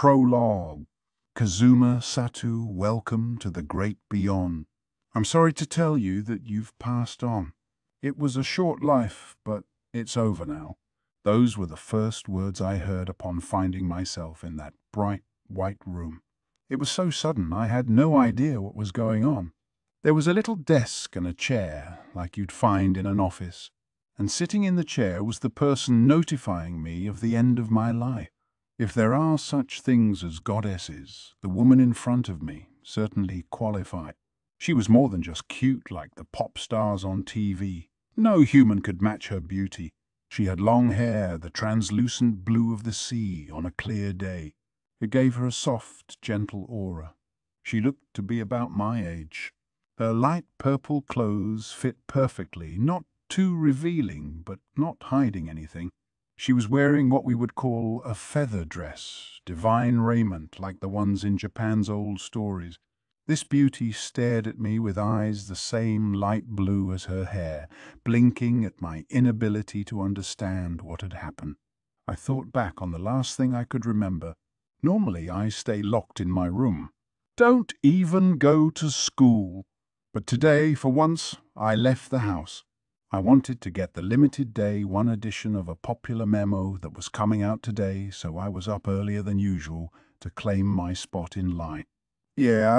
Prologue. Kazuma Satou, welcome to the great beyond. I'm sorry to tell you that you've passed on. It was a short life, but it's over now. Those were the first words I heard upon finding myself in that bright, white room. It was so sudden I had no idea what was going on. There was a little desk and a chair, like you'd find in an office, and sitting in the chair was the person notifying me of the end of my life. If there are such things as goddesses, the woman in front of me certainly qualified. She was more than just cute like the pop stars on TV. No human could match her beauty. She had long hair, the translucent blue of the sea on a clear day. It gave her a soft, gentle aura. She looked to be about my age. Her light purple clothes fit perfectly, not too revealing, but not hiding anything. She was wearing what we would call a feather dress, divine raiment like the ones in Japan's old stories. This beauty stared at me with eyes the same light blue as her hair, blinking at my inability to understand what had happened. I thought back on the last thing I could remember. Normally I stay locked in my room. Don't even go to school. But today, for once, I left the house. I wanted to get the limited day one edition of a popular memo that was coming out today, so I was up earlier than usual to claim my spot in line. Yeah,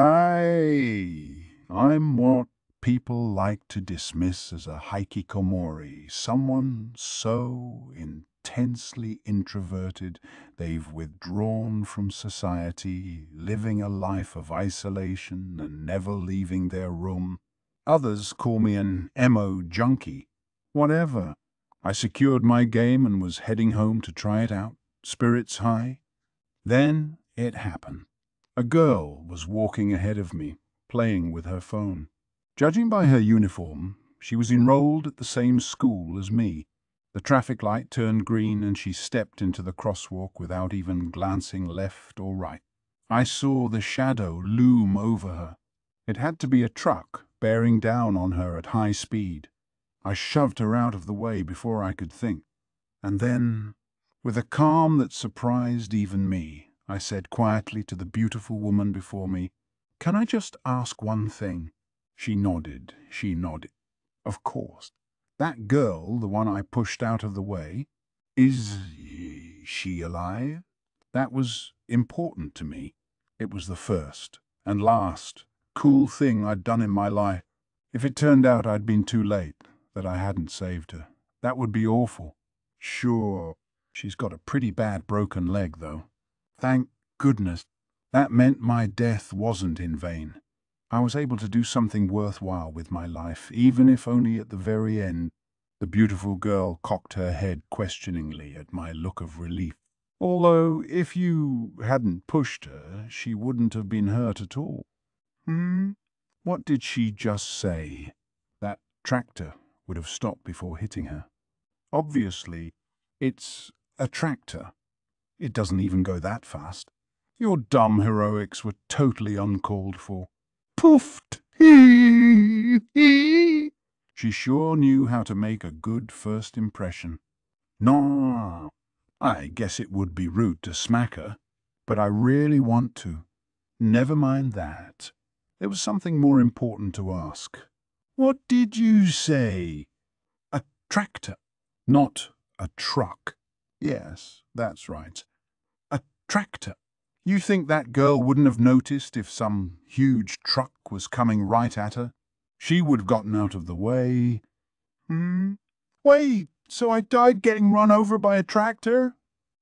I'm what people like to dismiss as a hikikomori, someone so intensely introverted they've withdrawn from society, living a life of isolation and never leaving their room. Others call me an emo junkie. Whatever. I secured my game and was heading home to try it out, spirits high. Then it happened. A girl was walking ahead of me, playing with her phone. Judging by her uniform, she was enrolled at the same school as me. The traffic light turned green and she stepped into the crosswalk without even glancing left or right. I saw the shadow loom over her. It had to be a truck bearing down on her at high speed. I shoved her out of the way before I could think. And then, with a calm that surprised even me, I said quietly to the beautiful woman before me, "Can I just ask one thing?" She nodded. Of course. That girl, the one I pushed out of the way, is she alive? That was important to me. It was the first and last cool thing I'd done in my life. If it turned out I'd been too late, that I hadn't saved her, that would be awful. Sure, she's got a pretty bad broken leg, though. Thank goodness. That meant my death wasn't in vain. I was able to do something worthwhile with my life, even if only at the very end. The beautiful girl cocked her head questioningly at my look of relief. Although, if you hadn't pushed her, she wouldn't have been hurt at all. What did she just say? That tractor would have stopped before hitting her. Obviously, it's a tractor. It doesn't even go that fast. Your dumb heroics were totally uncalled for. Poofed! She sure knew how to make a good first impression. No, I guess it would be rude to smack her, but I really want to. Never mind that. There was something more important to ask. What did you say? A tractor, not a truck. Yes, that's right. A tractor. You think that girl wouldn't have noticed if some huge truck was coming right at her? She would have gotten out of the way. Wait, so I died getting run over by a tractor?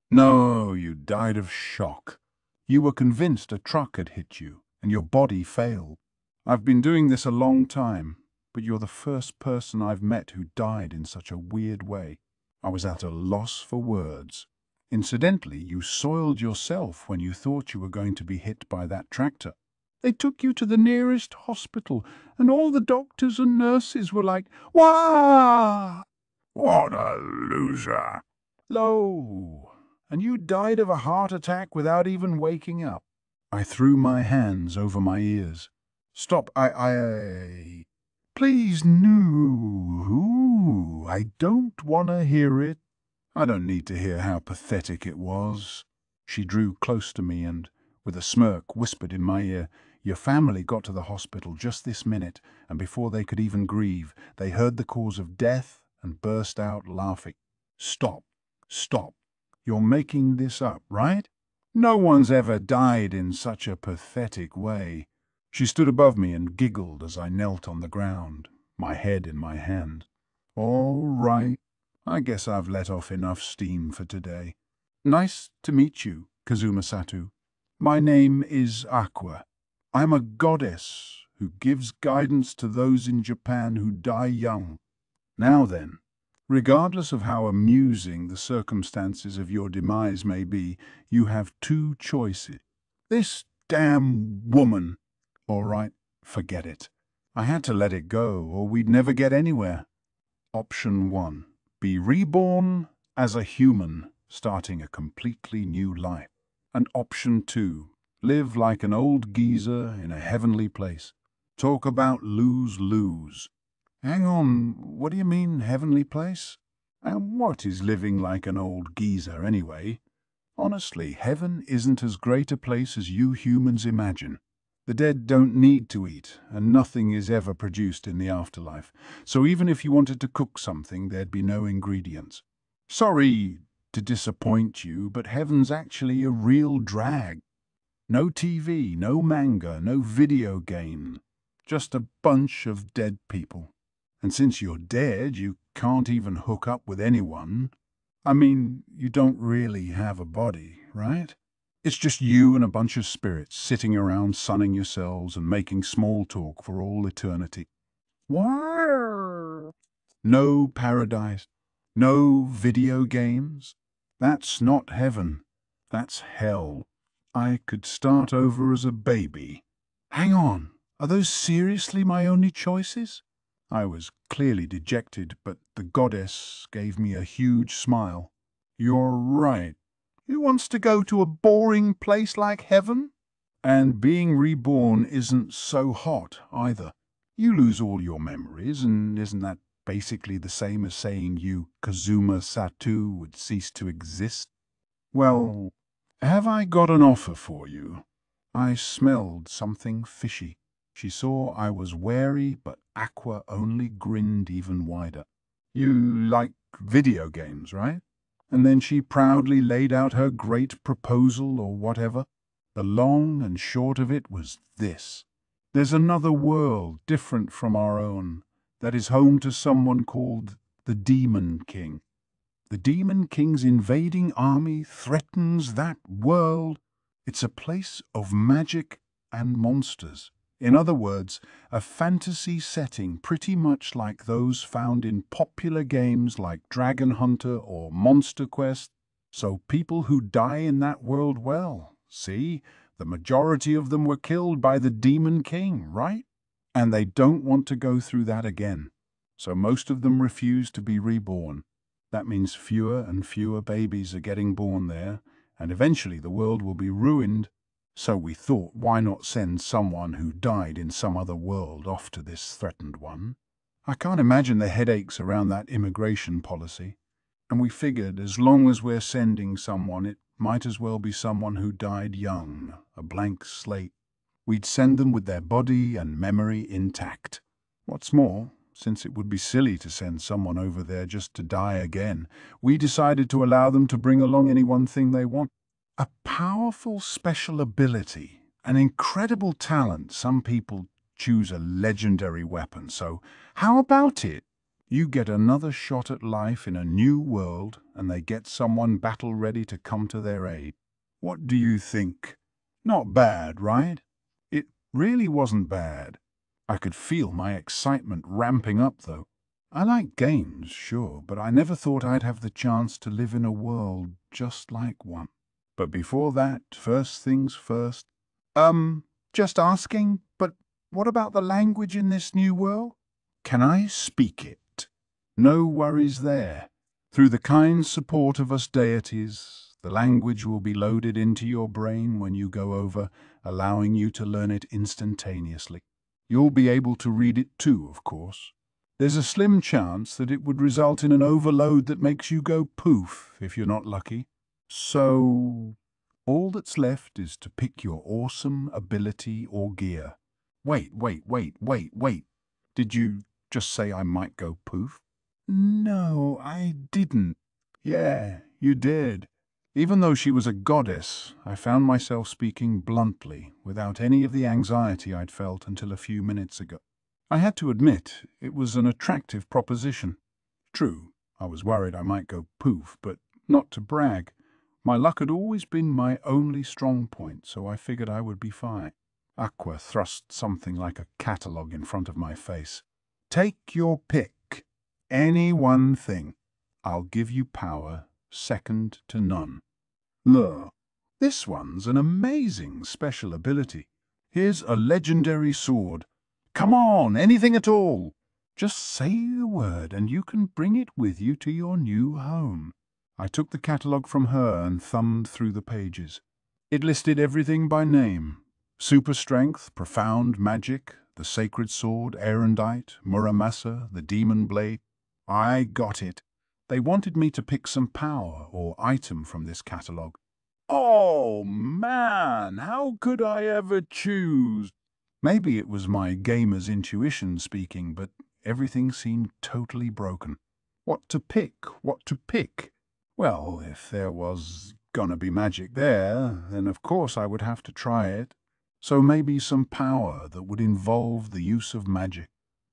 No, you died of shock. You were convinced a truck had hit you, and your body failed. I've been doing this a long time, but you're the first person I've met who died in such a weird way. I was at a loss for words. Incidentally, you soiled yourself when you thought you were going to be hit by that tractor. They took you to the nearest hospital, and all the doctors and nurses were like, "Wah! What a loser!" Lo! And you died of a heart attack without even waking up. I threw my hands over my ears. Stop, Please, no. I don't want to hear it. I don't need to hear how pathetic it was. She drew close to me and, with a smirk, whispered in my ear, "Your family got to the hospital just this minute, and before they could even grieve, they heard the cause of death and burst out laughing." "Stop, stop. You're making this up, right? No one's ever died in such a pathetic way." She stood above me and giggled as I knelt on the ground, my head in my hand. "All right. I guess I've let off enough steam for today. Nice to meet you, Kazuma Satou. My name is Aqua. I'm a goddess who gives guidance to those in Japan who die young. Now then, regardless of how amusing the circumstances of your demise may be, you have two choices. This damn woman. All right, forget it. I had to let it go, or we'd never get anywhere. Option 1. Be reborn as a human, starting a completely new life. And Option 2. Live like an old geezer in a heavenly place. Talk about lose-lose. Hang on, what do you mean, heavenly place? And what is living like an old geezer, anyway? Honestly, heaven isn't as great a place as you humans imagine. The dead don't need to eat, and nothing is ever produced in the afterlife. So even if you wanted to cook something, there'd be no ingredients. Sorry to disappoint you, but heaven's actually a real drag. No TV, no manga, no video game. Just a bunch of dead people. And since you're dead, you can't even hook up with anyone. I mean, you don't really have a body, right? It's just you and a bunch of spirits sitting around sunning yourselves and making small talk for all eternity. Wow. No paradise, no video games. That's not heaven. That's hell. I could start over as a baby. Hang on, are those seriously my only choices? I was clearly dejected, but the goddess gave me a huge smile. You're right. Who wants to go to a boring place like heaven? And being reborn isn't so hot either. You lose all your memories, and isn't that basically the same as saying you, Kazuma Satou, would cease to exist? Well, have I got an offer for you? I smelled something fishy. She saw I was wary, but Aqua only grinned even wider. You like video games, right? And then she proudly laid out her great proposal or whatever. The long and short of it was this. There's another world different from our own that is home to someone called the Demon King. The Demon King's invading army threatens that world. It's a place of magic and monsters. In other words, a fantasy setting pretty much like those found in popular games like Dragon Hunter or Monster Quest. So people who die in that world, well, see, the majority of them were killed by the Demon King, right? And they don't want to go through that again. So most of them refuse to be reborn. That means fewer and fewer babies are getting born there, and eventually the world will be ruined. So we thought, why not send someone who died in some other world off to this threatened one? I can't imagine the headaches around that immigration policy. And we figured as long as we're sending someone, it might as well be someone who died young, a blank slate. We'd send them with their body and memory intact. What's more, since it would be silly to send someone over there just to die again, we decided to allow them to bring along any one thing they want. A powerful special ability, an incredible talent. Some people choose a legendary weapon, so how about it? You get another shot at life in a new world, and they get someone battle-ready to come to their aid. What do you think? Not bad, right? It really wasn't bad. I could feel my excitement ramping up, though. I like games, sure, but I never thought I'd have the chance to live in a world just like one. But before that, first things first. Just asking, but what about the language in this new world? Can I speak it? No worries there. Through the kind support of us deities, the language will be loaded into your brain when you go over, allowing you to learn it instantaneously. You'll be able to read it too, of course. There's a slim chance that it would result in an overload that makes you go poof if you're not lucky. So, All that's left is to pick your awesome ability or gear. Wait. Did you just say I might go poof? No, I didn't. Yeah, you did. Even though she was a goddess, I found myself speaking bluntly, without any of the anxiety I'd felt until a few minutes ago. I had to admit, it was an attractive proposition. True, I was worried I might go poof, but not to brag. My luck had always been my only strong point, so I figured I would be fine. Aqua thrust something like a catalogue in front of my face. Take your pick. Any one thing. I'll give you power, second to none. Look, this one's an amazing special ability. Here's a legendary sword. Come on, anything at all. Just say the word and you can bring it with you to your new home. I took the catalogue from her and thumbed through the pages. It listed everything by name. Super strength, profound magic, the sacred sword, erudite, Muramasa, the demon blade. I got it. They wanted me to pick some power or item from this catalogue. Oh man, how could I ever choose? Maybe it was my gamer's intuition speaking, but everything seemed totally broken. What to pick? Well, if there was gonna be magic there, then of course I would have to try it. So maybe some power that would involve the use of magic.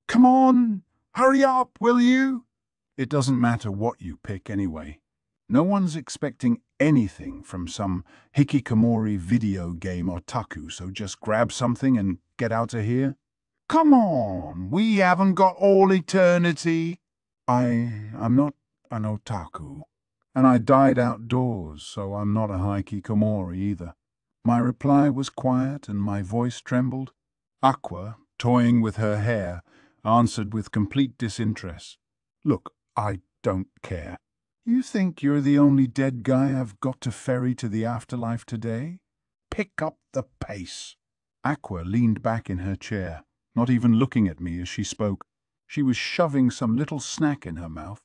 Come on, hurry up, will you? It doesn't matter what you pick anyway. No one's expecting anything from some hikikomori video game otaku, so just grab something and get out of here. Come on, we haven't got all eternity. I'm not an otaku, and I died outdoors, so I'm not a hikikomori either. My reply was quiet and my voice trembled. Aqua, toying with her hair, answered with complete disinterest. Look, I don't care. You think you're the only dead guy I've got to ferry to the afterlife today? Pick up the pace. Aqua leaned back in her chair, not even looking at me as she spoke. She was shoving some little snack in her mouth.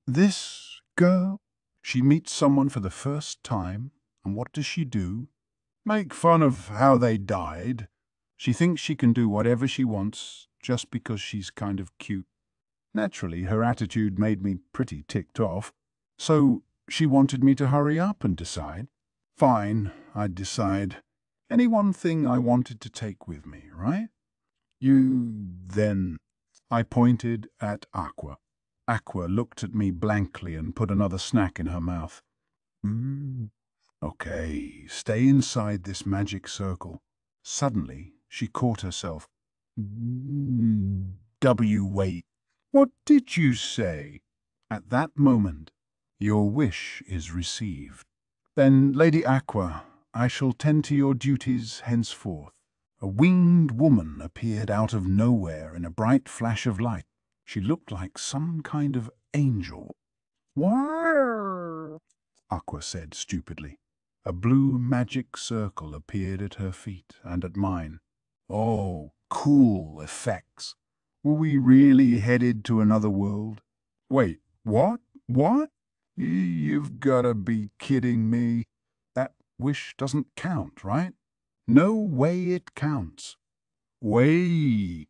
This girl? She meets someone for the first time, and what does she do? Make fun of how they died. She thinks she can do whatever she wants just because she's kind of cute. Naturally, her attitude made me pretty ticked off. So she wanted me to hurry up and decide. Fine, I'd decide. Any one thing I wanted to take with me, right? Then... I pointed at Aqua. Aqua looked at me blankly and put another snack in her mouth. Okay, stay inside this magic circle. Suddenly, she caught herself. Wait. What did you say? At that moment, your wish is received. Then, Lady Aqua, I shall tend to your duties henceforth. A winged woman appeared out of nowhere in a bright flash of light. She looked like some kind of angel. Whirr! Aqua said stupidly. A blue magic circle appeared at her feet and at mine. Oh, cool effects. Were we really headed to another world? Wait, what? You've gotta be kidding me. That wish doesn't count, right? No way it counts. Wait.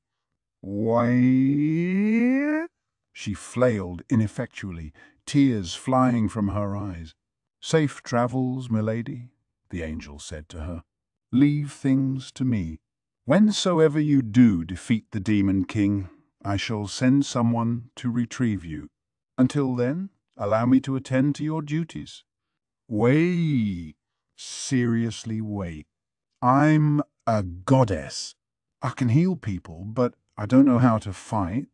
She flailed ineffectually, tears flying from her eyes. Safe travels, milady, the angel said to her. Leave things to me. Whensoever you do defeat the Demon King, I shall send someone to retrieve you. Until then, allow me to attend to your duties. Wait. Seriously, wait. I'm a goddess. I can heal people, but I don't know how to fight.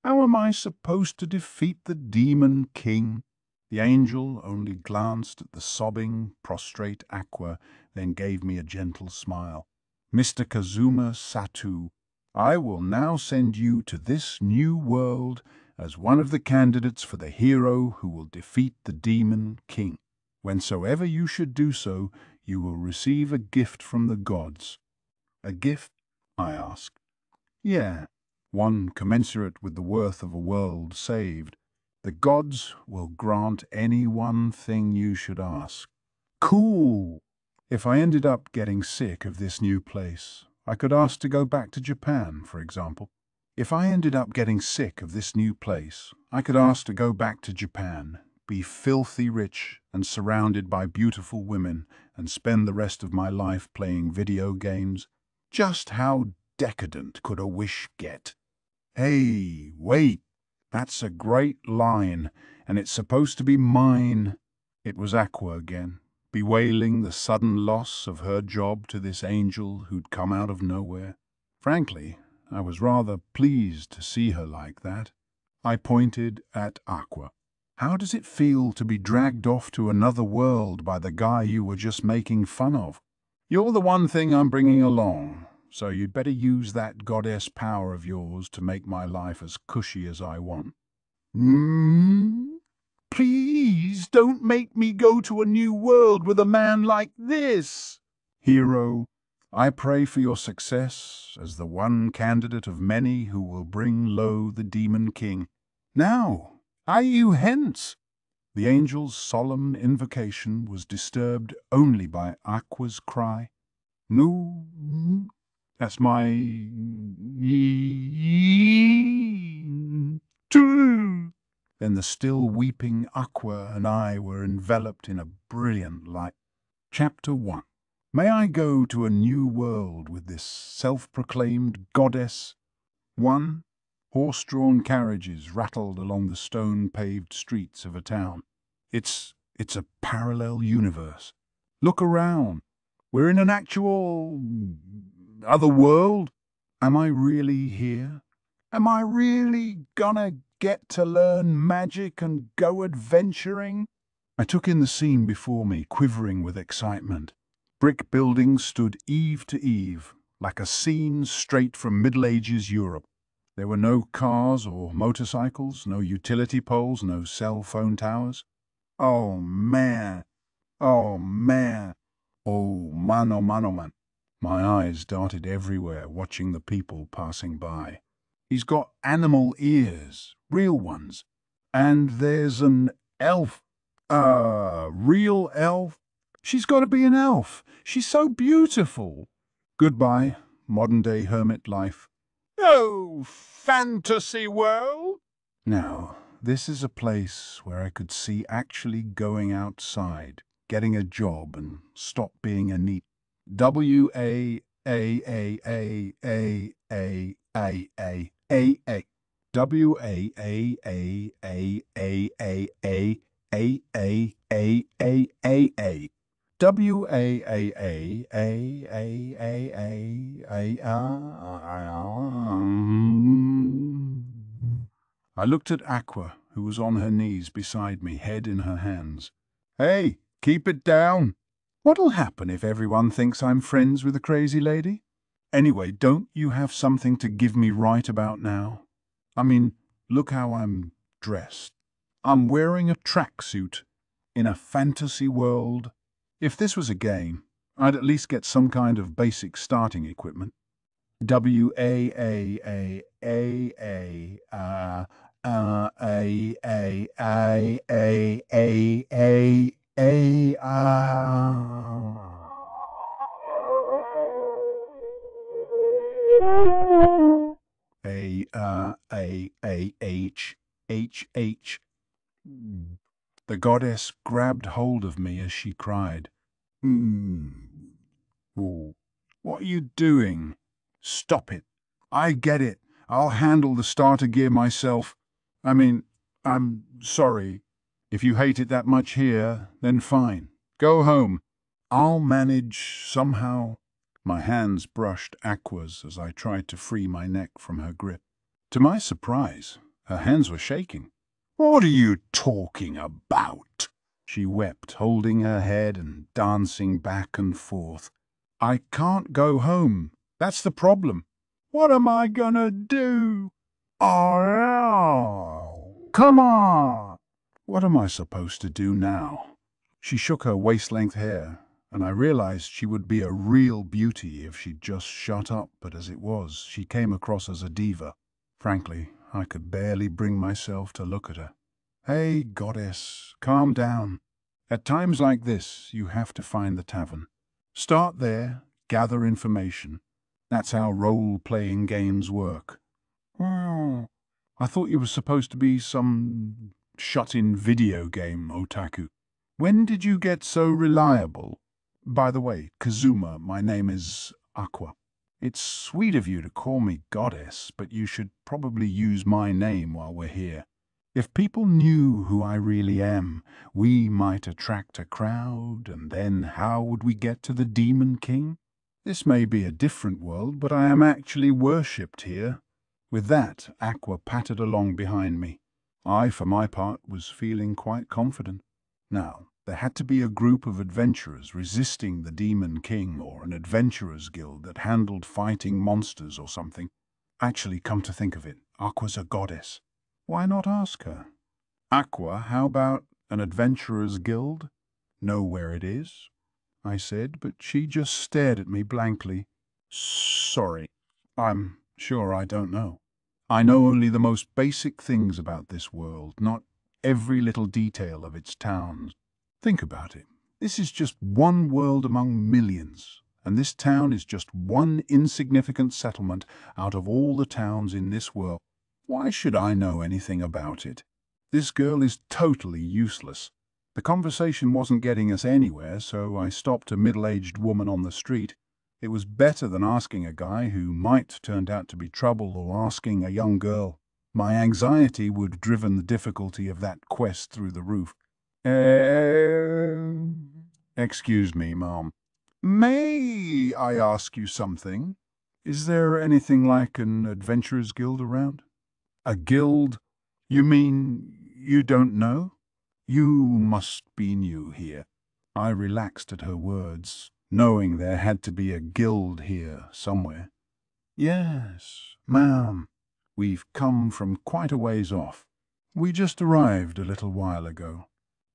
How am I supposed to defeat the Demon King? The angel only glanced at the sobbing, prostrate Aqua, then gave me a gentle smile. Mr. Kazuma Satou, I will now send you to this new world as one of the candidates for the hero who will defeat the Demon King. Whensoever you should do so, you will receive a gift from the gods. A gift? I asked. Yeah, one commensurate with the worth of a world saved. The gods will grant any one thing you should ask. Cool! If I ended up getting sick of this new place, I could ask to go back to Japan, for example. If I ended up getting sick of this new place, I could ask to go back to Japan, be filthy rich and surrounded by beautiful women, and spend the rest of my life playing video games. Just how decadent could a wish get? Hey, wait, that's a great line, and it's supposed to be mine. It was Aqua again, bewailing the sudden loss of her job to this angel who'd come out of nowhere. Frankly, I was rather pleased to see her like that. I pointed at Aqua. How does it feel to be dragged off to another world by the guy you were just making fun of? You're the one thing I'm bringing along, so you'd better use that goddess power of yours to make my life as cushy as I want. Please don't make me go to a new world with a man like this. Hero, I pray for your success as the one candidate of many who will bring low the demon king. Now, are you hence? The angel's solemn invocation was disturbed only by Aqua's cry. No, that's my too. Then the still weeping Aqua and I were enveloped in a brilliant light. Chapter 1. May I go to a new world with this self-proclaimed goddess? 1. Horse-drawn carriages rattled along the stone-paved streets of a town. It's a parallel universe. Look around. We're in an actual other world. Am I really here? Am I really gonna get to learn magic and go adventuring? I took in the scene before me, quivering with excitement. Brick buildings stood eave to eave, like a scene straight from Middle Ages Europe. There were no cars or motorcycles, no utility poles, no cell phone towers. Oh man, oh man, oh man, oh man, oh man. My eyes darted everywhere, watching the people passing by. He's got animal ears, real ones. And there's an elf. Real elf? She's got to be an elf. She's so beautiful. Goodbye, modern-day hermit life. Oh, fantasy world! Now, this is a place where I could see actually going outside, getting a job, and stop being a NEET. W-A-A-A-A-A-A-A-A. W-A-A-A-A-A-A-A-A-A-A-A. I looked at Aqua, who was on her knees beside me, head in her hands. Hey, keep it down. What'll happen if everyone thinks I'm friends with the crazy lady? Anyway, don't you have something to give me right about now? I mean, look how I'm dressed. I'm wearing a tracksuit in a fantasy world. If this was a game, I'd at least get some kind of basic starting equipment. H. The goddess grabbed hold of me as she cried. Oh, what are you doing? Stop it. I get it. I'll handle the starter gear myself. I mean, I'm sorry. If you hate it that much here, then fine. Go home. I'll manage somehow. My hands brushed Aqua's as I tried to free my neck from her grip. To my surprise, her hands were shaking. What are you talking about? She wept, holding her head and dancing back and forth. I can't go home. That's the problem. What am I gonna do? Oh, come on. What am I supposed to do now? She shook her waist-length hair, and I realized she would be a real beauty if she'd just shut up, but as it was, she came across as a diva. Frankly, I could barely bring myself to look at her. Hey, goddess, calm down. At times like this, you have to find the tavern. Start there, gather information. That's how role-playing games work. Well, I thought you were supposed to be some shut-in video game otaku. When did you get so reliable? By the way, Kazuma, my name is Aqua. It's sweet of you to call me goddess, but you should probably use my name while we're here. If people knew who I really am, we might attract a crowd, and then how would we get to the Demon King? This may be a different world, but I am actually worshipped here. With that, Aqua pattered along behind me. I, for my part, was feeling quite confident. Now, there had to be a group of adventurers resisting the Demon King, or an adventurers guild that handled fighting monsters or something. Actually, come to think of it, Aqua's a goddess. Why not ask her? Aqua, how about an adventurers guild? Know where it is? I said, but she just stared at me blankly. Sorry, I'm sure I don't know. I know only the most basic things about this world, not every little detail of its towns. Think about it. This is just one world among millions, and this town is just one insignificant settlement out of all the towns in this world. Why should I know anything about it? This girl is totally useless. The conversation wasn't getting us anywhere, so I stopped a middle-aged woman on the street. It was better than asking a guy who might turn out to be trouble or asking a young girl. My anxiety would have driven the difficulty of that quest through the roof. Excuse me, Mom. May I ask you something? Is there anything like an adventurers guild around? A guild? You mean you don't know? You must be new here. I relaxed at her words, knowing there had to be a guild here somewhere. Yes, ma'am. We've come from quite a ways off. We just arrived a little while ago.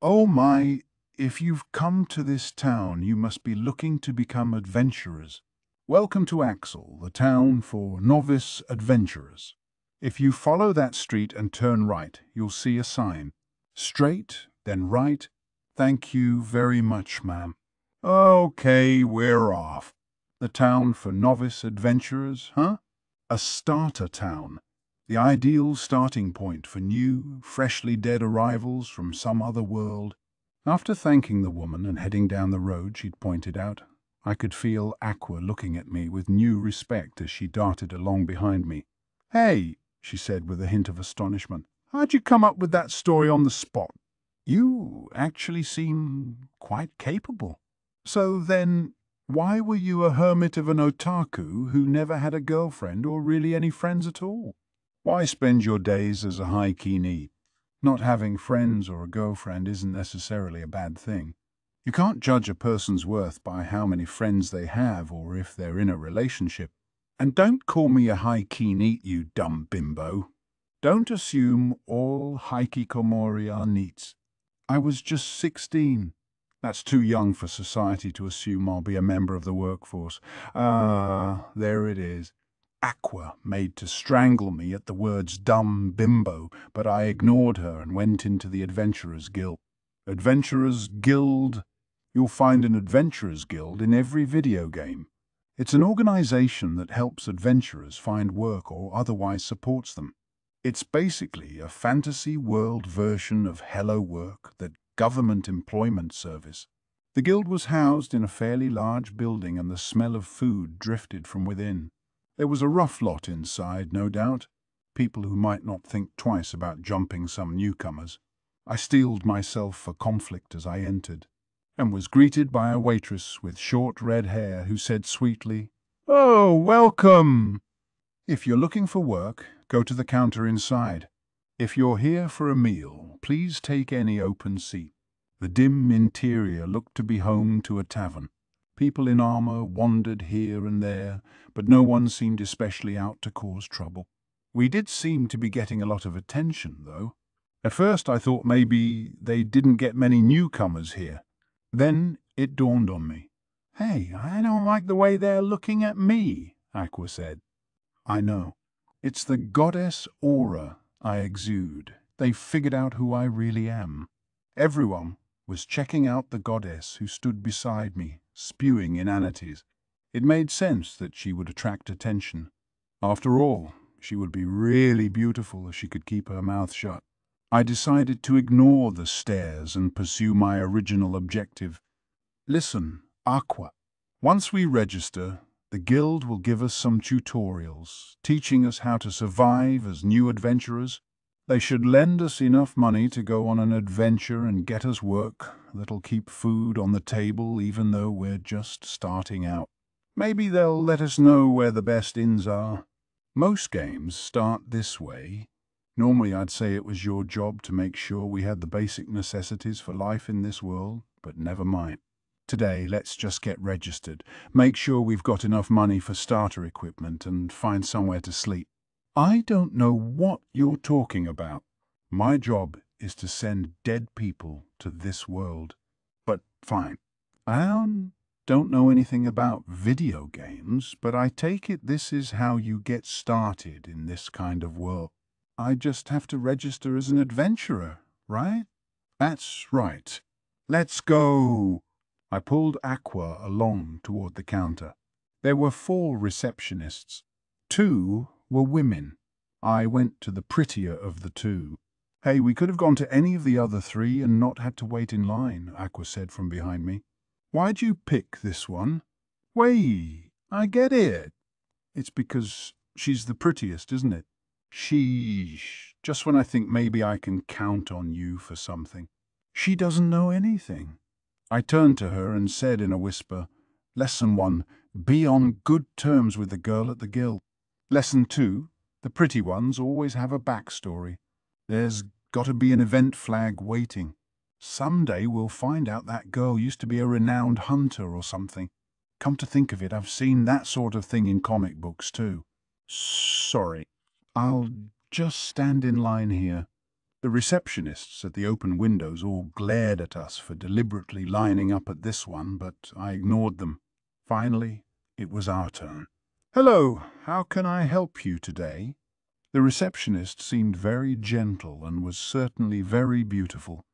Oh my, if you've come to this town, you must be looking to become adventurers. Welcome to Axel, the town for novice adventurers. If you follow that street and turn right, you'll see a sign. Straight, then right. Thank you very much, ma'am. Okay, we're off. The town for novice adventurers, huh? A starter town. The ideal starting point for new, freshly dead arrivals from some other world. After thanking the woman and heading down the road she'd pointed out, I could feel Aqua looking at me with new respect as she darted along behind me. Hey, she said with a hint of astonishment, how'd you come up with that story on the spot? You actually seem quite capable. So then, why were you a hermit of an otaku who never had a girlfriend or really any friends at all? Why spend your days as a high-key NEET? Not having friends or a girlfriend isn't necessarily a bad thing. You can't judge a person's worth by how many friends they have or if they're in a relationship. And don't call me a high-key NEET, you dumb bimbo. Don't assume all hikikomori are NEETs. I was just 16. That's too young for society to assume I'll be a member of the workforce. There it is. Aqua made to strangle me at the words dumb bimbo, but I ignored her and went into the Adventurers Guild. Adventurers Guild? You'll find an Adventurers Guild in every video game. It's an organization that helps adventurers find work or otherwise supports them. It's basically a fantasy world version of Hello Work, the government employment service. The guild was housed in a fairly large building and the smell of food drifted from within. There was a rough lot inside, no doubt. People who might not think twice about jumping some newcomers. I steeled myself for conflict as I entered, and was greeted by a waitress with short red hair who said sweetly, "Oh, welcome! If you're looking for work, go to the counter inside. If you're here for a meal, please take any open seat." The dim interior looked to be home to a tavern. People in armor wandered here and there, but no one seemed especially out to cause trouble. We did seem to be getting a lot of attention, though. At first I thought maybe they didn't get many newcomers here. Then it dawned on me. "Hey, I don't like the way they're looking at me," Aqua said. "I know. It's the goddess aura I exude. They've figured out who I really am. Everyone, was checking out the goddess who stood beside me, spewing inanities. It made sense that she would attract attention. After all, she would be really beautiful if she could keep her mouth shut. I decided to ignore the stares and pursue my original objective. Listen, Aqua. Once we register, the guild will give us some tutorials, teaching us how to survive as new adventurers. They should lend us enough money to go on an adventure and get us work that'll keep food on the table even though we're just starting out. Maybe they'll let us know where the best inns are. Most games start this way. Normally I'd say it was your job to make sure we had the basic necessities for life in this world, but never mind. Today, let's just get registered, make sure we've got enough money for starter equipment, and find somewhere to sleep. I don't know what you're talking about. My job is to send dead people to this world. But fine. I don't know anything about video games, but I take it this is how you get started in this kind of world. I just have to register as an adventurer, right? That's right. Let's go. I pulled Aqua along toward the counter. There were 4 receptionists. 2 were women. I went to the prettier of the 2. Hey, we could have gone to any of the other 3 and not had to wait in line, Aqua said from behind me. Why'd you pick this one? Wait, I get it. It's because she's the prettiest, isn't it? Sheesh, just when I think maybe I can count on you for something. She doesn't know anything. I turned to her and said in a whisper, Lesson 1, be on good terms with the girl at the guild. Lesson 2, the pretty ones always have a backstory. There's got to be an event flag waiting. Someday we'll find out that girl used to be a renowned hunter or something. Come to think of it, I've seen that sort of thing in comic books too. Sorry. I'll just stand in line here. The receptionists at the open windows all glared at us for deliberately lining up at this one, but I ignored them. Finally, it was our turn. Hello, how can I help you today? The receptionist seemed very gentle and was certainly very beautiful.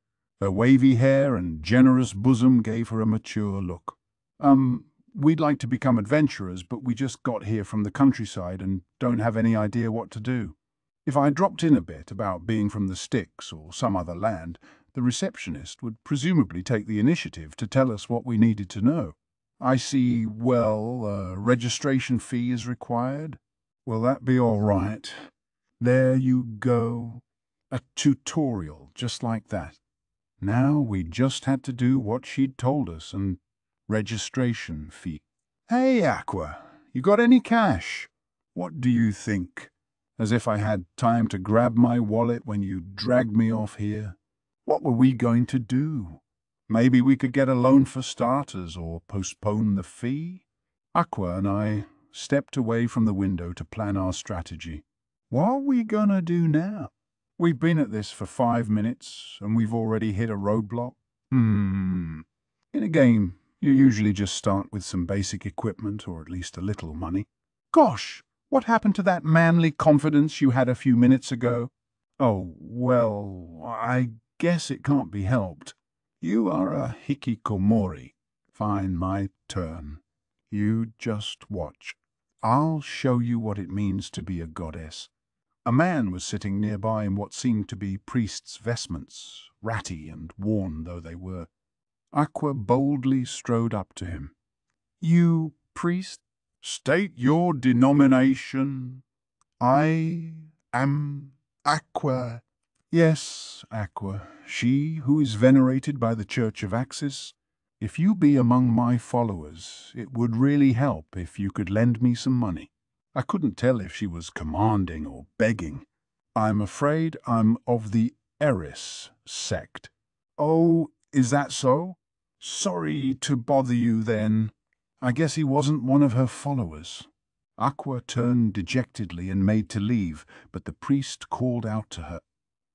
Her wavy hair and generous bosom gave her a mature look. We'd like to become adventurers, but we just got here from the countryside and don't have any idea what to do. If I dropped in a bit about being from the sticks or some other land, the receptionist would presumably take the initiative to tell us what we needed to know. I see, well, a registration fee is required. Will that be all right? There you go. A tutorial, just like that. Now we just had to do what she'd told us and registration fee. Hey, Aqua, you got any cash? What do you think? As if I had time to grab my wallet when you dragged me off here. What were we going to do? Maybe we could get a loan for starters or postpone the fee? Aqua and I stepped away from the window to plan our strategy. What are we gonna do now? We've been at this for 5 minutes and we've already hit a roadblock. In a game, you usually just start with some basic equipment or at least a little money. Gosh, what happened to that manly confidence you had a few minutes ago? Oh, well, I guess it can't be helped. You are a hikikomori. Fine, my turn. You just watch. I'll show you what it means to be a goddess. A man was sitting nearby in what seemed to be priests' vestments, ratty and worn though they were. Aqua boldly strode up to him. You priest? State your denomination. I am Aqua. Yes, Aqua, she who is venerated by the Church of Axis. If you be among my followers, it would really help if you could lend me some money. I couldn't tell if she was commanding or begging. I'm afraid I'm of the Eris sect. Oh, is that so? Sorry to bother you then. I guess he wasn't one of her followers. Aqua turned dejectedly and made to leave, but the priest called out to her.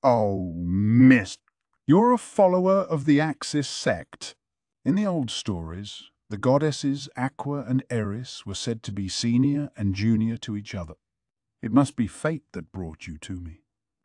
Oh, miss, you're a follower of the Axis sect. In the old stories, the goddesses Aqua and Eris were said to be senior and junior to each other. It must be fate that brought you to me.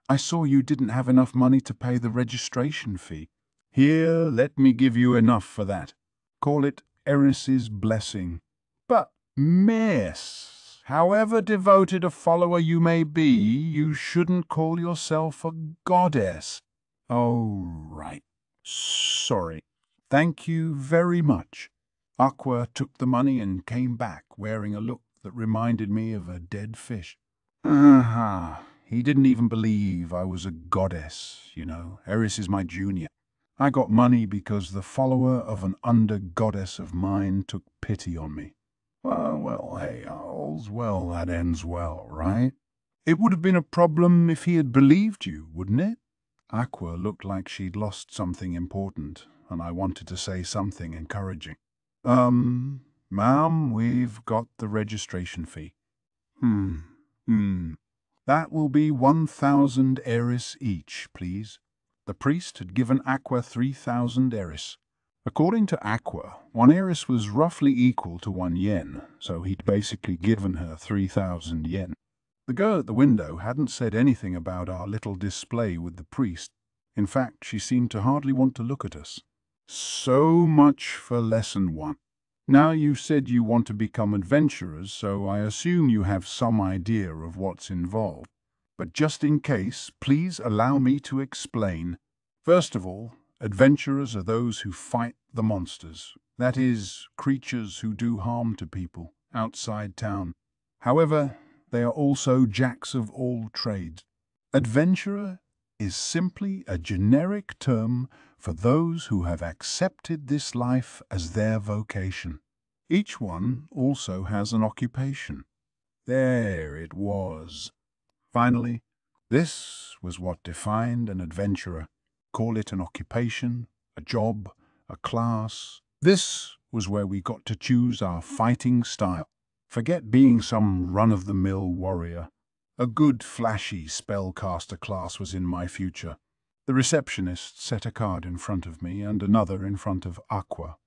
I saw you didn't have enough money to pay the registration fee. Here, let me give you enough for that. Call it Eris's blessing. But, miss, however devoted a follower you may be, you shouldn't call yourself a goddess. Oh, right. Sorry. Thank you very much. Aqua took the money and came back wearing a look that reminded me of a dead fish. Aha. He didn't even believe I was a goddess, you know. Eris is my junior. I got money because the follower of an under-goddess of mine took pity on me. Well, hey, all's well that ends well, right? It would have been a problem if he had believed you, wouldn't it? Aqua looked like she'd lost something important, and I wanted to say something encouraging. Ma'am, we've got the registration fee. That will be 1,000 eris each, please. The priest had given Aqua 3,000 eris. According to Aqua, 1 eris was roughly equal to 1 yen, so he'd basically given her 3,000 yen. The girl at the window hadn't said anything about our little display with the priest. In fact, she seemed to hardly want to look at us. So much for lesson 1. Now you said you want to become adventurers, so I assume you have some idea of what's involved. But just in case, please allow me to explain. First of all, adventurers are those who fight the monsters, that is, creatures who do harm to people outside town. However, they are also jacks of all trades. Adventurer is simply a generic term for those who have accepted this life as their vocation. Each one also has an occupation. There it was. Finally, this was what defined an adventurer. Call it an occupation, a job, a class. This was where we got to choose our fighting style. Forget being some run-of-the-mill warrior. A good, flashy spellcaster class was in my future. The receptionist set a card in front of me and another in front of Aqua.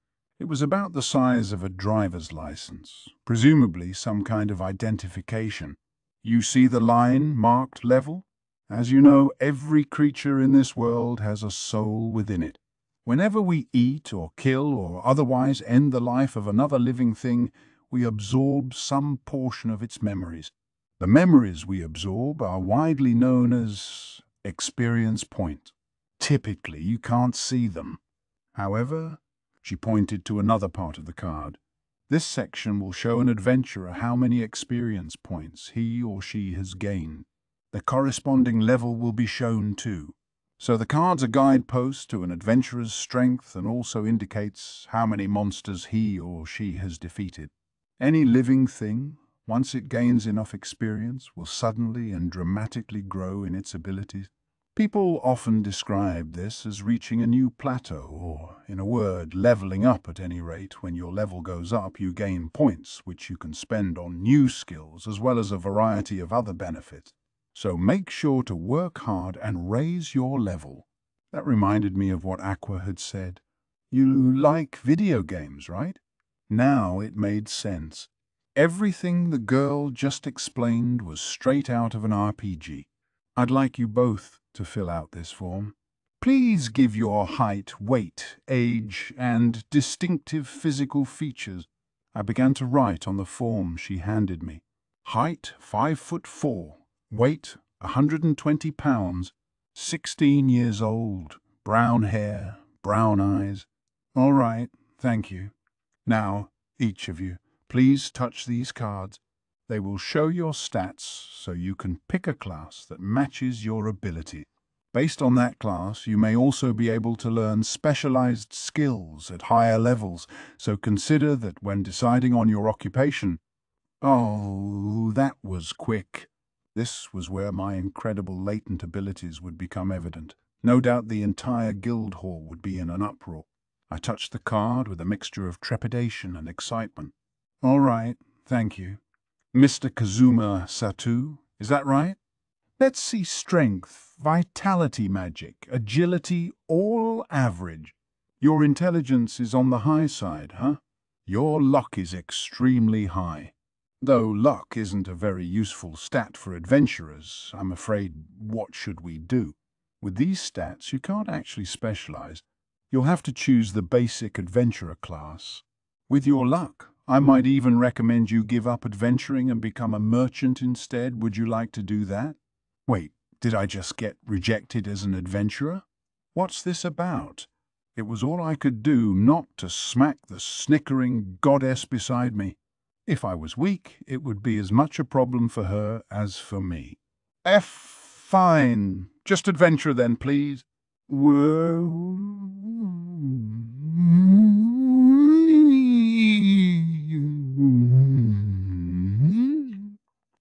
It was about the size of a driver's license, presumably some kind of identification. You see the line marked level? As you know, every creature in this world has a soul within it. Whenever we eat or kill or otherwise end the life of another living thing, we absorb some portion of its memories. The memories we absorb are widely known as experience points. Typically, you can't see them. However, she pointed to another part of the card. This section will show an adventurer how many experience points he or she has gained. The corresponding level will be shown too. So the card's a guidepost to an adventurer's strength and also indicates how many monsters he or she has defeated. Any living thing, once it gains enough experience, will suddenly and dramatically grow in its abilities. People often describe this as reaching a new plateau, or, in a word, leveling up at any rate. When your level goes up, you gain points, which you can spend on new skills, as well as a variety of other benefits. So make sure to work hard and raise your level. That reminded me of what Aqua had said. You like video games, right? Now it made sense. Everything the girl just explained was straight out of an RPG. I'd like you both to fill out this form. Please give your height, weight, age, and distinctive physical features. I began to write on the form she handed me. Height 5'4", weight 120 pounds, 16 years old, brown hair, brown eyes. All right, thank you. Now, each of you, please touch these cards. They will show your stats so you can pick a class that matches your ability. Based on that class, you may also be able to learn specialized skills at higher levels, so consider that when deciding on your occupation. Oh, that was quick. This was where my incredible latent abilities would become evident. No doubt the entire guild hall would be in an uproar. I touched the card with a mixture of trepidation and excitement. All right, thank you. Mr. Kazuma Satou, is that right? Let's see strength, vitality magic, agility, all average. Your intelligence is on the high side, huh? Your luck is extremely high. Though luck isn't a very useful stat for adventurers, I'm afraid what should we do? With these stats, you can't actually specialize. You'll have to choose the basic adventurer class. With your luck, I might even recommend you give up adventuring and become a merchant instead. Would you like to do that? Wait, did I just get rejected as an adventurer? What's this about? It was all I could do not to smack the snickering goddess beside me. If I was weak, it would be as much a problem for her as for me. Fine. Just adventure then, please.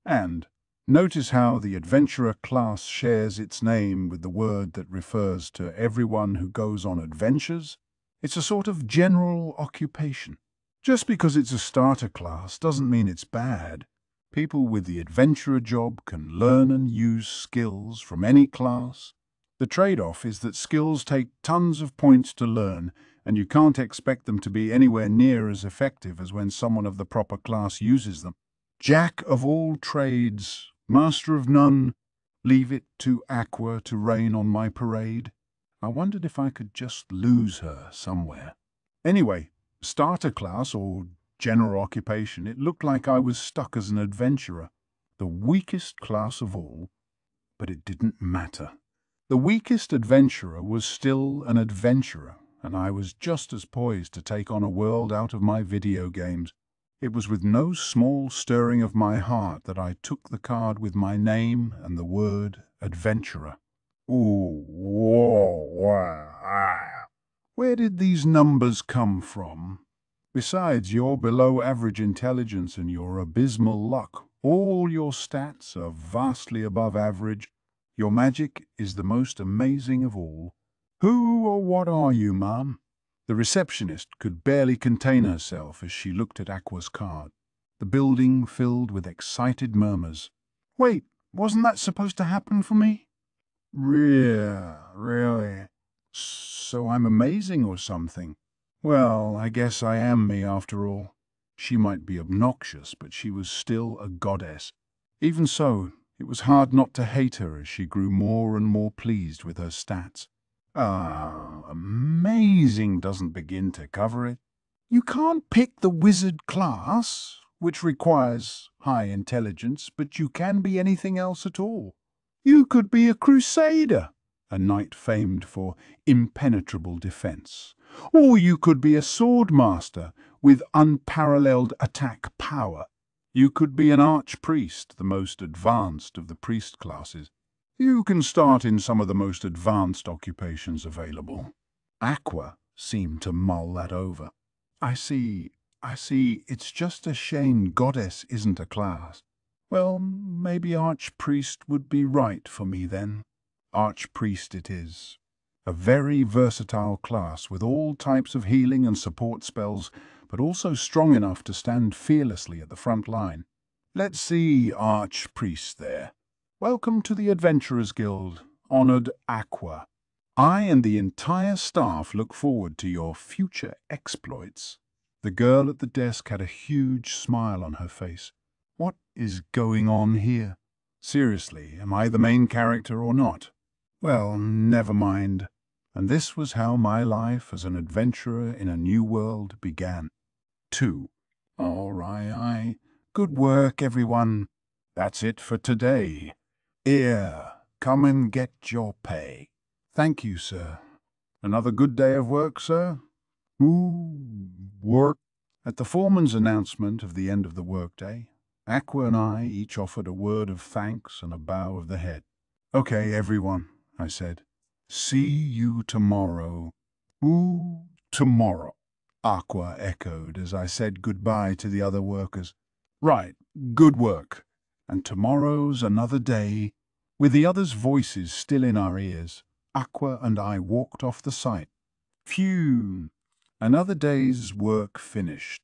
And notice how the adventurer class shares its name with the word that refers to everyone who goes on adventures. It's a sort of general occupation. Just because it's a starter class doesn't mean it's bad. People with the adventurer job can learn and use skills from any class. The trade-off is that skills take tons of points to learn, and you can't expect them to be anywhere near as effective as when someone of the proper class uses them. Jack of all trades, master of none, leave it to Aqua to rain on my parade. I wondered if I could just lose her somewhere. Anyway, starter class or general occupation, it looked like I was stuck as an adventurer, the weakest class of all, but it didn't matter. The weakest adventurer was still an adventurer, and I was just as poised to take on a world out of my video games. It was with no small stirring of my heart that I took the card with my name and the word adventurer. Ooh, whoa, wow. Where did these numbers come from? Besides your below-average intelligence and your abysmal luck, all your stats are vastly above average. Your magic is the most amazing of all. Who or what are you, ma'am? The receptionist could barely contain herself as she looked at Aqua's card. The building filled with excited murmurs. Wait, wasn't that supposed to happen for me? Really? So I'm amazing or something? Well, I guess I am me after all. She might be obnoxious, but she was still a goddess. Even so, it was hard not to hate her as she grew more and more pleased with her stats. Amazing doesn't begin to cover it. You can't pick the wizard class, which requires high intelligence, but you can be anything else at all. You could be a crusader, a knight famed for impenetrable defense. Or you could be a swordmaster with unparalleled attack power. You could be an archpriest, the most advanced of the priest classes. You can start in some of the most advanced occupations available. Aqua seemed to mull that over. I see. It's just a shame goddess isn't a class. Well, maybe archpriest would be right for me then. Archpriest it is. A very versatile class with all types of healing and support spells, but also strong enough to stand fearlessly at the front line. Let's see, archpriest there. Welcome to the Adventurers Guild, honored Aqua. I and the entire staff look forward to your future exploits. The girl at the desk had a huge smile on her face. What is going on here? Seriously, am I the main character or not? Well, never mind. And this was how my life as an adventurer in a new world began. 2. All right. Good work, everyone. That's it for today. Here, come and get your pay. Thank you, sir. Another good day of work, sir? Work. At the foreman's announcement of the end of the workday, Aqua and I each offered a word of thanks and a bow of the head. Okay, everyone, I said. See you tomorrow. Tomorrow, Aqua echoed as I said goodbye to the other workers. Right, good work. And tomorrow's another day. With the others' voices still in our ears, Aqua and I walked off the site. Phew! Another day's work finished.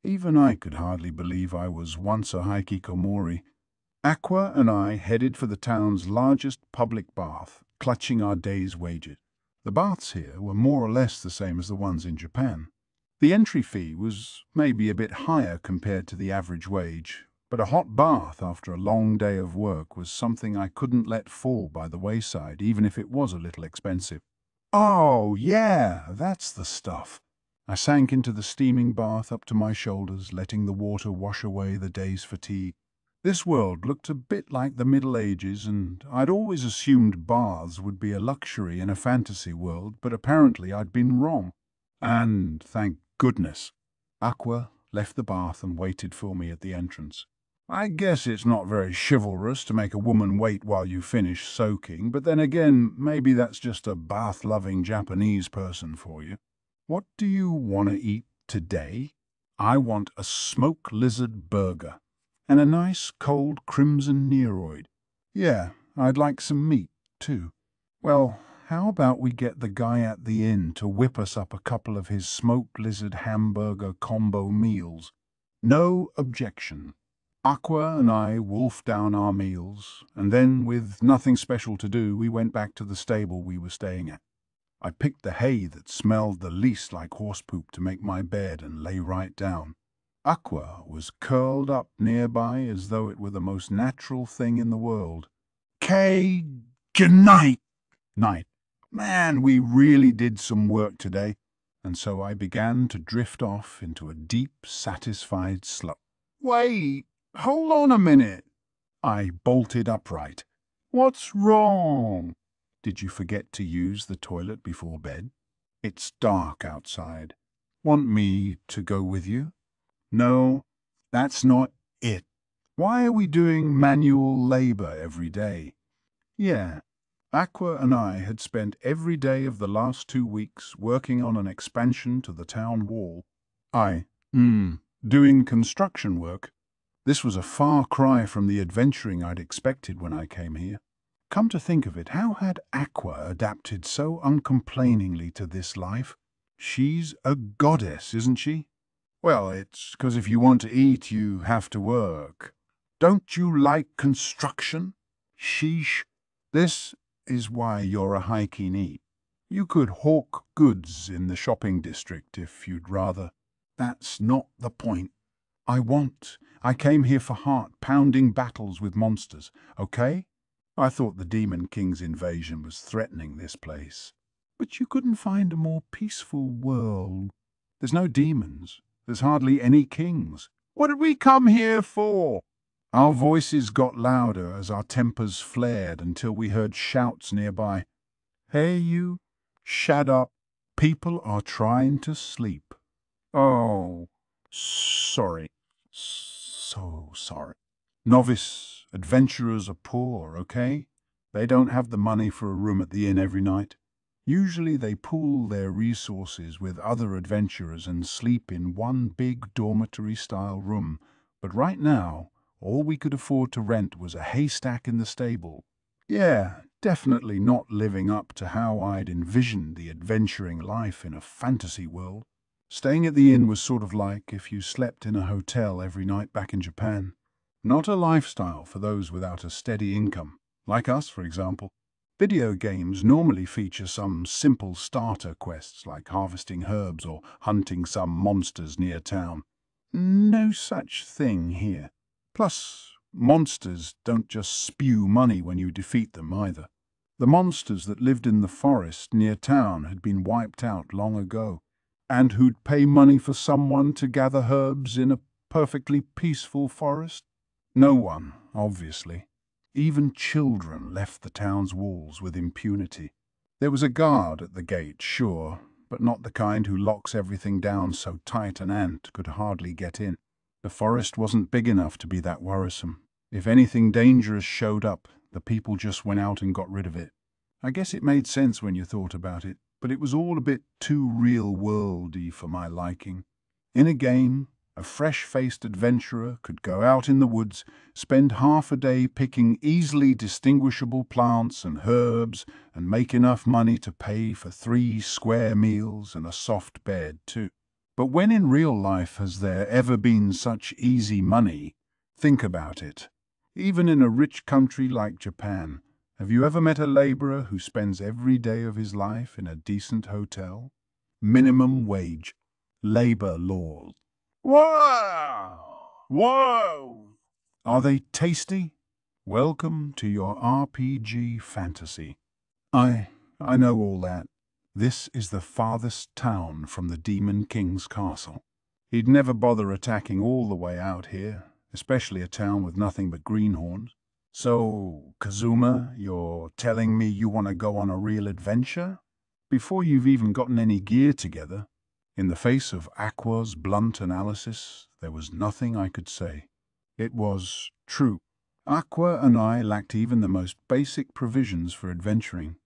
Even I could hardly believe I was once a hikikomori. Aqua and I headed for the town's largest public bath, clutching our day's wages. The baths here were more or less the same as the ones in Japan. The entry fee was maybe a bit higher compared to the average wage, but a hot bath after a long day of work was something I couldn't let fall by the wayside, even if it was a little expensive. Oh, yeah, that's the stuff. I sank into the steaming bath up to my shoulders, letting the water wash away the day's fatigue. This world looked a bit like the Middle Ages, and I'd always assumed baths would be a luxury in a fantasy world, but apparently I'd been wrong. And, thank goodness, Aqua left the bath and waited for me at the entrance. I guess it's not very chivalrous to make a woman wait while you finish soaking, but then again, maybe that's just a bath-loving Japanese person for you. What do you want to eat today? I want a smoked lizard burger and a nice cold crimson neroid. Yeah, I'd like some meat, too. Well, how about we get the guy at the inn to whip us up a couple of his smoked lizard hamburger combo meals? No objection. Aqua and I wolfed down our meals, and then, with nothing special to do, we went back to the stable we were staying at. I picked the hay that smelled the least like horse poop to make my bed and lay right down. Aqua was curled up nearby as though it were the most natural thing in the world. Good night. Night. Man, we really did some work today. And so I began to drift off into a deep, satisfied slumber. Wait, hold on a minute. I bolted upright. What's wrong? Did you forget to use the toilet before bed? It's dark outside. Want me to go with you? No, that's not it. Why are we doing manual labor every day? Yeah, Aqua and I had spent every day of the last 2 weeks working on an expansion to the town wall. Doing construction work. This was a far cry from the adventuring I'd expected when I came here. Come to think of it, how had Aqua adapted so uncomplainingly to this life? She's a goddess, isn't she? Well, it's 'cause if you want to eat, you have to work. Don't you like construction? Sheesh. This is why you're a hikey NEET. You could hawk goods in the shopping district if you'd rather. That's not the point. I came here for heart-pounding battles with monsters, okay? I thought the Demon King's invasion was threatening this place. But you couldn't find a more peaceful world. There's no demons. There's hardly any kings. What did we come here for? Our voices got louder as our tempers flared until we heard shouts nearby. Hey you, shut up. People are trying to sleep. Oh, sorry. So sorry. Novice adventurers are poor, okay? They don't have the money for a room at the inn every night. Usually they pool their resources with other adventurers and sleep in one big dormitory-style room. But right now, all we could afford to rent was a haystack in the stable. Yeah, definitely not living up to how I'd envisioned the adventuring life in a fantasy world. Staying at the inn was sort of like if you slept in a hotel every night back in Japan. Not a lifestyle for those without a steady income, like us, for example. Video games normally feature some simple starter quests like harvesting herbs or hunting some monsters near town. No such thing here. Plus, monsters don't just spew money when you defeat them either. The monsters that lived in the forest near town had been wiped out long ago. And who'd pay money for someone to gather herbs in a perfectly peaceful forest? No one, obviously. Even children left the town's walls with impunity. There was a guard at the gate, sure, but not the kind who locks everything down so tight an ant could hardly get in. The forest wasn't big enough to be that worrisome. If anything dangerous showed up, the people just went out and got rid of it. I guess it made sense when you thought about it, but it was all a bit too real-worldy for my liking. In a game, a fresh-faced adventurer could go out in the woods, spend half a day picking easily distinguishable plants and herbs, and make enough money to pay for 3 square meals and a soft bed, too. But when in real life has there ever been such easy money? Think about it. Even in a rich country like Japan, have you ever met a laborer who spends every day of his life in a decent hotel? Minimum wage. Labor laws. Wow! Whoa! Are they tasty? Welcome to your RPG fantasy. I know all that. This is the farthest town from the Demon King's castle. He'd never bother attacking all the way out here, especially a town with nothing but greenhorns. So, Kazuma, you're telling me you want to go on a real adventure? Before you've even gotten any gear together? In the face of Aqua's blunt analysis, there was nothing I could say. It was true. Aqua and I lacked even the most basic provisions for adventuring.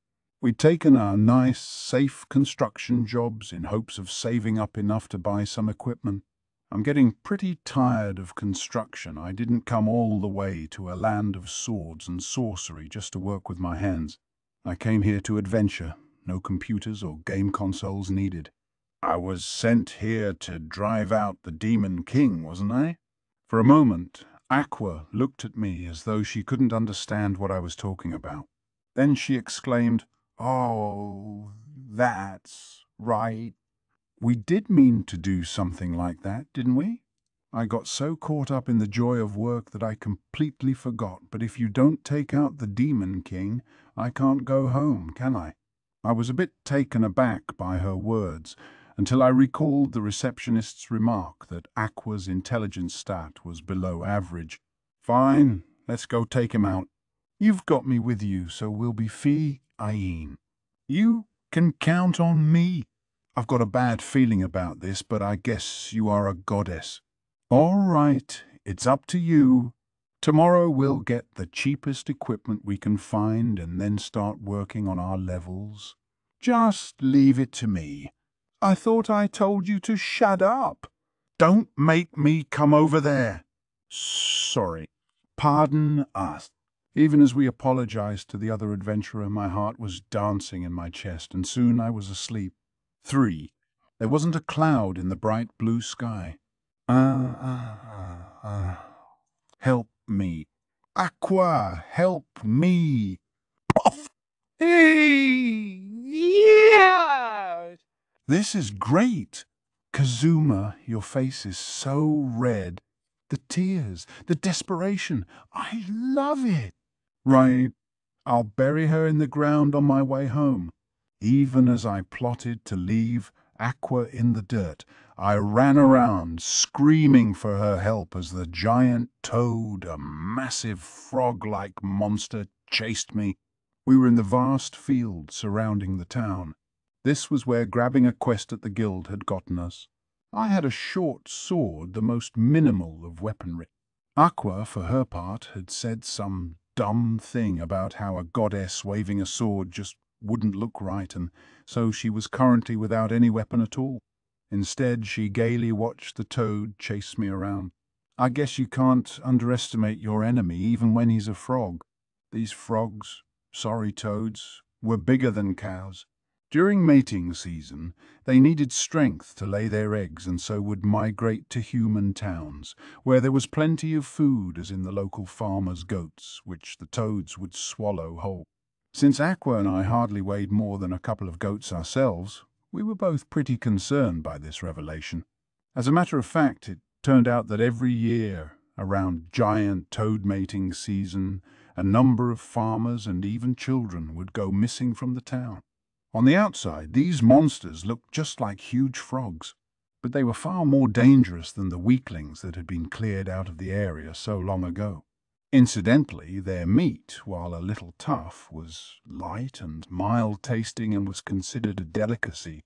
We'd taken our nice, safe construction jobs in hopes of saving up enough to buy some equipment. I'm getting pretty tired of construction. I didn't come all the way to a land of swords and sorcery just to work with my hands. I came here to adventure, no computers or game consoles needed. I was sent here to drive out the Demon King, wasn't I? For a moment, Aqua looked at me as though she couldn't understand what I was talking about. Then she exclaimed, "Oh, that's right. We did mean to do something like that, didn't we?" I got so caught up in the joy of work that I completely forgot. But if you don't take out the Demon King, I can't go home, can I? I was a bit taken aback by her words, until I recalled the receptionist's remark that Aqua's intelligence stat was below average. "Fine, let's go take him out. You've got me with you, so we'll be fine. You can count on me. I've got a bad feeling about this, but I guess you are a goddess. All right, it's up to you. Tomorrow we'll get the cheapest equipment we can find and then start working on our levels. Just leave it to me. I thought I told you to shut up. Don't make me come over there." "Sorry. Pardon us." Even as we apologized to the other adventurer, my heart was dancing in my chest, and soon I was asleep. 3. There wasn't a cloud in the bright blue sky. Help me. Aqua, help me. Puff! Yeah! This is great. Kazuma, your face is so red. The tears, the desperation. I love it. Right. I'll bury her in the ground on my way home. Even as I plotted to leave Aqua in the dirt, I ran around, screaming for her help as the giant toad, a massive frog-like monster, chased me. We were in the vast field surrounding the town. This was where grabbing a quest at the guild had gotten us. I had a short sword, the most minimal of weaponry. Aqua, for her part, had said some dumb thing about how a goddess waving a sword just wouldn't look right, and so she was currently without any weapon at all. Instead, she gaily watched the toad chase me around. I guess you can't underestimate your enemy, even when he's a frog. These frogs, sorry toads, were bigger than cows. During mating season, they needed strength to lay their eggs and so would migrate to human towns, where there was plenty of food as in the local farmers' goats, which the toads would swallow whole. Since Aqua and I hardly weighed more than a couple of goats ourselves, we were both pretty concerned by this revelation. As a matter of fact, it turned out that every year, around giant toad mating season, a number of farmers and even children would go missing from the town. On the outside, these monsters looked just like huge frogs, but they were far more dangerous than the weaklings that had been cleared out of the area so long ago. Incidentally, their meat, while a little tough, was light and mild-tasting and was considered a delicacy.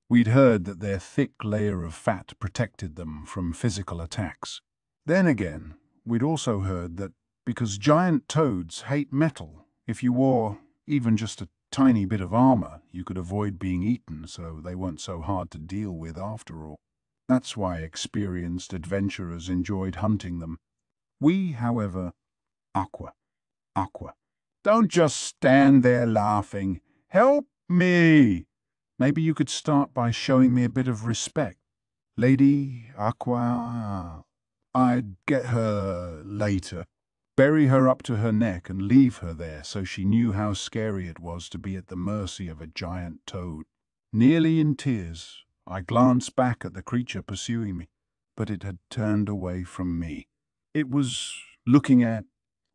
We'd heard that their thick layer of fat protected them from physical attacks. Then again, we'd also heard that because giant toads hate metal, if you wore even just a tiny bit of armor, you could avoid being eaten, so they weren't so hard to deal with after all. That's why experienced adventurers enjoyed hunting them. We, however, Aqua, don't just stand there laughing. Help me! Maybe you could start by showing me a bit of respect. Lady Aqua, I'd get her later. Bury her up to her neck and leave her there so she knew how scary it was to be at the mercy of a giant toad. Nearly in tears, I glanced back at the creature pursuing me, but it had turned away from me. It was looking at,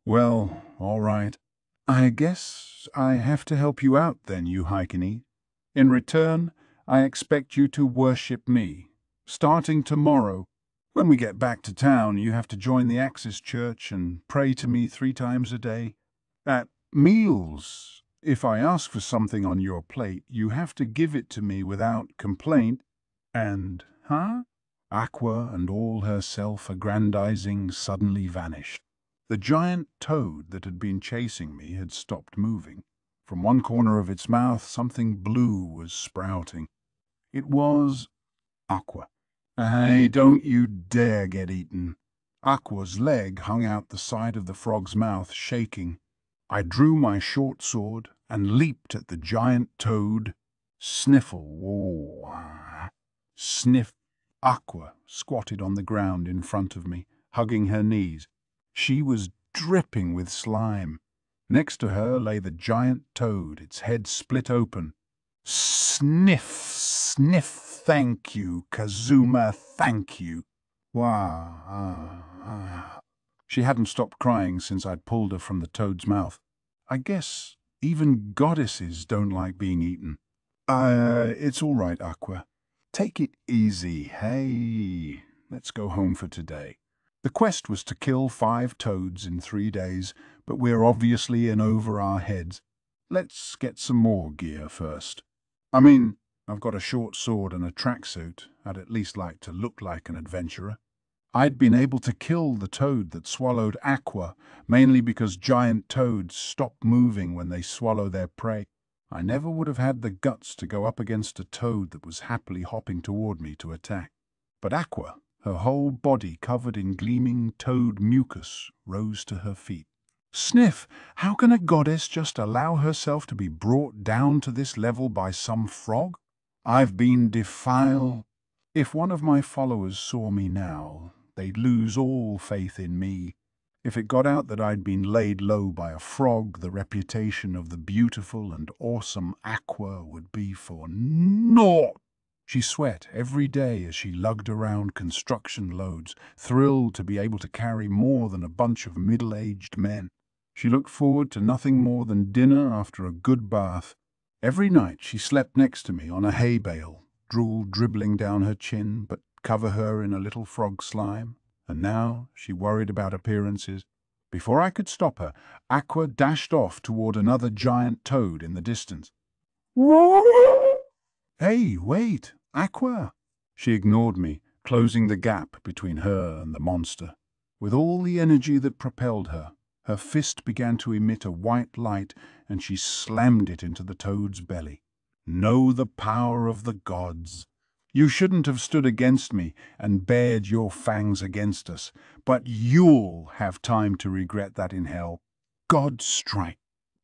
well, all right. I guess I have to help you out then, you Haikini. In return, I expect you to worship me. Starting tomorrow, when we get back to town, you have to join the Axis Church and pray to me 3 times a day. At meals, if I ask for something on your plate, you have to give it to me without complaint. And, Aqua and all her self-aggrandizing suddenly vanished. The giant toad that had been chasing me had stopped moving. From one corner of its mouth, something blue was sprouting. It was Aqua. Hey, don't you dare get eaten. Aqua's leg hung out the side of the frog's mouth, shaking. I drew my short sword and leaped at the giant toad. Sniffle. Oh. Sniff. Aqua squatted on the ground in front of me, hugging her knees. She was dripping with slime. Next to her lay the giant toad, its head split open. Sniff, sniff, thank you, Kazuma, thank you. Wow. She hadn't stopped crying since I'd pulled her from the toad's mouth. I guess even goddesses don't like being eaten. It's all right, Aqua. Take it easy, hey. Let's go home for today. The quest was to kill 5 toads in 3 days, but we're obviously in over our heads. Let's get some more gear first. I mean, I've got a short sword and a tracksuit. I'd at least like to look like an adventurer. I'd been able to kill the toad that swallowed Aqua, mainly because giant toads stop moving when they swallow their prey. I never would have had the guts to go up against a toad that was happily hopping toward me to attack. But Aqua, her whole body covered in gleaming toad mucus, rose to her feet. Sniff, how can a goddess just allow herself to be brought down to this level by some frog? I've been defiled. If one of my followers saw me now, they'd lose all faith in me. If it got out that I'd been laid low by a frog, the reputation of the beautiful and awesome Aqua would be for naught. She sweat every day as she lugged around construction loads, thrilled to be able to carry more than a bunch of middle-aged men. She looked forward to nothing more than dinner after a good bath. Every night she slept next to me on a hay bale, drool dribbling down her chin, but cover her in a little frog slime. And now she worried about appearances. Before I could stop her, Aqua dashed off toward another giant toad in the distance. Hey, wait, Aqua! She ignored me, closing the gap between her and the monster. With all the energy that propelled her, her fist began to emit a white light, and she slammed it into the toad's belly. Know the power of the gods. You shouldn't have stood against me and bared your fangs against us, but you'll have time to regret that in hell. God strike.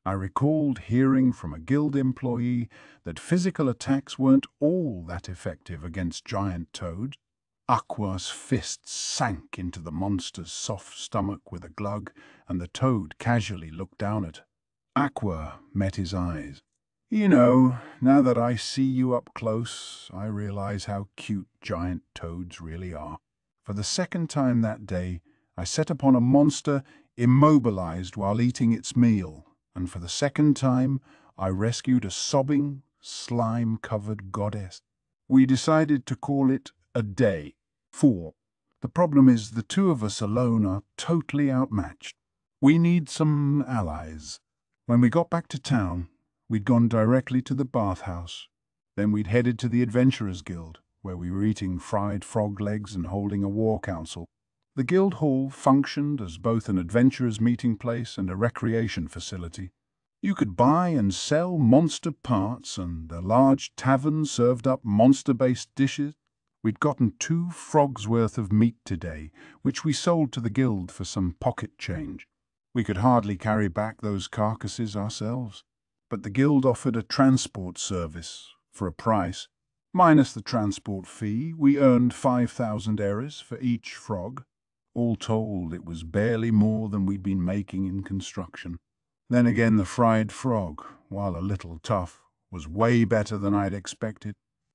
I recalled hearing from a guild employee that physical attacks weren't all that effective against giant toads. Aqua's fist sank into the monster's soft stomach with a glug, and the toad casually looked down at her. Aqua met his eyes. You know, now that I see you up close, I realize how cute giant toads really are. For the second time that day, I set upon a monster immobilized while eating its meal, and for the second time, I rescued a sobbing, slime-covered goddess. We decided to call it a day. 4. The problem is the 2 of us alone are totally outmatched. We need some allies. When we got back to town, we'd gone directly to the bathhouse. Then we'd headed to the Adventurers Guild, where we were eating fried frog legs and holding a war council. The guild hall functioned as both an adventurers' meeting place and a recreation facility. You could buy and sell monster parts, and the large tavern served up monster-based dishes. We'd gotten 2 frogs' worth of meat today, which we sold to the guild for some pocket change. We could hardly carry back those carcasses ourselves. But the guild offered a transport service for a price. Minus the transport fee, we earned 5,000 eras for each frog. All told, it was barely more than we'd been making in construction. Then again, the fried frog, while a little tough, was way better than I'd expected.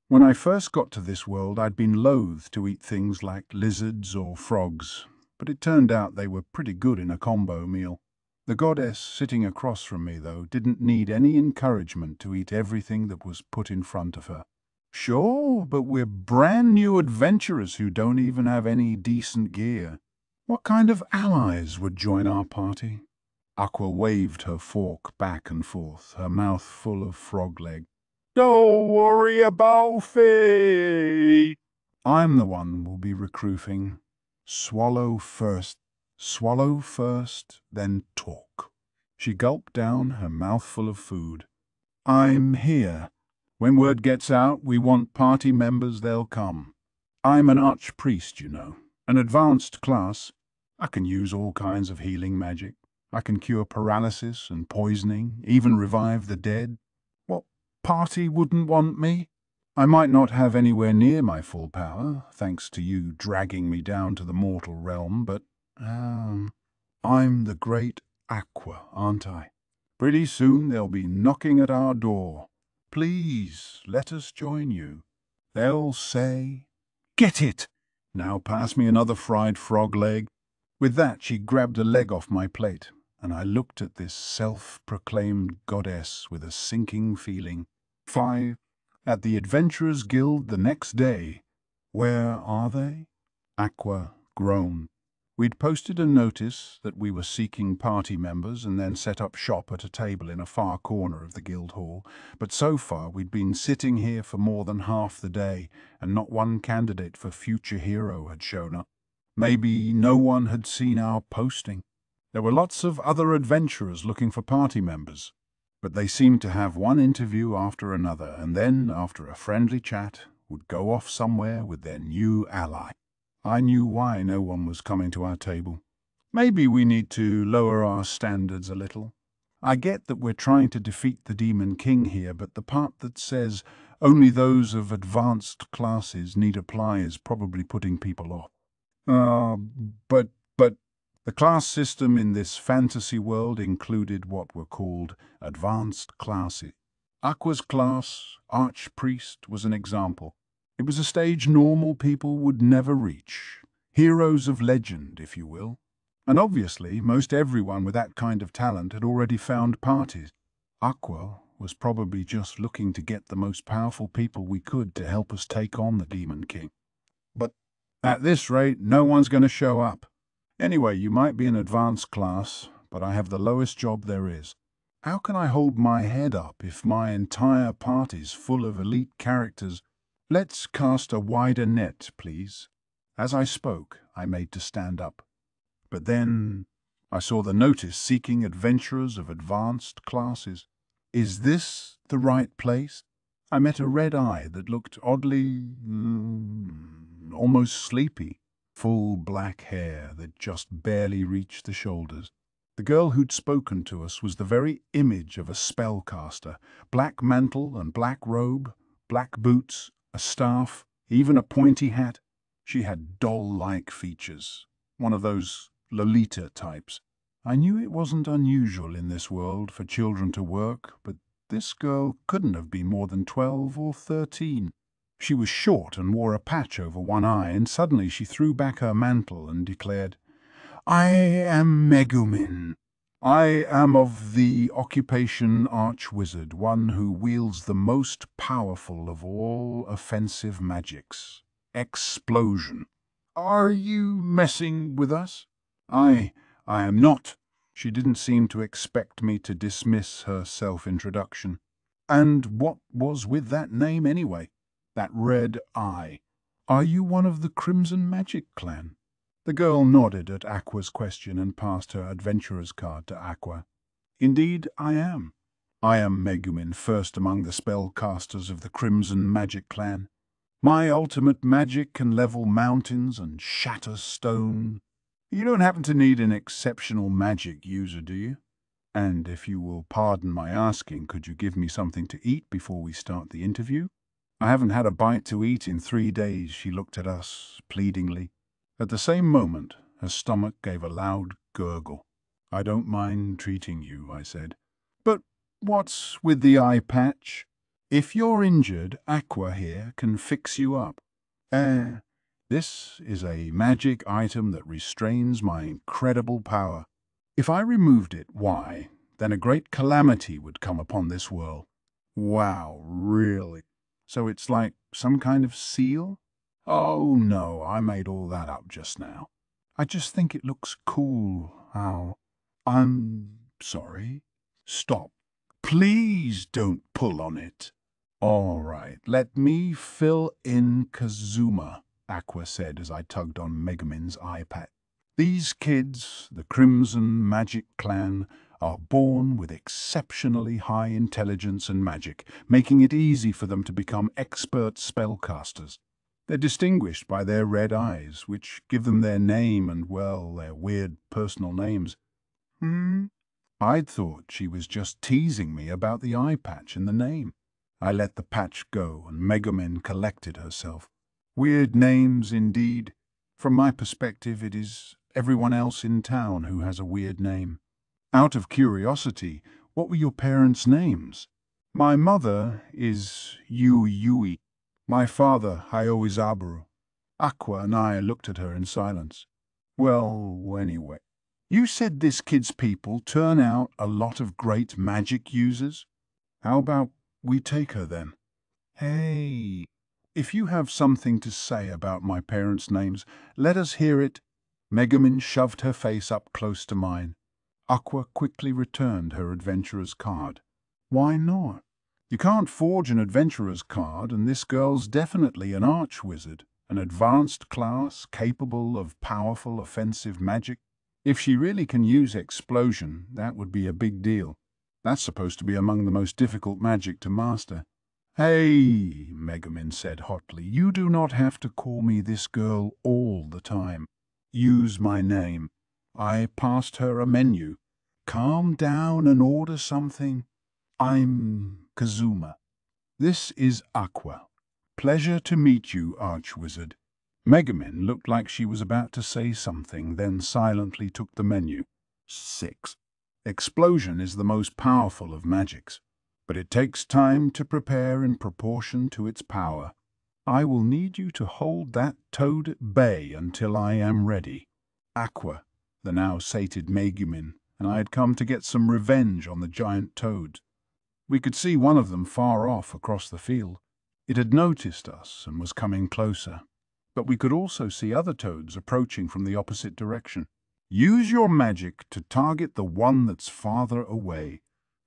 When I first got to this world, I'd been loath to eat things like lizards or frogs, but it turned out they were pretty good in a combo meal. The goddess sitting across from me, though, didn't need any encouragement to eat everything that was put in front of her. Sure, but we're brand new adventurers who don't even have any decent gear. What kind of allies would join our party? Aqua waved her fork back and forth, her mouth full of frog leg. Don't worry about Faye. I'm the one who'll be recruiting. Swallow first, then talk. She gulped down her mouthful of food. I'm here. When word gets out we want party members, they'll come. I'm an archpriest, you know, an advanced class. I can use all kinds of healing magic. I can cure paralysis and poisoning, even revive the dead. What party wouldn't want me? I might not have anywhere near my full power, thanks to you dragging me down to the mortal realm, but, I'm the great Aqua, aren't I? Pretty soon they'll be knocking at our door. Please, let us join you. They'll say, "Get it! Now pass me another fried frog leg." With that she grabbed a leg off my plate, and I looked at this self-proclaimed goddess with a sinking feeling. 5. At the Adventurers Guild the next day. Where are they? Aqua groaned. We'd posted a notice that we were seeking party members and then set up shop at a table in a far corner of the guild hall, but so far we'd been sitting here for more than half the day, and not one candidate for future hero had shown up. Maybe no one had seen our posting. There were lots of other adventurers looking for party members, but they seemed to have one interview after another, and then, after a friendly chat, would go off somewhere with their new ally. I knew why no one was coming to our table. Maybe we need to lower our standards a little. I get that we're trying to defeat the Demon King here, but the part that says only those of advanced classes need apply is probably putting people off. But the class system in this fantasy world included what were called advanced classes. Aqua's class, Archpriest, was an example. It was a stage normal people would never reach. Heroes of legend, if you will. And obviously, most everyone with that kind of talent had already found parties. Aqua was probably just looking to get the most powerful people we could to help us take on the Demon King. But at this rate, no one's going to show up. Anyway, you might be an advanced class, but I have the lowest job there is. How can I hold my head up if my entire party's full of elite characters? Let's cast a wider net, please. As I spoke, I made to stand up. But then I saw the notice seeking adventurers of advanced classes. Is this the right place? I met a red eye that looked oddly, almost sleepy. Full black hair that just barely reached the shoulders. The girl who'd spoken to us was the very image of a spellcaster. Black mantle and black robe, black boots, a staff, even a pointy hat. She had doll-like features, one of those Lolita types. I knew it wasn't unusual in this world for children to work, but this girl couldn't have been more than 12 or 13. She was short and wore a patch over one eye, and suddenly she threw back her mantle and declared, "I am Megumin. I am of the occupation Archwizard, one who wields the most powerful of all offensive magics, explosion. Are you messing with us?" I am not." She didn't seem to expect me to dismiss her self-introduction. And what was with that name anyway? That red eye. Are you one of the Crimson Magic clan? The girl nodded at Aqua's question and passed her adventurer's card to Aqua. Indeed, I am. I am Megumin, first among the spellcasters of the Crimson Magic clan. My ultimate magic can level mountains and shatter stone. You don't happen to need an exceptional magic user, do you? And if you will pardon my asking, could you give me something to eat before we start the interview? I haven't had a bite to eat in 3 days, she looked at us pleadingly. At the same moment, her stomach gave a loud gurgle. I don't mind treating you, I said. But what's with the eye patch? If you're injured, Aqua here can fix you up. This is a magic item that restrains my incredible power. If I removed it, why, then a great calamity would come upon this world. Wow, really? So it's like some kind of seal? Oh no, I made all that up just now. I just think it looks cool. How? I'm sorry. Stop. Please don't pull on it. All right, let me fill in Kazuma, Aqua said as I tugged on Megumin's eye patch. These kids, the Crimson Magic Clan, are born with exceptionally high intelligence and magic, making it easy for them to become expert spellcasters. They're distinguished by their red eyes, which give them their name and, well, their weird personal names. I'd thought she was just teasing me about the eye patch and the name. I let the patch go, and Megumin collected herself. Weird names, indeed. From my perspective, it is everyone else in town who has a weird name. Out of curiosity, what were your parents' names? My mother is Yui. My father, Hayoizabaru. Aqua and I looked at her in silence. Well, anyway. You said this kid's people turn out a lot of great magic users? How about we take her then? Hey, if you have something to say about my parents' names, let us hear it. Megumin shoved her face up close to mine. Aqua quickly returned her adventurer's card. Why not? You can't forge an adventurer's card, and this girl's definitely an arch-wizard, an advanced class capable of powerful offensive magic. If she really can use explosion, that would be a big deal. That's supposed to be among the most difficult magic to master. Hey, Megumin said hotly, you do not have to call me this girl all the time. Use my name. I passed her a menu. Calm down and order something. I'm Kazuma. This is Aqua. Pleasure to meet you, Archwizard. Megumin looked like she was about to say something, then silently took the menu. 6. Explosion is the most powerful of magics, but it takes time to prepare in proportion to its power. I will need you to hold that toad at bay until I am ready. Aqua, the now sated Megumin, and I had come to get some revenge on the giant toads. We could see one of them far off across the field. It had noticed us and was coming closer, but we could also see other toads approaching from the opposite direction. Use your magic to target the one that's farther away.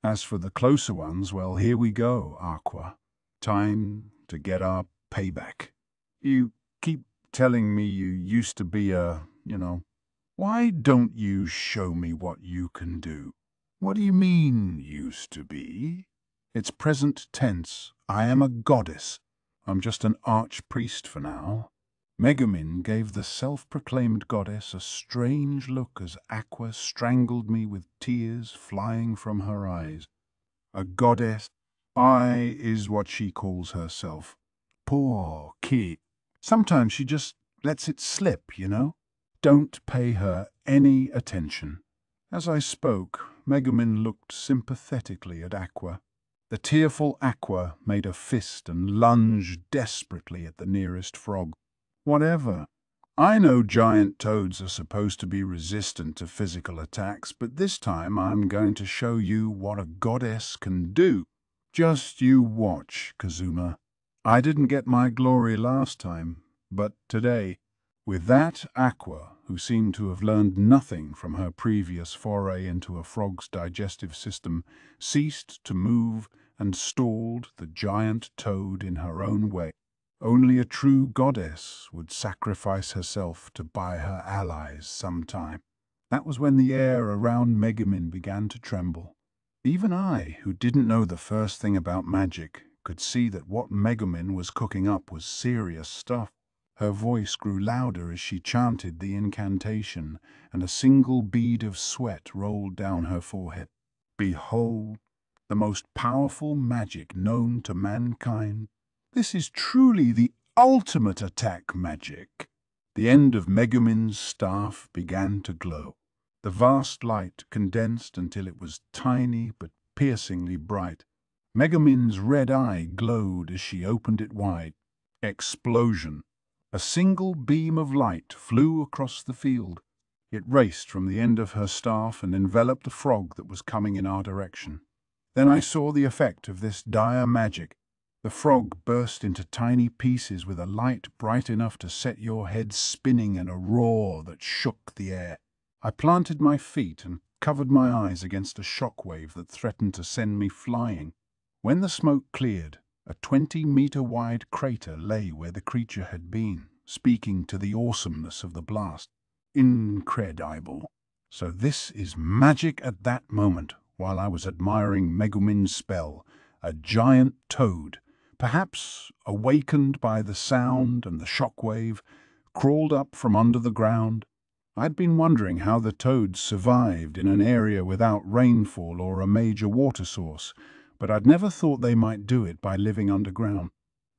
As for the closer ones, well, here we go, Aqua. Time to get our payback. You keep telling me you used to be Why don't you show me what you can do? What do you mean, used to be? It's present tense. I am a goddess. I'm just an archpriest for now. Megumin gave the self-proclaimed goddess a strange look as Aqua strangled me with tears flying from her eyes. A goddess, is what she calls herself. Poor kid. Sometimes she just lets it slip, you know? Don't pay her any attention. As I spoke, Megumin looked sympathetically at Aqua. The tearful Aqua made a fist and lunged desperately at the nearest frog. Whatever. I know giant toads are supposed to be resistant to physical attacks, but this time I'm going to show you what a goddess can do. Just you watch, Kazuma. I didn't get my glory last time, but today. With that, Aqua, who seemed to have learned nothing from her previous foray into a frog's digestive system, ceased to move and stalled the giant toad in her own way. Only a true goddess would sacrifice herself to buy her allies sometime. That was when the air around Megumin began to tremble. Even I, who didn't know the first thing about magic, could see that what Megumin was cooking up was serious stuff. Her voice grew louder as she chanted the incantation, and a single bead of sweat rolled down her forehead. Behold, the most powerful magic known to mankind. This is truly the ultimate attack magic. The end of Megumin's staff began to glow. The vast light condensed until it was tiny but piercingly bright. Megumin's red eye glowed as she opened it wide. Explosion. A single beam of light flew across the field. It raced from the end of her staff and enveloped the frog that was coming in our direction. Then I saw the effect of this dire magic. The frog burst into tiny pieces with a light bright enough to set your head spinning and a roar that shook the air. I planted my feet and covered my eyes against a shockwave that threatened to send me flying. When the smoke cleared, a 20-meter-wide crater lay where the creature had been, speaking to the awesomeness of the blast. Incredible. So this is magic at that moment, while I was admiring Megumin's spell, a giant toad, perhaps awakened by the sound and the shockwave, crawled up from under the ground. I'd been wondering how the toads survived in an area without rainfall or a major water source, but I'd never thought they might do it by living underground.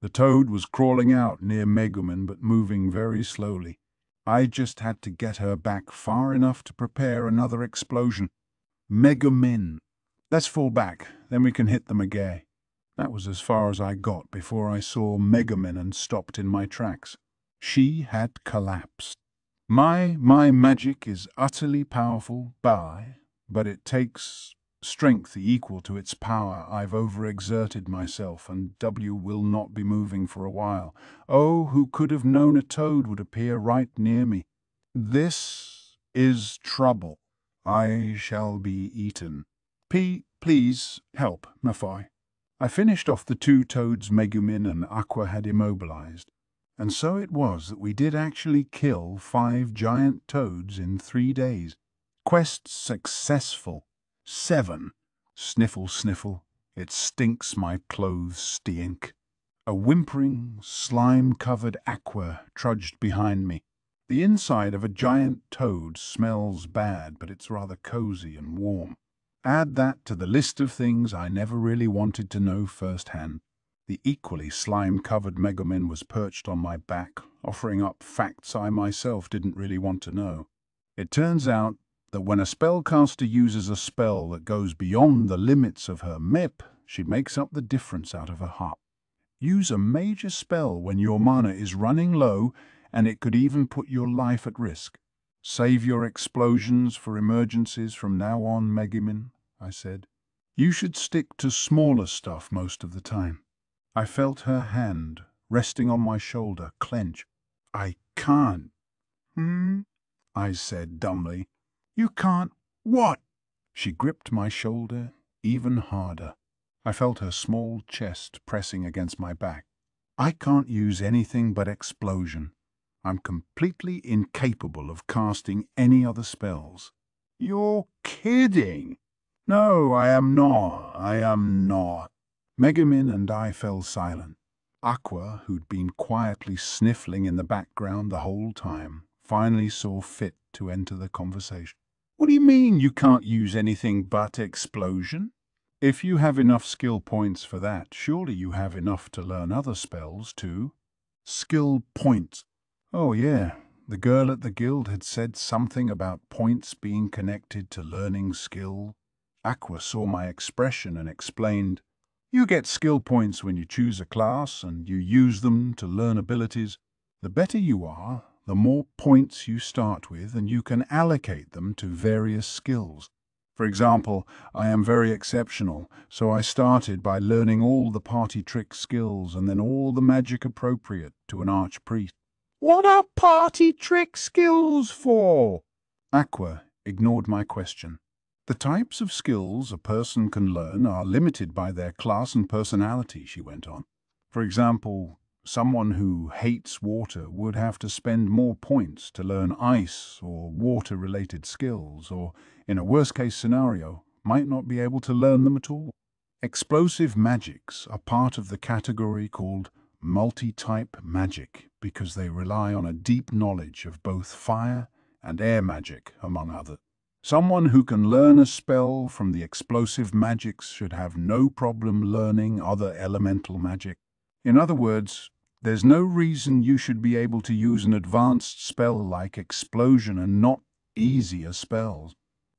The toad was crawling out near Megumin but moving very slowly. I just had to get her back far enough to prepare another explosion. Megumin. Let's fall back, then we can hit them again. That was as far as I got before I saw Megumin and stopped in my tracks. She had collapsed. My magic is utterly powerful, but it takes strength equal to its power. I've overexerted myself, and W will not be moving for a while. Oh, who could have known a toad would appear right near me? This is trouble. I shall be eaten. Please help, Mafai. I finished off the two toads Megumin and Aqua had immobilized. And so it was that we did actually kill 5 giant toads in 3 days. Quest successful. 7. Sniffle, sniffle. It stinks, my clothes stink. A whimpering, slime-covered Aqua trudged behind me. The inside of a giant toad smells bad, but it's rather cozy and warm. Add that to the list of things I never really wanted to know firsthand. The equally slime-covered Megumin was perched on my back, offering up facts I myself didn't really want to know. It turns out that when a spellcaster uses a spell that goes beyond the limits of her MIP, she makes up the difference out of her heart. Use a major spell when your mana is running low, and it could even put your life at risk. Save your explosions for emergencies from now on, Megumin, I said. You should stick to smaller stuff most of the time. I felt her hand, resting on my shoulder, clench. I can't. I said dumbly. You can't what? She gripped my shoulder even harder. I felt her small chest pressing against my back. I can't use anything but explosion. I'm completely incapable of casting any other spells. You're kidding. No, I am not. Megumin and I fell silent. Aqua, who'd been quietly sniffling in the background the whole time, finally saw fit to enter the conversation. What do you mean you can't use anything but explosion? If you have enough skill points for that, surely you have enough to learn other spells too. Skill points. Oh yeah, the girl at the guild had said something about points being connected to learning skill. Aqua saw my expression and explained, you get skill points when you choose a class and you use them to learn abilities. The better you are, the more points you start with, and you can allocate them to various skills. For example, I am very exceptional, so I started by learning all the party trick skills and then all the magic appropriate to an archpriest. What are party trick skills for? Aqua ignored my question. The types of skills a person can learn are limited by their class and personality, she went on. For example, someone who hates water would have to spend more points to learn ice or water-related skills, or, in a worst-case scenario, might not be able to learn them at all. Explosive magics are part of the category called multi-type magic because they rely on a deep knowledge of both fire and air magic, among others. Someone who can learn a spell from the explosive magics should have no problem learning other elemental magic. In other words, there's no reason you should be able to use an advanced spell like explosion and not easier spells.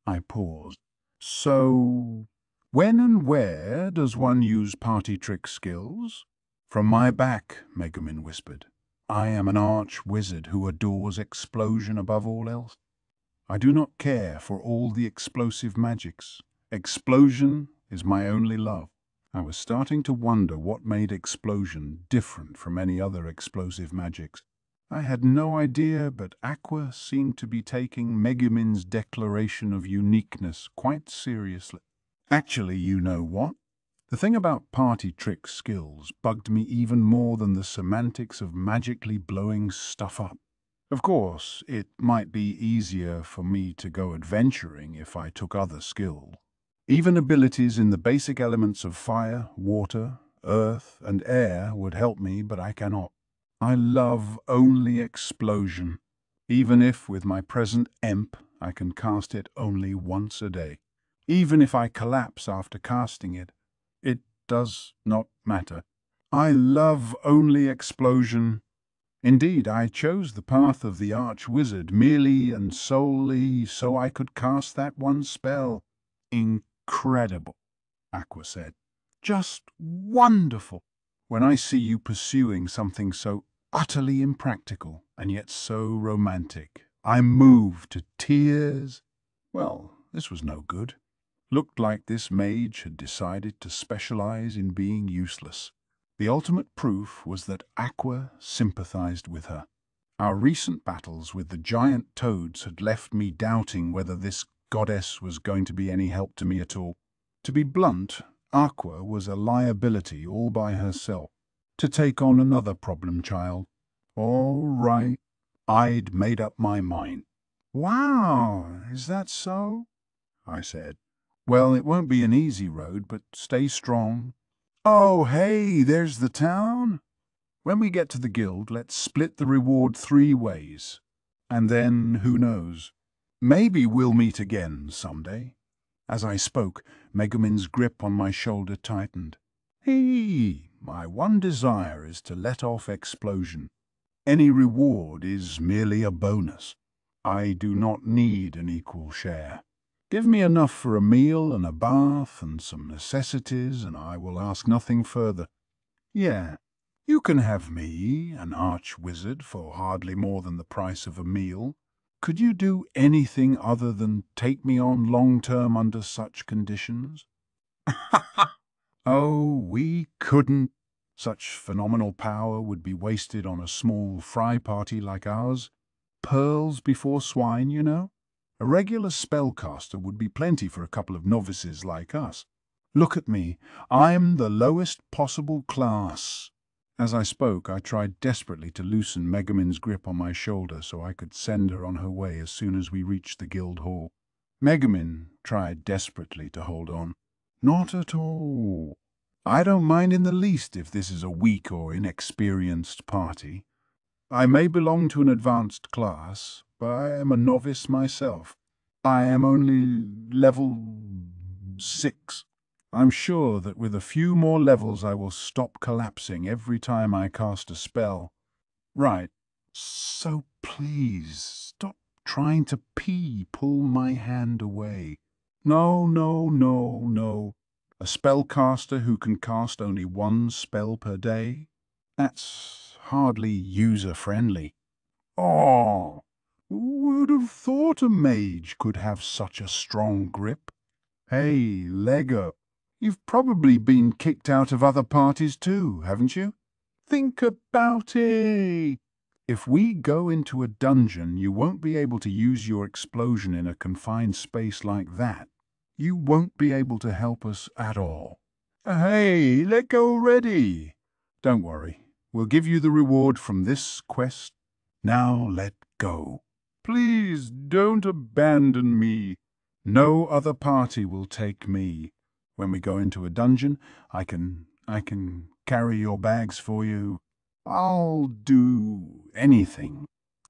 I paused. So, when and where does one use party trick skills? From my back, Megumin whispered. I am an arch-wizard who adores explosion above all else. I do not care for all the explosive magics. Explosion is my only love. I was starting to wonder what made explosion different from any other explosive magics. I had no idea, but Aqua seemed to be taking Megumin's declaration of uniqueness quite seriously. Actually, you know what? The thing about party trick skills bugged me even more than the semantics of magically blowing stuff up. Of course, it might be easier for me to go adventuring if I took other skills. Even abilities in the basic elements of fire, water, earth, and air would help me, but I cannot. I love only explosion, even if with my present EMP I can cast it only once a day. Even if I collapse after casting it, it does not matter. I love only explosion. Indeed, I chose the path of the Archwizard merely and solely so I could cast that one spell. Incredible, Aqua said. Just wonderful. When I see you pursuing something so utterly impractical and yet so romantic, I'm moved to tears. Well, this was no good. Looked like this mage had decided to specialize in being useless. The ultimate proof was that Aqua sympathized with her. Our recent battles with the giant toads had left me doubting whether this goddess was going to be any help to me at all. To be blunt, Aqua was a liability all by herself. To take on another problem child. All right, I'd made up my mind. Wow, is that so? I said. Well, it won't be an easy road, but stay strong. Oh, hey, there's the town. When we get to the guild, let's split the reward 3 ways. And then, who knows? Maybe we'll meet again someday. As I spoke, Megumin's grip on my shoulder tightened. Hey, my one desire is to let off explosion. Any reward is merely a bonus. I do not need an equal share. Give me enough for a meal and a bath and some necessities, and I will ask nothing further. Yeah, you can have me, an arch-wizard, for hardly more than the price of a meal. Could you do anything other than take me on long-term under such conditions? Oh, we couldn't. Such phenomenal power would be wasted on a small fry party like ours. Pearls before swine, you know? A regular spellcaster would be plenty for a couple of novices like us. Look at me. I'm the lowest possible class. As I spoke, I tried desperately to loosen Megumin's grip on my shoulder so I could send her on her way as soon as we reached the guild hall. Megumin tried desperately to hold on. Not at all. I don't mind in the least if this is a weak or inexperienced party. I may belong to an advanced class, but I am a novice myself. I am only level 6. I'm sure that with a few more levels I will stop collapsing every time I cast a spell. Right, so please, stop trying to pull my hand away. No, no, no, no. A spellcaster who can cast only 1 spell per day? That's hardly user-friendly. Oh, who would have thought a mage could have such a strong grip? Hey, Lego, you've probably been kicked out of other parties too, haven't you? Think about it. If we go into a dungeon, you won't be able to use your explosion in a confined space like that. You won't be able to help us at all. Hey, let go already. Don't worry. We'll give you the reward from this quest. Now let go. Please don't abandon me. No other party will take me. When we go into a dungeon, I can carry your bags for you. I'll do anything.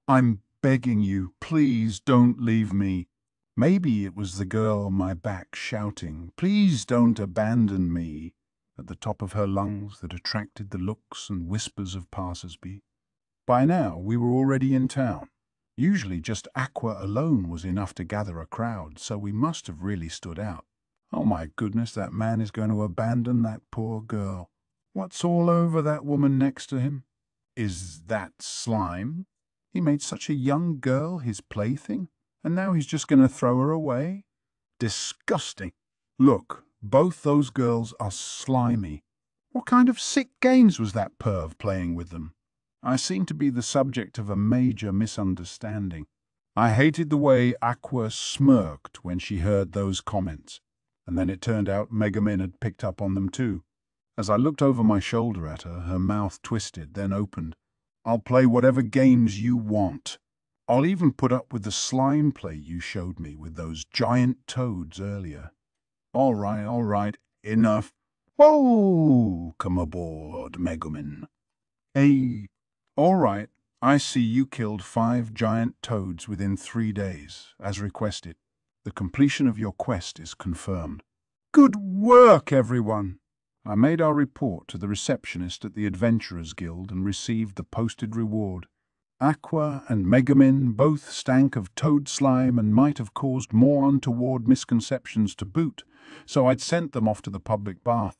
I'm begging you, please don't leave me. Maybe it was the girl on my back shouting, "Please don't abandon me," at the top of her lungs that attracted the looks and whispers of passers-by. By now, we were already in town. Usually just Aqua alone was enough to gather a crowd, so we must have really stood out. Oh my goodness, that man is going to abandon that poor girl. What's all over that woman next to him? Is that slime? He made such a young girl his plaything? And now he's just going to throw her away? Disgusting. Look, both those girls are slimy. What kind of sick games was that perv playing with them? I seem to be the subject of a major misunderstanding. I hated the way Aqua smirked when she heard those comments, and then it turned out Megumin had picked up on them too. As I looked over my shoulder at her, her mouth twisted, then opened. I'll play whatever games you want. I'll even put up with the slime play you showed me with those giant toads earlier. All right, enough. Whoa, come aboard, Megumin. Hey, all right, I see you killed 5 giant toads within 3 days, as requested. The completion of your quest is confirmed. Good work, everyone! I made our report to the receptionist at the Adventurers Guild and received the posted reward. Aqua and Megumin both stank of toad slime and might have caused more untoward misconceptions to boot, so I'd sent them off to the public bath.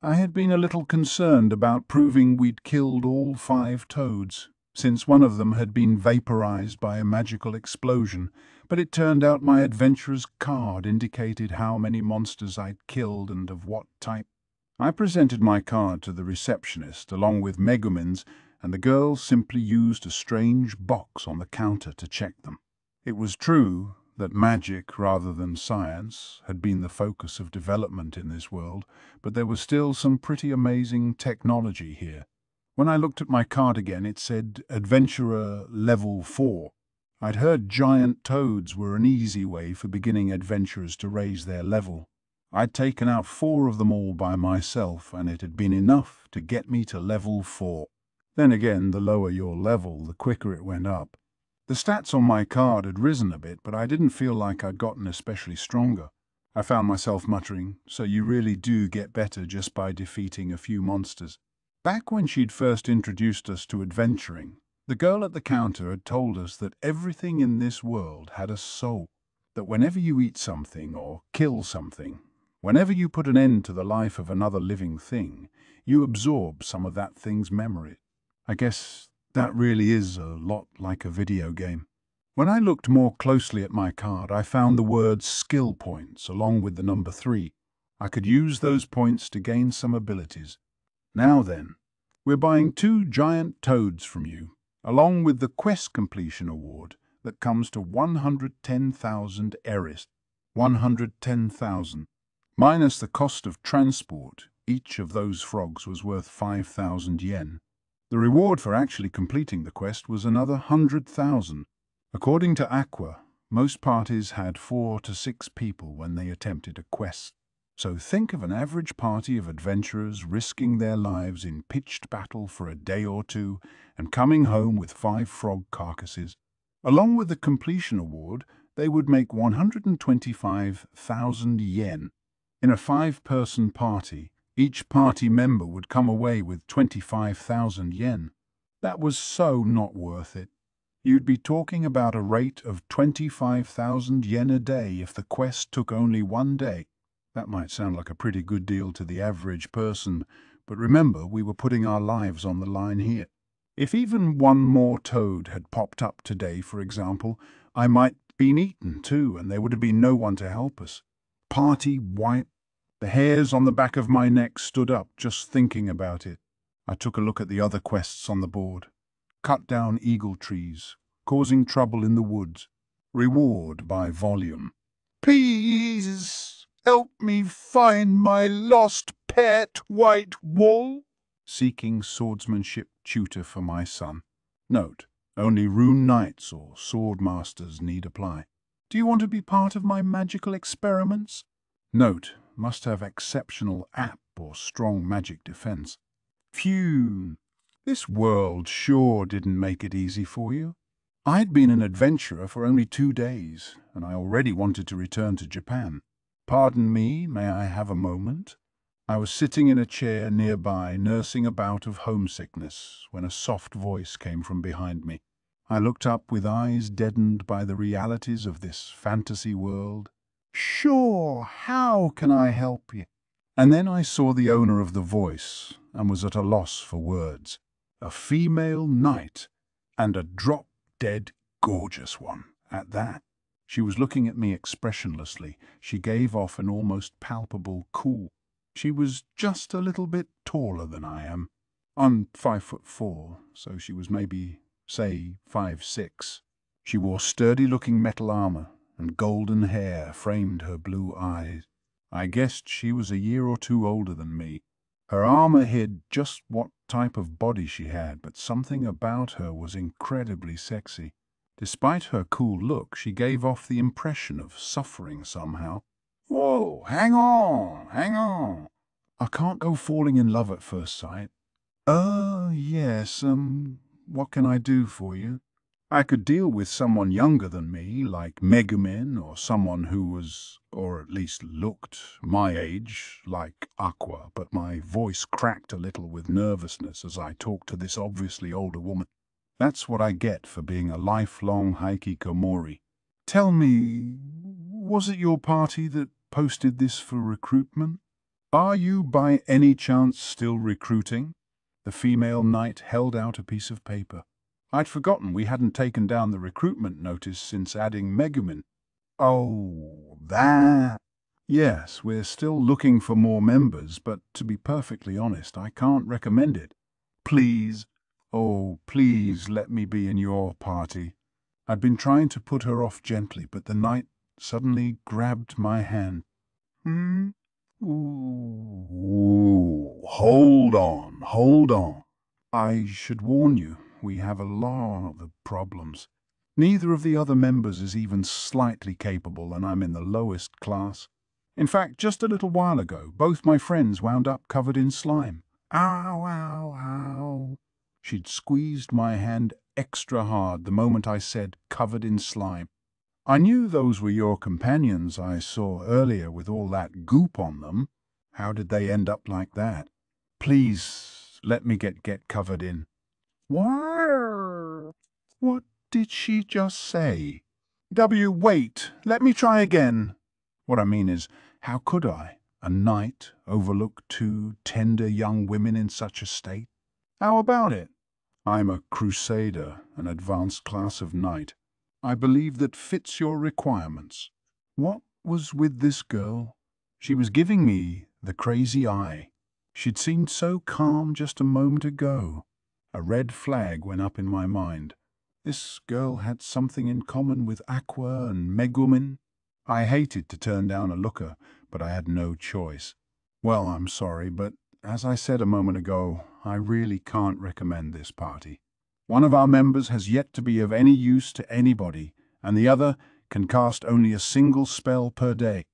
I had been a little concerned about proving we'd killed all 5 toads, since one of them had been vaporized by a magical explosion, but it turned out my adventurer's card indicated how many monsters I'd killed and of what type. I presented my card to the receptionist along with Megumin's, and the girl simply used a strange box on the counter to check them. It was true that magic rather than science had been the focus of development in this world, but there was still some pretty amazing technology here. When I looked at my card again, it said Adventurer Level 4. I'd heard giant toads were an easy way for beginning adventurers to raise their level. I'd taken out 4 of them all by myself, and it had been enough to get me to level 4. Then again, the lower your level, the quicker it went up. The stats on my card had risen a bit, but I didn't feel like I'd gotten especially stronger. I found myself muttering, so you really do get better just by defeating a few monsters. Back when she'd first introduced us to adventuring, the girl at the counter had told us that everything in this world had a soul, that whenever you eat something or kill something, whenever you put an end to the life of another living thing, you absorb some of that thing's memory. I guess that really is a lot like a video game. When I looked more closely at my card, I found the word skill points along with the number 3. I could use those points to gain some abilities. Now then, we're buying 2 giant toads from you, along with the quest completion award that comes to 110,000 eris. 110,000. Minus the cost of transport, each of those frogs was worth 5,000 yen. The reward for actually completing the quest was another 100,000. According to Aqua, most parties had 4 to 6 people when they attempted a quest. So think of an average party of adventurers risking their lives in pitched battle for a day or 2 and coming home with 5 frog carcasses. Along with the completion award, they would make 125,000 yen. In a 5-person party, each party member would come away with 25,000 yen. That was so not worth it. You'd be talking about a rate of 25,000 yen a day if the quest took only 1 day. That might sound like a pretty good deal to the average person, but remember, we were putting our lives on the line here. If even 1 more toad had popped up today, for example, I might have been eaten too, and there would have been no one to help us. Party white. The hairs on the back of my neck stood up just thinking about it. I took a look at the other quests on the board. Cut down eagle trees, causing trouble in the woods. Reward by volume. Please help me find my lost pet white wool. Seeking swordsmanship tutor for my son. Note, only rune knights or sword masters need apply. Do you want to be part of my magical experiments? Note, must have exceptional app or strong magic defense. Phew, this world sure didn't make it easy for you. I'd been an adventurer for only 2 days, and I already wanted to return to Japan. Pardon me, may I have a moment? I was sitting in a chair nearby, nursing a bout of homesickness, when a soft voice came from behind me. I looked up with eyes deadened by the realities of this fantasy world. Sure, how can I help you? And then I saw the owner of the voice and was at a loss for words. A female knight, and a drop-dead gorgeous one at that. She was looking at me expressionlessly. She gave off an almost palpable cool. She was just a little bit taller than I am. I'm 5'4", so she was maybe, say, 5'6". She wore sturdy-looking metal armor, and golden hair framed her blue eyes. I guessed she was a year or two older than me. Her armor hid just what type of body she had, but something about her was incredibly sexy. Despite her cool look, she gave off the impression of suffering somehow. Whoa, hang on, hang on. I can't go falling in love at first sight. Yes, what can I do for you? I could deal with someone younger than me, like Megumin, or someone who was, or at least looked, my age, like Aqua, but my voice cracked a little with nervousness as I talked to this obviously older woman. That's what I get for being a lifelong hikikomori. Tell me, was it your party that posted this for recruitment? Are you by any chance still recruiting? The female knight held out a piece of paper. I'd forgotten we hadn't taken down the recruitment notice since adding Megumin. Oh, that. Yes, we're still looking for more members, but to be perfectly honest, I can't recommend it. Please, oh, please let me be in your party. I'd been trying to put her off gently, but the knight suddenly grabbed my hand. Ooh, hold on. I should warn you, we have a lot of problems. Neither of the other members is even slightly capable, and I'm in the lowest class. In fact, just a little while ago, both my friends wound up covered in slime. Ow, ow, ow. She'd squeezed my hand extra hard the moment I said covered in slime. I knew those were your companions I saw earlier with all that goop on them. How did they end up like that? Please, let me get covered in. What did she just say? Wait, let me try again. What I mean is, how could I, a knight, overlook two tender young women in such a state? How about it? I'm a crusader, an advanced class of knight. I believe that fits your requirements. What was with this girl? She was giving me the crazy eye. She'd seemed so calm just a moment ago. A red flag went up in my mind. This girl had something in common with Aqua and Megumin. I hated to turn down a looker, but I had no choice. Well, I'm sorry, but as I said a moment ago, I really can't recommend this party. One of our members has yet to be of any use to anybody, and the other can cast only a single spell per day.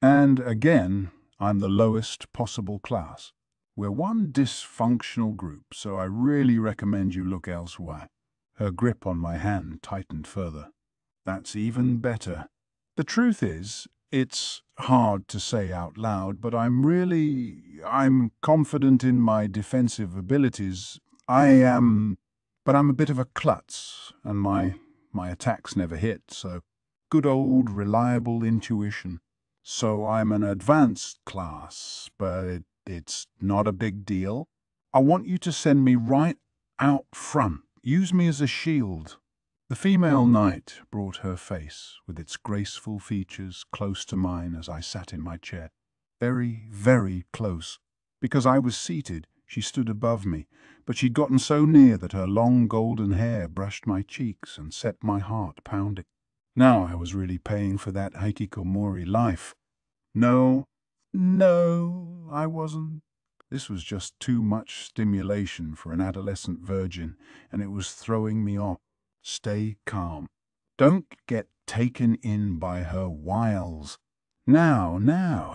And again, I'm the lowest possible class. We're one dysfunctional group, so I really recommend you look elsewhere. Her grip on my hand tightened further. That's even better. The truth is, it's hard to say out loud, but I'm confident in my defensive abilities. But I'm a bit of a klutz, and my attacks never hit, so good old reliable intuition. So I'm an advanced class, but it's not a big deal. I want you to send me right out front. Use me as a shield. The female knight brought her face, with its graceful features, close to mine as I sat in my chair. Very, very close. Because I was seated, she stood above me, but she'd gotten so near that her long golden hair brushed my cheeks and set my heart pounding. Now I was really paying for that hikikomori life. No, I wasn't. This was just too much stimulation for an adolescent virgin, and it was throwing me off. Stay calm. Don't get taken in by her wiles. Now,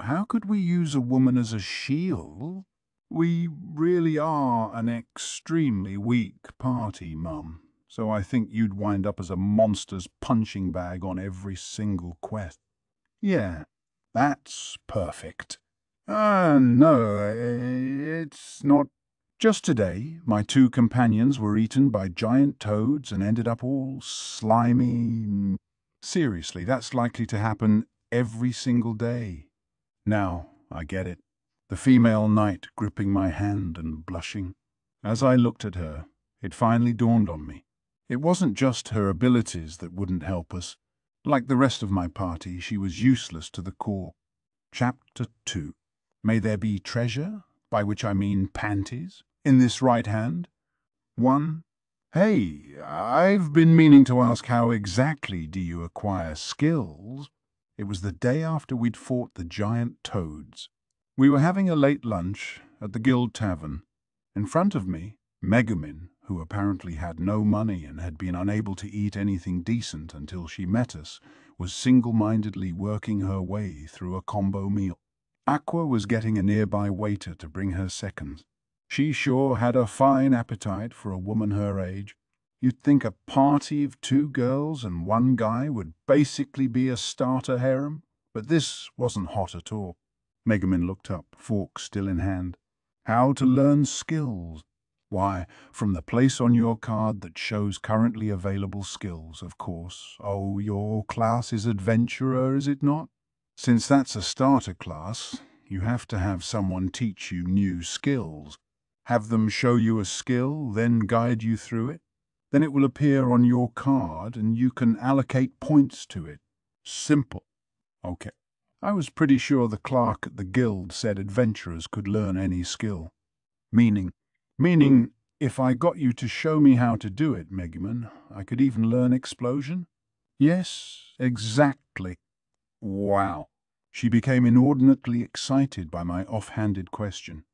how could we use a woman as a shield? We really are an extremely weak party, Mum, so I think you'd wind up as a monster's punching bag on every single quest. Yeah, that's perfect. No, it's not. Just today, my two companions were eaten by giant toads and ended up all slimy. Seriously, that's likely to happen every single day. Now, I get it. The female knight gripping my hand and blushing. As I looked at her, it finally dawned on me. It wasn't just her abilities that wouldn't help us. Like the rest of my party, she was useless to the core. Chapter 2. May there be treasure, by which I mean panties, in this right hand? 1. Hey, I've been meaning to ask, how exactly do you acquire skills? It was the day after we'd fought the giant toads. We were having a late lunch at the Guild Tavern. In front of me, Megumin, who apparently had no money and had been unable to eat anything decent until she met us, was single-mindedly working her way through a combo meal. Aqua was getting a nearby waiter to bring her seconds. She sure had a fine appetite for a woman her age. You'd think a party of 2 girls and 1 guy would basically be a starter harem, but this wasn't hot at all. Megumin looked up, fork still in hand. How to learn skills? Why, from the place on your card that shows currently available skills, of course. Oh, your class is adventurer, is it not? Since that's a starter class, you have to have someone teach you new skills. Have them show you a skill, then guide you through it. Then it will appear on your card and you can allocate points to it. Simple. Okay. I was pretty sure the clerk at the guild said adventurers could learn any skill. Meaning, if I got you to show me how to do it, Megumin, I could even learn explosion? Yes, exactly. Wow. She became inordinately excited by my offhanded question.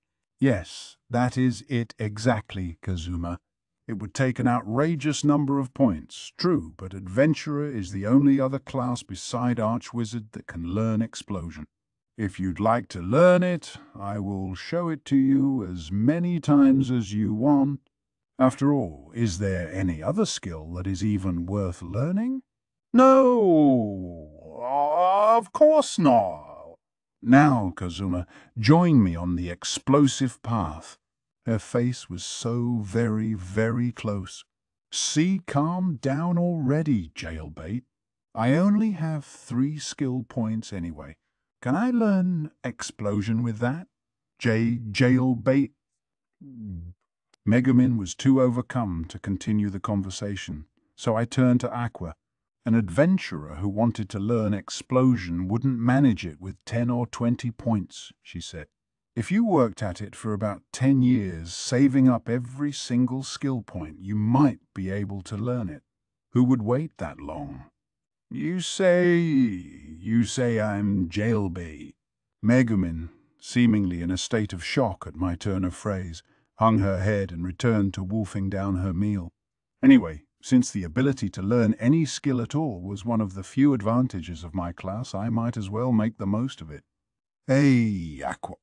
Yes, that is it exactly, Kazuma. It would take an outrageous number of points, true, but adventurer is the only other class beside archwizard that can learn explosion. If you'd like to learn it, I will show it to you as many times as you want. After all, is there any other skill that is even worth learning? No, of course not. Now, Kazuma, join me on the explosive path. Her face was so very, very close. See, calm down already, jailbait. I only have 3 skill points anyway. Can I learn explosion with that? Jailbait? Megumin was too overcome to continue the conversation, so I turned to Aqua. An adventurer who wanted to learn explosion wouldn't manage it with 10 or 20 points, she said. If you worked at it for about 10 years, saving up every single skill point, you might be able to learn it. Who would wait that long? You say I'm jailbait. Megumin, seemingly in a state of shock at my turn of phrase, hung her head and returned to wolfing down her meal. Anyway, since the ability to learn any skill at all was one of the few advantages of my class, I might as well make the most of it. Hey, Aqua.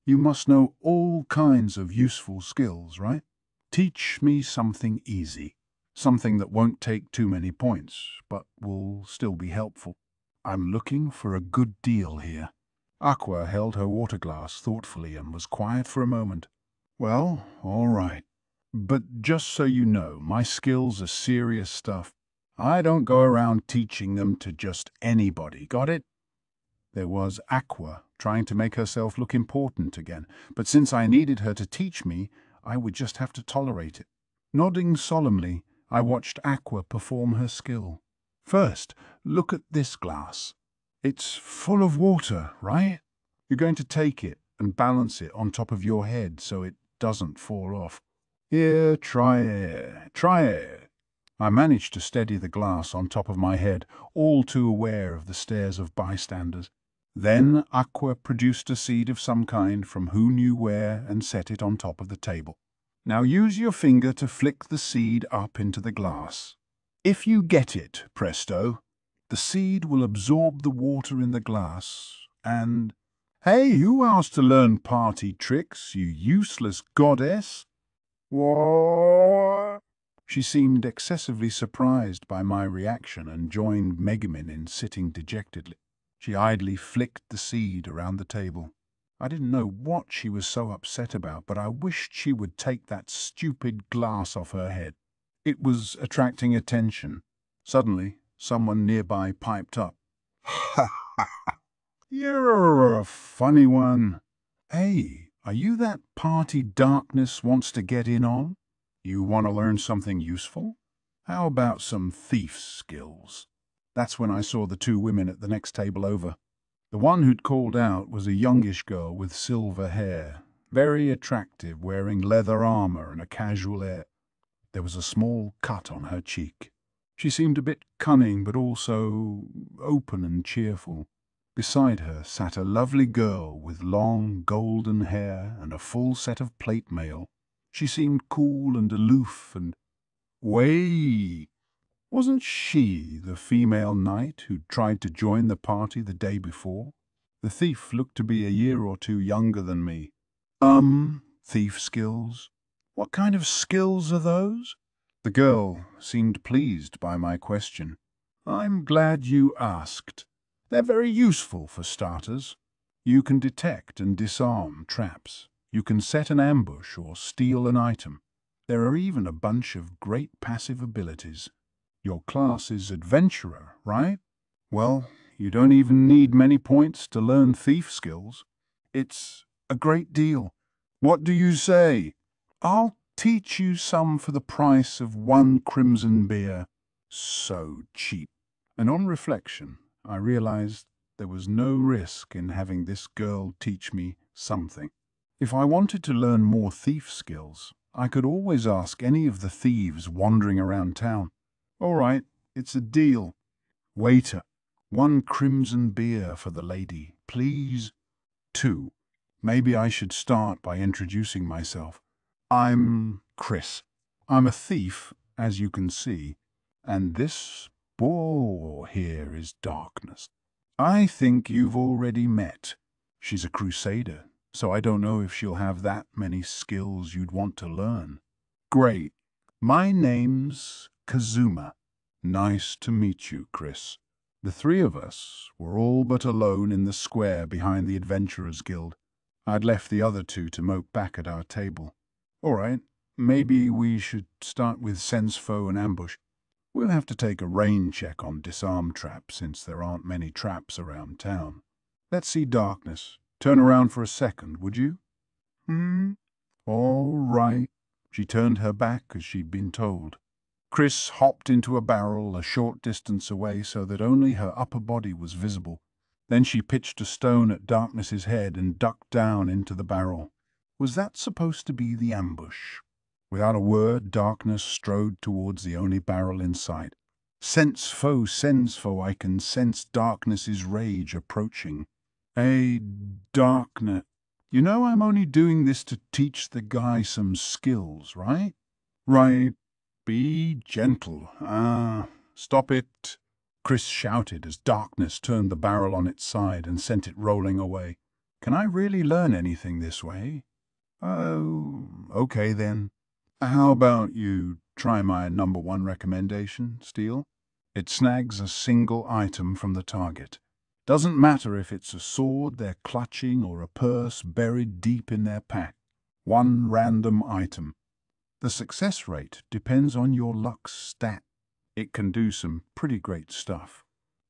You must know all kinds of useful skills, right? Teach me something easy, something that won't take too many points, but will still be helpful. I'm looking for a good deal here. Aqua held her water glass thoughtfully and was quiet for a moment. Well, all right. But just so you know, my skills are serious stuff. I don't go around teaching them to just anybody, got it? There was Aqua, trying to make herself look important again, but since I needed her to teach me, I would just have to tolerate it. Nodding solemnly, I watched Aqua perform her skill. First, look at this glass. It's full of water, right? You're going to take it and balance it on top of your head so it doesn't fall off. Here, try it. I managed to steady the glass on top of my head, all too aware of the stares of bystanders. Then Aqua produced a seed of some kind from who knew where and set it on top of the table. Now use your finger to flick the seed up into the glass. If you get it, presto, the seed will absorb the water in the glass and... Hey, who asked to learn party tricks, you useless goddess? What? She seemed excessively surprised by my reaction and joined Megumin in sitting dejectedly. She idly flicked the seed around the table. I didn't know what she was so upset about, but I wished she would take that stupid glass off her head. It was attracting attention. Suddenly, someone nearby piped up. Ha ha ha! You're a funny one. Hey, are you that party darkness wants to get in on? You want to learn something useful? How about some thief skills? That's when I saw the two women at the next table over. The one who'd called out was a youngish girl with silver hair, very attractive, wearing leather armor and a casual air. There was a small cut on her cheek. She seemed a bit cunning, but also open and cheerful. Beside her sat a lovely girl with long golden hair and a full set of plate mail. She seemed cool and aloof and... Wait! Wasn't she the female knight who'd tried to join the party the day before? The thief looked to be a year or two younger than me. Thief skills? What kind of skills are those? The girl seemed pleased by my question. I'm glad you asked. They're very useful for starters. You can detect and disarm traps. You can set an ambush or steal an item. There are even a bunch of great passive abilities. Your class is adventurer, right? Well, you don't even need many points to learn thief skills. It's a great deal. What do you say? I'll teach you some for the price of 1 crimson beer. So cheap. And on reflection, I realized there was no risk in having this girl teach me something. If I wanted to learn more thief skills, I could always ask any of the thieves wandering around town. All right, it's a deal. Waiter, 1 crimson beer for the lady, please. 2. Maybe I should start by introducing myself. I'm Chris. I'm a thief, as you can see, and this ball here is Darkness. I think you've already met. She's a crusader, so I don't know if she'll have that many skills you'd want to learn. Great. My name's Kazuma. Nice to meet you, Chris. The three of us were all but alone in the square behind the Adventurers Guild. I'd left the other two to mope back at our table. All right, maybe we should start with sense foe and ambush. We'll have to take a rain check on disarm traps since there aren't many traps around town. Let's see Darkness. Turn around for a second, would you? All right. She turned her back as she'd been told. Chris hopped into a barrel a short distance away so that only her upper body was visible. Then she pitched a stone at Darkness's head and ducked down into the barrel. Was that supposed to be the ambush? Without a word, Darkness strode towards the only barrel in sight. Sense foe, I can sense Darkness's rage approaching. Hey, Darkness, you know I'm only doing this to teach the guy some skills, right? Right. Be gentle. Stop it. Chris shouted as Darkness turned the barrel on its side and sent it rolling away. Can I really learn anything this way? Oh, okay then. How about you try my #1 recommendation, Steel? It snags a single item from the target. Doesn't matter if it's a sword they're clutching or a purse buried deep in their pack. 1 random item. The success rate depends on your luck stat. It can do some pretty great stuff.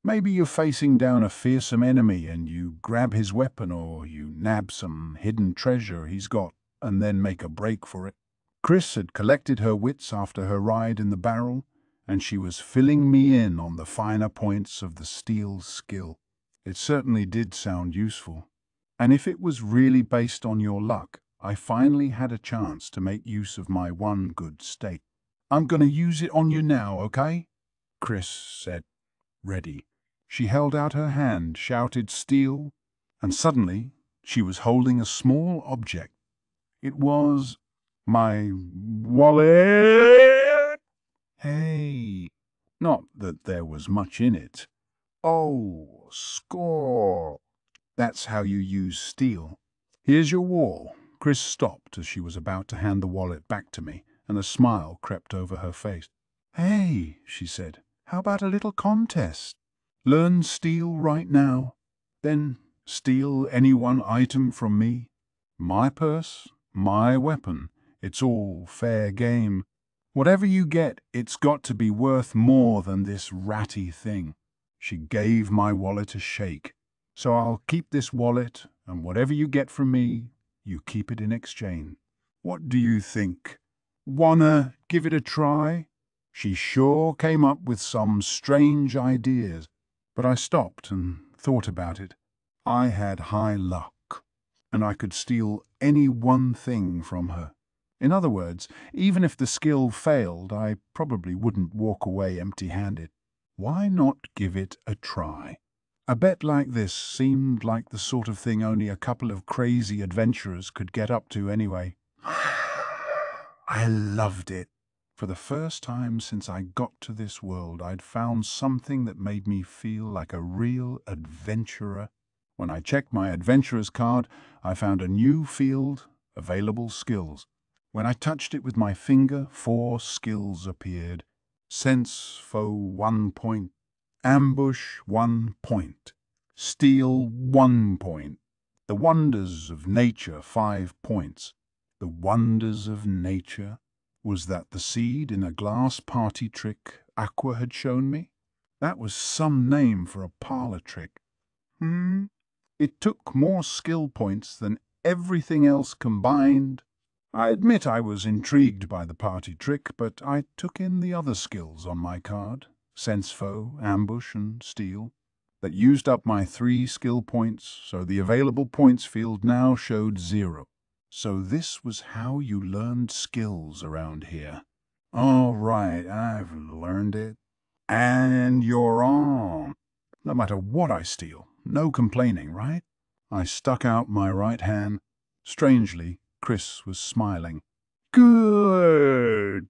Maybe you're facing down a fearsome enemy and you grab his weapon or you nab some hidden treasure he's got and then make a break for it. Chris had collected her wits after her ride in the barrel, and she was filling me in on the finer points of the Steel skill. It certainly did sound useful. And if it was really based on your luck, I finally had a chance to make use of my 1 good state. I'm going to use it on you now, okay? Chris said, ready. She held out her hand, shouted Steel, and suddenly she was holding a small object. It was my wallet. Hey, not that there was much in it. Oh, score. That's how you use Steel. Here's your wall. Chris stopped as she was about to hand the wallet back to me, and a smile crept over her face. Hey, she said, how about a little contest? Learn Steel right now, then steal any 1 item from me. My purse, my weapon. It's all fair game. Whatever you get, it's got to be worth more than this ratty thing. She gave my wallet a shake. So I'll keep this wallet, and whatever you get from me, you keep it in exchange. What do you think? Wanna give it a try? She sure came up with some strange ideas, but I stopped and thought about it. I had high luck, and I could steal any one thing from her. In other words, even if the skill failed, I probably wouldn't walk away empty-handed. Why not give it a try? A bet like this seemed like the sort of thing only a couple of crazy adventurers could get up to anyway. I loved it. For the first time since I got to this world, I'd found something that made me feel like a real adventurer. When I checked my adventurer's card, I found a new field, available skills. When I touched it with my finger, 4 skills appeared. Sense foe 1 point, ambush 1 point, steal 1 point, the wonders of nature 5 points. The wonders of nature? Was that the seed in a glass party trick Aqua had shown me? That was some name for a parlor trick. It took more skill points than everything else combined. I admit I was intrigued by the party trick, but I took in the other skills on my card, sense foe, ambush, and steal, that used up my 3 skill points, so the available points field now showed 0. So this was how you learned skills around here. All right, I've learned it. And you're on. No matter what I steal, no complaining, right? I stuck out my right hand. Strangely, Chris was smiling. Good.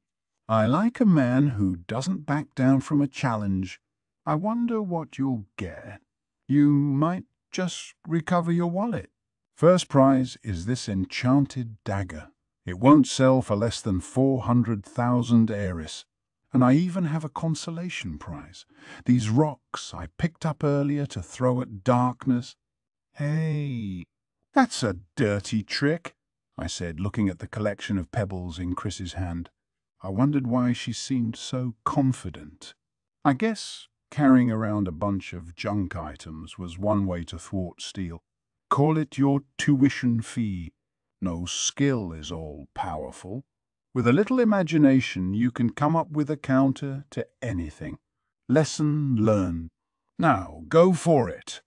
I like a man who doesn't back down from a challenge. I wonder what you'll get. You might just recover your wallet. First prize is this enchanted dagger. It won't sell for less than 400,000 Eris. And I even have a consolation prize. These rocks I picked up earlier to throw at darkness. Hey, that's a dirty trick, I said, looking at the collection of pebbles in Chris's hand. I wondered why she seemed so confident. I guess carrying around a bunch of junk items was one way to thwart steal. Call it your tuition fee. No skill is all-powerful. With a little imagination, you can come up with a counter to anything. Lesson learned. Now, go for it.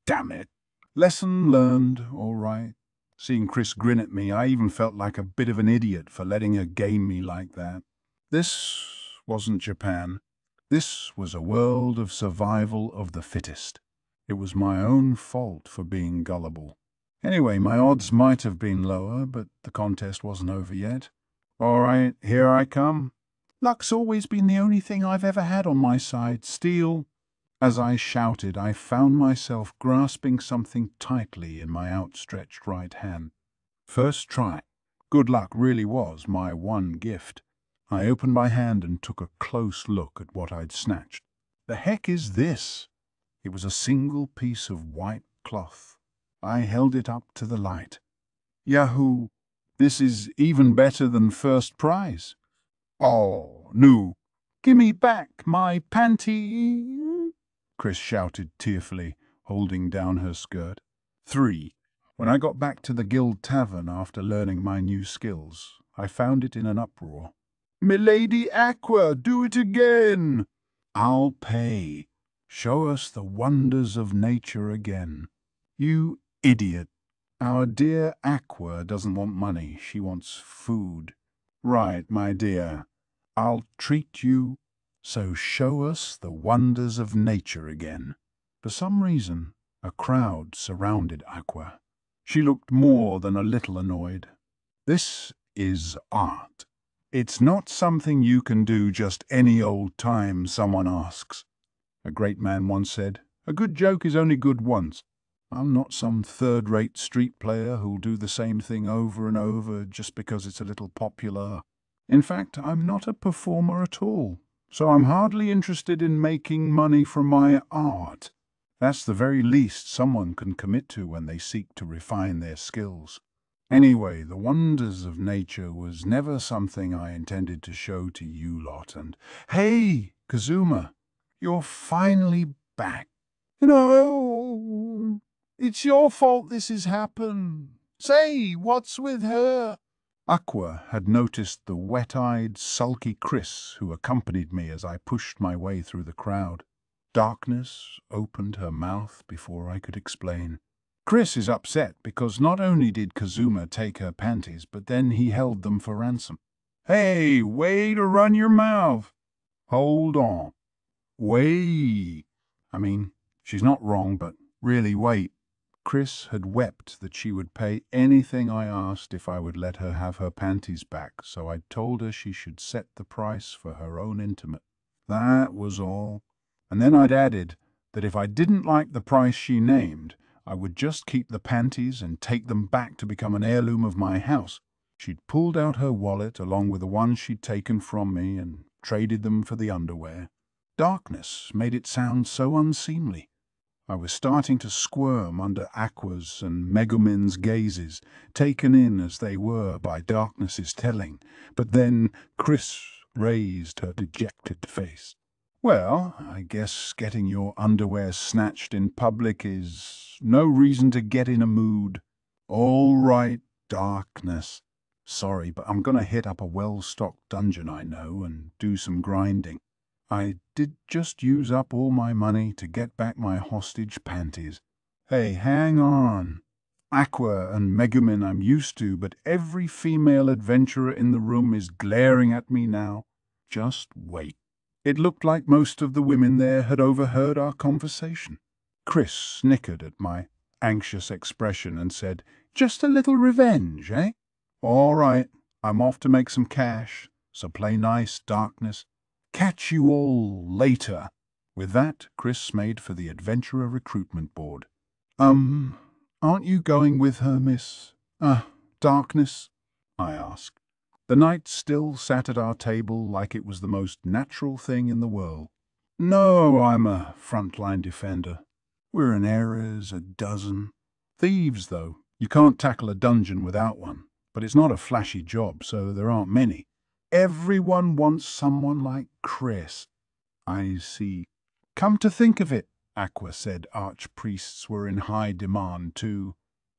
Damn it. Lesson learned, all right. Seeing Chris grin at me, I even felt like a bit of an idiot for letting her game me like that. This wasn't Japan. This was a world of survival of the fittest. It was my own fault for being gullible. Anyway, my odds might have been lower, but the contest wasn't over yet. All right, here I come. Luck's always been the only thing I've ever had on my side. Steal. As I shouted, I found myself grasping something tightly in my outstretched right hand. First try. Good luck really was my one gift. I opened my hand and took a close look at what I'd snatched. The heck is this? It was a single piece of white cloth. I held it up to the light. Yahoo! This is even better than first prize. Oh, no. Gimme back my panty! Chris shouted tearfully, holding down her skirt. 3. When I got back to the guild tavern after learning my new skills, I found it in an uproar. Milady Aqua, do it again! I'll pay. Show us the wonders of nature again. You idiot. Our dear Aqua doesn't want money, she wants food. Right, my dear. I'll treat you. So show us the wonders of nature again. For some reason, a crowd surrounded Aqua. She looked more than a little annoyed. This is art. It's not something you can do just any old time someone asks. A great man once said, a good joke is only good once. I'm not some third-rate street player who'll do the same thing over and over just because it's a little popular. In fact, I'm not a performer at all, so I'm hardly interested in making money from my art. That's the very least someone can commit to when they seek to refine their skills. Anyway, the wonders of nature was never something I intended to show to you lot, and hey, Kazuma, you're finally back. No, it's your fault this has happened. Say, what's with her? Aqua had noticed the wet-eyed, sulky Chris who accompanied me as I pushed my way through the crowd. Darkness opened her mouth before I could explain. Chris is upset because not only did Kazuma take her panties, but then he held them for ransom. Hey, way to run your mouth. Hold on. Wait. She's not wrong, but really wait. Chris had wept that she would pay anything I asked if I would let her have her panties back, so I told her she should set the price for her own intimate. That was all. And then I'd added that if I didn't like the price she named, I would just keep the panties and take them back to become an heirloom of my house. She'd pulled out her wallet along with the ones she'd taken from me and traded them for the underwear. Darkness made it sound so unseemly. I was starting to squirm under Aqua's and Megumin's gazes, taken in as they were by Darkness's telling, but then Chris raised her dejected face. Well, I guess getting your underwear snatched in public is no reason to get in a mood. All right, Darkness. Sorry, but I'm gonna hit up a well-stocked dungeon I know and do some grinding. I did just use up all my money to get back my hostage panties. Hey, hang on. Aqua and Megumin I'm used to, but every female adventurer in the room is glaring at me now. Just wait. It looked like most of the women there had overheard our conversation. Chris snickered at my anxious expression and said, "Just a little revenge, eh? All right, I'm off to make some cash, so play nice, Darkness. Catch you all later." With that, Chris made for the adventurer recruitment board. Aren't you going with her, Miss, Darkness?" I asked. The knight still sat at our table like it was the most natural thing in the world. "No, I'm a frontline defender. We're in areas a dozen. Thieves, though. You can't tackle a dungeon without one, but it's not a flashy job, so there aren't many. Everyone wants someone like Chris." "I see. Come to think of it," Aqua said, archpriests were in high demand too.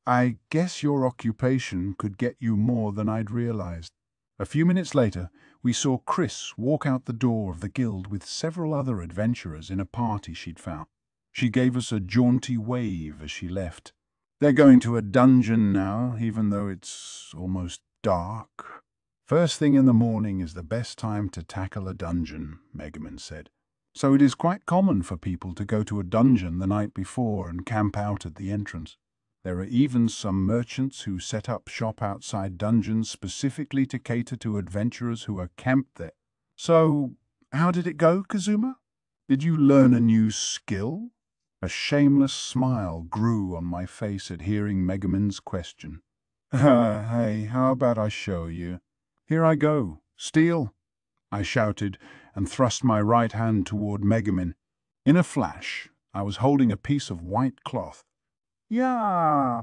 "I guess your occupation could get you more than I'd realized." A few minutes later, we saw Chris walk out the door of the guild with several other adventurers in a party she'd found. She gave us a jaunty wave as she left. "They're going to a dungeon now, even though it's almost dark." "First thing in the morning is the best time to tackle a dungeon," Megumin said. "So it is quite common for people to go to a dungeon the night before and camp out at the entrance. There are even some merchants who set up shop outside dungeons specifically to cater to adventurers who are camped there." "So, how did it go, Kazuma? Did you learn a new skill?" A shameless smile grew on my face at hearing Megumin's question. "Hey, how about I show you? Here I go. Steal!" I shouted and thrust my right hand toward Megumin. In a flash, I was holding a piece of white cloth. "Yeah,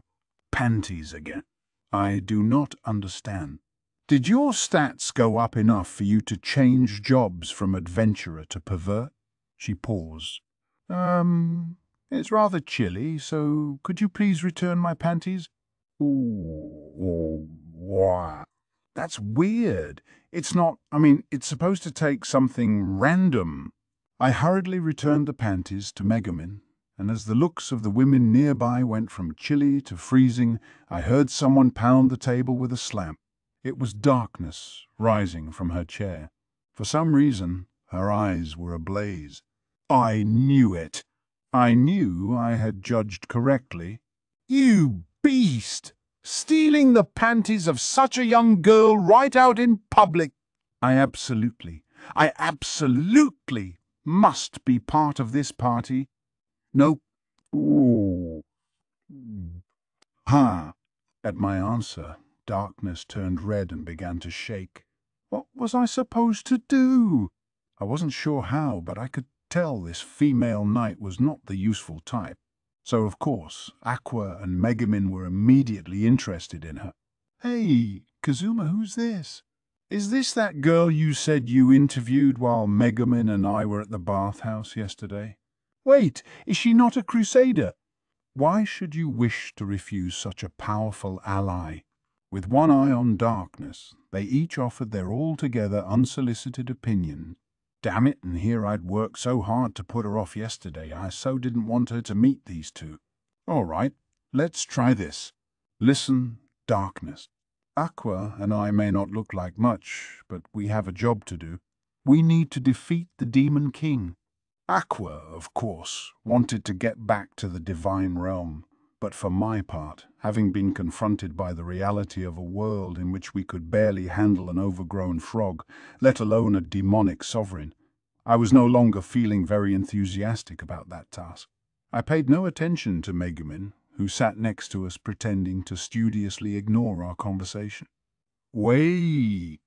panties again. I do not understand. Did your stats go up enough for you to change jobs from adventurer to pervert?" She paused. It's rather chilly, so could you please return my panties?" "Ooh, wow. That's weird. It's not, it's supposed to take something random." I hurriedly returned the panties to Megumin, and as the looks of the women nearby went from chilly to freezing, I heard someone pound the table with a slam. It was Darkness, rising from her chair. For some reason, her eyes were ablaze. "I knew it. I knew I had judged correctly." "You beast! Stealing the panties of such a young girl right out in public!" I absolutely must be part of this party." "Nope." "Ooh. Ha!" At my answer, Darkness turned red and began to shake. What was I supposed to do? I wasn't sure how, but I could tell this female knight was not the useful type. So, of course, Aqua and Megumin were immediately interested in her. "Hey, Kazuma, who's this? Is this that girl you said you interviewed while Megumin and I were at the bathhouse yesterday? Wait, is she not a crusader? Why should you wish to refuse such a powerful ally?" With one eye on darkness, they each offered their altogether unsolicited opinion. Damn it, and here I'd worked so hard to put her off yesterday. I so didn't want her to meet these two. All right, let's try this. Listen, darkness. Aqua and I may not look like much, but we have a job to do. We need to defeat the Demon King. Aqua, of course, wanted to get back to the divine realm, but for my part, having been confronted by the reality of a world in which we could barely handle an overgrown frog, let alone a demonic sovereign, I was no longer feeling very enthusiastic about that task. I paid no attention to Megumin, who sat next to us pretending to studiously ignore our conversation. Wait!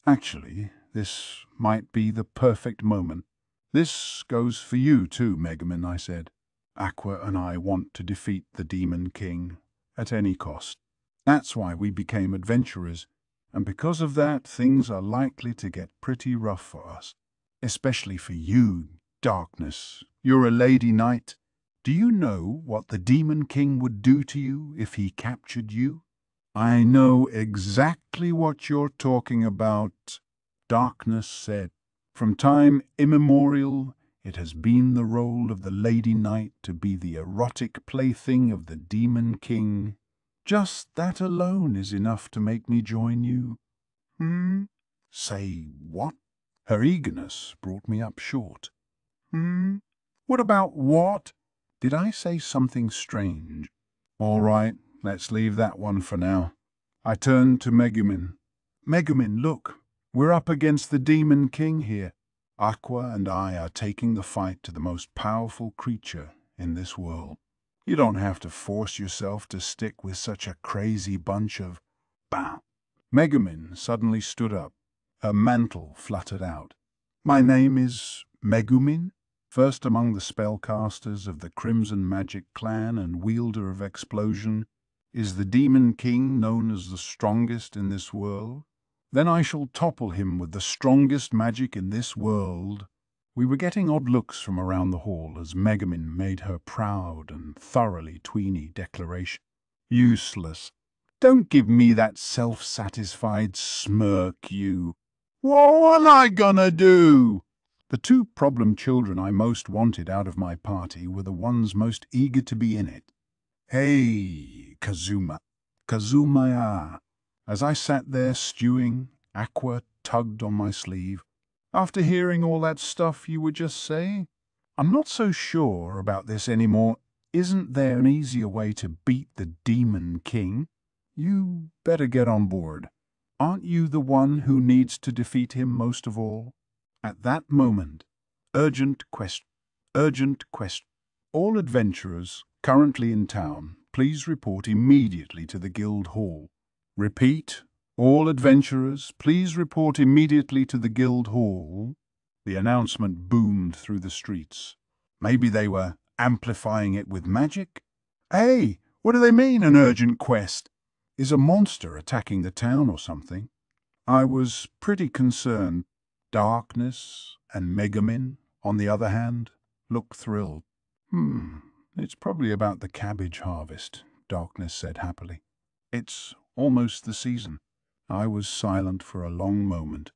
Actually, this might be the perfect moment. This goes for you too, Megumin, I said. Aqua and I want to defeat the Demon King at any cost. That's why we became adventurers, and because of that, things are likely to get pretty rough for us. Especially for you, Darkness. You're a lady knight. Do you know what the Demon King would do to you if he captured you? I know exactly what you're talking about, Darkness said. From time immemorial, it has been the role of the Lady Knight to be the erotic plaything of the Demon King. Just that alone is enough to make me join you. Say what? Her eagerness brought me up short. What about what? Did I say something strange? All right, let's leave that one for now. I turned to Megumin. Megumin, look, we're up against the Demon King here. Aqua and I are taking the fight to the most powerful creature in this world. You don't have to force yourself to stick with such a crazy bunch of... Bah! Megumin suddenly stood up. Her mantle fluttered out. My name is Megumin, first among the spellcasters of the Crimson Magic Clan and wielder of explosion. Is the Demon King known as the strongest in this world? Then I shall topple him with the strongest magic in this world. We were getting odd looks from around the hall as Megumin made her proud and thoroughly tweeny declaration. Useless. Don't give me that self-satisfied smirk, you. What am I gonna do? The two problem children I most wanted out of my party were the ones most eager to be in it. Hey, Kazuma. Kazuma. As I sat there stewing, Aqua tugged on my sleeve. After hearing all that stuff you were just saying, I'm not so sure about this anymore. Isn't there an easier way to beat the Demon King? You better get on board. Aren't you the one who needs to defeat him most of all? At that moment, urgent question. All adventurers currently in town, please report immediately to the guild hall. Repeat, all adventurers, please report immediately to the guild hall. The announcement boomed through the streets. Maybe they were amplifying it with magic? Hey, what do they mean, an urgent quest? Is a monster attacking the town or something? I was pretty concerned. Darkness and Megumin, on the other hand, looked thrilled. It's probably about the cabbage harvest, Darkness said happily. It's almost the season. I was silent for a long moment.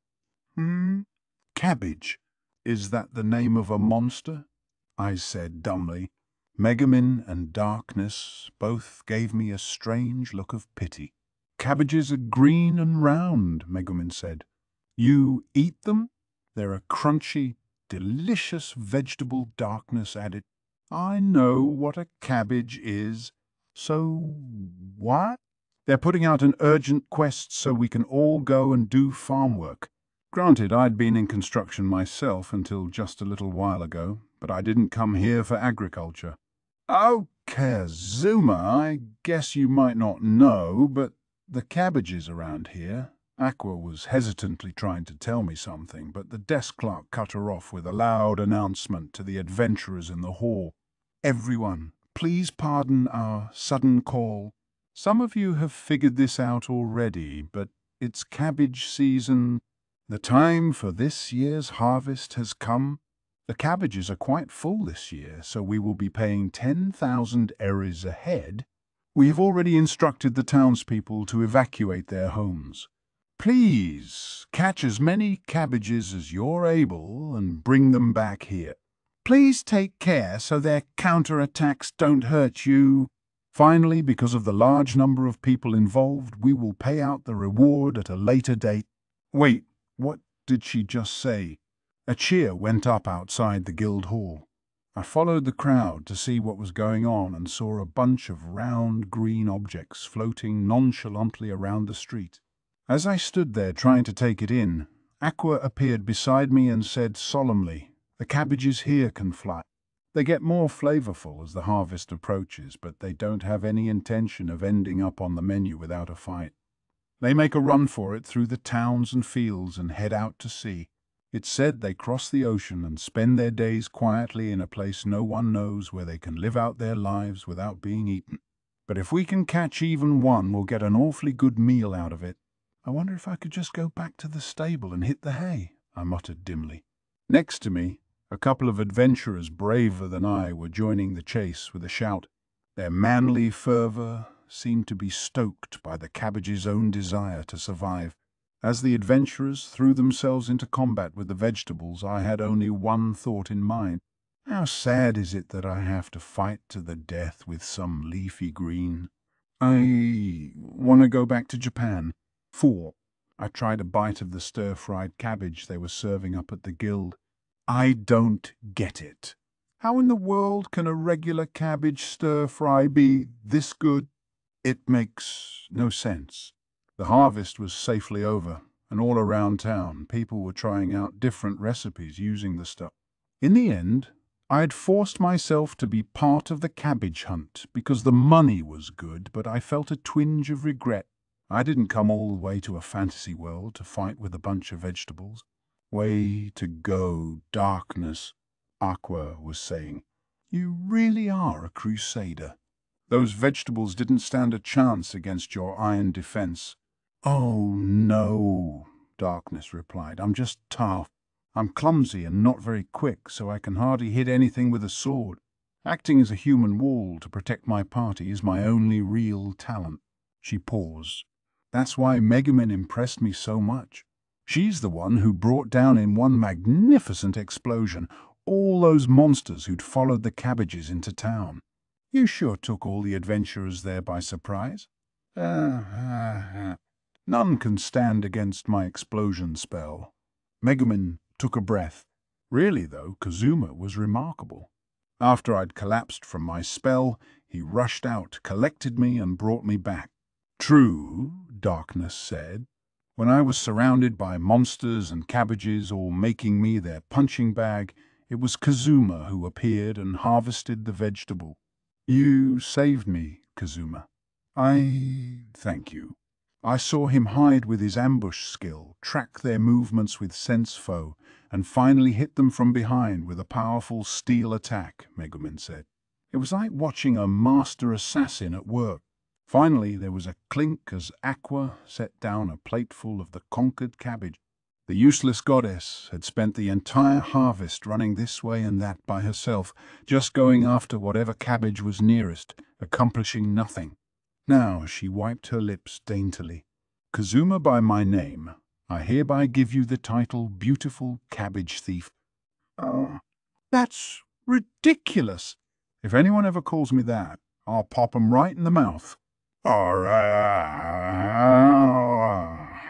Cabbage? Is that the name of a monster? I said dumbly. Megumin and Darkness both gave me a strange look of pity. Cabbages are green and round, Megumin said. You eat them? They're a crunchy, delicious vegetable, Darkness added. I know what a cabbage is. So what? They're putting out an urgent quest so we can all go and do farm work. Granted, I'd been in construction myself until just a little while ago, but I didn't come here for agriculture. Oh, Kazuma, I guess you might not know, but the cabbages around here... Aqua was hesitantly trying to tell me something, but the desk clerk cut her off with a loud announcement to the adventurers in the hall. Everyone, please pardon our sudden call. Some of you have figured this out already, but it's cabbage season. The time for this year's harvest has come. The cabbages are quite full this year, so we will be paying 10,000 eris a head. We have already instructed the townspeople to evacuate their homes. Please catch as many cabbages as you're able and bring them back here. Please take care so their counterattacks don't hurt you. Finally, because of the large number of people involved, we will pay out the reward at a later date. Wait, what did she just say? A cheer went up outside the guild hall. I followed the crowd to see what was going on and saw a bunch of round green objects floating nonchalantly around the street. As I stood there trying to take it in, Aqua appeared beside me and said solemnly, "The cabbages here can fly. They get more flavorful as the harvest approaches, but they don't have any intention of ending up on the menu without a fight. They make a run for it through the towns and fields and head out to sea. It's said they cross the ocean and spend their days quietly in a place no one knows where they can live out their lives without being eaten. But if we can catch even one, we'll get an awfully good meal out of it. I wonder if I could just go back to the stable and hit the hay," I muttered dimly. Next to me, a couple of adventurers braver than I were joining the chase with a shout. Their manly fervor seemed to be stoked by the cabbage's own desire to survive. As the adventurers threw themselves into combat with the vegetables, I had only one thought in mind. How sad is it that I have to fight to the death with some leafy green? I want to go back to Japan. 4. I tried a bite of the stir-fried cabbage they were serving up at the guild. I don't get it. How in the world can a regular cabbage stir-fry be this good? It makes no sense. The harvest was safely over, and all around town people were trying out different recipes using the stuff. In the end, I had forced myself to be part of the cabbage hunt because the money was good, but I felt a twinge of regret. I didn't come all the way to a fantasy world to fight with a bunch of vegetables. Way to go, Darkness, Aqua was saying. You really are a crusader. Those vegetables didn't stand a chance against your iron defense. Oh, no, Darkness replied. I'm just tough. I'm clumsy and not very quick, so I can hardly hit anything with a sword. Acting as a human wall to protect my party is my only real talent. She paused. That's why Megumin impressed me so much. She's the one who brought down in one magnificent explosion all those monsters who'd followed the cabbages into town. You sure took all the adventurers there by surprise. None can stand against my explosion spell. Megumin took a breath. Really, though, Kazuma was remarkable. After I'd collapsed from my spell, he rushed out, collected me, and brought me back. True, Darkness said. When I was surrounded by monsters and cabbages all making me their punching bag, it was Kazuma who appeared and harvested the vegetable. You saved me, Kazuma. Thank you. I saw him hide with his ambush skill, track their movements with sense foe, and finally hit them from behind with a powerful steel attack, Megumin said. It was like watching a master assassin at work. Finally, there was a clink as Aqua set down a plateful of the conquered cabbage. The useless goddess had spent the entire harvest running this way and that by herself, just going after whatever cabbage was nearest, accomplishing nothing. Now she wiped her lips daintily. Kazuma by my name, I hereby give you the title Beautiful Cabbage Thief. Oh, that's ridiculous. If anyone ever calls me that, I'll pop 'em right in the mouth.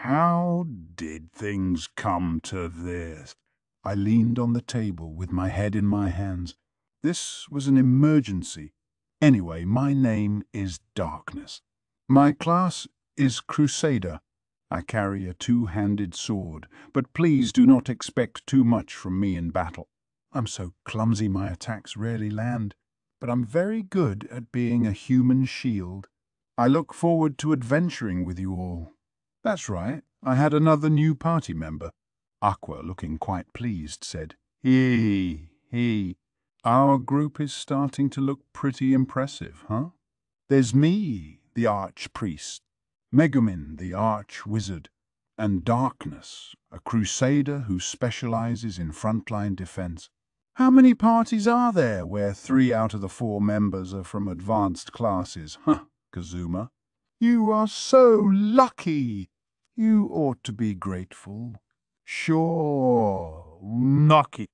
How did things come to this? I leaned on the table with my head in my hands. This was an emergency. Anyway, my name is Darkness. My class is Crusader. I carry a two-handed sword, but please do not expect too much from me in battle. I'm so clumsy my attacks rarely land, but I'm very good at being a human shield. I look forward to adventuring with you all. That's right, I had another new party member. Aqua, looking quite pleased, said, He. Our group is starting to look pretty impressive, huh? There's me, the arch-priest, Megumin, the arch-wizard, and Darkness, a crusader who specializes in frontline defense. How many parties are there where 3 out of the 4 members are from advanced classes, huh? Kazuma. "You are so lucky. You ought to be grateful." "Sure, lucky.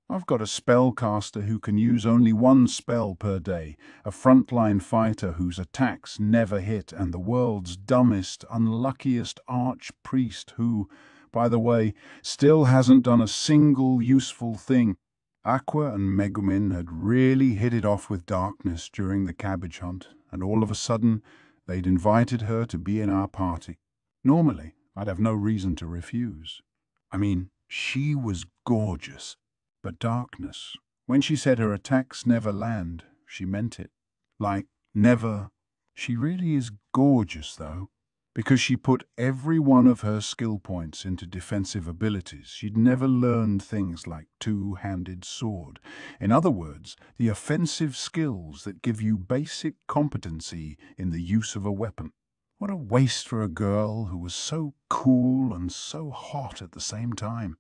I've got a spellcaster who can use only one spell per day, a frontline fighter whose attacks never hit, and the world's dumbest, unluckiest archpriest who, by the way, still hasn't done a single useful thing." Aqua and Megumin had really hit it off with darkness during the cabbage hunt, and all of a sudden they'd invited her to be in our party. Normally, I'd have no reason to refuse. I mean, she was gorgeous. But darkness, when she said her attacks never land, she meant it. Like, never. She really is gorgeous, though, because she put every one of her skill points into defensive abilities. She'd never learned things like two-handed sword. In other words, the offensive skills that give you basic competency in the use of a weapon. What a waste for a girl who was so cool and so hot at the same time.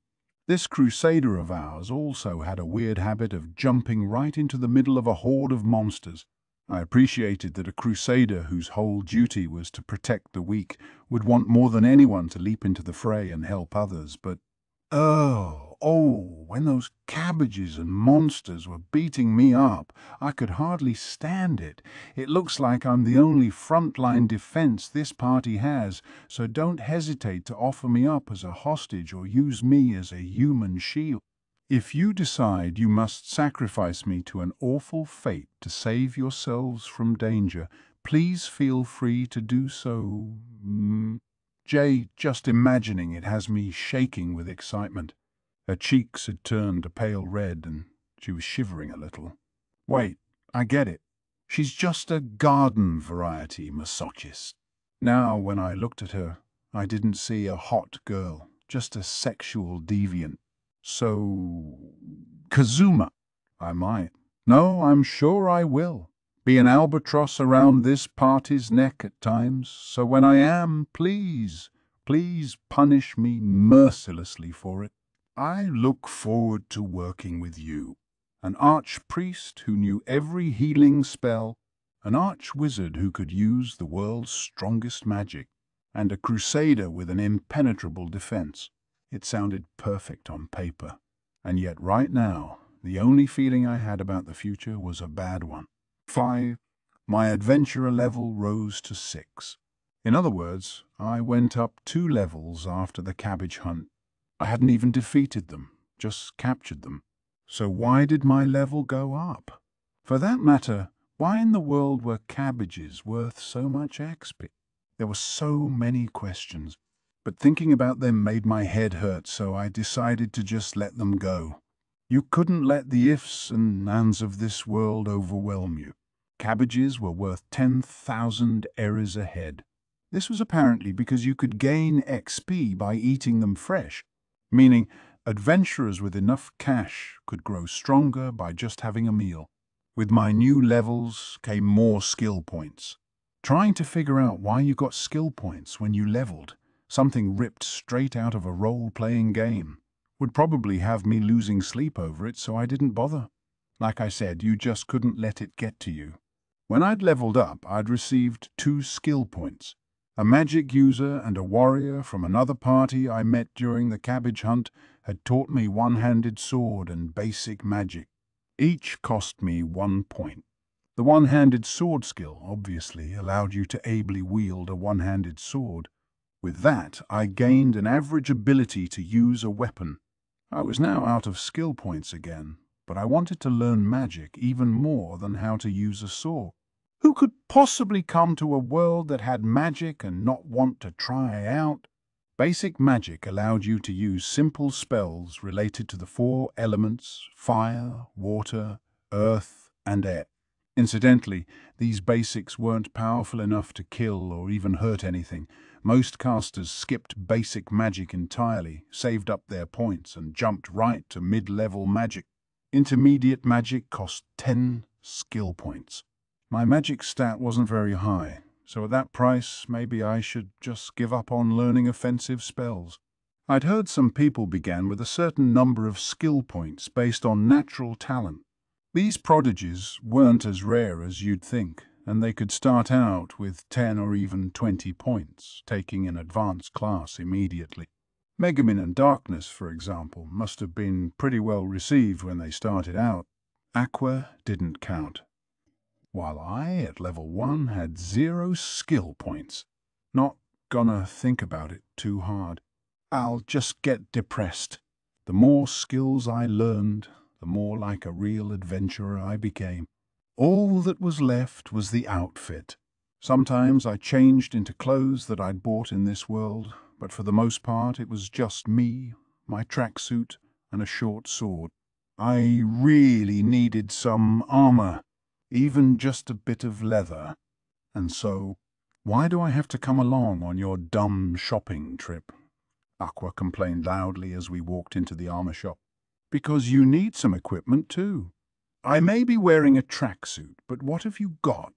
This crusader of ours also had a weird habit of jumping right into the middle of a horde of monsters. I appreciated that a crusader whose whole duty was to protect the weak would want more than anyone to leap into the fray and help others, but when those cabbages and monsters were beating me up, I could hardly stand it. It looks like I'm the only frontline defense this party has, so don't hesitate to offer me up as a hostage or use me as a human shield. If you decide you must sacrifice me to an awful fate to save yourselves from danger, please feel free to do so. Jay, just imagining it has me shaking with excitement. Her cheeks had turned a pale red and she was shivering a little. Wait, I get it. She's just a garden variety masochist. Now, when I looked at her, I didn't see a hot girl, just a sexual deviant. So, Kazuma, I might. No, I'm sure I will. Be an albatross around this party's neck at times, so when I am, please punish me mercilessly for it. I look forward to working with you, an archpriest who knew every healing spell, an archwizard who could use the world's strongest magic, and a crusader with an impenetrable defense. It sounded perfect on paper, and yet right now, the only feeling I had about the future was a bad one. 5. My adventurer level rose to 6. In other words, I went up 2 levels after the cabbage hunt. I hadn't even defeated them, just captured them. So why did my level go up? For that matter, why in the world were cabbages worth so much XP? There were so many questions, but thinking about them made my head hurt, so I decided to just let them go. You couldn't let the ifs and ands of this world overwhelm you. Cabbages were worth 10,000 errors a head. This was apparently because you could gain XP by eating them fresh, meaning adventurers with enough cash could grow stronger by just having a meal. With my new levels came more skill points. Trying to figure out why you got skill points when you leveled, something ripped straight out of a role-playing game, would probably have me losing sleep over it, so I didn't bother. Like I said, you just couldn't let it get to you. When I'd leveled up, I'd received 2 skill points. A magic user and a warrior from another party I met during the cabbage hunt had taught me one-handed sword and basic magic. Each cost me 1 point. The one-handed sword skill, obviously, allowed you to ably wield a one-handed sword. With that, I gained an average ability to use a weapon. I was now out of skill points again, but I wanted to learn magic even more than how to use a sword. Who could possibly come to a world that had magic and not want to try out? Basic magic allowed you to use simple spells related to the 4 elements: fire, water, earth, and air. Incidentally, these basics weren't powerful enough to kill or even hurt anything. Most casters skipped basic magic entirely, saved up their points, and jumped right to mid-level magic. Intermediate magic cost 10 skill points. My magic stat wasn't very high, so at that price, maybe I should just give up on learning offensive spells. I'd heard some people began with a certain number of skill points based on natural talent. These prodigies weren't as rare as you'd think, and they could start out with 10 or even 20 points, taking an advanced class immediately. Megumin and Darkness, for example, must have been pretty well received when they started out. Aqua didn't count, while I, at level 1, had 0 skill points. Not gonna think about it too hard. I'll just get depressed. The more skills I learned, the more like a real adventurer I became. All that was left was the outfit. Sometimes I changed into clothes that I'd bought in this world, but for the most part it was just me, my tracksuit, and a short sword. I really needed some armor, even just a bit of leather. And so, why do I have to come along on your dumb shopping trip? Aqua complained loudly as we walked into the armor shop. Because you need some equipment too. I may be wearing a tracksuit, but what have you got?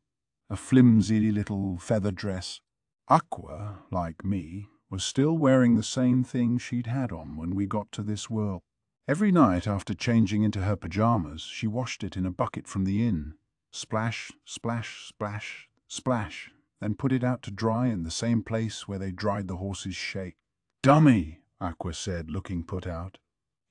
A flimsy little feather dress? Aqua, like me, was still wearing the same thing she'd had on when we got to this world. Every night after changing into her pajamas, she washed it in a bucket from the inn. Splash, splash, splash, splash, then put it out to dry in the same place where they dried the horse's shake. Dummy, Aqua said, looking put out.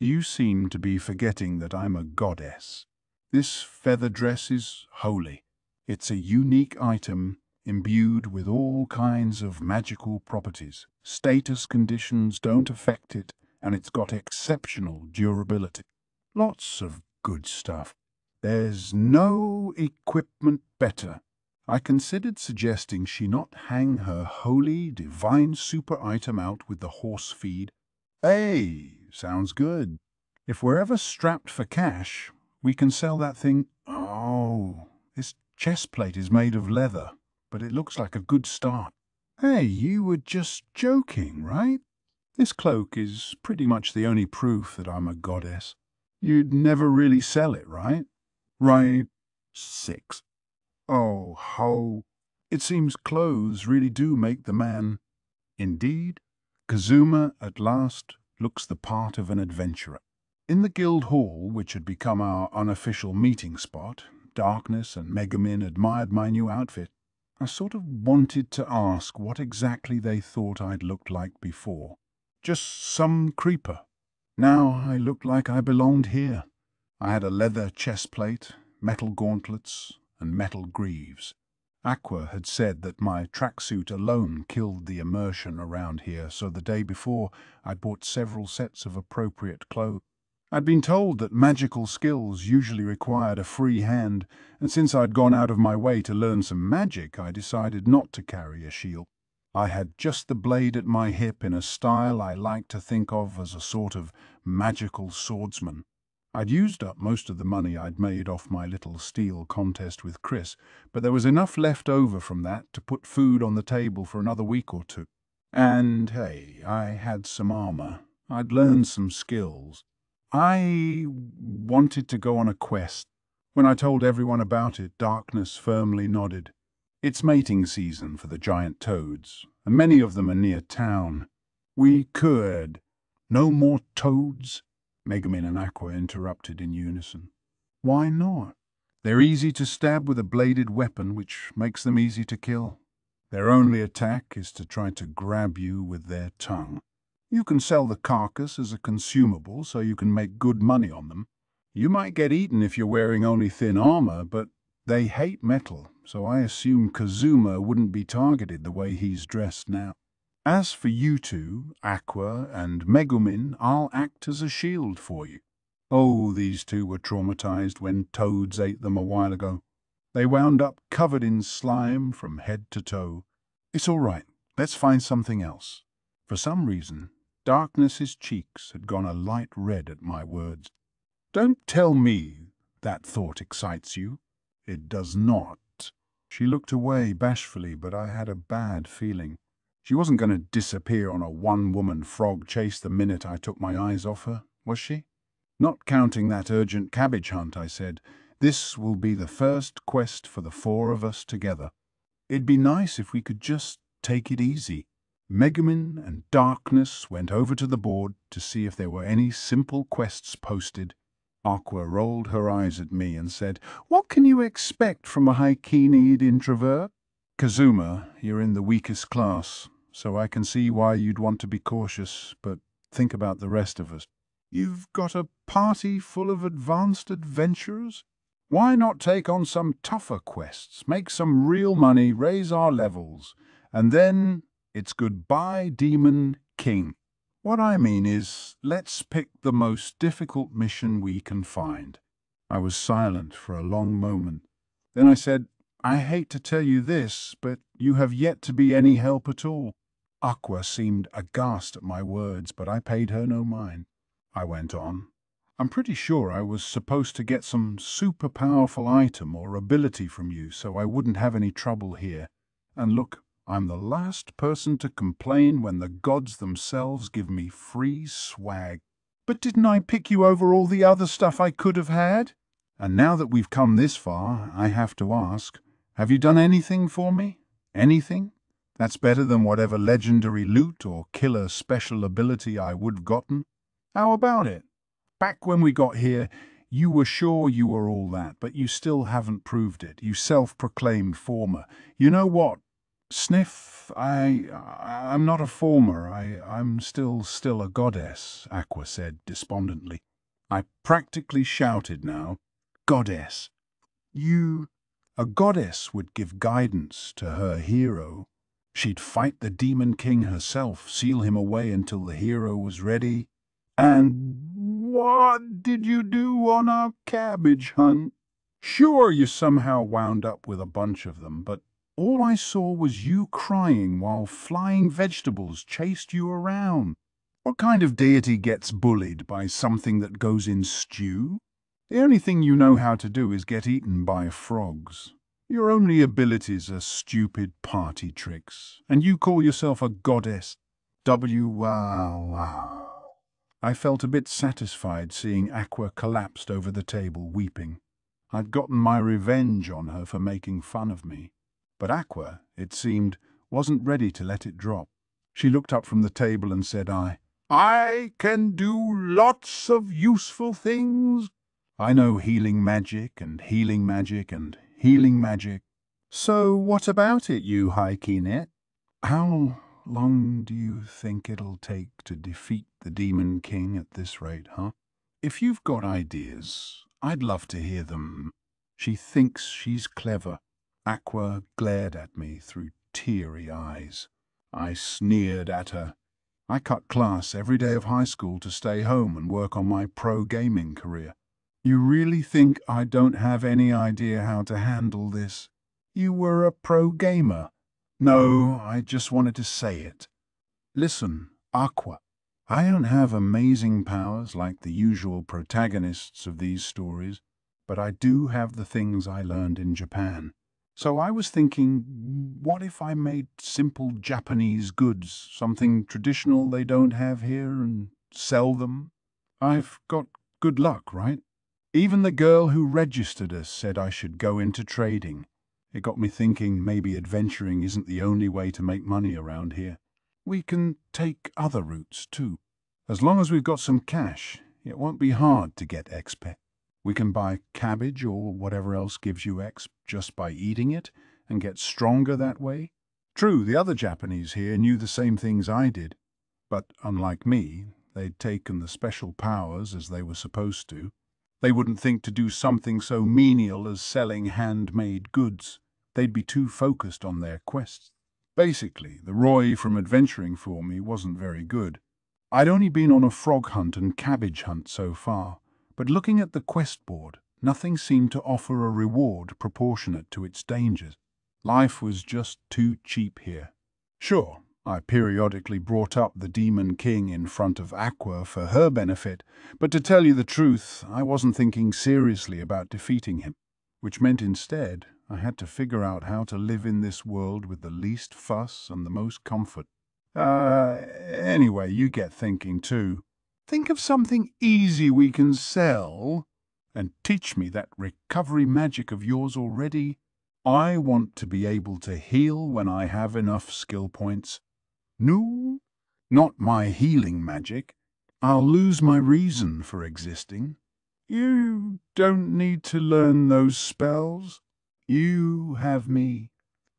You seem to be forgetting that I'm a goddess. This feather dress is holy. It's a unique item imbued with all kinds of magical properties. Status conditions don't affect it, and it's got exceptional durability. Lots of good stuff. There's no equipment better. I considered suggesting she not hang her holy, divine super item out with the horse feed. Hey, sounds good. If we're ever strapped for cash, we can sell that thing. Oh, this chest plate is made of leather, but it looks like a good start. Hey, you were just joking, right? This cloak is pretty much the only proof that I'm a goddess. You'd never really sell it, right? Right. 6. Oh, ho. It seems clothes really do make the man. Indeed, Kazuma at last looks the part of an adventurer. In the guild hall, which had become our unofficial meeting spot, Darkness and Megumin admired my new outfit. I sort of wanted to ask what exactly they thought I'd looked like before. Just some creeper. Now I looked like I belonged here. I had a leather chest plate, metal gauntlets, and metal greaves. Aqua had said that my tracksuit alone killed the immersion around here, so the day before I'd bought several sets of appropriate clothes. I'd been told that magical skills usually required a free hand, and since I'd gone out of my way to learn some magic, I decided not to carry a shield. I had just the blade at my hip in a style I like to think of as a sort of magical swordsman. I'd used up most of the money I'd made off my little steel contest with Chris, but there was enough left over from that to put food on the table for another week or two. And, hey, I had some armor. I'd learned some skills. I wanted to go on a quest. When I told everyone about it, Darkness firmly nodded. It's mating season for the giant toads, and many of them are near town. We could. No more toads? Megumin and Aqua interrupted in unison. Why not? They're easy to stab with a bladed weapon, which makes them easy to kill. Their only attack is to try to grab you with their tongue. You can sell the carcass as a consumable so you can make good money on them. You might get eaten if you're wearing only thin armor, but they hate metal, so I assume Kazuma wouldn't be targeted the way he's dressed now. As for you two, Aqua and Megumin, I'll act as a shield for you. Oh, these two were traumatized when toads ate them a while ago. They wound up covered in slime from head to toe. It's all right. Let's find something else. For some reason, Darkness's cheeks had gone a light red at my words. Don't tell me that thought excites you. It does not. She looked away bashfully, but I had a bad feeling. She wasn't going to disappear on a one-woman frog chase the minute I took my eyes off her, was she? Not counting that urgent cabbage hunt, I said. This will be the first quest for the 4 of us together. It'd be nice if we could just take it easy. Megumin and Darkness went over to the board to see if there were any simple quests posted. Aqua rolled her eyes at me and said, "What can you expect from a high-key-need introvert? Kazuma, you're in the weakest class, so I can see why you'd want to be cautious, but think about the rest of us. You've got a party full of advanced adventurers. Why not take on some tougher quests, make some real money, raise our levels, and then it's goodbye, Demon King. What I mean is, let's pick the most difficult mission we can find." I was silent for a long moment. Then I said, "I hate to tell you this, but you have yet to be any help at all." Aqua seemed aghast at my words, but I paid her no mind. I went on. "I'm pretty sure I was supposed to get some super powerful item or ability from you so I wouldn't have any trouble here. And look, I'm the last person to complain when the gods themselves give me free swag. But didn't I pick you over all the other stuff I could have had? And now that we've come this far, I have to ask, have you done anything for me? Anything? That's better than whatever legendary loot or killer special ability I would have gotten. How about it? Back when we got here, you were sure you were all that, but you still haven't proved it, you self-proclaimed former. You know what? Sniff, I'm not a former. I'm still a goddess," Aqua said despondently. I practically shouted now. "Goddess? You..." A goddess would give guidance to her hero. She'd fight the Demon King herself, seal him away until the hero was ready. "And what did you do on our cabbage hunt? Sure, you somehow wound up with a bunch of them, but all I saw was you crying while flying vegetables chased you around. What kind of deity gets bullied by something that goes in stew? The only thing you know how to do is get eaten by frogs. Your only abilities are stupid party tricks, and you call yourself a goddess. Wow. I felt a bit satisfied seeing Aqua collapsed over the table, weeping. I'd gotten my revenge on her for making fun of me. But Aqua, it seemed, wasn't ready to let it drop. She looked up from the table and said, I can do lots of useful things. I know healing magic and healing magic and healing magic. So what about it, you Haikinet? How long do you think it'll take to defeat the Demon King at this rate, huh? If you've got ideas, I'd love to hear them. She thinks she's clever. Aqua glared at me through teary eyes. I sneered at her. I cut class every day of high school to stay home and work on my pro gaming career. You really think I don't have any idea how to handle this? You were a pro gamer. No, I just wanted to say it. Listen, Aqua, I don't have amazing powers like the usual protagonists of these stories, but I do have the things I learned in Japan. So I was thinking, what if I made simple Japanese goods, something traditional they don't have here, and sell them? I've got good luck, right? Even the girl who registered us said I should go into trading. It got me thinking maybe adventuring isn't the only way to make money around here. We can take other routes too. As long as we've got some cash, it won't be hard to get exp. We can buy cabbage or whatever else gives you exp just by eating it and get stronger that way. True, the other Japanese here knew the same things I did, but unlike me, they'd taken the special powers as they were supposed to. They wouldn't think to do something so menial as selling handmade goods. They'd be too focused on their quests. Basically, the Roy from adventuring for me wasn't very good. I'd only been on a frog hunt and cabbage hunt so far, but looking at the quest board, nothing seemed to offer a reward proportionate to its dangers. Life was just too cheap here. Sure, I periodically brought up the Demon King in front of Aqua for her benefit, but to tell you the truth, I wasn't thinking seriously about defeating him, which meant instead I had to figure out how to live in this world with the least fuss and the most comfort. Anyway, you get thinking too. Think of something easy we can sell and teach me that recovery magic of yours already. I want to be able to heal when I have enough skill points. No, not my healing magic. I'll lose my reason for existing. You don't need to learn those spells. You have me.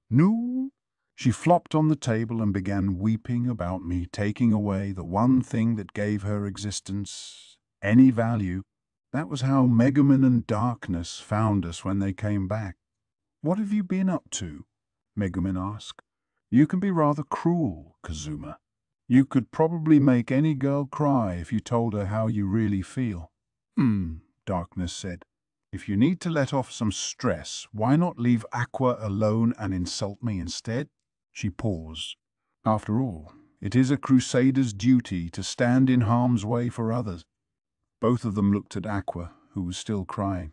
No. She flopped on the table and began weeping about me taking away the one thing that gave her existence any value. That was how Megumin and Darkness found us when they came back. What have you been up to? Megumin asked. You can be rather cruel, Kazuma. You could probably make any girl cry if you told her how you really feel. Darkness said. If you need to let off some stress, why not leave Aqua alone and insult me instead? She paused. After all, it is a crusader's duty to stand in harm's way for others. Both of them looked at Aqua, who was still crying.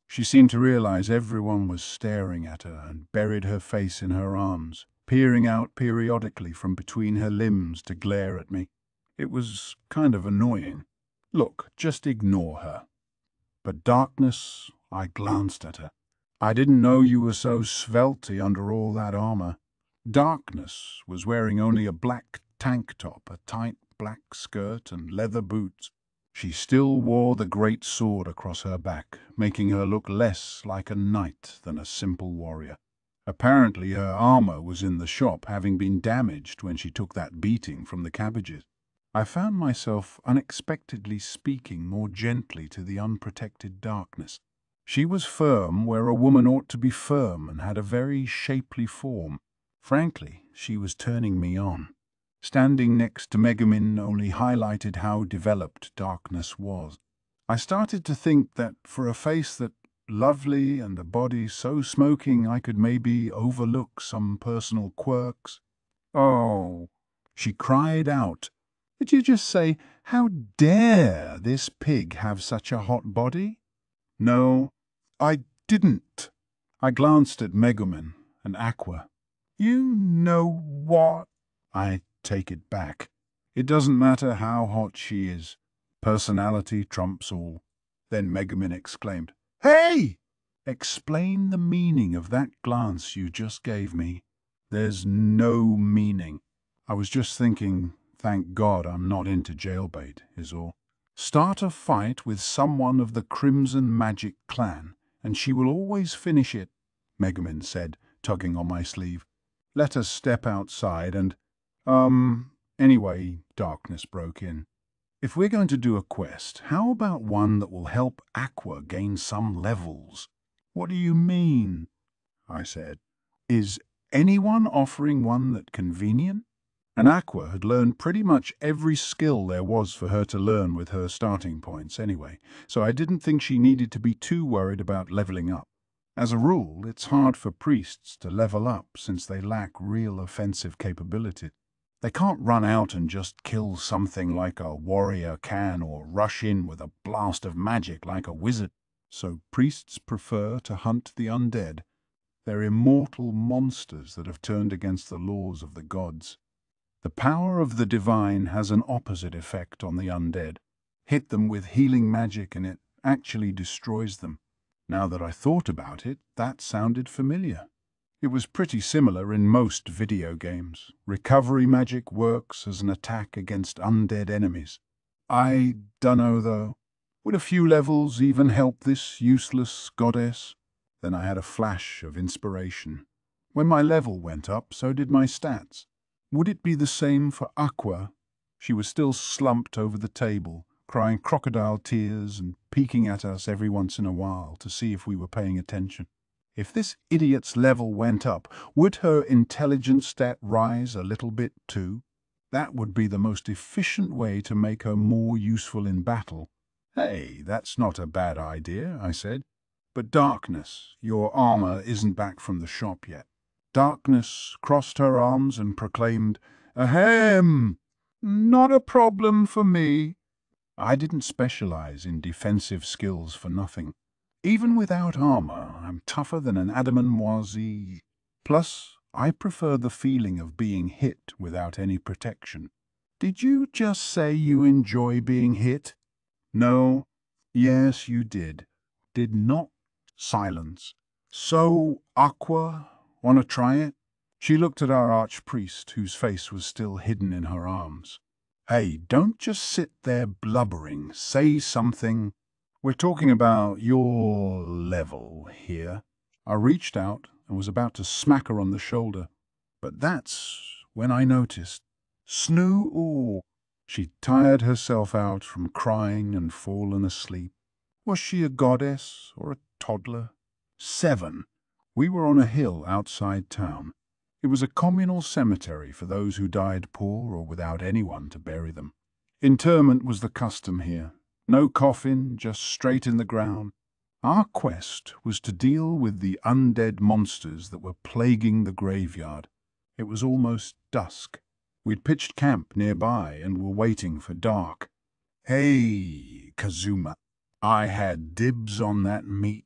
She seemed to realize everyone was staring at her and buried her face in her arms, peering out periodically from between her limbs to glare at me. It was kind of annoying. Look, just ignore her. But Darkness, I glanced at her. I didn't know you were so svelte under all that armor. Darkness was wearing only a black tank top, a tight black skirt, and leather boots. She still wore the great sword across her back, making her look less like a knight than a simple warrior. Apparently her armor was in the shop, having been damaged when she took that beating from the cabbages. I found myself unexpectedly speaking more gently to the unprotected Darkness. She was firm where a woman ought to be firm and had a very shapely form. Frankly, she was turning me on. Standing next to Megumin only highlighted how developed Darkness was. I started to think that for a face that lovely and a body so smoking I could maybe overlook some personal quirks. Oh, she cried out. Did you just say, how dare this pig have such a hot body? No, I didn't. I glanced at Megumin and Aqua. You know what? I take it back. It doesn't matter how hot she is. Personality trumps all. Then Megumin exclaimed, Hey! Explain the meaning of that glance you just gave me. There's no meaning. I was just thinking, thank God I'm not into jailbait, is all. Start a fight with someone of the Crimson Magic clan, and she will always finish it, Megumin said, tugging on my sleeve. Let us step outside and, anyway, Darkness broke in. If we're going to do a quest, how about one that will help Aqua gain some levels? What do you mean? I said. Is anyone offering one that's convenient? And Aqua had learned pretty much every skill there was for her to learn with her starting points anyway, so I didn't think she needed to be too worried about leveling up. As a rule, it's hard for priests to level up since they lack real offensive capability. They can't run out and just kill something like a warrior can or rush in with a blast of magic like a wizard. So priests prefer to hunt the undead. They're immortal monsters that have turned against the laws of the gods. The power of the divine has an opposite effect on the undead. Hit them with healing magic and it actually destroys them. Now that I thought about it, that sounded familiar. It was pretty similar in most video games. Recovery magic works as an attack against undead enemies. I dunno though. Would a few levels even help this useless goddess? Then I had a flash of inspiration. When my level went up, so did my stats. Would it be the same for Aqua? She was still slumped over the table, crying crocodile tears and peeking at us every once in a while to see if we were paying attention. If this idiot's level went up, would her intelligence stat rise a little bit too? That would be the most efficient way to make her more useful in battle. Hey, that's not a bad idea, I said. But Darkness, your armor isn't back from the shop yet. Darkness crossed her arms and proclaimed, Ahem! Not a problem for me. I didn't specialize in defensive skills for nothing. Even without armor, I'm tougher than an Adamanmoisi. Plus, I prefer the feeling of being hit without any protection. Did you just say you enjoy being hit? No. Yes, you did. Did not. Silence. So, Aqua, want to try it? She looked at our archpriest, whose face was still hidden in her arms. Hey, don't just sit there blubbering. Say something. We're talking about your level here. I reached out and was about to smack her on the shoulder, but that's when I noticed. Snoo! She'd tired herself out from crying and fallen asleep. Was she a goddess or a toddler? 7. We were on a hill outside town. It was a communal cemetery for those who died poor or without anyone to bury them. Interment was the custom here. No coffin, just straight in the ground. Our quest was to deal with the undead monsters that were plaguing the graveyard. It was almost dusk. We'd pitched camp nearby and were waiting for dark. Hey, Kazuma, I had dibs on that meat.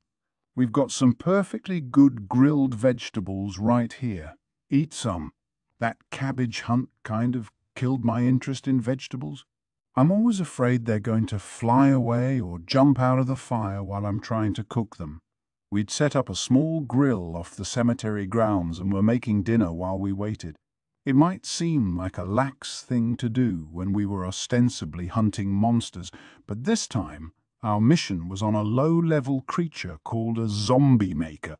We've got some perfectly good grilled vegetables right here. Eat some. That cabbage hunt kind of killed my interest in vegetables. I'm always afraid they're going to fly away or jump out of the fire while I'm trying to cook them. We'd set up a small grill off the cemetery grounds and were making dinner while we waited. It might seem like a lax thing to do when we were ostensibly hunting monsters, but this time our mission was on a low-level creature called a zombie maker.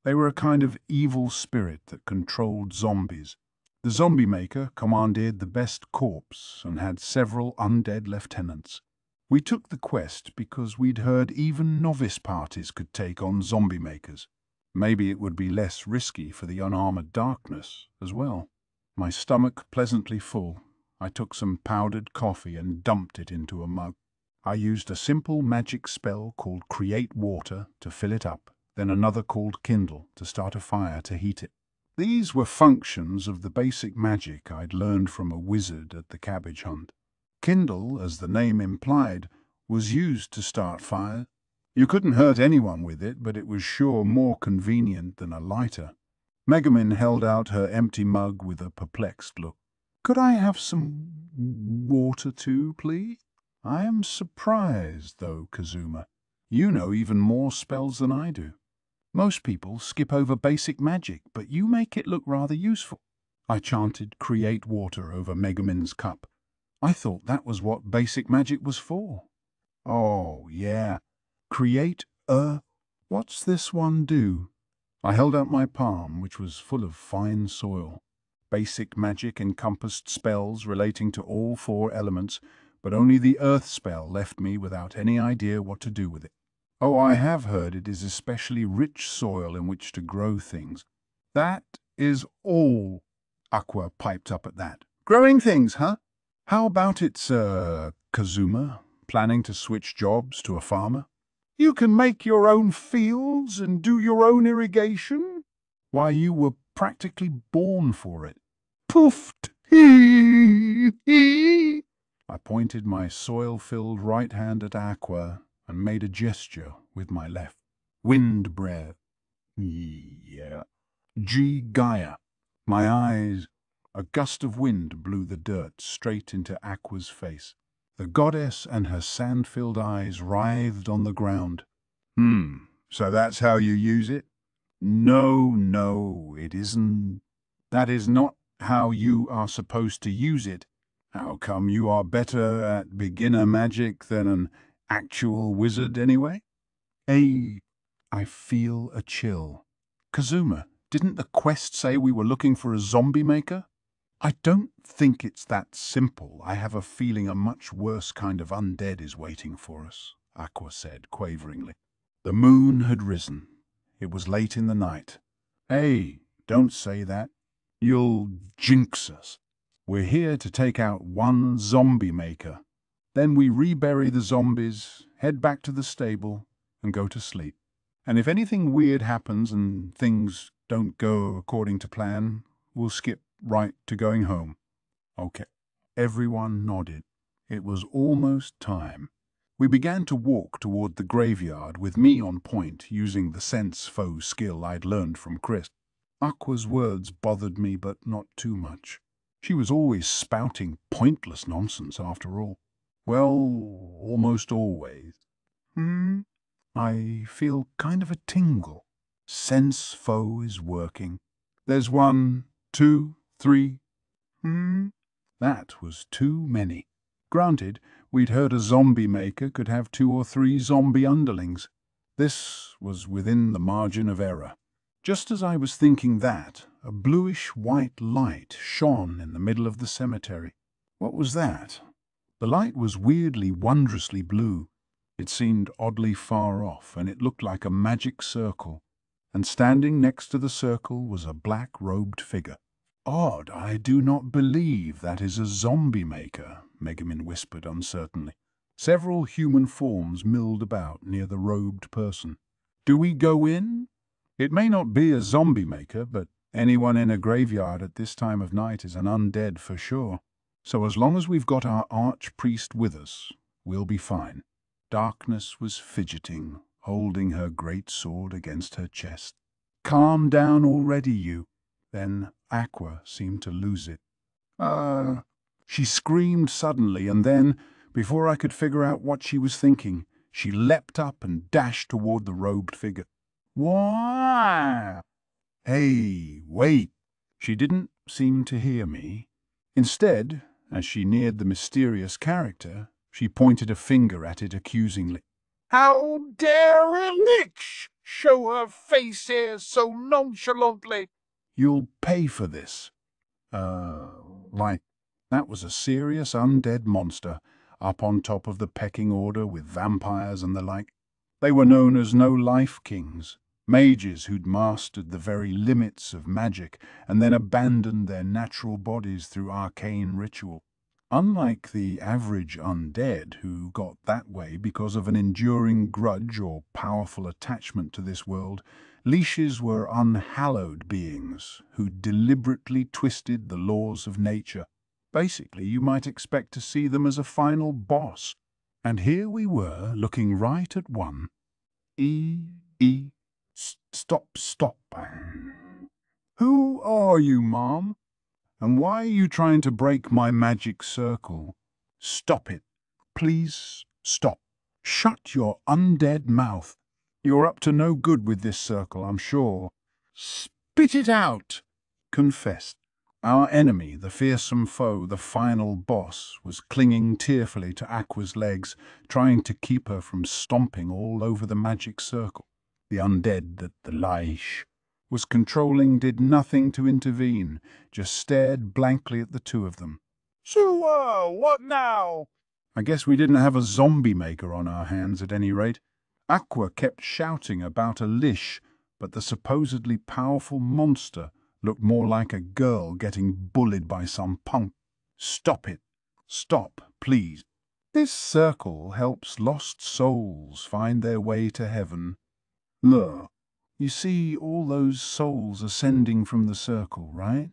They were a kind of evil spirit that controlled zombies. The zombie maker commanded the best corpse and had several undead lieutenants. We took the quest because we'd heard even novice parties could take on zombie makers. Maybe it would be less risky for the unarmored darkness as well. My stomach pleasantly full, I took some powdered coffee and dumped it into a mug. I used a simple magic spell called Create Water to fill it up, then another called Kindle to start a fire to heat it. These were functions of the basic magic I'd learned from a wizard at the cabbage hunt. Kindle, as the name implied, was used to start fire. You couldn't hurt anyone with it, but it was sure more convenient than a lighter. Megumin held out her empty mug with a perplexed look. "Could I have some water too, please?" "I am surprised, though, Kazuma. You know even more spells than I do. Most people skip over basic magic, but you make it look rather useful." I chanted Create Water over Megumin's cup. I thought that was what basic magic was for. "Oh, yeah. Create What's this one do?" I held out my palm, which was full of fine soil. Basic magic encompassed spells relating to all 4 elements, but only the earth spell left me without any idea what to do with it. "Oh, I have heard it is especially rich soil in which to grow things." "That is all," Aqua piped up at that. "Growing things, huh? How about it, Sir Kazuma? Planning to switch jobs to a farmer? You can make your own fields and do your own irrigation. Why, you were practically born for it." "Poofed! Hee hee!" I pointed my soil-filled right hand at Aqua and made a gesture with my left. "Wind breath." "Yeah." "G Gaia." My eyes. A gust of wind blew the dirt straight into Aqua's face. The goddess and her sand-filled eyes writhed on the ground. So that's how you use it?" No, it isn't. That is not how you are supposed to use it." "How come you are better at beginner magic than an actual wizard anyway?" I feel a chill. "Kazuma, didn't the quest say we were looking for a zombie maker?" "I don't think it's that simple. I have a feeling a much worse kind of undead is waiting for us," Aqua said quaveringly. The moon had risen. It was late in the night. "Hey, don't say that. You'll jinx us. We're here to take out one zombie maker. Then we rebury the zombies, head back to the stable, and go to sleep. And if anything weird happens and things don't go according to plan, we'll skip right to going home." "Okay." Everyone nodded. It was almost time. We began to walk toward the graveyard, with me on point, using the sense foe skill I'd learned from Chris. Aqua's words bothered me, but not too much. She was always spouting pointless nonsense, after all. "Well, almost always." I feel kind of a tingle. Sense foe is working. "There's 1, 2, 3. That was too many. Granted, We'd heard a zombie maker could have 2 or 3 zombie underlings. This was within the margin of error. Just as I was thinking that, a bluish-white light shone in the middle of the cemetery. What was that? The light was weirdly, wondrously blue. It seemed oddly far off, and it looked like a magic circle. And standing next to the circle was a black-robed figure. "Odd, I do not believe that is a zombie maker," Megumin whispered uncertainly. Several human forms milled about near the robed person. "Do we go in? It may not be a zombie maker, but anyone in a graveyard at this time of night is an undead for sure. So as long as we've got our archpriest with us, we'll be fine." Darkness was fidgeting, holding her great sword against her chest. "Calm down already, you." Then Aqua seemed to lose it. She screamed suddenly, and then, before I could figure out what she was thinking, she leapt up and dashed toward the robed figure. "Why?" "Hey, wait!" She didn't seem to hear me. Instead, as she neared the mysterious character, she pointed a finger at it accusingly. "How dare a lich show her face here so nonchalantly?" "You'll pay for this." That was a serious undead monster, up on top of the pecking order with vampires and the like. They were known as no-life kings, mages who'd mastered the very limits of magic and then abandoned their natural bodies through arcane ritual. Unlike the average undead who got that way because of an enduring grudge or powerful attachment to this world, leashes were unhallowed beings who deliberately twisted the laws of nature. Basically, you might expect to see them as a final boss. And here we were, looking right at one. Stop. "Who are you, Mom? And why are you trying to break my magic circle? Stop it. Please stop. Shut your undead mouth. You're up to no good with this circle, I'm sure." "Spit it out!" Confessed. Our enemy, the fearsome foe, the final boss, was clinging tearfully to Aqua's legs, trying to keep her from stomping all over the magic circle. The undead that the lich was controlling did nothing to intervene, just stared blankly at the two of them. "So, what now?" I guess we didn't have a zombie maker on our hands at any rate. Aqua kept shouting about a lich, but the supposedly powerful monster looked more like a girl getting bullied by some punk. "Stop it. Stop, please. This circle helps lost souls find their way to heaven. Look, you see all those souls ascending from the circle, right?"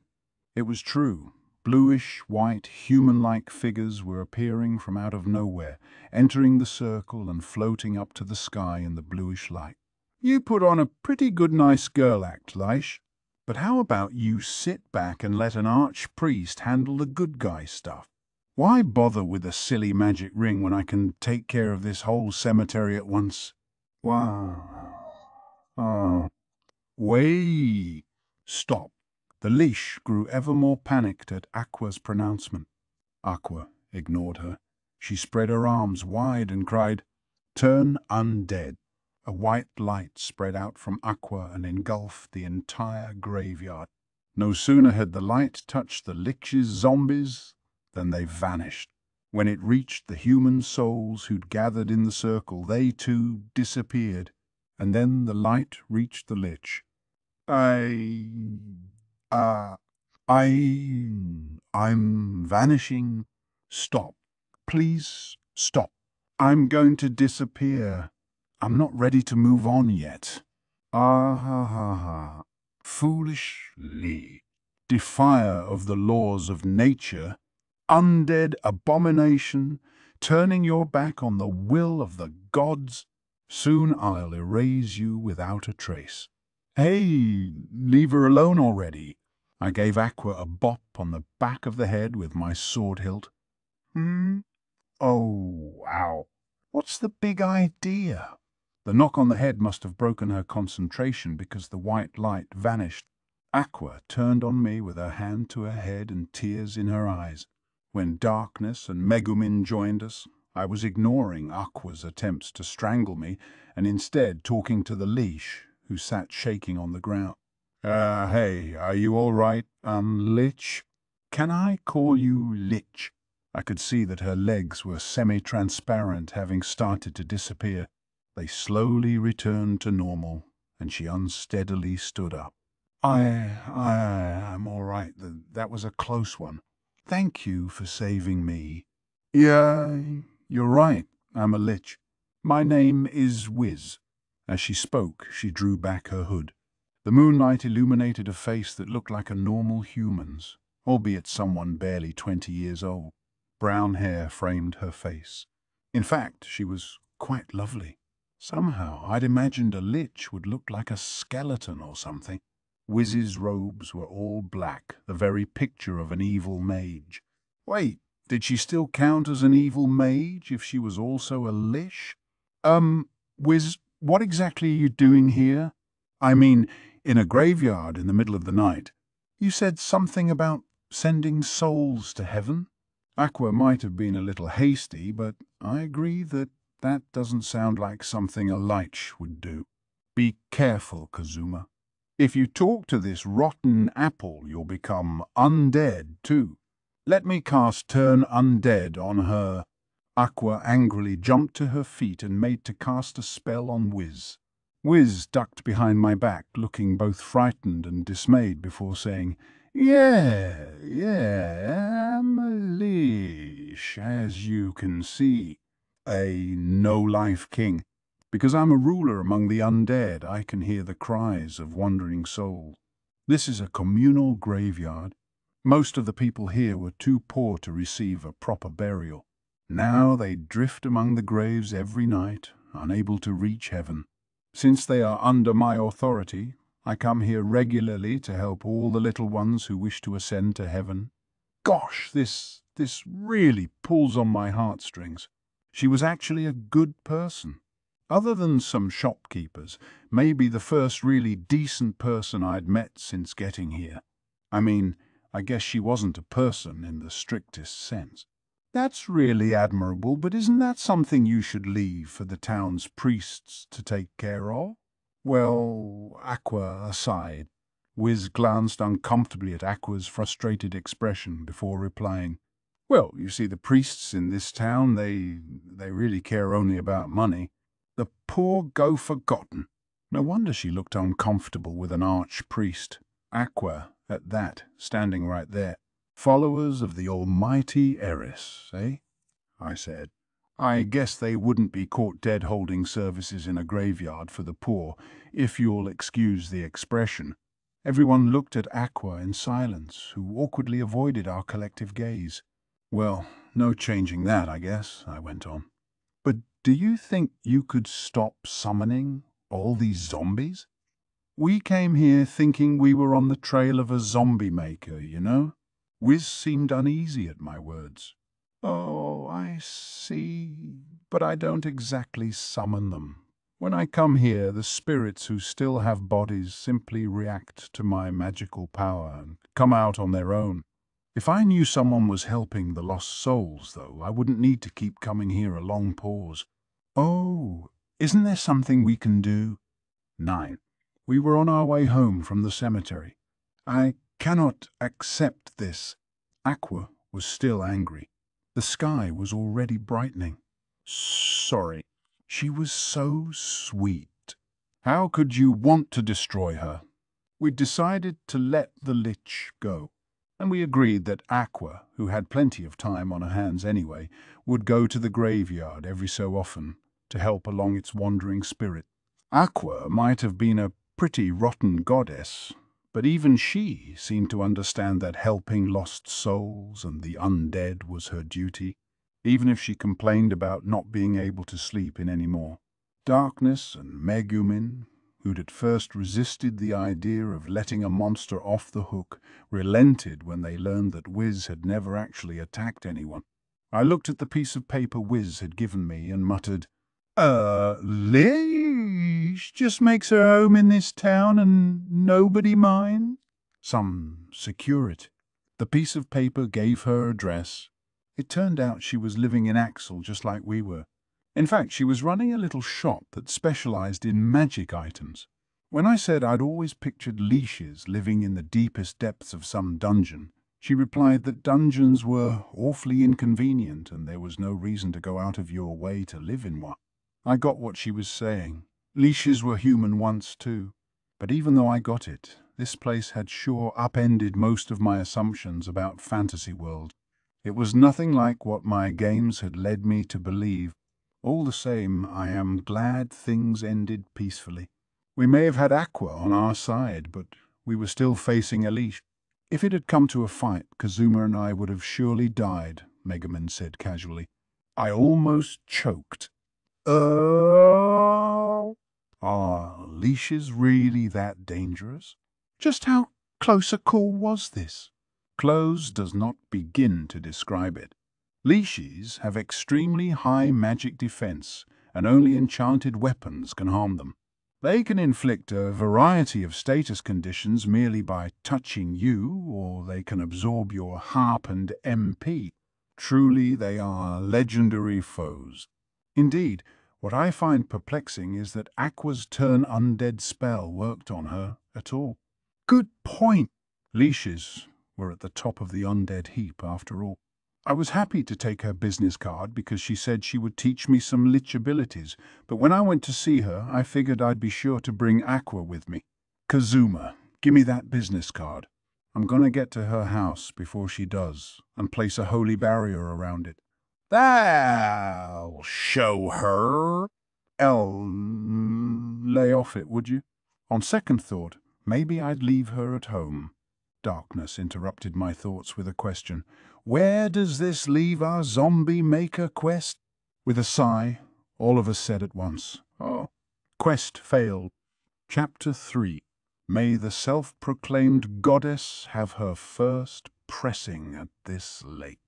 It was true. Bluish-white, human-like figures were appearing from out of nowhere, entering the circle and floating up to the sky in the bluish light. "You put on a pretty good nice girl act, Lich. But how about you sit back and let an archpriest handle the good guy stuff? Why bother with a silly magic ring when I can take care of this whole cemetery at once?" "Wow. Wait. Stop." The leash grew ever more panicked at Aqua's pronouncement. Aqua ignored her. She spread her arms wide and cried, "Turn undead." A white light spread out from Aqua and engulfed the entire graveyard. No sooner had the light touched the lich's zombies than they vanished. When it reached the human souls who'd gathered in the circle, they too disappeared. And then the light reached the lich. I'm vanishing." "Stop. Please stop. I'm going to disappear. I'm not ready to move on yet." "Ah. Foolishly. Defier of the laws of nature. Undead abomination, turning your back on the will of the gods. Soon I'll erase you without a trace." "Hey, leave her alone already." I gave Aqua a bop on the back of the head with my sword hilt. "Oh, ow. What's the big idea?" The knock on the head must have broken her concentration because the white light vanished. Aqua turned on me with her hand to her head and tears in her eyes. When darkness and Megumin joined us, I was ignoring Aqua's attempts to strangle me and instead talking to the leash, who sat shaking on the ground. Hey, are you all right, Lich? Can I call you Lich? I could see that her legs were semi-transparent, having started to disappear. They slowly returned to normal, and she unsteadily stood up. I'm all right. That was a close one. Thank you for saving me. Yeah, you're right. I'm a lich. My name is Wiz. As she spoke, she drew back her hood. The moonlight illuminated a face that looked like a normal human's, albeit someone barely 20 years old. Brown hair framed her face. In fact, she was quite lovely. Somehow, I'd imagined a lich would look like a skeleton or something. Wiz's robes were all black, the very picture of an evil mage. Wait, did she still count as an evil mage if she was also a lich? Wiz, what exactly are you doing here? I mean, in a graveyard in the middle of the night. You said something about sending souls to heaven? Aqua might have been a little hasty, but I agree that doesn't sound like something a lich would do. Be careful, Kazuma. If you talk to this rotten apple, you'll become undead, too. Let me cast Turn Undead on her. Aqua angrily jumped to her feet and made to cast a spell on Wiz. Wiz ducked behind my back, looking both frightened and dismayed before saying, Yeah, I'm a lich, as you can see. A no-life king. Because I'm a ruler among the undead, I can hear the cries of wandering souls. This is a communal graveyard. Most of the people here were too poor to receive a proper burial. Now they drift among the graves every night, unable to reach heaven. Since they are under my authority, I come here regularly to help all the little ones who wish to ascend to heaven. Gosh, this really pulls on my heartstrings. She was actually a good person. Other than some shopkeepers, maybe the first really decent person I'd met since getting here. I mean, I guess she wasn't a person in the strictest sense. That's really admirable, but isn't that something you should leave for the town's priests to take care of? Well, Aqua aside, Wiz glanced uncomfortably at Aqua's frustrated expression before replying, Well, you see, the priests in this town, they really care only about money. The poor go forgotten. No wonder she looked uncomfortable with an archpriest. Aqua, at that, standing right there. Followers of the almighty Eris, eh? I said. I guess they wouldn't be caught dead holding services in a graveyard for the poor, if you'll excuse the expression. Everyone looked at Aqua in silence, who awkwardly avoided our collective gaze. Well, no changing that, I guess, I went on. But do you think you could stop summoning all these zombies? We came here thinking we were on the trail of a zombie maker, you know? Wiz seemed uneasy at my words. Oh, I see. But I don't exactly summon them. When I come here, the spirits who still have bodies simply react to my magical power and come out on their own. If I knew someone was helping the lost souls, though, I wouldn't need to keep coming here a long pause. Oh, isn't there something we can do? 9. We were on our way home from the cemetery. I cannot accept this. Aqua was still angry. The sky was already brightening. Sorry. She was so sweet. How could you want to destroy her? We decided to let the lich go, and we agreed that Aqua, who had plenty of time on her hands anyway, would go to the graveyard every so often to help along its wandering spirit. Aqua might have been a pretty rotten goddess, but even she seemed to understand that helping lost souls and the undead was her duty, even if she complained about not being able to sleep in any more. Darkness and Megumin, who'd at first resisted the idea of letting a monster off the hook, relented when they learned that Wiz had never actually attacked anyone. I looked at the piece of paper Wiz had given me and muttered, Lish just makes her home in this town and nobody minds? Some security. The piece of paper gave her address, It turned out she was living in Axel just like we were. In fact, she was running a little shop that specialized in magic items. When I said I'd always pictured leashes living in the deepest depths of some dungeon, she replied that dungeons were awfully inconvenient and there was no reason to go out of your way to live in one. I got what she was saying. Leashes were human once too. But even though I got it, this place had sure upended most of my assumptions about fantasy world. It was nothing like what my games had led me to believe. All the same, I am glad things ended peacefully. We may have had Aqua on our side, but we were still facing a leash. If it had come to a fight, Kazuma and I would have surely died, Megumin said casually. I almost choked. Are leashes really that dangerous? Just how close a call was this? Close does not begin to describe it. Leashes have extremely high magic defense, and only enchanted weapons can harm them. They can inflict a variety of status conditions merely by touching you, or they can absorb your harp and MP. Truly, they are legendary foes. Indeed, what I find perplexing is that Aqua's turn undead spell worked on her at all. Good point. Leashes were at the top of the undead heap after all. I was happy to take her business card because she said she would teach me some lich abilities, but when I went to see her, I figured I'd be sure to bring Aqua with me. Kazuma, give me that business card. I'm gonna get to her house before she does, and place a holy barrier around it. That'll show her. Lay off it, would you? On second thought, maybe I'd leave her at home. Darkness interrupted my thoughts with a question. Where does this leave our zombie maker quest? With a sigh, all of us said at once, oh, quest failed. Chapter 3. May the self-proclaimed goddess have her first pressing at this lake.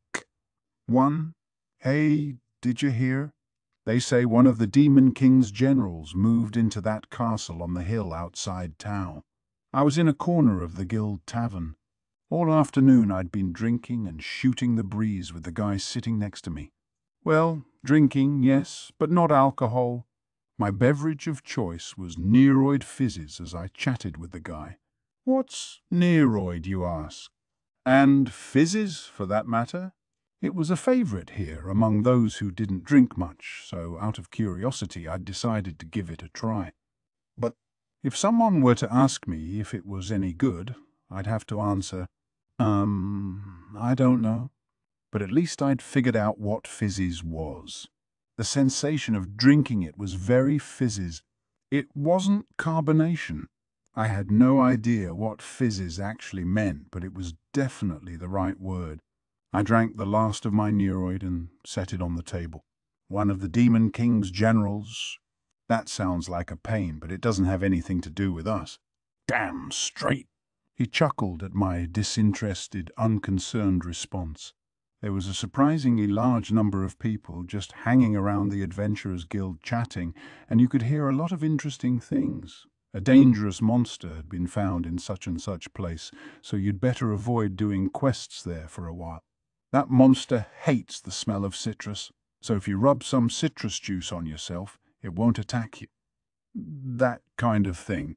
1. Hey, did you hear? They say one of the Demon King's generals moved into that castle on the hill outside town. I was in a corner of the guild tavern. All afternoon I'd been drinking and shooting the breeze with the guy sitting next to me. Well, drinking, yes, but not alcohol. My beverage of choice was Neroid fizzes as I chatted with the guy. What's Neroid, you ask? And fizzes, for that matter? It was a favourite here among those who didn't drink much, so out of curiosity I'd decided to give it a try. But if someone were to ask me if it was any good, I'd have to answer, I don't know. But at least I'd figured out what fizzes was. The sensation of drinking it was very fizzes. It wasn't carbonation. I had no idea what fizzes actually meant, but it was definitely the right word. I drank the last of my Neroid and set it on the table. One of the Demon King's generals. That sounds like a pain, but it doesn't have anything to do with us. Damn straight. He chuckled at my disinterested, unconcerned response. There was a surprisingly large number of people just hanging around the Adventurers Guild chatting, and you could hear a lot of interesting things. A dangerous monster had been found in such and such place, so you'd better avoid doing quests there for a while. That monster hates the smell of citrus, so if you rub some citrus juice on yourself, it won't attack you. That kind of thing.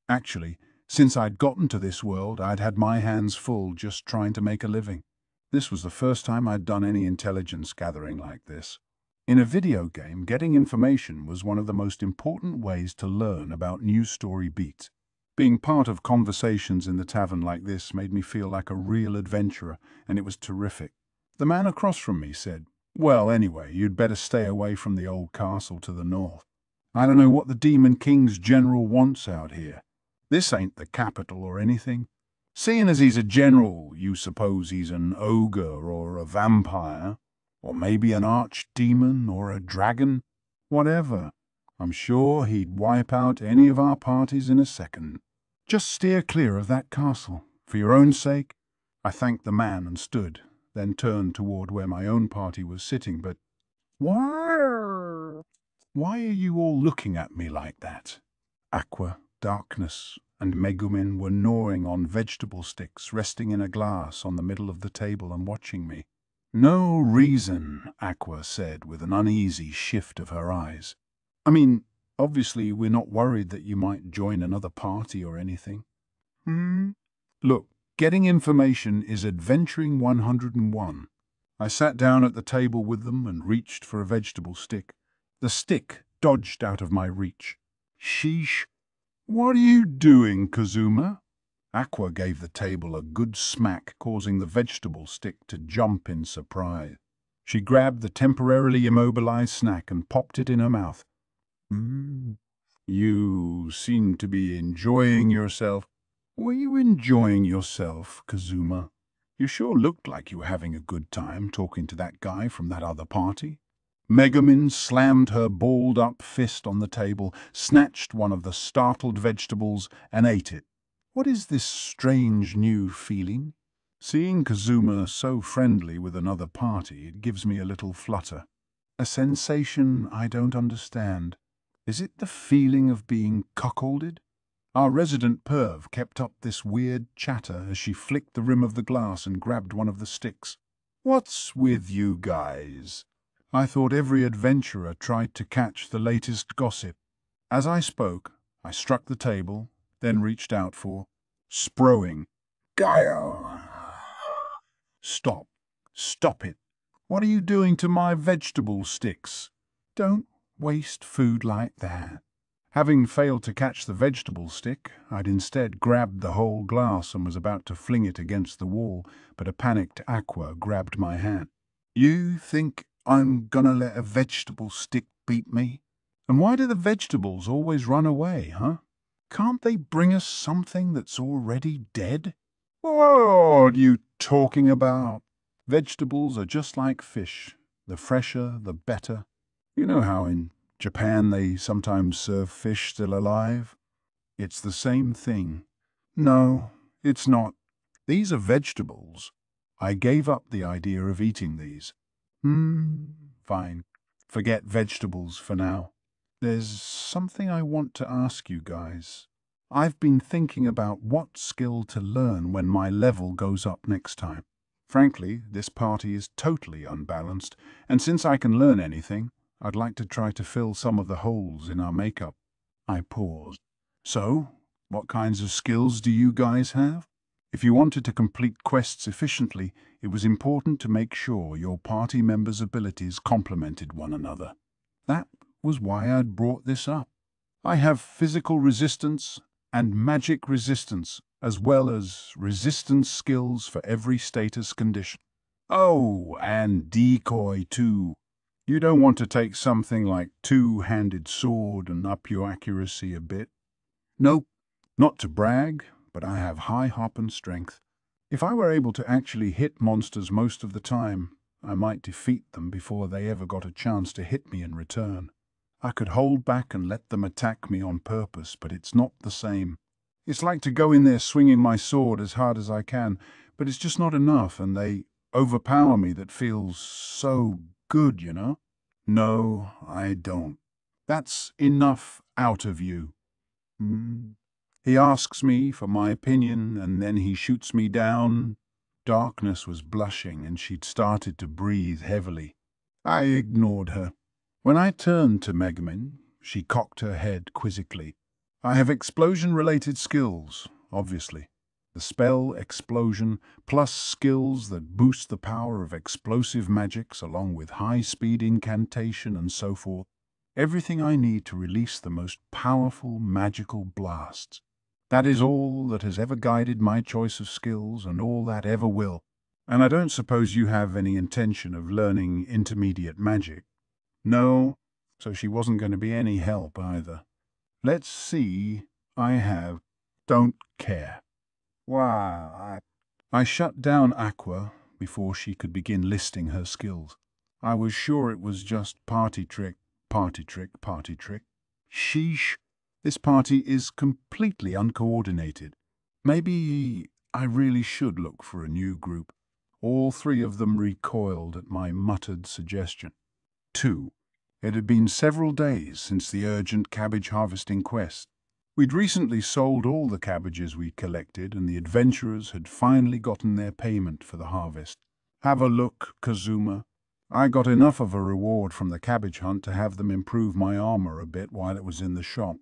Actually, since I'd gotten to this world, I'd had my hands full just trying to make a living. This was the first time I'd done any intelligence gathering like this. In a video game, getting information was one of the most important ways to learn about news story beats. Being part of conversations in the tavern like this made me feel like a real adventurer, and it was terrific. The man across from me said, well, anyway, you'd better stay away from the old castle to the north. I don't know what the Demon King's general wants out here. This ain't the capital or anything. Seeing as he's a general, you suppose he's an ogre or a vampire, or maybe an archdemon or a dragon, whatever. I'm sure he'd wipe out any of our parties in a second. Just steer clear of that castle, for your own sake. I thanked the man and stood, then turned toward where my own party was sitting, but why are you all looking at me like that? Aqua, Darkness, and Megumin were gnawing on vegetable sticks resting in a glass on the middle of the table and watching me. No reason, Aqua said with an uneasy shift of her eyes. I mean, obviously we're not worried that you might join another party or anything. Look, getting information is adventuring 101. I sat down at the table with them and reached for a vegetable stick. The stick dodged out of my reach. Sheesh. What are you doing, Kazuma? Aqua gave the table a good smack, causing the vegetable stick to jump in surprise. She grabbed the temporarily immobilized snack and popped it in her mouth. You seem to be enjoying yourself. Were you enjoying yourself, Kazuma? You sure looked like you were having a good time talking to that guy from that other party. Megumin slammed her balled-up fist on the table, snatched one of the startled vegetables, and ate it. What is this strange new feeling? Seeing Kazuma so friendly with another party, it gives me a little flutter. A sensation I don't understand. Is it the feeling of being cuckolded? Our resident perv kept up this weird chatter as she flicked the rim of the glass and grabbed one of the sticks. What's with you guys? I thought every adventurer tried to catch the latest gossip. As I spoke, I struck the table, then reached out for sproing. Gaio! Stop. Stop it. What are you doing to my vegetable sticks? Don't waste food like that. Having failed to catch the vegetable stick, I'd instead grabbed the whole glass and was about to fling it against the wall, but a panicked Aqua grabbed my hand. You think I'm gonna let a vegetable stick beat me? And why do the vegetables always run away, huh? Can't they bring us something that's already dead? What are you talking about? Vegetables are just like fish. The fresher, the better. You know how in Japan they sometimes serve fish still alive? It's the same thing. No, it's not. These are vegetables. I gave up the idea of eating these. Fine. Forget vegetables for now. There's something I want to ask you guys. I've been thinking about what skill to learn when my level goes up next time. Frankly, this party is totally unbalanced, and since I can learn anything, I'd like to try to fill some of the holes in our makeup. I paused. So, what kinds of skills do you guys have? If you wanted to complete quests efficiently, it was important to make sure your party members' abilities complemented one another. That was why I'd brought this up. I have physical resistance and magic resistance, as well as resistance skills for every status condition. Oh, and decoy too. You don't want to take something like two-handed sword and up your accuracy a bit? Nope, not to brag, but I have high hop and strength. If I were able to actually hit monsters most of the time, I might defeat them before they ever got a chance to hit me in return. I could hold back and let them attack me on purpose, but it's not the same. It's like to go in there swinging my sword as hard as I can, but it's just not enough, and they overpower me. That feels so good, you know? No, I don't. That's enough out of you. He asks me for my opinion, and then he shoots me down. Darkness was blushing, and she'd started to breathe heavily. I ignored her. When I turned to Megumin, she cocked her head quizzically. I have explosion-related skills, obviously. The spell Explosion, plus skills that boost the power of explosive magics along with high-speed incantation and so forth. Everything I need to release the most powerful magical blasts. That is all that has ever guided my choice of skills and all that ever will. And I don't suppose you have any intention of learning intermediate magic. No, so she wasn't going to be any help either. Let's see, I have. Don't care. Wow. I shut down Aqua before she could begin listing her skills. I was sure it was just party trick, party trick, party trick. Sheesh. This party is completely uncoordinated. Maybe I really should look for a new group. All three of them recoiled at my muttered suggestion. 2. It had been several days since the urgent cabbage harvesting quest. We'd recently sold all the cabbages we'd collected, and the adventurers had finally gotten their payment for the harvest. Have a look, Kazuma. I got enough of a reward from the cabbage hunt to have them improve my armor a bit while it was in the shop.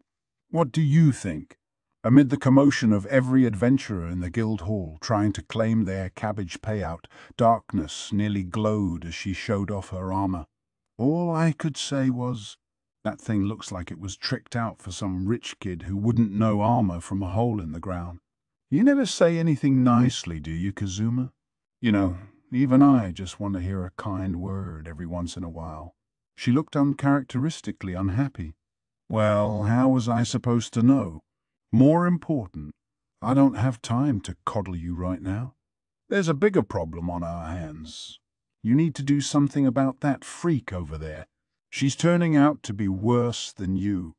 What do you think? Amid the commotion of every adventurer in the guild hall trying to claim their cabbage payout, darkness nearly glowed as she showed off her armor. All I could say was, that thing looks like it was tricked out for some rich kid who wouldn't know armor from a hole in the ground. You never say anything nicely, do you, Kazuma? You know, even I just want to hear a kind word every once in a while. She looked uncharacteristically unhappy. Well, how was I supposed to know? More important, I don't have time to coddle you right now. There's a bigger problem on our hands. You need to do something about that freak over there. She's turning out to be worse than you.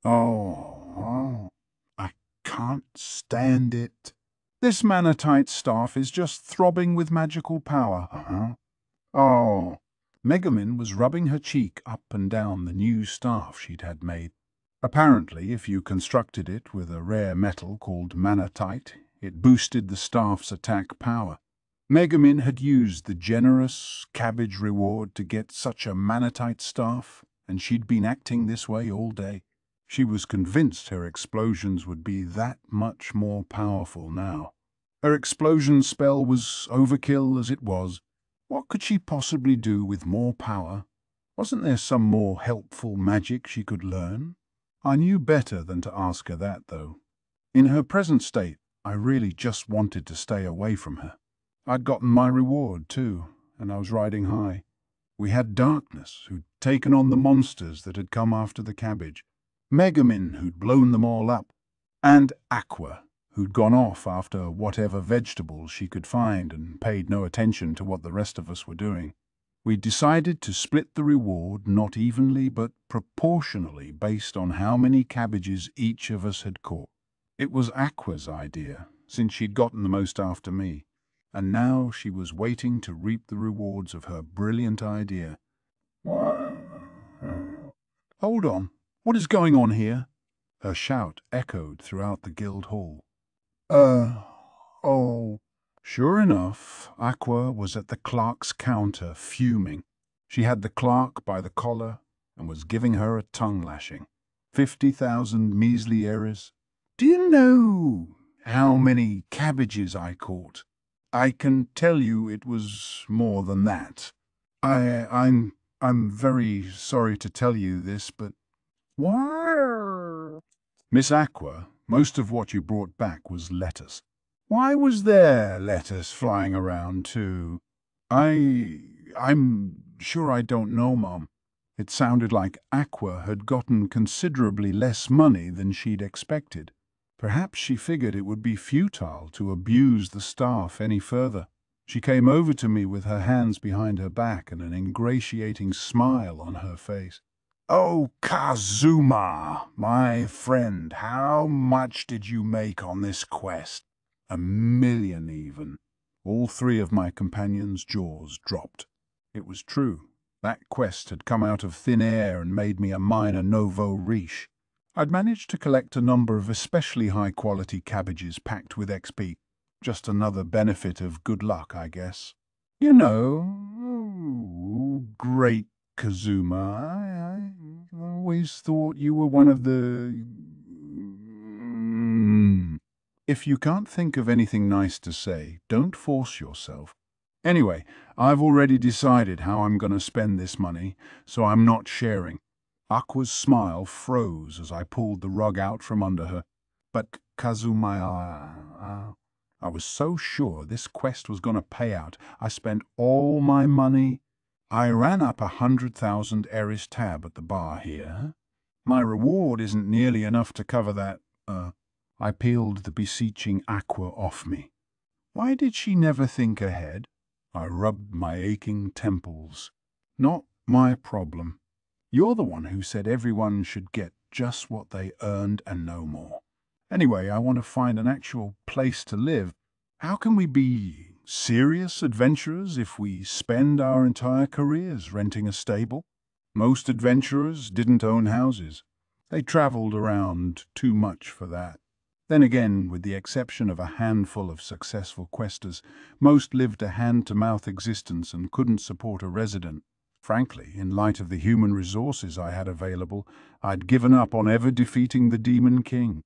Oh, I can't stand it. This manatite staff is just throbbing with magical power. Oh, Megumin was rubbing her cheek up and down the new staff she'd had made. Apparently, if you constructed it with a rare metal called manatite, it boosted the staff's attack power. Megumin had used the generous cabbage reward to get such a manatite staff, and she'd been acting this way all day. She was convinced her explosions would be that much more powerful now. Her explosion spell was overkill as it was. What could she possibly do with more power? Wasn't there some more helpful magic she could learn? I knew better than to ask her that, though. In her present state, I really just wanted to stay away from her. I'd gotten my reward, too, and I was riding high. We had Darkness, who'd taken on the monsters that had come after the cabbage, Megumin, who'd blown them all up, and Aqua, who'd gone off after whatever vegetables she could find and paid no attention to what the rest of us were doing. We decided to split the reward not evenly but proportionally based on how many cabbages each of us had caught. It was Aqua's idea, since she'd gotten the most after me, and now she was waiting to reap the rewards of her brilliant idea. Hold on, what is going on here? Her shout echoed throughout the guild hall. Oh. Sure enough, Aqua was at the clerk's counter, fuming. She had the clerk by the collar and was giving her a tongue-lashing. 50,000 measly errors. Do you know how many cabbages I caught? I can tell you it was more than that. I'm very sorry to tell you this, but... Why? Miss Aqua, most of what you brought back was lettuce. Why was there lettuce flying around, too? I'm sure I don't know, Mom. It sounded like Aqua had gotten considerably less money than she'd expected. Perhaps she figured it would be futile to abuse the staff any further. She came over to me with her hands behind her back and an ingratiating smile on her face. Oh, Kazuma, my friend, how much did you make on this quest? 1 million even. All three of my companions' jaws dropped. It was true. That quest had come out of thin air and made me a minor nouveau riche. I'd managed to collect a number of especially high-quality cabbages packed with XP. Just another benefit of good luck, I guess. You know, great Kazuma, I always thought you were one of the... If you can't think of anything nice to say, don't force yourself. Anyway, I've already decided how I'm going to spend this money, so I'm not sharing. Aqua's smile froze as I pulled the rug out from under her. But Kazuma, I was so sure this quest was going to pay out. I spent all my money. I ran up 100,000 Eris tab at the bar here. My reward isn't nearly enough to cover that, I peeled the beseeching Aqua off me. Why did she never think ahead? I rubbed my aching temples. Not my problem. You're the one who said everyone should get just what they earned and no more. Anyway, I want to find an actual place to live. How can we be serious adventurers if we spend our entire careers renting a stable? Most adventurers didn't own houses. They traveled around too much for that. Then again, with the exception of a handful of successful questers, most lived a hand-to-mouth existence and couldn't support a resident. Frankly, in light of the human resources I had available, I'd given up on ever defeating the Demon King.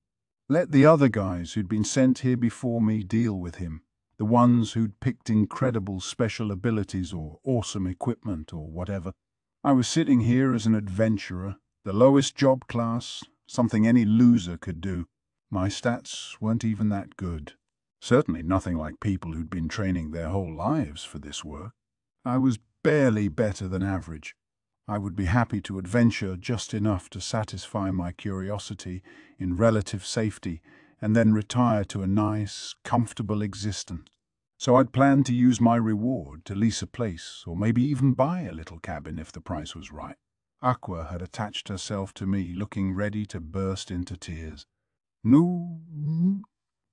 Let the other guys who'd been sent here before me deal with him. The ones who'd picked incredible special abilities or awesome equipment or whatever. I was sitting here as an adventurer, the lowest job class, something any loser could do. My stats weren't even that good. Certainly nothing like people who'd been training their whole lives for this work. I was barely better than average. I would be happy to adventure just enough to satisfy my curiosity in relative safety and then retire to a nice, comfortable existence. So I'd planned to use my reward to lease a place or maybe even buy a little cabin if the price was right. Aqua had attached herself to me, looking ready to burst into tears. "No,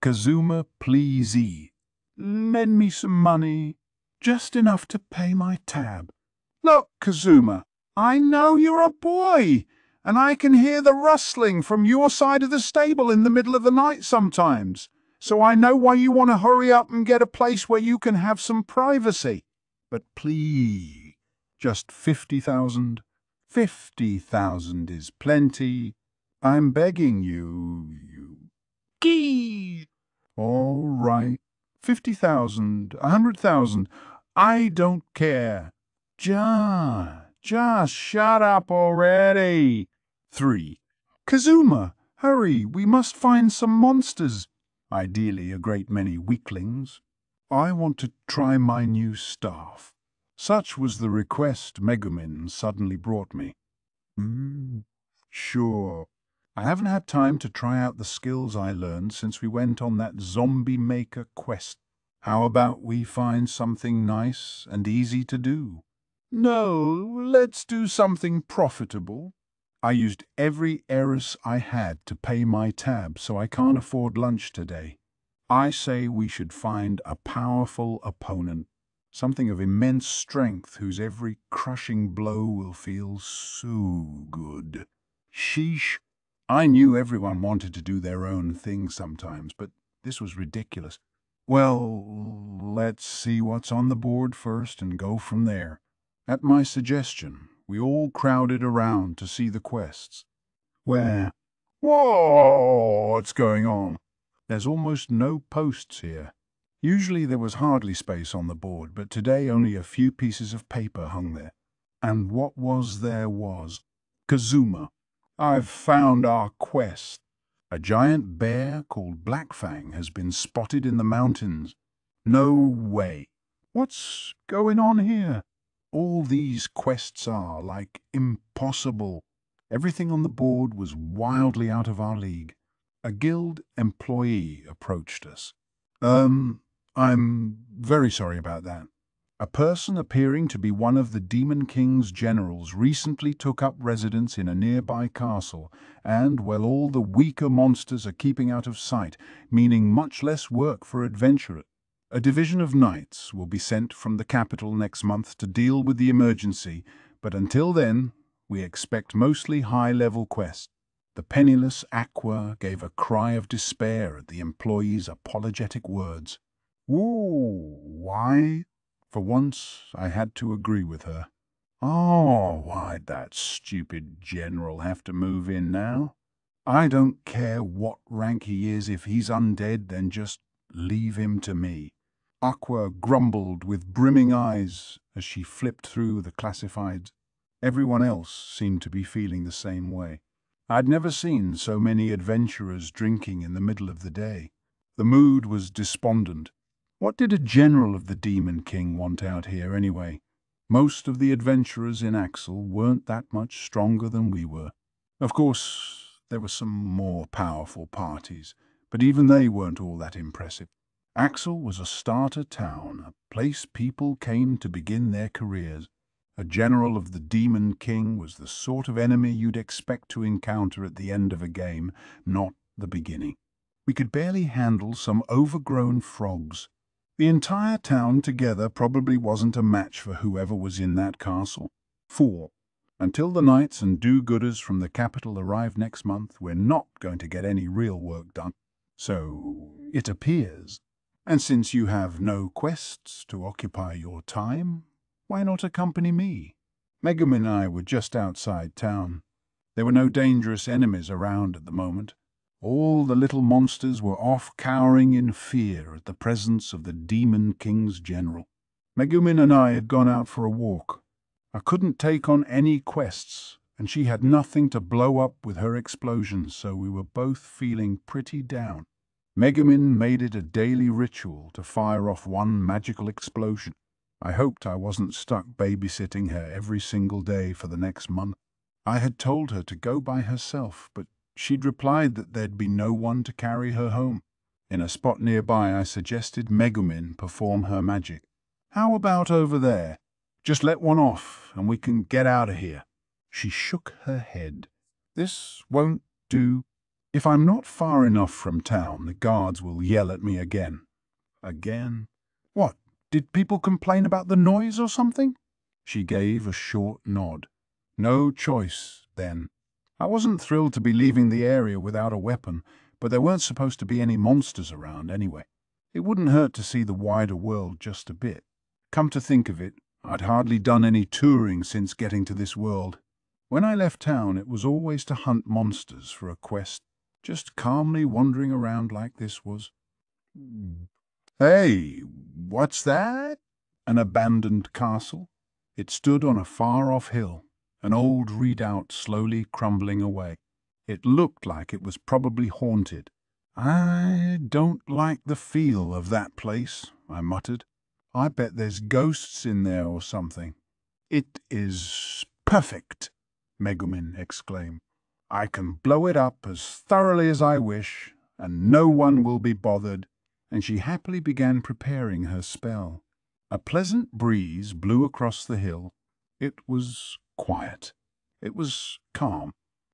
Kazuma, pleasey. Lend me some money, just enough to pay my tab." "Look, Kazuma, I know you're a boy, and I can hear the rustling from your side of the stable in the middle of the night sometimes, so I know why you want to hurry up and get a place where you can have some privacy. But please, just 50,000? 50,000 is plenty. I'm begging you. Gee! All right, 50,000, 100,000. I don't care. Just shut up already. 3. Kazuma, hurry, we must find some monsters. Ideally a great many weaklings. I want to try my new staff. Such was the request Megumin suddenly brought me. Sure. I haven't had time to try out the skills I learned since we went on that zombie maker quest. How about we find something nice and easy to do? No, let's do something profitable. I used every heiress I had to pay my tab, so I can't afford lunch today. I say we should find a powerful opponent, something of immense strength whose every crushing blow will feel so good. Sheesh. I knew everyone wanted to do their own thing sometimes, but this was ridiculous. Well, let's see what's on the board first and go from there. At my suggestion, we all crowded around to see the quests. Whoa, what's going on? There's almost no posts here. Usually there was hardly space on the board, but today only a few pieces of paper hung there. And what was there was, Kazuma, I've found our quest. A giant bear called Blackfang has been spotted in the mountains. No way. What's going on here? All these quests are, like, impossible. Everything on the board was wildly out of our league. A guild employee approached us. I'm very sorry about that. A person appearing to be one of the Demon King's generals recently took up residence in a nearby castle, and, well, all the weaker monsters are keeping out of sight, meaning much less work for adventurers. A division of knights will be sent from the capital next month to deal with the emergency, but until then, we expect mostly high-level quests. The penniless Aqua gave a cry of despair at the employee's apologetic words. Ooh, why? For once, I had to agree with her. Oh, why'd that stupid general have to move in now? I don't care what rank he is. If he's undead, then just leave him to me. Aqua grumbled with brimming eyes as she flipped through the classifieds. Everyone else seemed to be feeling the same way. I'd never seen so many adventurers drinking in the middle of the day. The mood was despondent. What did a general of the Demon King want out here anyway? Most of the adventurers in Axel weren't that much stronger than we were. Of course, there were some more powerful parties, but even they weren't all that impressive. Axel was a starter town, a place people came to begin their careers. A general of the Demon King was the sort of enemy you'd expect to encounter at the end of a game, not the beginning. We could barely handle some overgrown frogs. The entire town together probably wasn't a match for whoever was in that castle. 4. Until the knights and do-gooders from the capital arrive next month, we're not going to get any real work done. So it appears. And since you have no quests to occupy your time, why not accompany me? Megumin and I were just outside town. There were no dangerous enemies around at the moment. All the little monsters were off cowering in fear at the presence of the Demon King's general. Megumin and I had gone out for a walk. I couldn't take on any quests, and she had nothing to blow up with her explosions, so we were both feeling pretty down. Megumin made it a daily ritual to fire off one magical explosion. I hoped I wasn't stuck babysitting her every single day for the next month. I had told her to go by herself, but she'd replied that there'd be no one to carry her home. In a spot nearby, I suggested Megumin perform her magic. "How about over there? Just let one off, and we can get out of here." She shook her head. "This won't do. If I'm not far enough from town, the guards will yell at me again." "Again? What? Did people complain about the noise or something?" She gave a short nod. "No choice, then." I wasn't thrilled to be leaving the area without a weapon, but there weren't supposed to be any monsters around anyway. It wouldn't hurt to see the wider world just a bit. Come to think of it, I'd hardly done any touring since getting to this world. When I left town, it was always to hunt monsters for a quest. Just calmly wandering around like this was. Hey, what's that? An abandoned castle? It stood on a far-off hill, an old redoubt slowly crumbling away. It looked like it was probably haunted. "I don't like the feel of that place," I muttered. "I bet there's ghosts in there or something." "It is perfect," Megumin exclaimed. "I can blow it up as thoroughly as I wish, and no one will be bothered." And she happily began preparing her spell. A pleasant breeze blew across the hill. It was quiet. It was calm.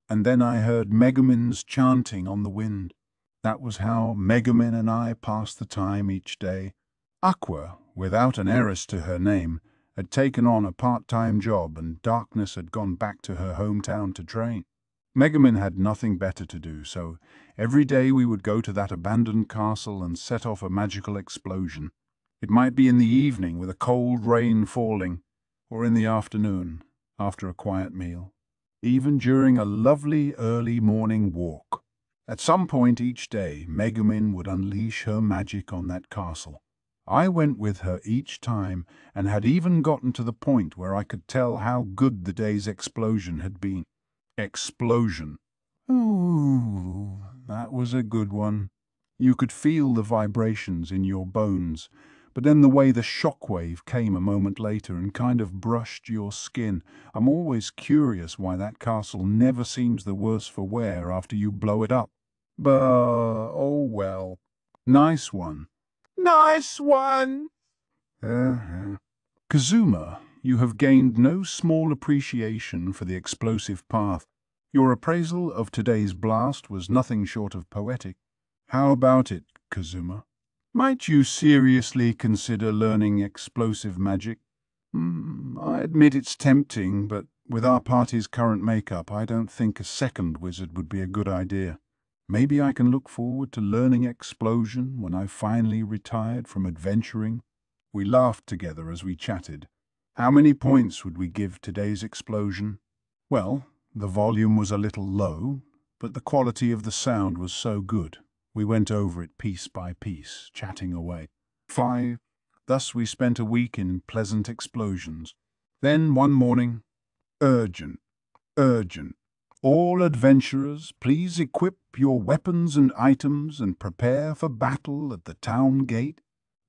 And then I heard Megumin's chanting on the wind. That was how Megumin and I passed the time each day. Aqua, without an heiress to her name, had taken on a part-time job, and Darkness had gone back to her hometown to train. Megumin had nothing better to do, so every day we would go to that abandoned castle and set off a magical explosion. It might be in the evening with a cold rain falling, or in the afternoon, after a quiet meal, even during a lovely early morning walk. At some point each day, Megumin would unleash her magic on that castle. I went with her each time, and had even gotten to the point where I could tell how good the day's explosion had been. Explosion. Ooh, that was a good one. You could feel the vibrations in your bones, but then the way the shockwave came a moment later and kind of brushed your skin. I'm always curious why that castle never seems the worse for wear after you blow it up. But, oh well. Nice one. Nice one. Kazuma, you have gained no small appreciation for the explosive path. Your appraisal of today's blast was nothing short of poetic. How about it, Kazuma? Might you seriously consider learning explosive magic? I admit it's tempting, but with our party's current makeup, I don't think a second wizard would be a good idea. Maybe I can look forward to learning explosion when I've finally retired from adventuring. We laughed together as we chatted. How many points would we give today's explosion? Well, the volume was a little low, but the quality of the sound was so good. We went over it piece by piece, chatting away. 5. Thus we spent a week in pleasant explosions. Then one morning, urgent. All adventurers, please equip your weapons and items and prepare for battle at the town gate.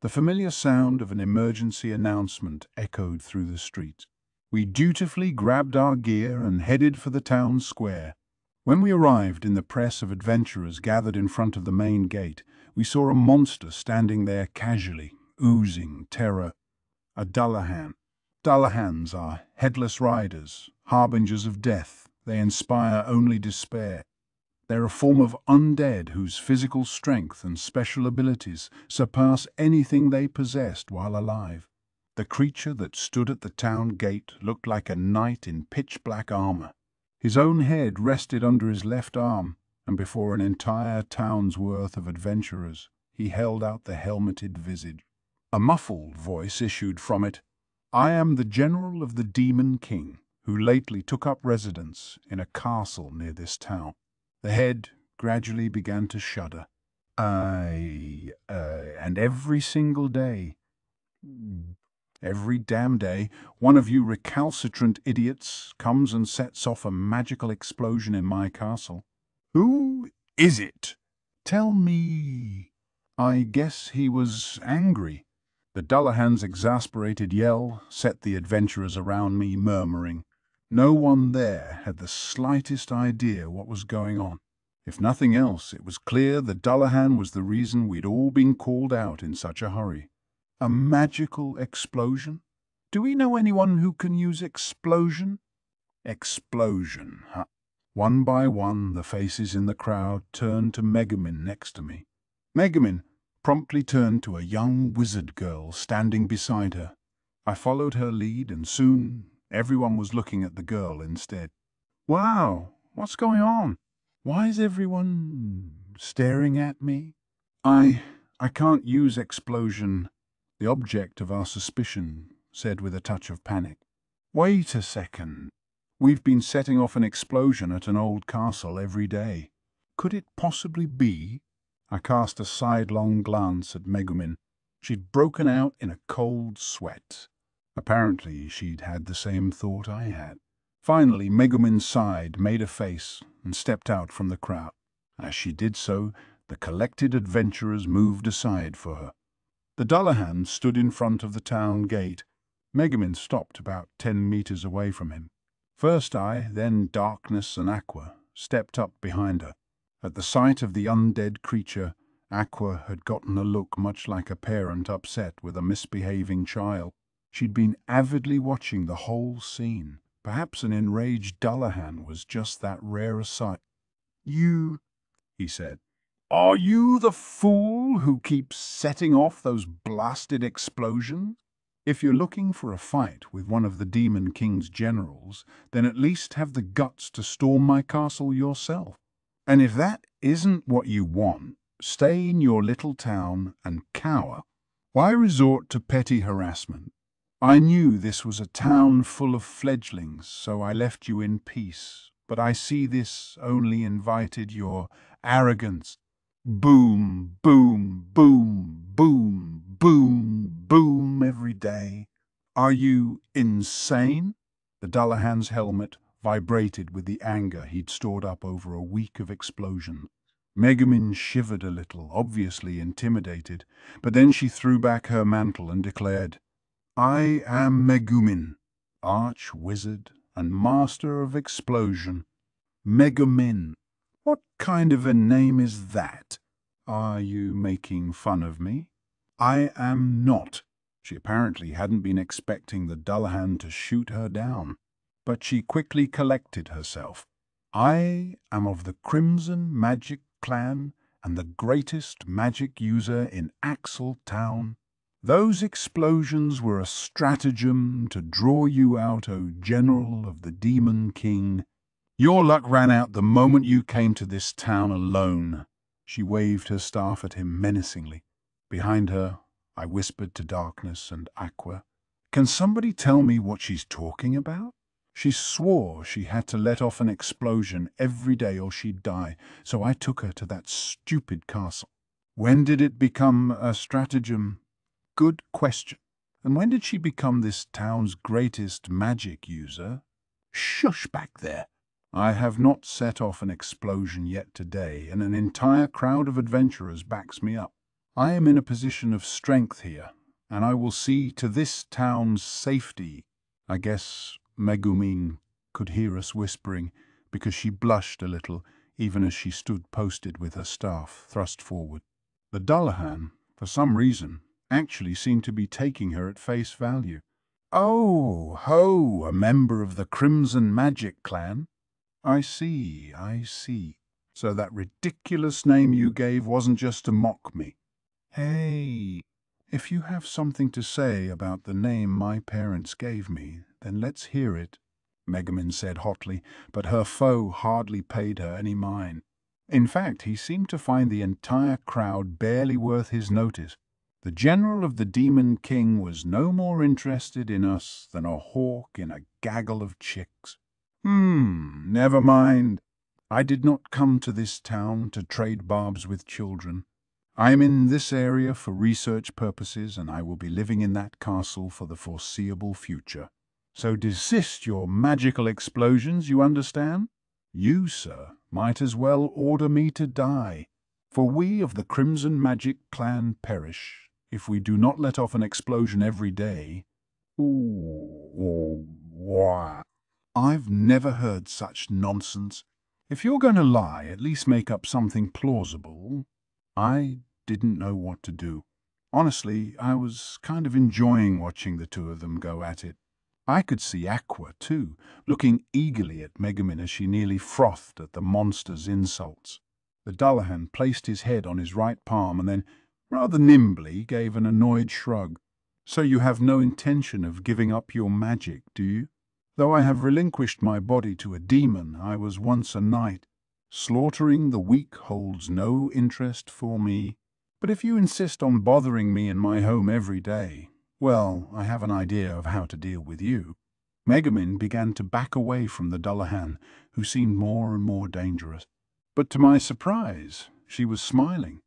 The familiar sound of an emergency announcement echoed through the streets. We dutifully grabbed our gear and headed for the town square. When we arrived in the press of adventurers gathered in front of the main gate, we saw a monster standing there casually, oozing terror. A Dullahan. Dullahans are headless riders, harbingers of death. They inspire only despair. They're a form of undead whose physical strength and special abilities surpass anything they possessed while alive. The creature that stood at the town gate looked like a knight in pitch-black armor. His own head rested under his left arm, and before an entire town's worth of adventurers, he held out the helmeted visage. A muffled voice issued from it. "I am the general of the Demon King, who lately took up residence in a castle near this town." The head gradually began to shudder. And every single day, every damn day, one of you recalcitrant idiots comes and sets off a magical explosion in my castle. Who is it? Tell me. I guess he was angry. The Dullahan's exasperated yell set the adventurers around me murmuring. No one there had the slightest idea what was going on. If nothing else, it was clear the Dullahan was the reason we'd all been called out in such a hurry. A magical explosion? Do we know anyone who can use explosion? Explosion, huh? One by one, the faces in the crowd turned to Megumin next to me. Megumin promptly turned to a young wizard girl standing beside her. I followed her lead, and soon everyone was looking at the girl instead. Wow, what's going on? Why is everyone staring at me? I can't use explosion, the object of our suspicion said with a touch of panic. Wait a second. We've been setting off an explosion at an old castle every day. Could it possibly be? I cast a sidelong glance at Megumin. She'd broken out in a cold sweat. Apparently she'd had the same thought I had. Finally, Megumin sighed, made a face, and stepped out from the crowd. As she did so, the collected adventurers moved aside for her. The Dullahan stood in front of the town gate. Megumin stopped about 10 meters away from him. First I, then Darkness and Aqua, stepped up behind her. At the sight of the undead creature, Aqua had gotten a look much like a parent upset with a misbehaving child. She'd been avidly watching the whole scene. Perhaps an enraged Dullahan was just that rare a sight. "You," he said, "are you the fool who keeps setting off those blasted explosions? If you're looking for a fight with one of the Demon King's generals, then at least have the guts to storm my castle yourself. And if that isn't what you want, stay in your little town and cower. Why resort to petty harassment? I knew this was a town full of fledglings, so I left you in peace, but I see this only invited your arrogance. Boom, boom, boom, boom, boom, boom every day. Are you insane?" The Dullahan's helmet vibrated with the anger he'd stored up over a week of explosion. Megumin shivered a little, obviously intimidated, but then she threw back her mantle and declared, "I am Megumin, arch-wizard and master of explosion." Megumin, what kind of a name is that? Are you making fun of me? I am not. She apparently hadn't been expecting the Dullahan to shoot her down, but she quickly collected herself. I am of the Crimson Magic Clan and the greatest magic user in Axel Town. Those explosions were a stratagem to draw you out, O General of the Demon King. Your luck ran out the moment you came to this town alone. She waved her staff at him menacingly. Behind her, I whispered to Darkness and Aqua, "Can somebody tell me what she's talking about?" She swore she had to let off an explosion every day or she'd die, so I took her to that stupid castle. When did it become a stratagem? Good question. And when did she become this town's greatest magic user? Shush back there. I have not set off an explosion yet today, and an entire crowd of adventurers backs me up. I am in a position of strength here, and I will see to this town's safety. I guess Megumin could hear us whispering, because she blushed a little, even as she stood posted with her staff thrust forward. The Dullahan, for some reason, actually seemed to be taking her at face value. "Oh, ho, a member of the Crimson Magic Clan? I see. So that ridiculous name you gave wasn't just to mock me. Hey, if you have something to say about the name my parents gave me, then let's hear it," Megumin said hotly, but her foe hardly paid her any mind. In fact, he seemed to find the entire crowd barely worth his notice. The general of the Demon King was no more interested in us than a hawk in a gaggle of chicks. Never mind. I did not come to this town to trade barbs with children. I am in this area for research purposes, and I will be living in that castle for the foreseeable future. So desist your magical explosions, you understand? You, sir, might as well order me to die, for we of the Crimson Magic clan perish if we do not let off an explosion every day. Wow. I've never heard such nonsense. If you're going to lie, at least make up something plausible. I didn't know what to do. Honestly, I was kind of enjoying watching the two of them go at it. I could see Aqua, too, looking eagerly at Megumin as she nearly frothed at the monster's insults. The Dullahan placed his head on his right palm and then, rather nimbly, gave an annoyed shrug. So you have no intention of giving up your magic, do you? Though I have relinquished my body to a demon, I was once a knight. Slaughtering the weak holds no interest for me. But if you insist on bothering me in my home every day, well, I have an idea of how to deal with you. Megumin began to back away from the Dullahan, who seemed more and more dangerous. But to my surprise, she was smiling.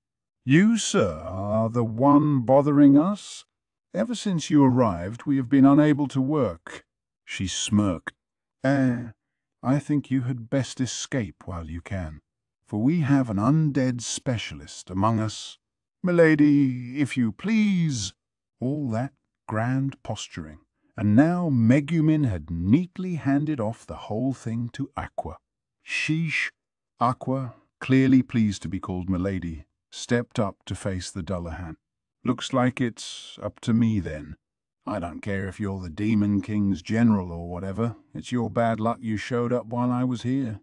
You, sir, are the one bothering us? Ever since you arrived, we have been unable to work. She smirked. I think you had best escape while you can, for we have an undead specialist among us. Milady, if you please. All that grand posturing, and now Megumin had neatly handed off the whole thing to Aqua. Sheesh. Aqua, clearly pleased to be called Milady, stepped up to face the Dullahan. Looks like it's up to me then. I don't care if you're the Demon King's general or whatever. It's your bad luck you showed up while I was here.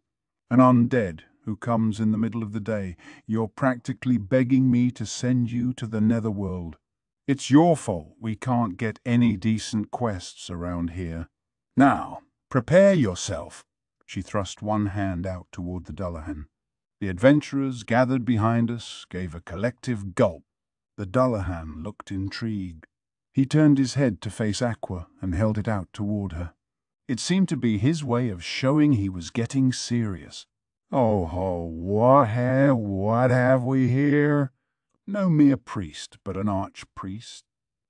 An undead who comes in the middle of the day. You're practically begging me to send you to the netherworld. It's your fault we can't get any decent quests around here. Now, prepare yourself. She thrust one hand out toward the Dullahan. The adventurers gathered behind us gave a collective gulp. The Dullahan looked intrigued. He turned his head to face Aqua and held it out toward her. It seemed to be his way of showing he was getting serious. Oh, what have we here? No mere priest, but an archpriest.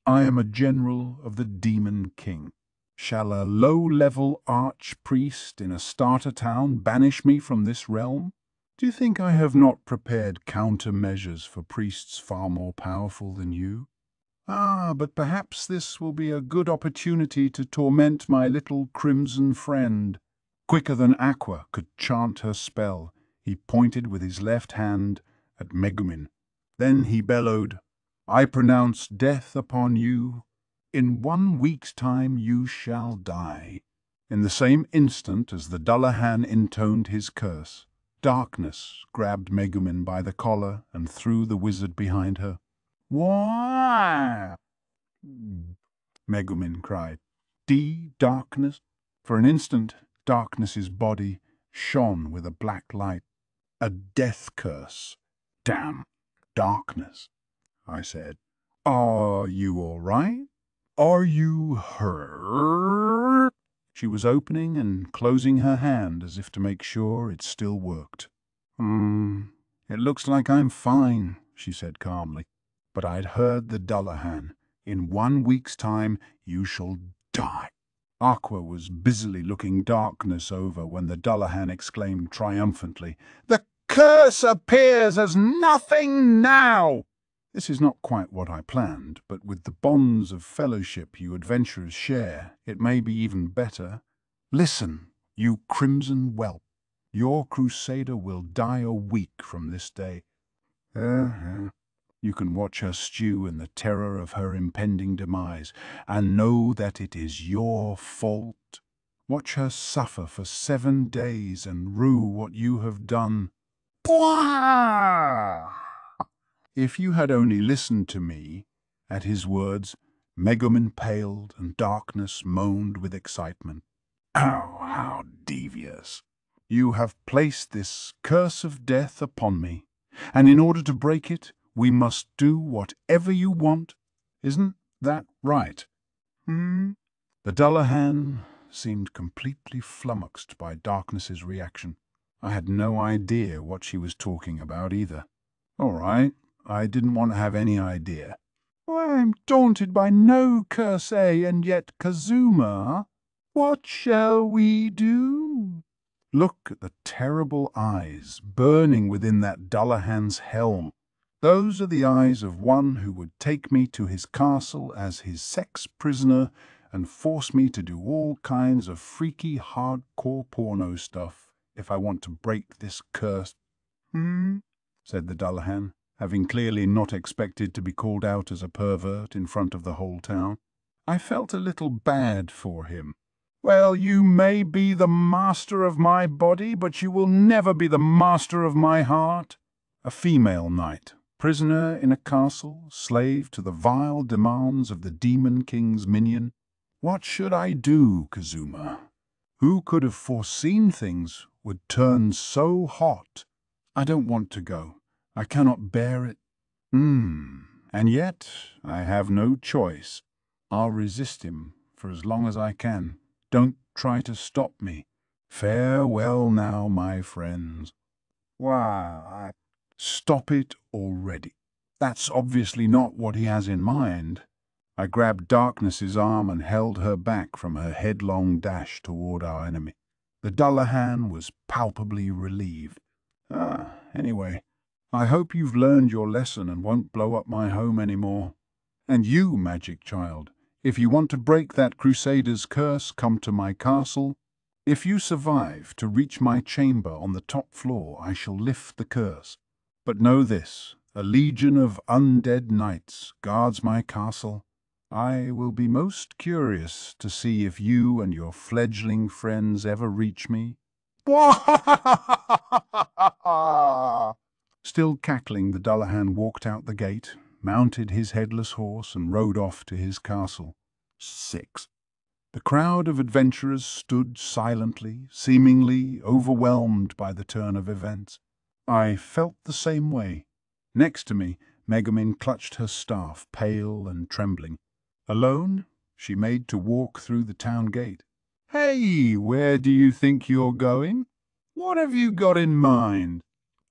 I am a general of the Demon King. Shall a low-level archpriest in a starter town banish me from this realm? Do you think I have not prepared countermeasures for priests far more powerful than you? But perhaps this will be a good opportunity to torment my little crimson friend. Quicker than Aqua could chant her spell, he pointed with his left hand at Megumin. Then he bellowed, I pronounce death upon you. In 1 week's time you shall die. In the same instant as the Dullahan intoned his curse, darkness grabbed Megumin by the collar and threw the wizard behind her. Why? Megumin cried. Darkness? For an instant, darkness's body shone with a black light. A death curse. Damn darkness, I said. Are you all right? Are you hurt? She was opening and closing her hand as if to make sure it still worked. It looks like I'm fine, she said calmly. But I'd heard the Dullahan. In 1 week's time you shall die. Aqua was busily looking darkness over when the Dullahan exclaimed triumphantly, The curse appears as nothing now! This is not quite what I planned, but with the bonds of fellowship you adventurers share, it may be even better. Listen, you crimson whelp. Your crusader will die a week from this day. You can watch her stew in the terror of her impending demise, and know that it is your fault. Watch her suffer for 7 days and rue what you have done. If you had only listened to me, at his words, Megumin paled and darkness moaned with excitement. Oh, how devious. You have placed this curse of death upon me, and in order to break it, we must do whatever you want. Isn't that right? The Dullahan seemed completely flummoxed by Darkness's reaction. I had no idea what she was talking about either. All right, I didn't want to have any idea. I'm daunted by no curse, and yet Kazuma. What shall we do? Look at the terrible eyes burning within that Dullahan's helm. Those are the eyes of one who would take me to his castle as his sex prisoner and force me to do all kinds of freaky hardcore porno stuff if I want to break this curse. Said the Dullahan, having clearly not expected to be called out as a pervert in front of the whole town. I felt a little bad for him. Well, you may be the master of my body, but you will never be the master of my heart. A female knight, prisoner in a castle, slave to the vile demands of the Demon King's minion. What should I do, Kazuma? Who could have foreseen things would turn so hot? I don't want to go. I cannot bear it. And yet I have no choice. I'll resist him for as long as I can. Don't try to stop me. Farewell now, my friends. Why, stop it already. That's obviously not what he has in mind. I grabbed Darkness's arm and held her back from her headlong dash toward our enemy. The Dullahan was palpably relieved. Anyway, I hope you've learned your lesson and won't blow up my home anymore. And you, magic child, if you want to break that crusader's curse, come to my castle. If you survive to reach my chamber on the top floor, I shall lift the curse. But know this, a legion of undead knights guards my castle. I will be most curious to see if you and your fledgling friends ever reach me. Still cackling, the Dullahan walked out the gate, mounted his headless horse, and rode off to his castle. 6. The crowd of adventurers stood silently, seemingly overwhelmed by the turn of events. I felt the same way. Next to me, Megumin clutched her staff, pale and trembling. Alone, she made to walk through the town gate. Hey, where do you think you're going? What have you got in mind?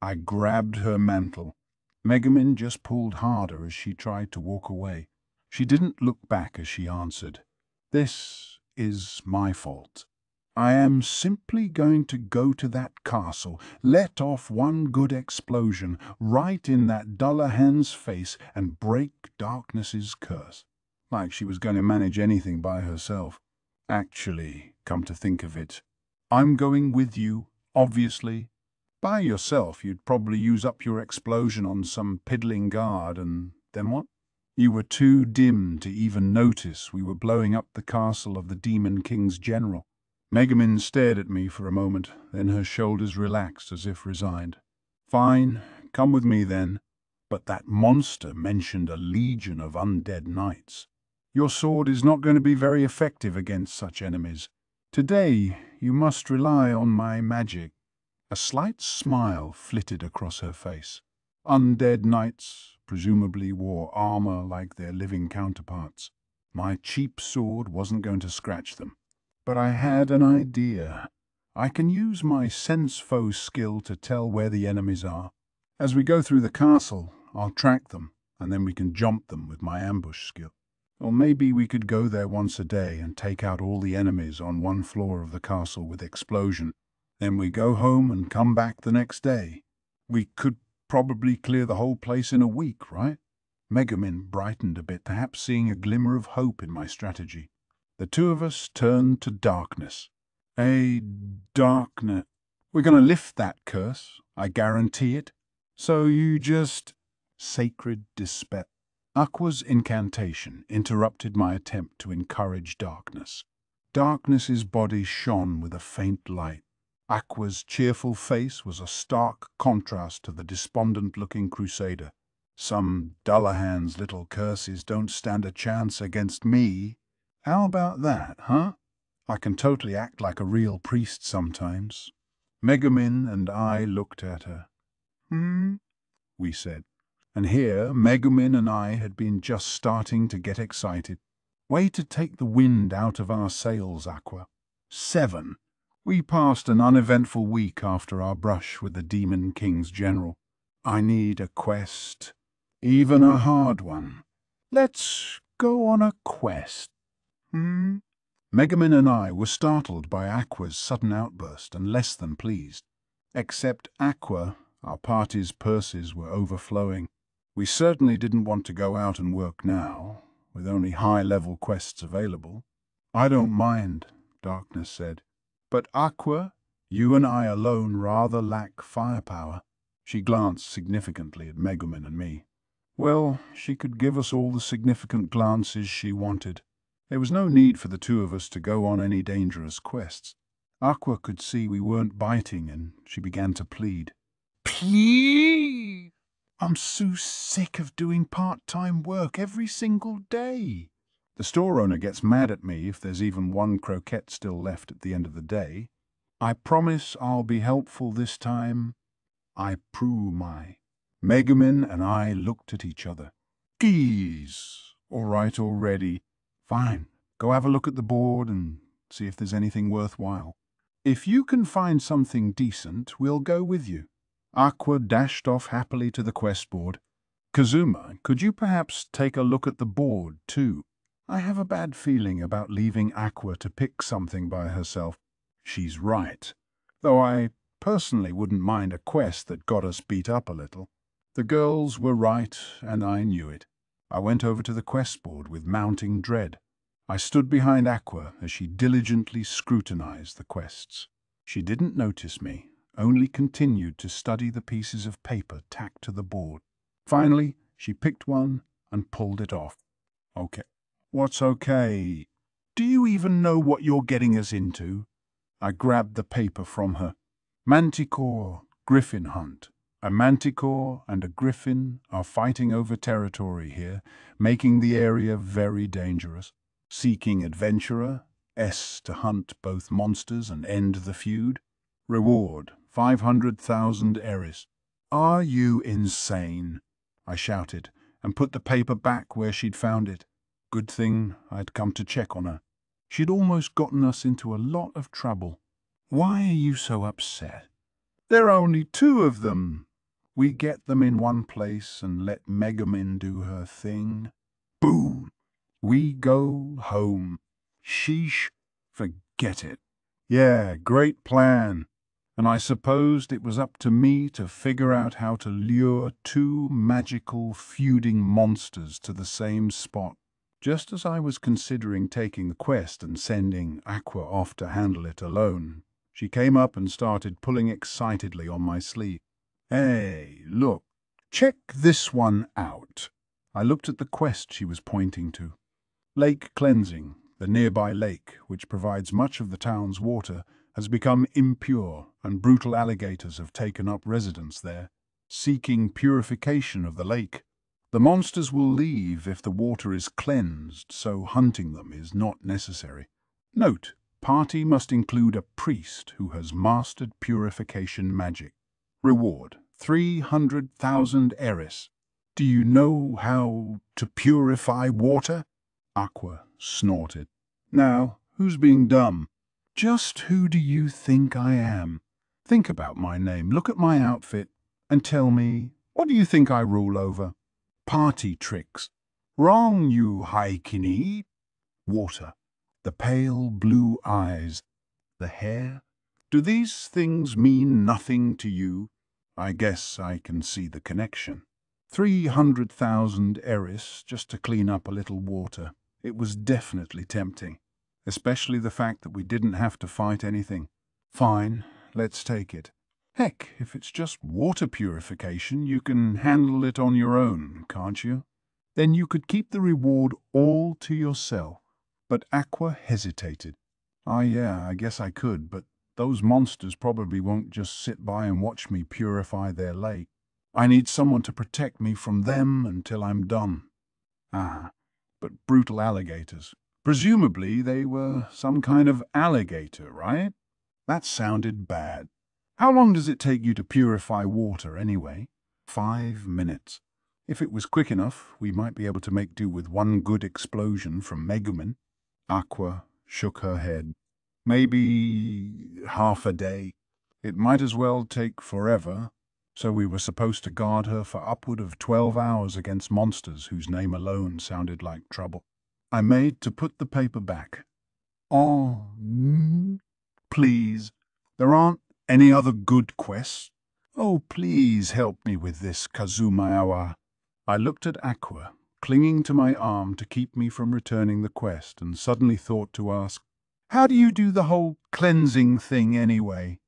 I grabbed her mantle. Megumin just pulled harder as she tried to walk away. She didn't look back as she answered. This is my fault. I am simply going to go to that castle, let off one good explosion right in that Dullahan's face, and break Darkness's curse. Like she was going to manage anything by herself. Actually, come to think of it, I'm going with you, obviously. By yourself, you'd probably use up your explosion on some piddling guard, and then what? You were too dim to even notice we were blowing up the castle of the Demon King's general. Megumin stared at me for a moment, then her shoulders relaxed as if resigned. Fine, come with me then. But that monster mentioned a legion of undead knights. Your sword is not going to be very effective against such enemies. Today, you must rely on my magic. A slight smile flitted across her face. Undead knights presumably wore armor like their living counterparts. My cheap sword wasn't going to scratch them. But I had an idea. I can use my sense-foe skill to tell where the enemies are. As we go through the castle, I'll track them, and then we can jump them with my ambush skill. Or maybe we could go there once a day and take out all the enemies on one floor of the castle with explosion. Then we go home and come back the next day. We could probably clear the whole place in a week, right? Megumin brightened a bit, perhaps seeing a glimmer of hope in my strategy. The two of us turned to Darkness. Darkness. We're going to lift that curse, I guarantee it. So you just... Sacred despair. Aqua's incantation interrupted my attempt to encourage Darkness. Darkness's body shone with a faint light. Aqua's cheerful face was a stark contrast to the despondent-looking crusader. Some Dullahan's little curses don't stand a chance against me. How about that, huh? I can totally act like a real priest sometimes. Megumin and I looked at her. We said. And here, Megumin and I had been just starting to get excited. Way to take the wind out of our sails, Aqua. 7. We passed an uneventful week after our brush with the Demon King's general. I need a quest. Even a hard one. Let's go on a quest. Megumin and I were startled by Aqua's sudden outburst and less than pleased. Except Aqua, our party's purses were overflowing. We certainly didn't want to go out and work now, with only high-level quests available. I don't mind, Darkness said. But Aqua, you and I alone rather lack firepower. She glanced significantly at Megumin and me. Well, she could give us all the significant glances she wanted. There was no need for the two of us to go on any dangerous quests. Aqua could see we weren't biting, and she began to plead. Please! I'm so sick of doing part-time work every single day. The store owner gets mad at me if there's even one croquette still left at the end of the day. I promise I'll be helpful this time. I my. Megumin and I looked at each other. Geez, all right already. Fine, go have a look at the board and see if there's anything worthwhile. If you can find something decent, we'll go with you. Aqua dashed off happily to the quest board. Kazuma, could you perhaps take a look at the board, too? I have a bad feeling about leaving Aqua to pick something by herself. She's right, though I personally wouldn't mind a quest that got us beat up a little. The girls were right, and I knew it. I went over to the quest board with mounting dread. I stood behind Aqua as she diligently scrutinized the quests. She didn't notice me, only continued to study the pieces of paper tacked to the board. Finally, she picked one and pulled it off. Okay. What's okay? Do you even know what you're getting us into? I grabbed the paper from her. Manticore, Griffin Hunt. A manticore and a griffin are fighting over territory here, making the area very dangerous. Seeking adventurer, S to hunt both monsters and end the feud. Reward, 500,000 eris. Are you insane? I shouted, and put the paper back where she'd found it. Good thing I'd come to check on her. She'd almost gotten us into a lot of trouble. Why are you so upset? There are only 2 of them. We get them in one place and let Megumin do her thing. Boom! We go home. Sheesh, forget it. Yeah, great plan. And I supposed it was up to me to figure out how to lure 2 magical feuding monsters to the same spot. Just as I was considering taking the quest and sending Aqua off to handle it alone, she came up and started pulling excitedly on my sleeve. Hey, look, check this one out. I looked at the quest she was pointing to. Lake Cleansing, the nearby lake, which provides much of the town's water, has become impure, and brutal alligators have taken up residence there, seeking purification of the lake. The monsters will leave if the water is cleansed, so hunting them is not necessary. Note, party must include a priest who has mastered purification magic. Reward, 300,000 eris. Do you know how to purify water? Aqua snorted. Now, who's being dumb? Just who do you think I am? Think about my name, look at my outfit, and tell me, what do you think I rule over? Party tricks. Wrong, you haikini. Water. The pale blue eyes. The hair. Do these things mean nothing to you? I guess I can see the connection. 300,000 eris just to clean up a little water. It was definitely tempting, especially the fact that we didn't have to fight anything. Fine, let's take it. Heck, if it's just water purification, you can handle it on your own, can't you? Then you could keep the reward all to yourself. But Aqua hesitated. Yeah, I guess I could, but those monsters probably won't just sit by and watch me purify their lake. I need someone to protect me from them until I'm done. But brutal alligators. Presumably they were some kind of alligator, right? That sounded bad. How long does it take you to purify water anyway? 5 minutes. If it was quick enough, we might be able to make do with one good explosion from Megumin. Aqua shook her head. Maybe half a day. It might as well take forever. So we were supposed to guard her for upward of 12 hours against monsters whose name alone sounded like trouble. I made to put the paper back. Oh, please. There aren't any other good quests? Oh, please help me with this, Kazuma. I looked at Aqua, clinging to my arm to keep me from returning the quest, and suddenly thought to ask, how do you do the whole cleansing thing anyway?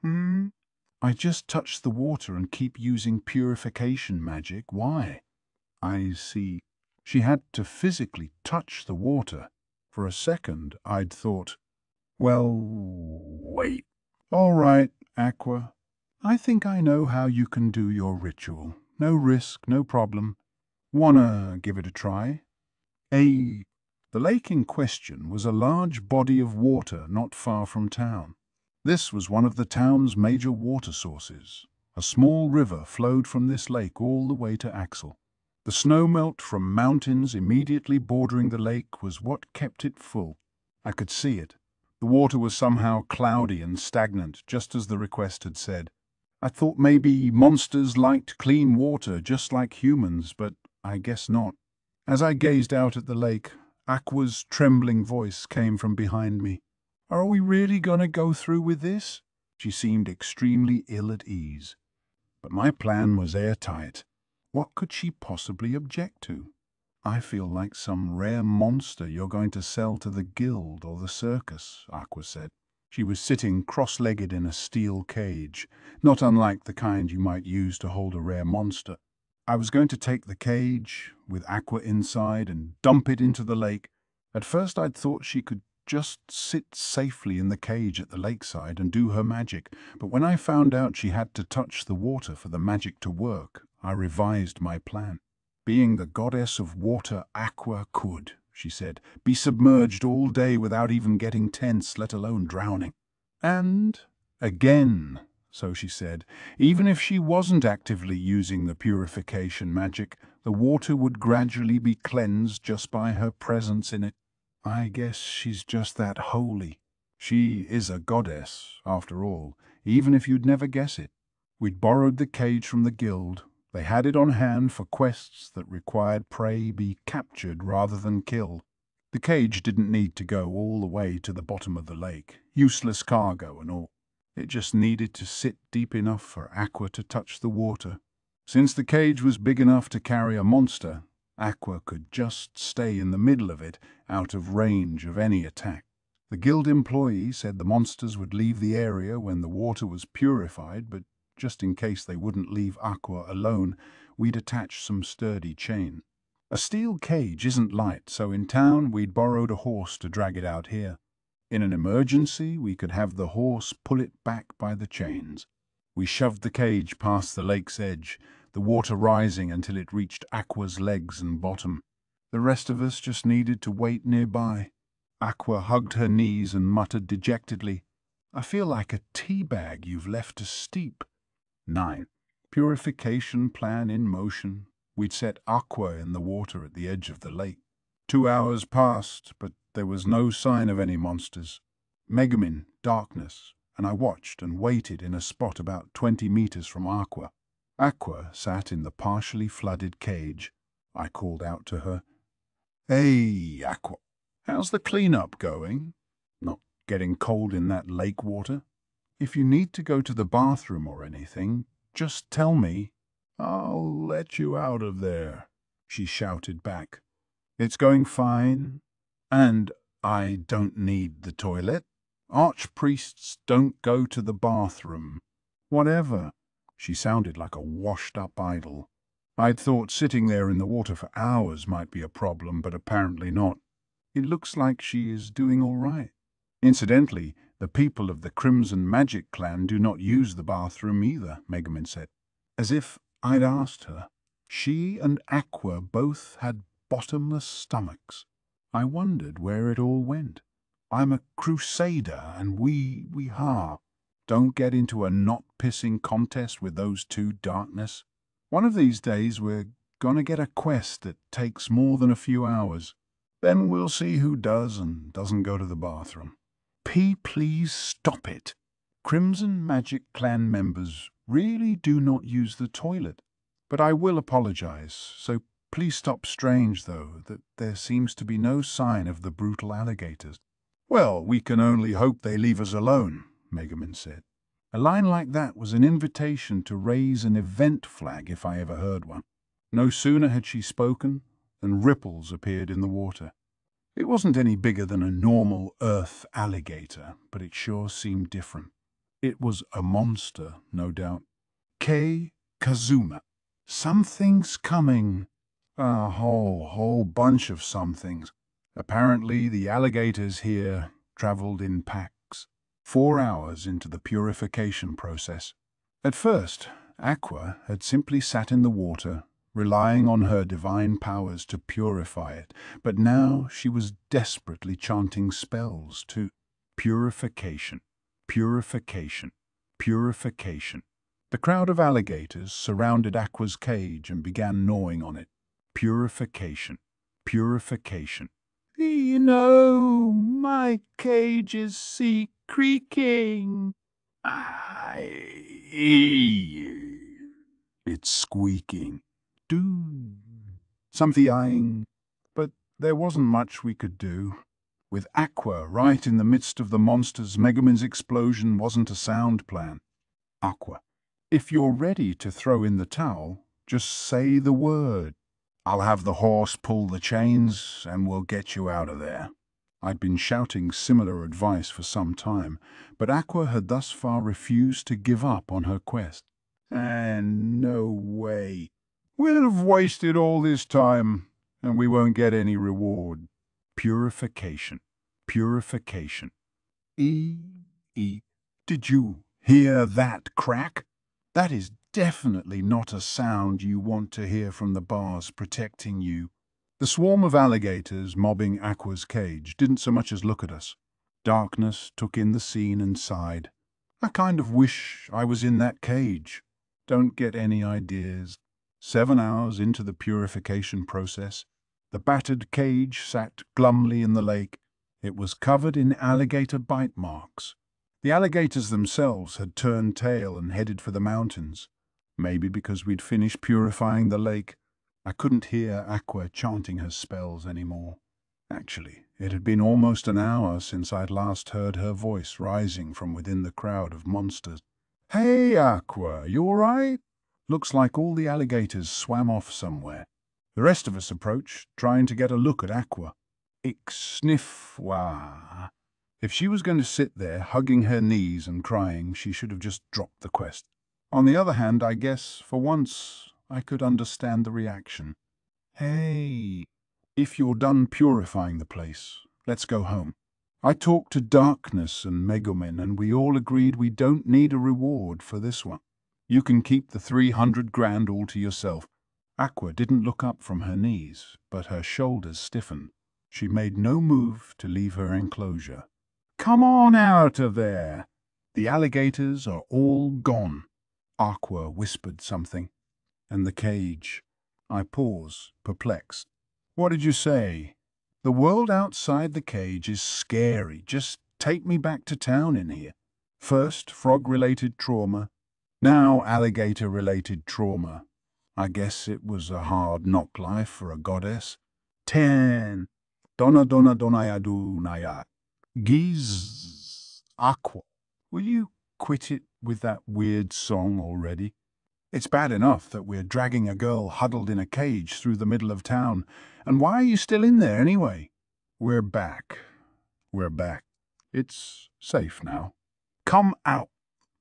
I just touch the water and keep using purification magic. Why? I see. She had to physically touch the water. For a second, I'd thought, well, wait. All right, Aqua. I think I know how you can do your ritual. No risk, no problem. Wanna give it a try? The lake in question was a large body of water not far from town. This was one of the town's major water sources. A small river flowed from this lake all the way to Axel. The snowmelt from mountains immediately bordering the lake was what kept it full. I could see it. The water was somehow cloudy and stagnant, just as the request had said. I thought maybe monsters liked clean water just like humans, but I guess not. As I gazed out at the lake, Aqua's trembling voice came from behind me. Are we really gonna go through with this? She seemed extremely ill at ease. But my plan was airtight. What could she possibly object to? I feel like some rare monster you're going to sell to the guild or the circus, Aqua said. She was sitting cross-legged in a steel cage, not unlike the kind you might use to hold a rare monster. I was going to take the cage, with Aqua inside, and dump it into the lake. At first I'd thought she could just sit safely in the cage at the lakeside and do her magic, but when I found out she had to touch the water for the magic to work, I revised my plan. Being the goddess of water, Aqua could, she said, be submerged all day without even getting tense, let alone drowning. And, again, so she said, even if she wasn't actively using the purification magic, the water would gradually be cleansed just by her presence in it. I guess she's just that holy. She is a goddess, after all, even if you'd never guess it. We'd borrowed the cage from the guild. They had it on hand for quests that required prey be captured rather than killed. The cage didn't need to go all the way to the bottom of the lake, useless cargo and all. It just needed to sit deep enough for Aqua to touch the water. Since the cage was big enough to carry a monster, Aqua could just stay in the middle of it, out of range of any attack. The guild employee said the monsters would leave the area when the water was purified, but just in case they wouldn't leave Aqua alone, we'd attach some sturdy chain. A steel cage isn't light, so in town we'd borrowed a horse to drag it out here. In an emergency, we could have the horse pull it back by the chains. We shoved the cage past the lake's edge, the water rising until it reached Aqua's legs and bottom. The rest of us just needed to wait nearby. Aqua hugged her knees and muttered dejectedly, I feel like a tea bag you've left to steep. 9. Purification plan in motion. We'd set Aqua in the water at the edge of the lake. 2 hours passed, but there was no sign of any monsters. Megumin, darkness, and I watched and waited in a spot about 20 meters from Aqua. Aqua sat in the partially flooded cage. I called out to her, Hey, Aqua, how's the cleanup going? Not getting cold in that lake water? If you need to go to the bathroom or anything, just tell me. I'll let you out of there, she shouted back. It's going fine, and I don't need the toilet. Archpriests don't go to the bathroom. Whatever. She sounded like a washed-up idol. I'd thought sitting there in the water for hours might be a problem, but apparently not. It looks like she is doing all right. Incidentally, the people of the Crimson Magic clan do not use the bathroom either, Megumin said. As if I'd asked her. She and Aqua both had bottomless stomachs. I wondered where it all went. I'm a crusader, and we Don't get into a knot-pissing contest with those two, Darkness. One of these days we're gonna get a quest that takes more than a few hours. Then we'll see who does and doesn't go to the bathroom. Please stop it. Crimson Magic Clan members really do not use the toilet. But I will apologize, so please stop. Strange, though, that there seems to be no sign of the brutal alligators. Well, we can only hope they leave us alone, Megumin said. A line like that was an invitation to raise an event flag if I ever heard one. No sooner had she spoken than ripples appeared in the water. It wasn't any bigger than a normal earth alligator, but it sure seemed different. It was a monster, no doubt. Kazuma. Something's coming. A whole bunch of somethings. Apparently the alligators here traveled in packs, 4 hours into the purification process. At first, Aqua had simply sat in the water, relying on her divine powers to purify it, but now she was desperately chanting spells to purification, purification, purification. The crowd of alligators surrounded Aqua's cage and began gnawing on it. Purification, purification. You know, my cage is sea creaking. It's squeaking. Something. But there wasn't much we could do. With Aqua right in the midst of the monsters, Megumin's explosion wasn't a sound plan. Aqua, if you're ready to throw in the towel, just say the word. I'll have the horse pull the chains and we'll get you out of there. I'd been shouting similar advice for some time, but Aqua had thus far refused to give up on her quest. And no way. We'll have wasted all this time, and we won't get any reward. Purification, purification. Did you hear that crack? That is definitely not a sound you want to hear from the bars protecting you. The swarm of alligators mobbing Aqua's cage didn't so much as look at us. Darkness took in the scene and sighed. I kind of wish I was in that cage. Don't get any ideas. 7 hours into the purification process, the battered cage sat glumly in the lake. It was covered in alligator bite marks. The alligators themselves had turned tail and headed for the mountains. Maybe because we'd finished purifying the lake, I couldn't hear Aqua chanting her spells anymore. Actually, it had been almost an hour since I'd last heard her voice rising from within the crowd of monsters. Hey, Aqua, you all right? Looks like all the alligators swam off somewhere. The rest of us approached, trying to get a look at Aqua. Ik sniff, wah. If she was going to sit there hugging her knees and crying, she should have just dropped the quest. On the other hand, I guess, for once, I could understand the reaction. Hey, if you're done purifying the place, let's go home. I talked to Darkness and Megumin, and we all agreed we don't need a reward for this one. You can keep the 300 grand all to yourself. Aqua didn't look up from her knees, but her shoulders stiffened. She made no move to leave her enclosure. Come on out of there. The alligators are all gone. Aqua whispered something. And the cage. I paused, perplexed. What did you say? The world outside the cage is scary. Just take me back to town in here. First, frog-related trauma. Now, alligator-related trauma. I guess it was a hard knock life for a goddess. 10. Donna yadu naya. Giz. Aqua. Will you quit it with that weird song already? It's bad enough that we're dragging a girl huddled in a cage through the middle of town. And why are you still in there anyway? We're back. We're back. It's safe now. Come out.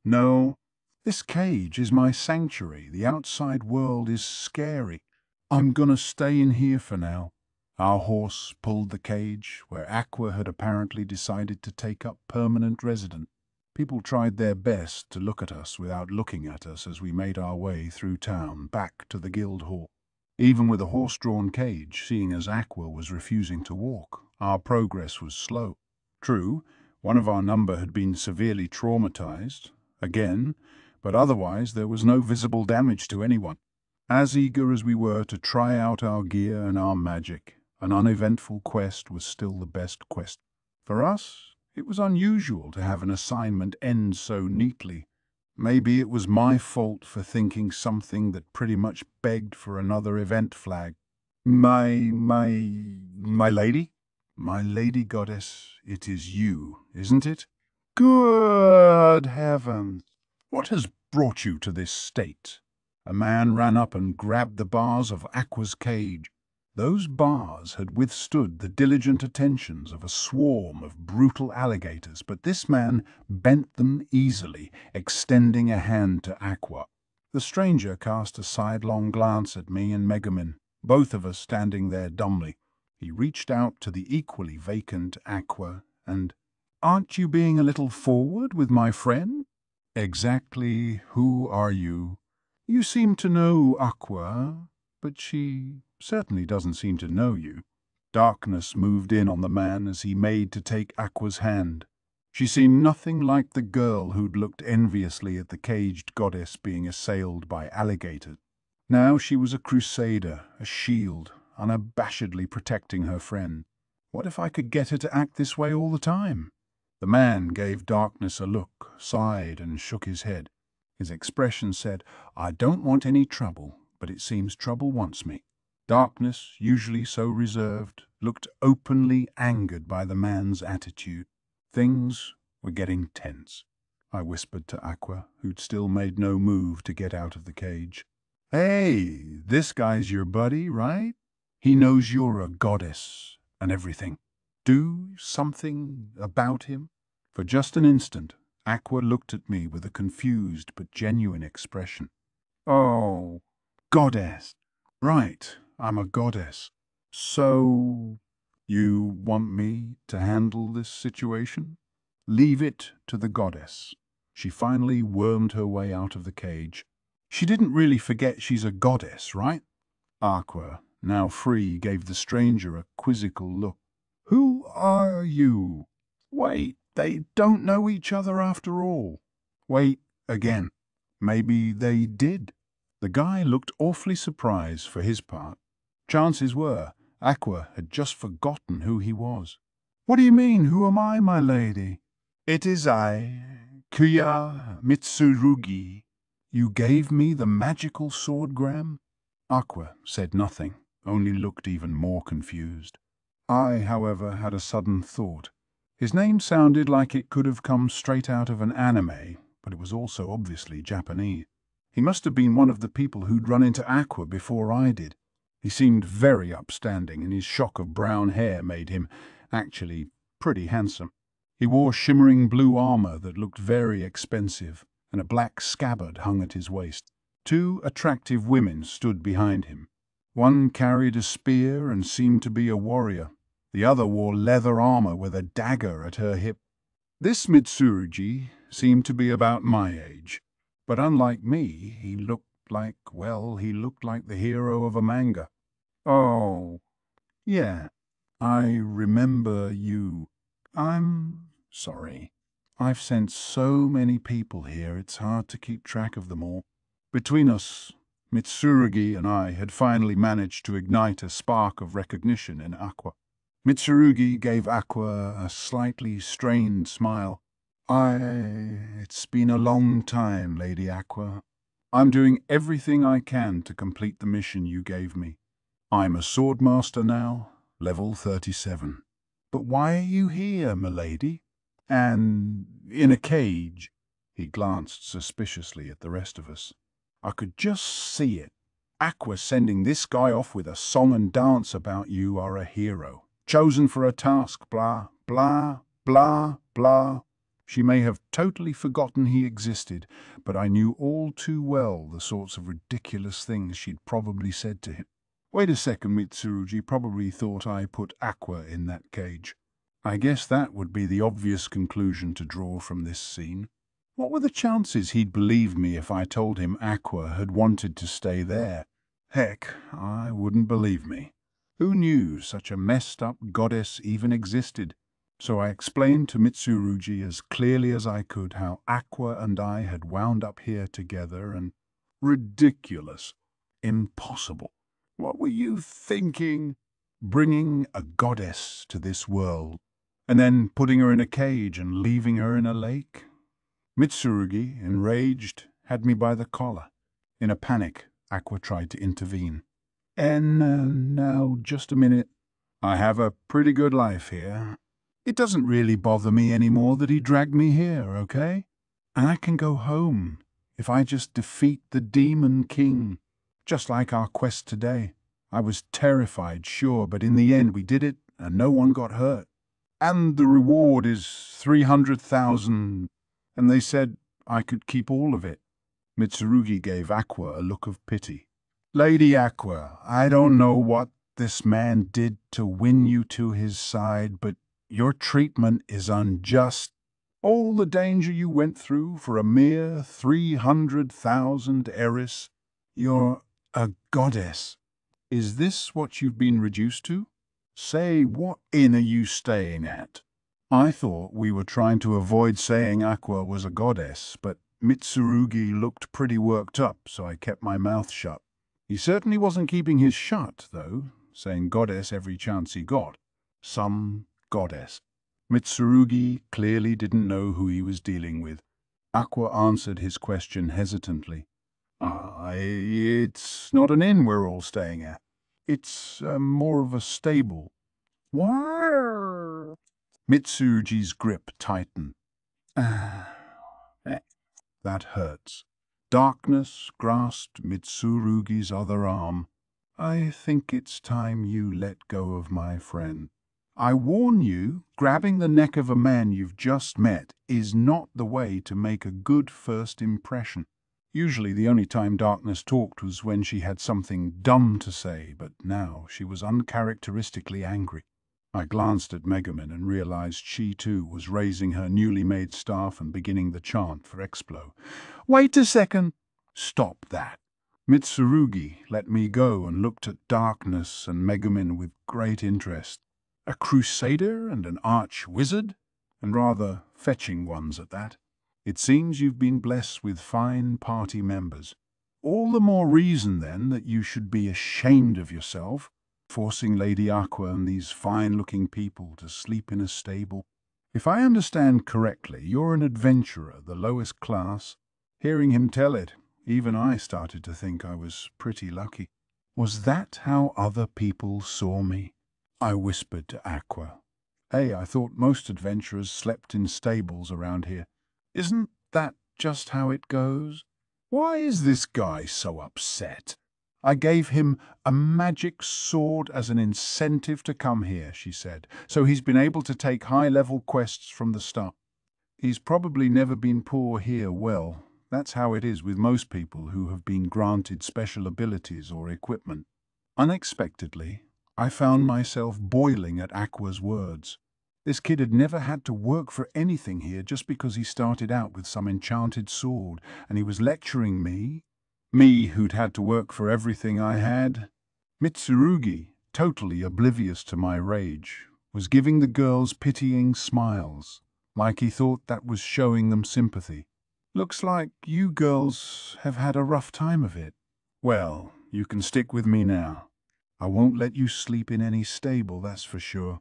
No. This cage is my sanctuary. The outside world is scary. I'm gonna stay in here for now. Our horse pulled the cage, where Aqua had apparently decided to take up permanent residence. People tried their best to look at us without looking at us as we made our way through town back to the guild hall. Even with a horse-drawn cage, seeing as Aqua was refusing to walk, our progress was slow. True, One of our number had been severely traumatized, again, but otherwise there was no visible damage to anyone. As eager as we were to try out our gear and our magic, an uneventful quest was still the best quest. For us, it was unusual to have an assignment end so neatly. Maybe it was my fault for thinking something that pretty much begged for another event flag. My lady? My lady goddess, it is you, isn't it? Good heavens! What has brought you to this state? A man ran up and grabbed the bars of Aqua's cage. Those bars had withstood the diligent attentions of a swarm of brutal alligators, but this man bent them easily, extending a hand to Aqua. The stranger cast a sidelong glance at me and Megumin, both of us standing there dumbly. He reached out to the equally vacant Aqua and, "Aren't you being a little forward with my friend?" "Exactly who are you?" "You seem to know Aqua, but she certainly doesn't seem to know you." Darkness moved in on the man as he made to take Aqua's hand. She seemed nothing like the girl who'd looked enviously at the caged goddess being assailed by alligators. Now she was a crusader, a shield, unabashedly protecting her friend. What if I could get her to act this way all the time? The man gave Darkness a look, sighed, and shook his head. His expression said, "I don't want any trouble, but it seems trouble wants me." Darkness, usually so reserved, looked openly angered by the man's attitude. Things were getting tense. I whispered to Aqua, who'd still made no move to get out of the cage. "Hey, this guy's your buddy, right? He knows you're a goddess and everything. Do something about him." For just an instant, Aqua looked at me with a confused but genuine expression. "Oh, goddess. Right, I'm a goddess. So, you want me to handle this situation?" "Leave it to the goddess." She finally wormed her way out of the cage. "She didn't really forget she's a goddess, right?" Aqua, now free, gave the stranger a quizzical look. "Who are you? Wait, they don't know each other after all." "Wait, again. Maybe they did." The guy looked awfully surprised for his part. Chances were, Aqua had just forgotten who he was. "What do you mean, who am I, my lady?" "It is I, Kuya Mitsurugi. You gave me the magical swordgram?" Aqua said nothing, only looked even more confused. I, however, had a sudden thought. His name sounded like it could have come straight out of an anime, but it was also obviously Japanese. He must have been one of the people who'd run into Aqua before I did. He seemed very upstanding, and his shock of brown hair made him, actually, pretty handsome. He wore shimmering blue armor that looked very expensive, and a black scabbard hung at his waist. Two attractive women stood behind him. One carried a spear and seemed to be a warrior. The other wore leather armor with a dagger at her hip. This Mitsurugi seemed to be about my age, but unlike me, he looked like the hero of a manga. "Oh, yeah, I remember you. I'm sorry. I've sent so many people here, it's hard to keep track of them all." Between us, Mitsurugi and I had finally managed to ignite a spark of recognition in Aqua. Mitsurugi gave Aqua a slightly strained smile. It's been a long time, Lady Aqua. I'm doing everything I can to complete the mission you gave me. I'm a swordmaster now, level 37. But why are you here, milady? And in a cage?" He glanced suspiciously at the rest of us. I could just see it. Aqua sending this guy off with a song and dance about you are a hero. Chosen for a task, blah, blah, blah, blah. She may have totally forgotten he existed, but I knew all too well the sorts of ridiculous things she'd probably said to him. Wait a second, Mitsurugi probably thought I put Aqua in that cage. I guess that would be the obvious conclusion to draw from this scene. What were the chances he'd believe me if I told him Aqua had wanted to stay there? Heck, I wouldn't believe me. Who knew such a messed up goddess even existed? So I explained to Mitsurugi as clearly as I could how Aqua and I had wound up here together, and ridiculous, impossible. What were you thinking? Bringing a goddess to this world, and then putting her in a cage and leaving her in a lake? Mitsurugi, enraged, had me by the collar. In a panic, Aqua tried to intervene. And now, just a minute. I have a pretty good life here. It doesn't really bother me anymore that he dragged me here, okay? And I can go home if I just defeat the Demon King. Just like our quest today. I was terrified, sure, but in the end we did it and no one got hurt. And the reward is 300,000, and they said I could keep all of it. Mitsurugi gave Aqua a look of pity. Lady Aqua, I don't know what this man did to win you to his side, but your treatment is unjust. All the danger you went through for a mere 300,000 eris. You're a goddess. Is this what you've been reduced to? Say, what inn are you staying at? I thought we were trying to avoid saying Aqua was a goddess, but Mitsurugi looked pretty worked up, so I kept my mouth shut. He certainly wasn't keeping his shut, though, saying goddess every chance he got. Some goddess. Mitsurugi clearly didn't know who he was dealing with. Aqua answered his question hesitantly. It's not an inn we're all staying at. It's more of a stable. What? Mitsurugi's grip tightened. That hurts. Darkness grasped Mitsurugi's other arm. I think it's time you let go of my friend. I warn you, grabbing the neck of a man you've just met is not the way to make a good first impression. Usually the only time Darkness talked was when she had something dumb to say, but now she was uncharacteristically angry. I glanced at Megumin and realized she too was raising her newly made staff and beginning the chant for Explo. Wait a second! Stop that! Mitsurugi let me go and looked at Darkness and Megumin with great interest. A crusader and an arch-wizard, and rather fetching ones at that. It seems you've been blessed with fine party members. All the more reason, then, that you should be ashamed of yourself, forcing Lady Aqua and these fine-looking people to sleep in a stable. If I understand correctly, you're an adventurer, the lowest class. Hearing him tell it, even I started to think I was pretty lucky. Was that how other people saw me? I whispered to Aqua. Hey, I thought most adventurers slept in stables around here. Isn't that just how it goes? Why is this guy so upset? I gave him a magic sword as an incentive to come here, she said, so he's been able to take high-level quests from the start. He's probably never been poor here. Well, that's how it is with most people who have been granted special abilities or equipment. Unexpectedly, I found myself boiling at Aqua's words. This kid had never had to work for anything here just because he started out with some enchanted sword, and he was lecturing me who'd had to work for everything I had. Mitsurugi, totally oblivious to my rage, was giving the girls pitying smiles, like he thought that was showing them sympathy. Looks like you girls have had a rough time of it. Well, you can stick with me now. I won't let you sleep in any stable, that's for sure.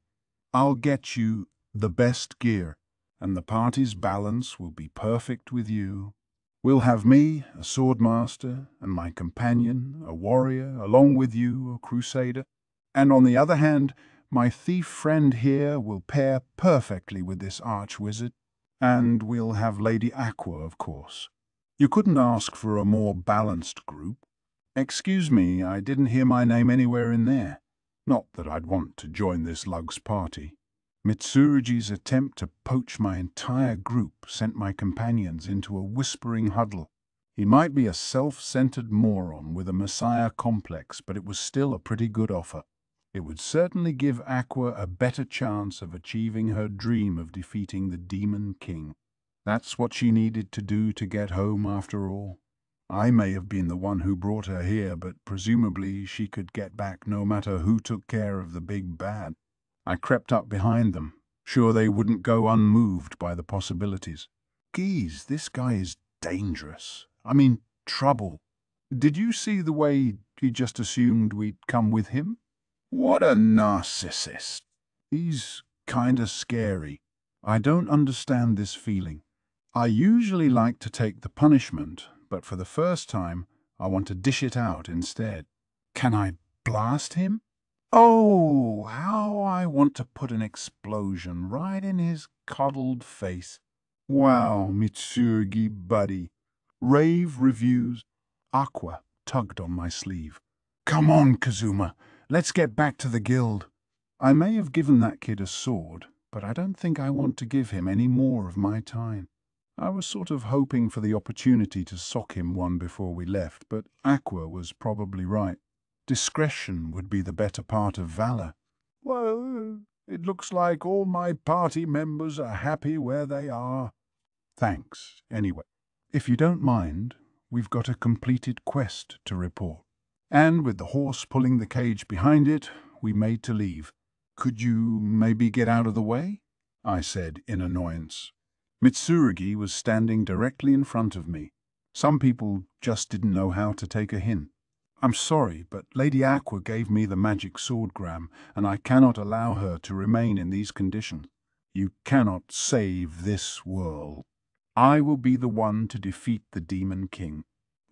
I'll get you the best gear, and the party's balance will be perfect with you. We'll have me, a swordmaster, and my companion, a warrior, along with you, a crusader. And on the other hand, my thief friend here will pair perfectly with this arch-wizard. And we'll have Lady Aqua, of course. You couldn't ask for a more balanced group. Excuse me, I didn't hear my name anywhere in there. Not that I'd want to join this lug's party. Mitsurugi's attempt to poach my entire group sent my companions into a whispering huddle. He might be a self-centered moron with a messiah complex, but it was still a pretty good offer. It would certainly give Aqua a better chance of achieving her dream of defeating the Demon King. That's what she needed to do to get home after all. I may have been the one who brought her here, but presumably she could get back no matter who took care of the big bad. I crept up behind them, Sure they wouldn't go unmoved by the possibilities. Geez, this guy is dangerous. I mean, trouble. Did you see the way he just assumed we'd come with him? What a narcissist. He's kinda scary. I don't understand this feeling. I usually like to take the punishment, but for the first time, I want to dish it out instead. Can I blast him? Oh, how I want to put an explosion right in his coddled face. Wow, Mitsurugi buddy. Rave reviews. Aqua tugged on my sleeve. Come on, Kazuma. Let's get back to the guild. I may have given that kid a sword, but I don't think I want to give him any more of my time. I was sort of hoping for the opportunity to sock him one before we left, but Aqua was probably right. Discretion would be the better part of valor. Well, it looks like all my party members are happy where they are. Thanks, anyway. If you don't mind, we've got a completed quest to report. And with the horse pulling the cage behind it, we made to leave. Could you maybe get out of the way? I said in annoyance. Mitsurugi was standing directly in front of me. Some people just didn't know how to take a hint. I'm sorry, but Lady Aqua gave me the magic swordgram, and I cannot allow her to remain in these conditions. You cannot save this world. I will be the one to defeat the Demon King.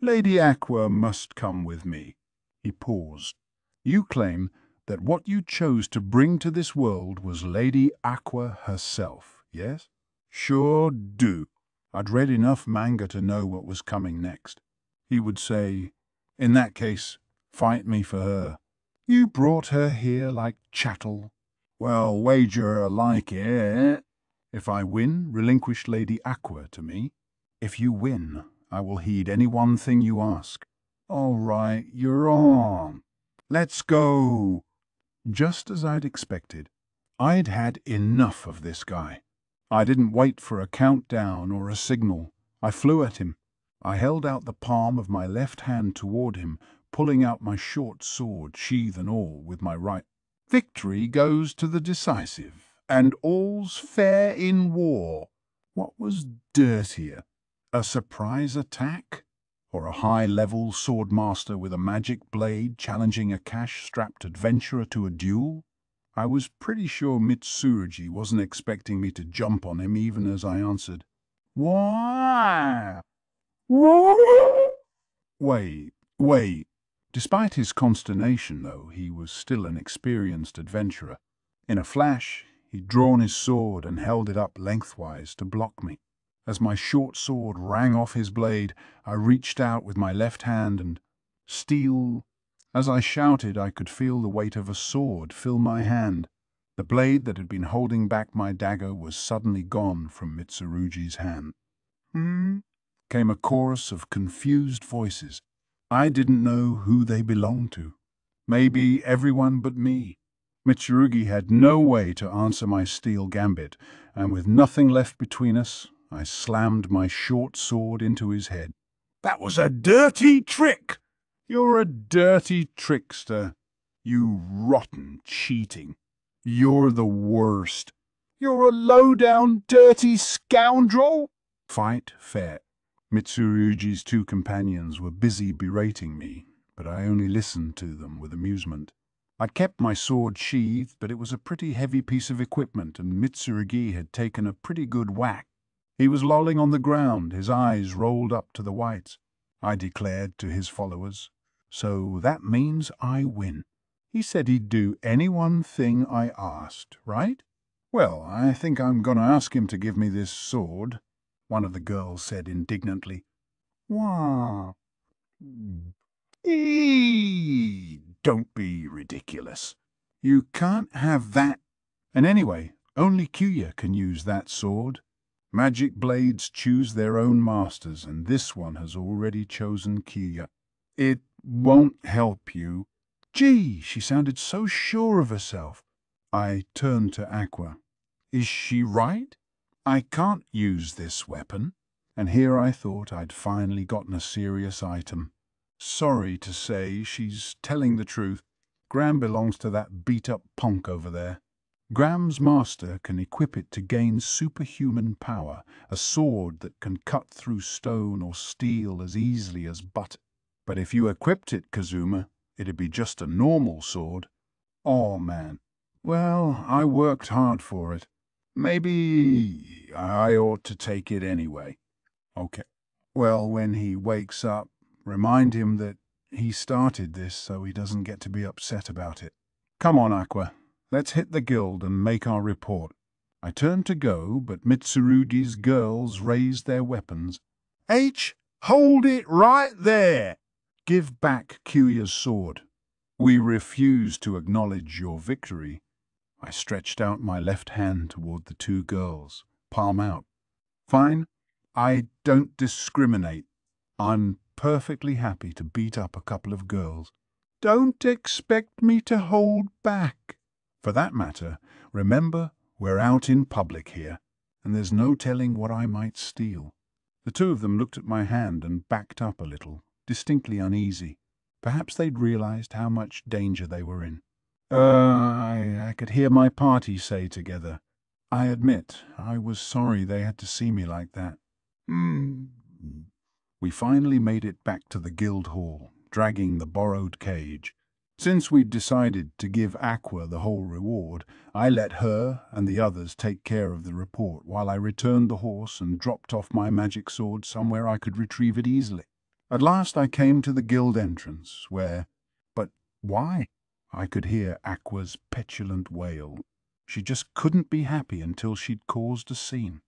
Lady Aqua must come with me. He paused. You claim that what you chose to bring to this world was Lady Aqua herself, yes? Sure do. I'd read enough manga to know what was coming next. He would say, in that case, fight me for her. You brought her here like chattel. Well, wager like it. If I win, relinquish Lady Aqua to me. If you win, I will heed any one thing you ask. All right, you're on. Let's go. Just as I'd expected, I'd had enough of this guy. I didn't wait for a countdown or a signal. I flew at him. I held out the palm of my left hand toward him, pulling out my short sword, sheath and all, with my right. Victory goes to the decisive, and all's fair in war. What was dirtier? A surprise attack? Or a high-level swordmaster with a magic blade challenging a cash-strapped adventurer to a duel? I was pretty sure Mitsurugi wasn't expecting me to jump on him even as I answered, "Why?" Wait. Despite his consternation, though, he was still an experienced adventurer. In a flash, he'd drawn his sword and held it up lengthwise to block me. As my short sword rang off his blade, I reached out with my left hand and steel. As I shouted, I could feel the weight of a sword fill my hand. The blade that had been holding back my dagger was suddenly gone from Mitsurugi's hand. Came a chorus of confused voices. I didn't know who they belonged to. Maybe everyone but me. Mitsurugi had no way to answer my steel gambit, and with nothing left between us, I slammed my short sword into his head. That was a dirty trick! You're a dirty trickster. You rotten cheating. You're the worst. You're a low-down, dirty scoundrel. Fight fair. Mitsurugi's two companions were busy berating me, but I only listened to them with amusement. I kept my sword sheathed, but it was a pretty heavy piece of equipment, and Mitsurugi had taken a pretty good whack. He was lolling on the ground, his eyes rolled up to the whites. I declared to his followers, "So that means I win." He said he'd do any one thing I asked, right? Well, I think I'm going to ask him to give me this sword, one of the girls said indignantly. Wow. Don't be ridiculous. You can't have that. And anyway, only Kyuya can use that sword. Magic blades choose their own masters, and this one has already chosen Kyuya. It won't help you. Gee, she sounded so sure of herself. I turned to Aqua. Is she right? I can't use this weapon. And here I thought I'd finally gotten a serious item. Sorry to say, she's telling the truth. Gran belongs to that beat-up punk over there. Graham's master can equip it to gain superhuman power, a sword that can cut through stone or steel as easily as butter. But if you equipped it, Kazuma, it'd be just a normal sword. Oh, man. Well, I worked hard for it. Maybe I ought to take it anyway. Okay. Well, when he wakes up, remind him that he started this so he doesn't get to be upset about it. Come on, Aqua. Let's hit the guild and make our report. I turned to go, but Mitsurugi's girls raised their weapons. H, hold it right there! Give back Kyuya's sword. We refuse to acknowledge your victory. I stretched out my left hand toward the two girls, palm out. Fine, I don't discriminate. I'm perfectly happy to beat up a couple of girls. Don't expect me to hold back. For that matter, remember, we're out in public here, and there's no telling what I might steal. The two of them looked at my hand and backed up a little, distinctly uneasy. Perhaps they'd realized how much danger they were in. I could hear my party say together, I admit, I was sorry they had to see me like that. We finally made it back to the guild hall, dragging the borrowed cage. Since we'd decided to give Aqua the whole reward, I let her and the others take care of the report while I returned the horse and dropped off my magic sword somewhere I could retrieve it easily. At last I came to the guild entrance, where— but why? I could hear Aqua's petulant wail. She just couldn't be happy until she'd caused a scene.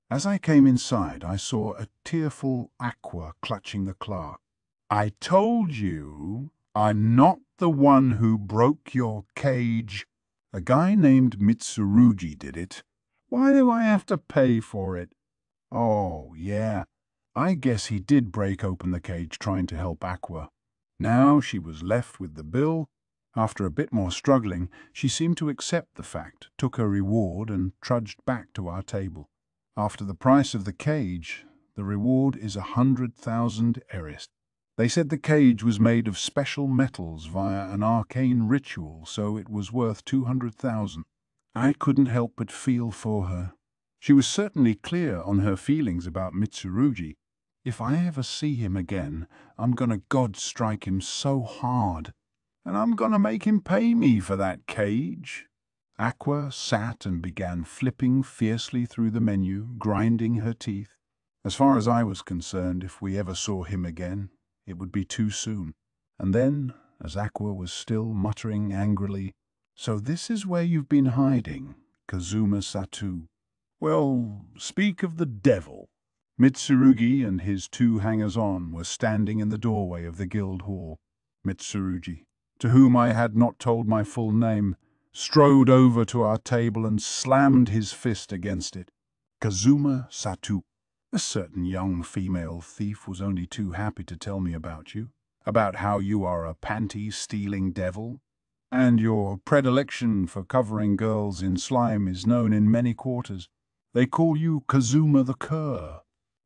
As I came inside, I saw a tearful Aqua clutching the clerk. I told you I'm not the one who broke your cage. A guy named Mitsurugi did it. Why do I have to pay for it? Oh, yeah. I guess he did break open the cage trying to help Aqua. Now she was left with the bill. After a bit more struggling, she seemed to accept the fact, took her reward, and trudged back to our table. After the price of the cage, the reward is 100,000 eris. They said the cage was made of special metals via an arcane ritual, so it was worth 200,000. I couldn't help but feel for her. She was certainly clear on her feelings about Mitsurugi. If I ever see him again, I'm gonna God strike him so hard. And I'm gonna make him pay me for that cage. Aqua sat and began flipping fiercely through the menu, grinding her teeth. As far as I was concerned, if we ever saw him again, it would be too soon. And then, as Aqua was still muttering angrily, "So this is where you've been hiding, Kazuma Satou." Well, speak of the devil. Mitsurugi and his two hangers-on were standing in the doorway of the guild hall. Mitsurugi, to whom I had not told my full name, strode over to our table and slammed his fist against it. Kazuma Satou. A certain young female thief was only too happy to tell me about you, about how you are a panty-stealing devil, and your predilection for covering girls in slime is known in many quarters. They call you Kazuma the Cur.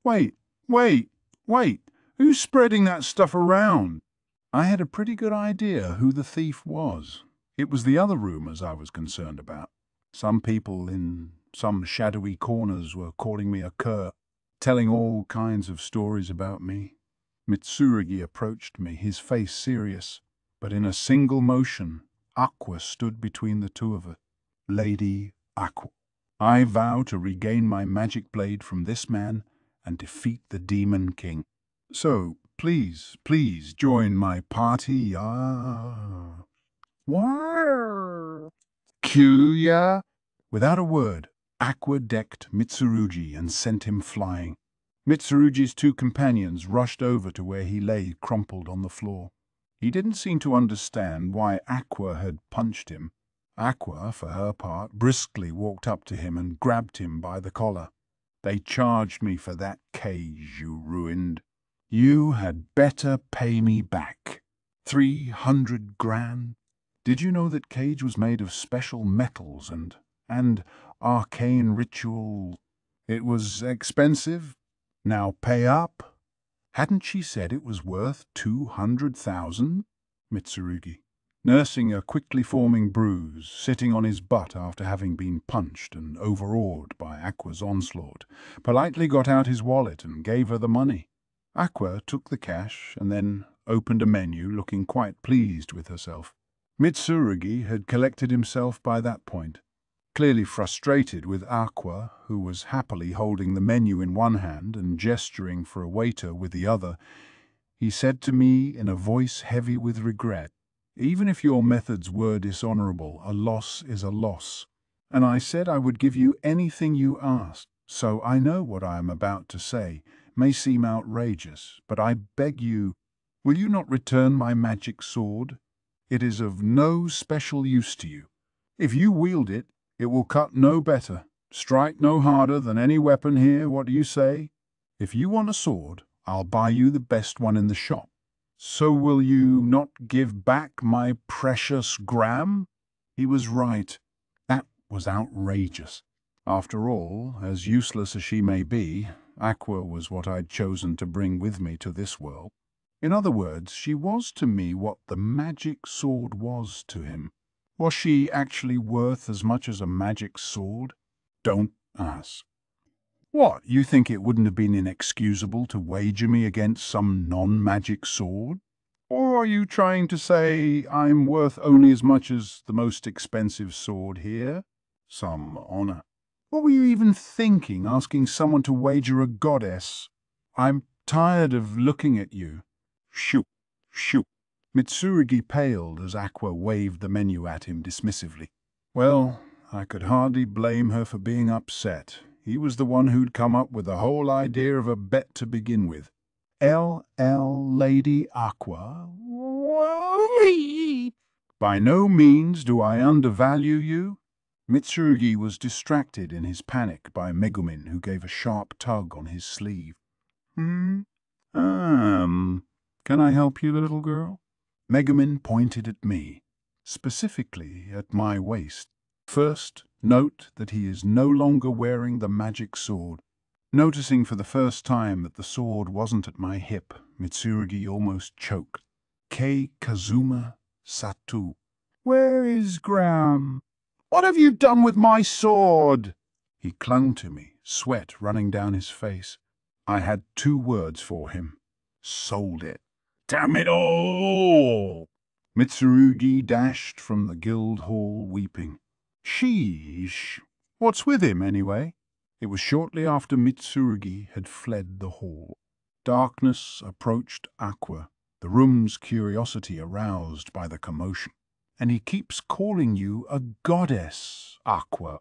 Wait, who's spreading that stuff around? I had a pretty good idea who the thief was. It was the other rumors I was concerned about. Some people in some shadowy corners were calling me a cur, telling all kinds of stories about me. Mitsurugi approached me, his face serious, but in a single motion, Aqua stood between the two of us. Lady Aqua. I vow to regain my magic blade from this man and defeat the Demon King. So, please join my party. Wow. Kyuya. Without a word, Aqua decked Mitsurugi and sent him flying. Mitsurugi's two companions rushed over to where he lay crumpled on the floor. He didn't seem to understand why Aqua had punched him. Aqua, for her part, briskly walked up to him and grabbed him by the collar. They charged me for that cage you ruined. You had better pay me back. 300 grand? Did you know that cage was made of special metals and arcane ritual? It was expensive. Now pay up. Hadn't she said it was worth 200,000? Mitsurugi. nursing a quickly forming bruise, sitting on his butt after having been punched and overawed by Aqua's onslaught, politely got out his wallet and gave her the money. Aqua took the cash and then opened a menu, looking quite pleased with herself. Mitsurugi had collected himself by that point. Clearly frustrated with Aqua, who was happily holding the menu in one hand and gesturing for a waiter with the other, he said to me in a voice heavy with regret, "Even if your methods were dishonorable, a loss is a loss." And I said I would give you anything you asked, so I know what I am about to say may seem outrageous, but I beg you, will you not return my magic sword? It is of no special use to you. If you wield it, it will cut no better, strike no harder than any weapon here. What do you say? If you want a sword, I'll buy you the best one in the shop. So will you not give back my precious gram? He was right. That was outrageous. After all, as useless as she may be, Aqua was what I'd chosen to bring with me to this world. In other words, she was to me what the magic sword was to him. Was she actually worth as much as a magic sword? Don't ask. What, you think it wouldn't have been inexcusable to wager me against some non-magic sword? Or are you trying to say I'm worth only as much as the most expensive sword here? Some honor. What were you even thinking, asking someone to wager a goddess? I'm tired of looking at you. Shoo, shoo. Mitsurugi paled as Aqua waved the menu at him dismissively. Well, I could hardly blame her for being upset. He was the one who'd come up with the whole idea of a bet to begin with. Lady Aqua? By no means do I undervalue you. Mitsurugi was distracted in his panic by Megumin, who gave a sharp tug on his sleeve. Can I help you, little girl? Megumin pointed at me, specifically at my waist. First, note that he is no longer wearing the magic sword. Noticing for the first time that the sword wasn't at my hip, Mitsurugi almost choked. Kazuma Satou. Where is Gram? What have you done with my sword? He clung to me, sweat running down his face. I had 2 words for him. Sold it. Damn it all! Mitsurugi dashed from the guild hall weeping. Sheesh. What's with him, anyway? It was shortly after Mitsurugi had fled the hall. Darkness approached Aqua, the room's curiosity aroused by the commotion. And he keeps calling you a goddess, Aqua.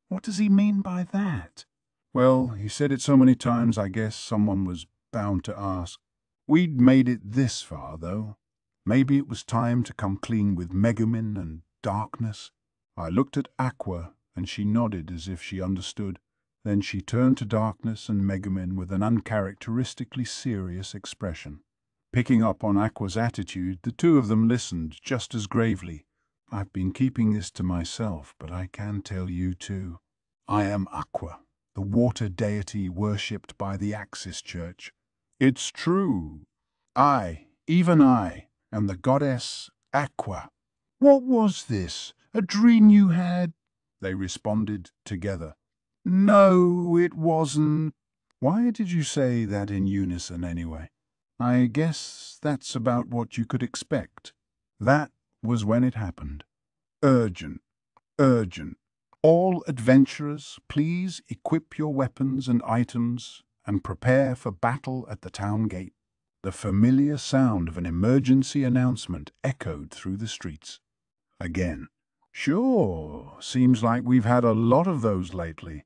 What does he mean by that? Well, he said it so many times I guess someone was bound to ask. We'd made it this far, though. Maybe it was time to come clean with Megumin and darkness. I looked at Aqua, and she nodded as if she understood. Then she turned to Darkness and Megumin with an uncharacteristically serious expression. Picking up on Aqua's attitude, the 2 of them listened just as gravely. I've been keeping this to myself, but I can tell you too. I am Aqua, the water deity worshipped by the Axis Church. It's true. Even I, am the goddess Aqua. What was this? A dream you had? They responded together. No, it wasn't. Why did you say that in unison anyway? I guess that's about what you could expect. That was when it happened. Urgent. Urgent. All adventurers, please equip your weapons and items and prepare for battle at the town gate. The familiar sound of an emergency announcement echoed through the streets. Again. Sure, seems like we've had a lot of those lately.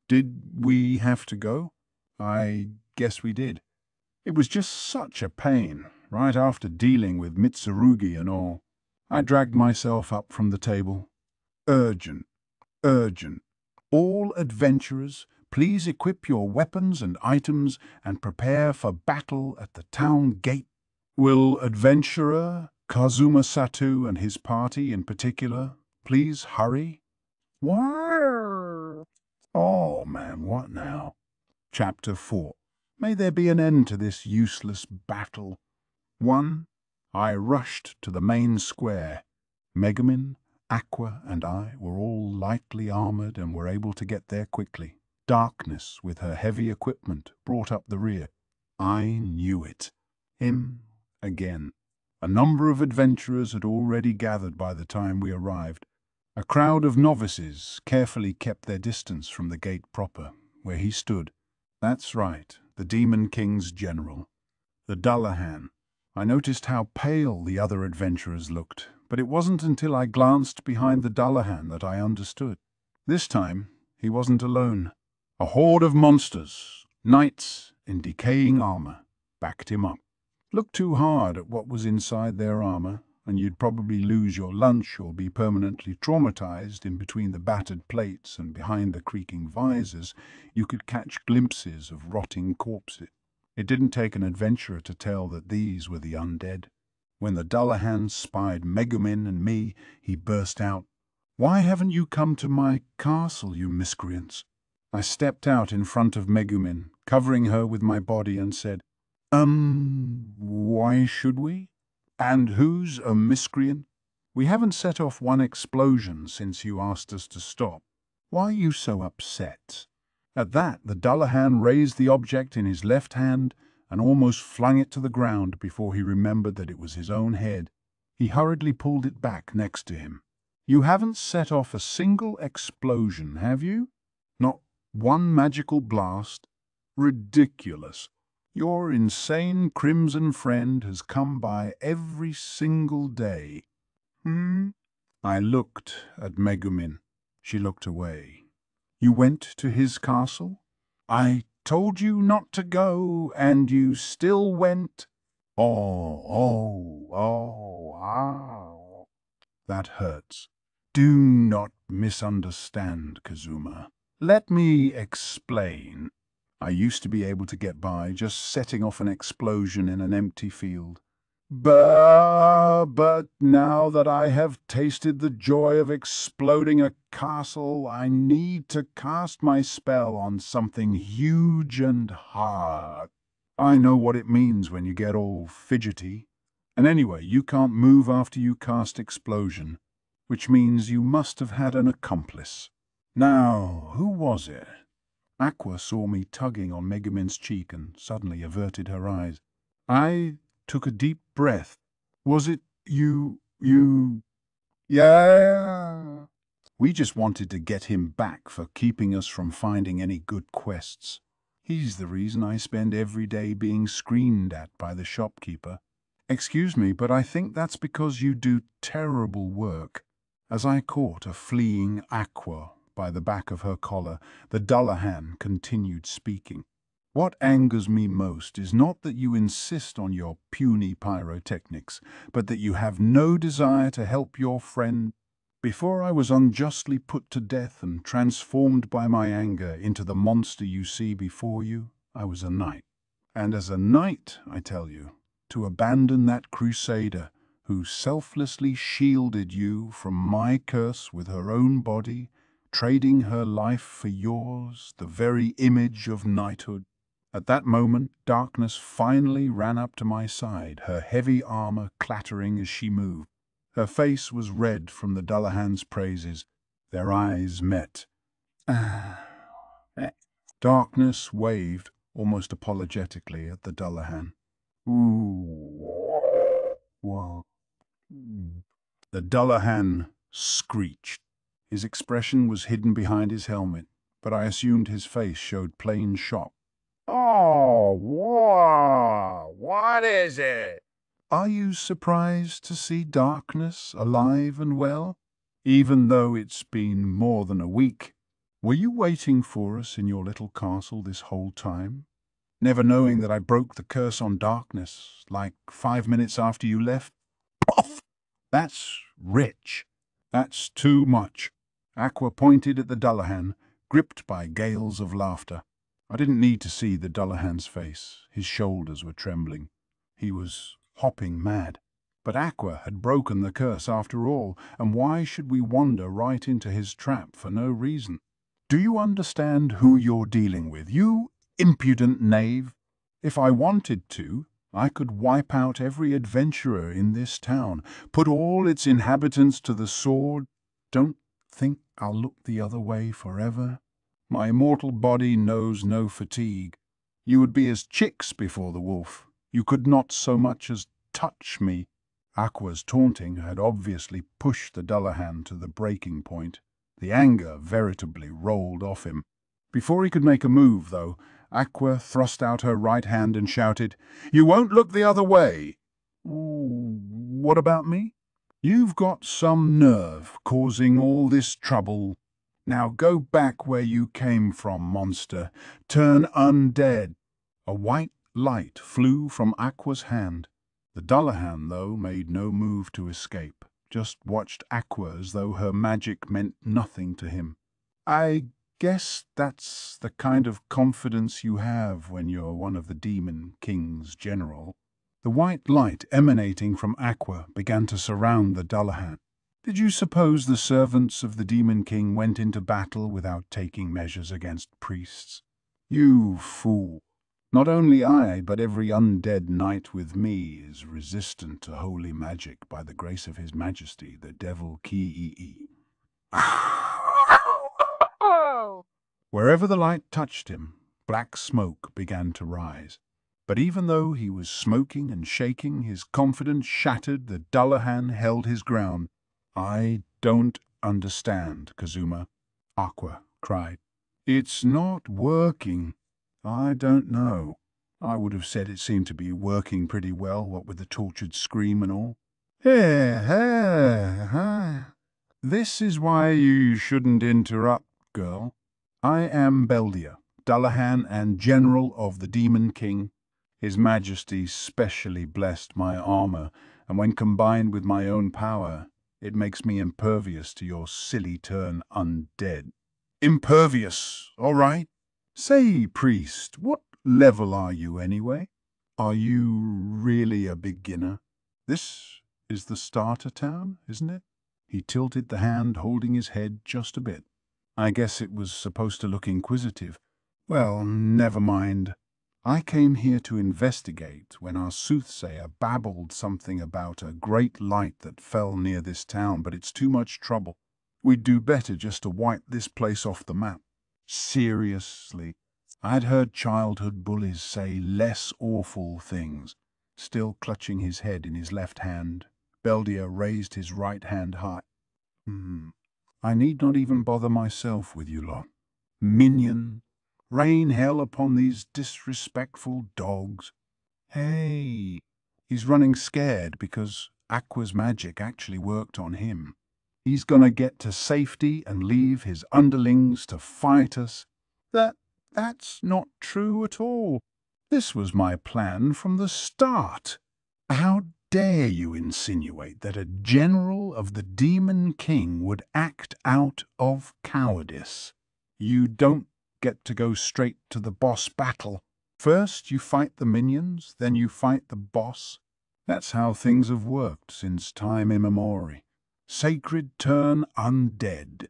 Did we have to go? I guess we did. It was just such a pain, right after dealing with Mitsurugi and all. I dragged myself up from the table. Urgent. Urgent. All adventurers, please equip your weapons and items and prepare for battle at the town gate. Will adventurer Kazuma Satou and his party in particular please hurry? Why? Oh man, what now? Chapter 4. May there be an end to this useless battle. 1. I rushed to the main square, Megumin, Aqua, and I were all lightly armored and were able to get there quickly. Darkness, with her heavy equipment, brought up the rear. I knew it. Him again. A number of adventurers had already gathered by the time we arrived. A crowd of novices carefully kept their distance from the gate proper, where he stood. That's right, the Demon King's general. The Dullahan. I noticed how pale the other adventurers looked, but it wasn't until I glanced behind the Dullahan that I understood. This time, he wasn't alone. A horde of monsters, knights in decaying armor, backed him up. Look too hard at what was inside their armor, and you'd probably lose your lunch or be permanently traumatized. In between the battered plates and behind the creaking visors, you could catch glimpses of rotting corpses. It didn't take an adventurer to tell that these were the undead. When the Dullahan spied Megumin and me, he burst out, "Why haven't you come to my castle, you miscreants?" I stepped out in front of Megumin, covering her with my body, and said, Why should we? And who's a miscreant? We haven't set off one explosion since you asked us to stop. Why are you so upset?" At that, the Dullahan raised the object in his left hand and almost flung it to the ground before he remembered that it was his own head. He hurriedly pulled it back next to him. "You haven't set off a single explosion, have you? Not one magical blast? Ridiculous. Your insane crimson friend has come by every single day." I looked at Megumin. She looked away. "You went to his castle? I told you not to go, and you still went." That hurts. Do not misunderstand, Kazuma. Let me explain. I used to be able to get by just setting off an explosion in an empty field. But now that I have tasted the joy of exploding a castle, I need to cast my spell on something huge and hard. I know what it means when you get all fidgety. And anyway, you can't move after you cast explosion, which means you must have had an accomplice. Now, who was it? Aqua saw me tugging on Megumin's cheek and suddenly averted her eyes. I took a deep breath. Was it you? Yeah. We just wanted to get him back for keeping us from finding any good quests. He's the reason I spend every day being screamed at by the shopkeeper. Excuse me, but I think that's because you do terrible work. As I caught a fleeing Aqua by the back of her collar, the Dullahan continued speaking. What angers me most is not that you insist on your puny pyrotechnics, but that you have no desire to help your friend. Before I was unjustly put to death and transformed by my anger into the monster you see before you, I was a knight. And as a knight, I tell you, to abandon that crusader who selflessly shielded you from my curse with her own body, trading her life for yours, the very image of knighthood. At that moment, darkness finally ran up to my side, her heavy armor clattering as she moved. Her face was red from the Dullahan's praises. Their eyes met. Darkness waved, almost apologetically, at the Dullahan. Whoa. The Dullahan screeched. His expression was hidden behind his helmet, but I assumed his face showed plain shock. Oh, whoa, what is it? Are you surprised to see darkness alive and well, even though it's been more than a week? Were you waiting for us in your little castle this whole time, never knowing that I broke the curse on darkness, like 5 minutes after you left? Puff! That's rich. That's too much. Aqua pointed at the Dullahan, gripped by gales of laughter. I didn't need to see the Dullahan's face. His shoulders were trembling. He was hopping mad. But Aqua had broken the curse after all, and why should we wander right into his trap for no reason? Do you understand who you're dealing with, you impudent knave? If I wanted to, I could wipe out every adventurer in this town, put all its inhabitants to the sword. Don't think I'll look the other way forever. My immortal body knows no fatigue. You would be as chicks before the wolf. You could not so much as touch me." Aqua's taunting had obviously pushed the Dullahan to the breaking point. The anger veritably rolled off him. Before he could make a move, though, Aqua thrust out her right hand and shouted, "You won't look the other way!" "What about me?" "You've got some nerve causing all this trouble. Now go back where you came from, monster. Turn undead." A white light flew from Aqua's hand. The Dullahan, though, made no move to escape, just watched Aqua as though her magic meant nothing to him. "I guess that's the kind of confidence you have when you're one of the Demon King's general." The white light emanating from Aqua began to surround the Dullahan. "Did you suppose the servants of the Demon King went into battle without taking measures against priests? You fool! Not only I, but every undead knight with me is resistant to holy magic by the grace of His Majesty, the Devil Kii." Wherever the light touched him, black smoke began to rise. But even though he was smoking and shaking, his confidence shattered, the Dullahan held his ground. "I don't understand, Kazuma," Aqua cried. "It's not working." "I don't know. I would have said it seemed to be working pretty well, what with the tortured scream and all." "This is why you shouldn't interrupt, girl. I am Beldia, Dullahan and General of the Demon King. His Majesty specially blessed my armor, and when combined with my own power, it makes me impervious to your silly turn undead." "Impervious, all right. Say, priest, what level are you anyway? Are you really a beginner? This is the starter town, isn't it?" He tilted the hand holding his head just a bit. "I guess it was supposed to look inquisitive. Well, never mind. I came here to investigate when our soothsayer babbled something about a great light that fell near this town, but it's too much trouble. We'd do better just to wipe this place off the map." "Seriously, I'd heard childhood bullies say less awful things." Still clutching his head in his left hand, Beldia raised his right hand high. "I need not even bother myself with you lot. Minion, rain hell upon these disrespectful dogs." "Hey, he's running scared because Aqua's magic actually worked on him. He's gonna get to safety and leave his underlings to fight us." That's not true at all. This was my plan from the start. How dare you insinuate that a general of the Demon King would act out of cowardice? You don't get to go straight to the boss battle. First you fight the minions, then you fight the boss. That's how things have worked since time immemorial. Sacred turn undead.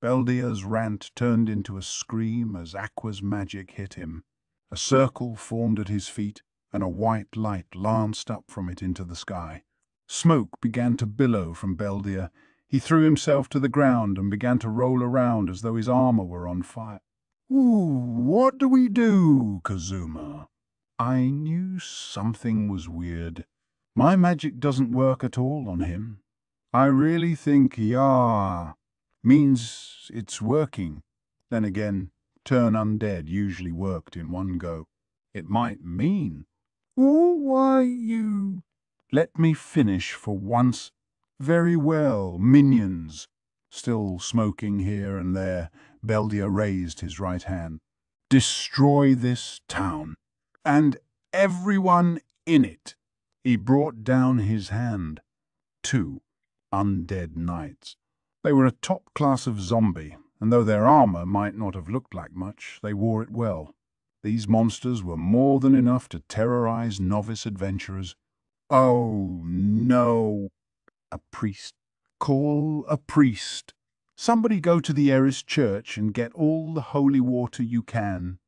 Beldia's rant turned into a scream as Aqua's magic hit him. A circle formed at his feet, and a white light lanced up from it into the sky. Smoke began to billow from Beldia. He threw himself to the ground and began to roll around as though his armor were on fire. "What do we do, Kazuma?" I knew something was weird. My magic doesn't work at all on him. I really think means it's working. Then again, turn undead usually worked in one go. It might mean. Why you... Let me finish for once. Very well, minions. Still smoking here and there, Beldia raised his right hand. Destroy this town, and everyone in it. He brought down his hand. 2 undead knights. They were a top class of zombie, and though their armor might not have looked like much, they wore it well. These monsters were more than enough to terrorize novice adventurers. "Oh, no." "A priest. Call a priest. Somebody go to the nearest church and get all the holy water you can.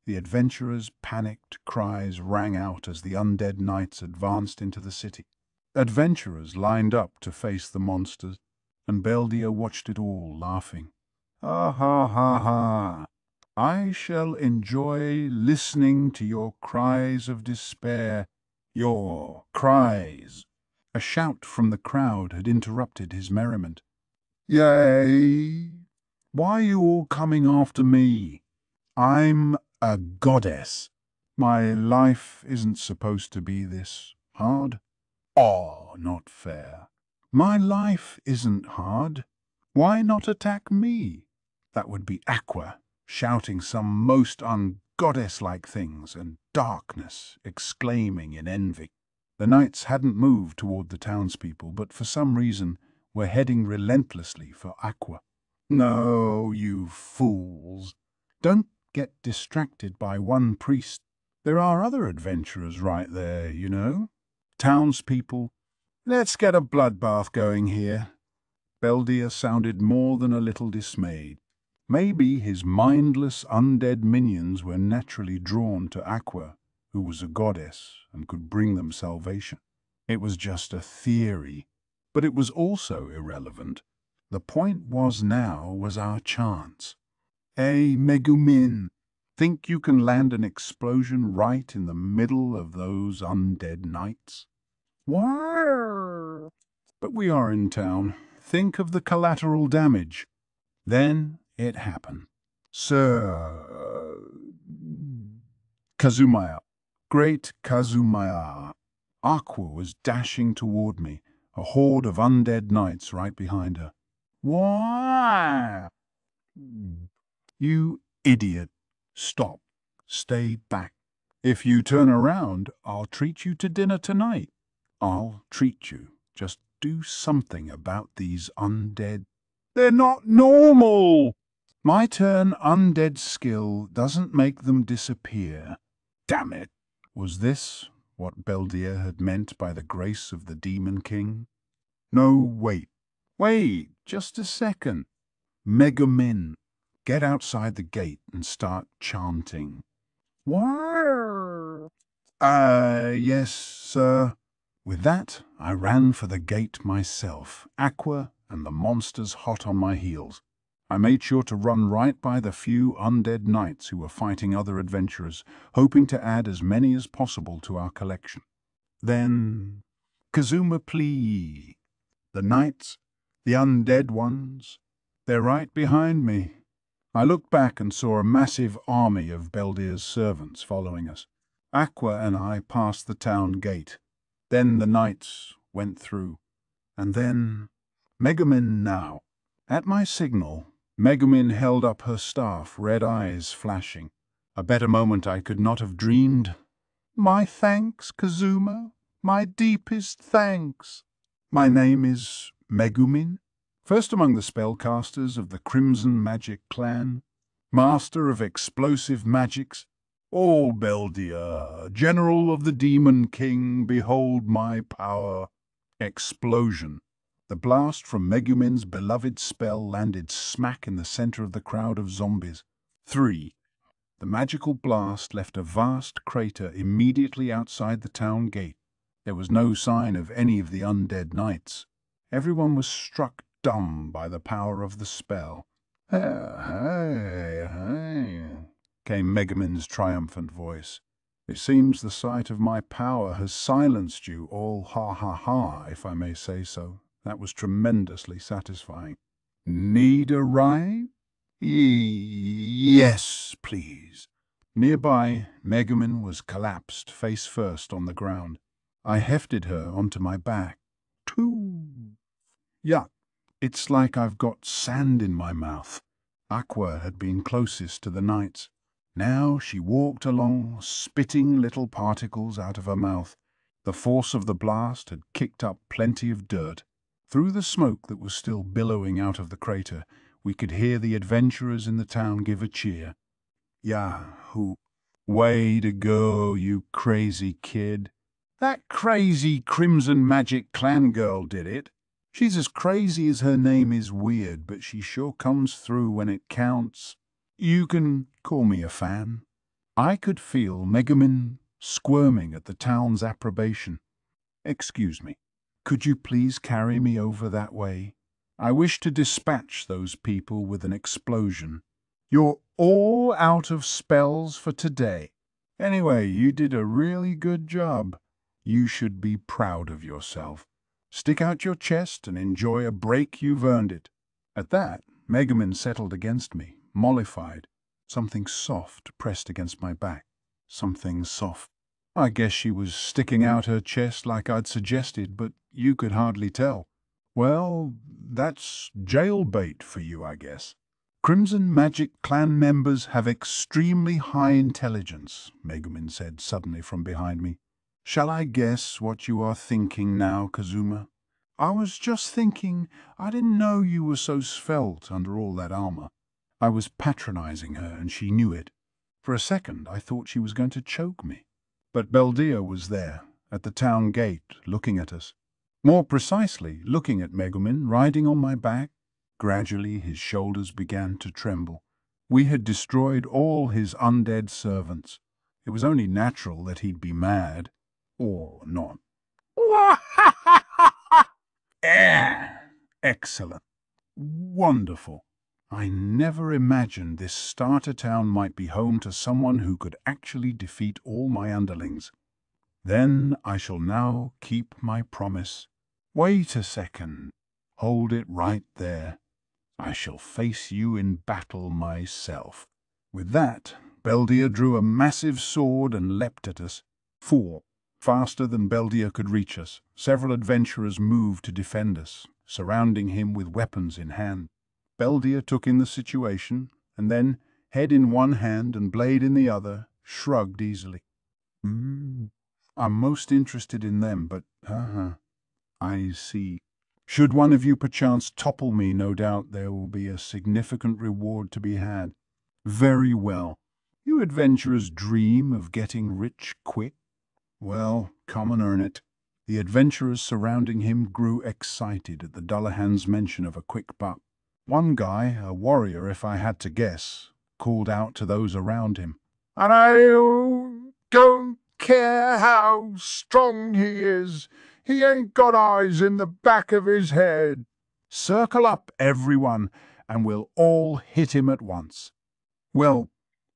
The adventurers' panicked cries rang out as the undead knights advanced into the city. Adventurers lined up to face the monsters, and Beldia watched it all, laughing. Ha ha ha ha! I shall enjoy listening to your cries of despair. Your cries! A shout from the crowd had interrupted his merriment. Yay! Why are you all coming after me? I'm a goddess. My life isn't supposed to be this hard. Oh, not fair. My life isn't hard. Why not attack me? That would be Aqua, shouting some most ungoddess-like things, and Darkness exclaiming in envy. The knights hadn't moved toward the townspeople, but for some reason were heading relentlessly for Aqua. No, you fools. Don't get distracted by one priest. There are other adventurers right there, you know. Townspeople, let's get a bloodbath going here. Beldia sounded more than a little dismayed. Maybe his mindless undead minions were naturally drawn to Aqua, who was a goddess and could bring them salvation. It was just a theory, but it was also irrelevant. The point was now was our chance. Hey, Megumin, think you can land an explosion right in the middle of those undead knights? Why? But we are in town. Think of the collateral damage. Then it happened. Sir Kazuma, great Kazuma. Aqua was dashing toward me, a horde of undead knights right behind her. Why? You idiot. Stop. Stay back. If you turn around, I'll treat you to dinner tonight. I'll treat you. Just do something about these undead. They're not normal. My turn undead skill doesn't make them disappear. Damn it. Was this what Beldia had meant by the grace of the Demon King? No, wait. Wait, just a second. Megumin, get outside the gate and start chanting. Why? Yes, sir. With that, I ran for the gate myself, Aqua and the monsters hot on my heels. I made sure to run right by the few undead knights who were fighting other adventurers, hoping to add as many as possible to our collection. Then, Kazuma, please. The knights, the undead ones, they're right behind me. I looked back and saw a massive army of Beldia's servants following us. Aqua and I passed the town gate. Then the knights went through. And then Megumin now. At my signal, Megumin held up her staff, red eyes flashing. A better moment I could not have dreamed. My thanks, Kazuma. My deepest thanks. My name is Megumin, first among the spellcasters of the Crimson Magic Clan, master of explosive magics. O Beldia, general of the Demon King, behold my power. Explosion. The blast from Megumin's beloved spell landed smack in the center of the crowd of zombies. 3. The magical blast left a vast crater immediately outside the town gate. There was no sign of any of the undead knights. Everyone was struck dumb by the power of the spell. Hey, came Megumin's triumphant voice. It seems the sight of my power has silenced you all, ha ha ha, if I may say so. That was tremendously satisfying. Need a ride? Yes, please. Nearby, Megumin was collapsed face first on the ground. I hefted her onto my back. Yuck, it's like I've got sand in my mouth. Aqua had been closest to the knights. Now she walked along, spitting little particles out of her mouth. The force of the blast had kicked up plenty of dirt. Through the smoke that was still billowing out of the crater, we could hear the adventurers in the town give a cheer. Yahoo! Way to go, you crazy kid. That crazy Crimson Magic Clan girl did it. She's as crazy as her name is weird, but she sure comes through when it counts. You can call me a fan. I could feel Megumin squirming at the town's approbation. "Excuse me, could you please carry me over that way? I wish to dispatch those people with an explosion. You're all out of spells for today. Anyway, you did a really good job. You should be proud of yourself. Stick out your chest and enjoy a break, you've earned it." At that, Megumin settled against me, mollified. Something soft pressed against my back. Something soft. I guess she was sticking out her chest like I'd suggested, but you could hardly tell. "Well, that's jailbait for you, I guess. Crimson Magic clan members have extremely high intelligence," Megumin said suddenly from behind me. "Shall I guess what you are thinking now, Kazuma?" "I was just thinking, I didn't know you were so svelte under all that armor." I was patronizing her, and she knew it. For a second, I thought she was going to choke me. But Beldia was there, at the town gate, looking at us. More precisely, looking at Megumin riding on my back. Gradually, his shoulders began to tremble. We had destroyed all his undead servants. It was only natural that he'd be mad. Or not. Excellent. Wonderful. I never imagined this starter town might be home to someone who could actually defeat all my underlings. Then I shall now keep my promise. Wait a second. Hold it right there. I shall face you in battle myself. With that, Beldia drew a massive sword and leapt at us. Faster than Beldia could reach us, several adventurers moved to defend us, surrounding him with weapons in hand. Beldia took in the situation, and then, head in one hand and blade in the other, shrugged easily. I'm most interested in them, but, I see. Should one of you perchance topple me, no doubt there will be a significant reward to be had. Very well. You adventurers dream of getting rich quick? Well, come and earn it. The adventurers surrounding him grew excited at the Dullahan's mention of a quick buck. One guy, a warrior if I had to guess, called out to those around him, "And I don't care how strong he is, he ain't got eyes in the back of his head." "Circle up, everyone, and we'll all hit him at once." Well,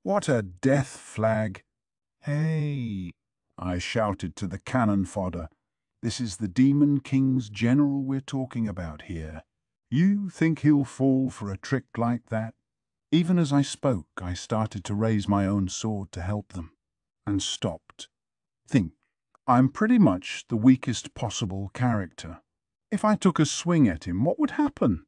what a death flag. "Hey," I shouted to the cannon fodder, "this is the Demon King's general we're talking about here. You think he'll fall for a trick like that?" Even as I spoke, I started to raise my own sword to help them, and stopped. I'm pretty much the weakest possible character. If I took a swing at him, what would happen?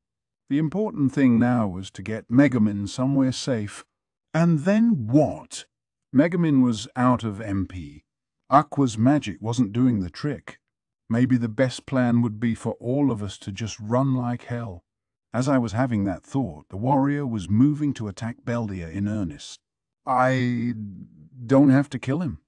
The important thing now was to get Megumin somewhere safe. And then what? Megumin was out of MP. Aqua's magic wasn't doing the trick. Maybe the best plan would be for all of us to just run like hell. As I was having that thought, the warrior was moving to attack Beldia in earnest. I don't have to kill him.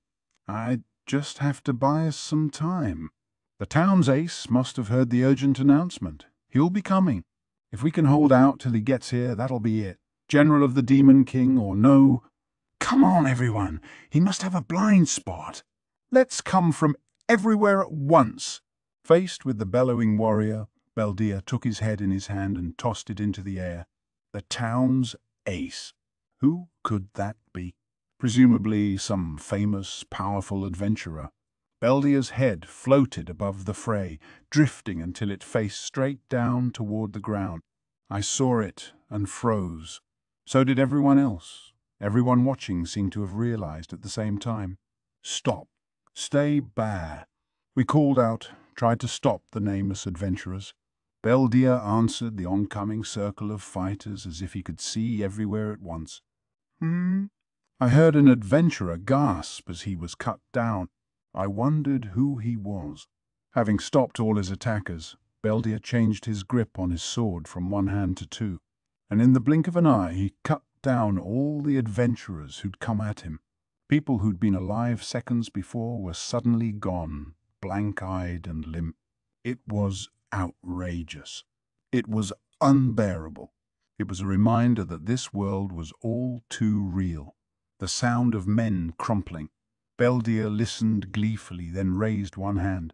I just have to buy us some time. The town's ace must have heard the urgent announcement. He'll be coming. If we can hold out till he gets here, that'll be it. General of the Demon King or no. Come on, everyone. He must have a blind spot. Let's come from everywhere at once. Faced with the bellowing warrior, Beldia took his head in his hand and tossed it into the air. The town's ace. Who could that be? Presumably some famous, powerful adventurer. Beldia's head floated above the fray, drifting until it faced straight down toward the ground. I saw it and froze. So did everyone else. Everyone watching seemed to have realized at the same time. Stop. Stay back. We called out, tried to stop the nameless adventurers. Beldia answered the oncoming circle of fighters as if he could see everywhere at once. I heard an adventurer gasp as he was cut down. I wondered who he was. Having stopped all his attackers, Beldia changed his grip on his sword from one hand to two, and in the blink of an eye he cut down all the adventurers who'd come at him. People who'd been alive seconds before were suddenly gone, blank-eyed and limp. It was outrageous. It was unbearable. It was a reminder that this world was all too real. the sound of men crumpling. Beldia listened gleefully, then raised one hand.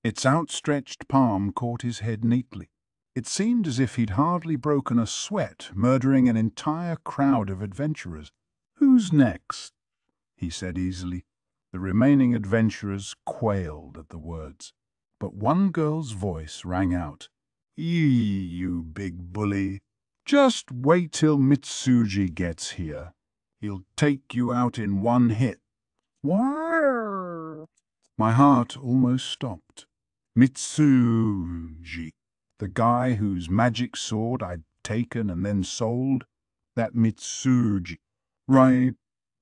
Its outstretched palm caught his head neatly. It seemed as if he'd hardly broken a sweat, murdering an entire crowd of adventurers. "Who's next?" he said easily. The remaining adventurers quailed at the words. But one girl's voice rang out. You big bully. Just wait till Mitsuji gets here. He'll take you out in one hit." Why? My heart almost stopped. Mitsuji, the guy whose magic sword I'd taken and then sold? That Mitsuji. Right.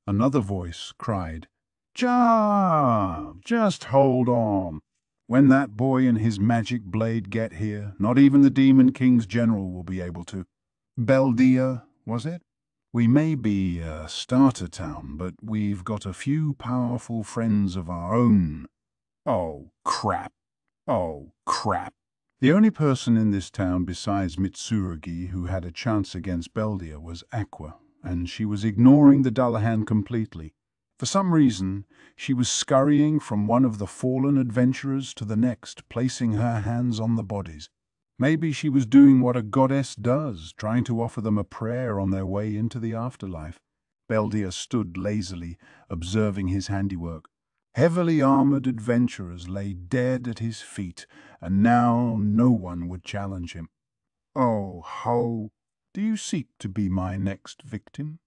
Another voice cried. Just hold on. When that boy and his magic blade get here, not even the Demon King's general will be able to. Beldia, was it? We may be a starter town, but we've got a few powerful friends of our own. Oh, crap. Oh, crap. The only person in this town besides Mitsurugi who had a chance against Beldia was Aqua, and she was ignoring the Dullahan completely. For some reason, she was scurrying from one of the fallen adventurers to the next, placing her hands on the bodies. Maybe she was doing what a goddess does, trying to offer them a prayer on their way into the afterlife. Beldia stood lazily, observing his handiwork. Heavily armored adventurers lay dead at his feet, and now no one would challenge him. "Oh, ho! Do you seek to be my next victim?"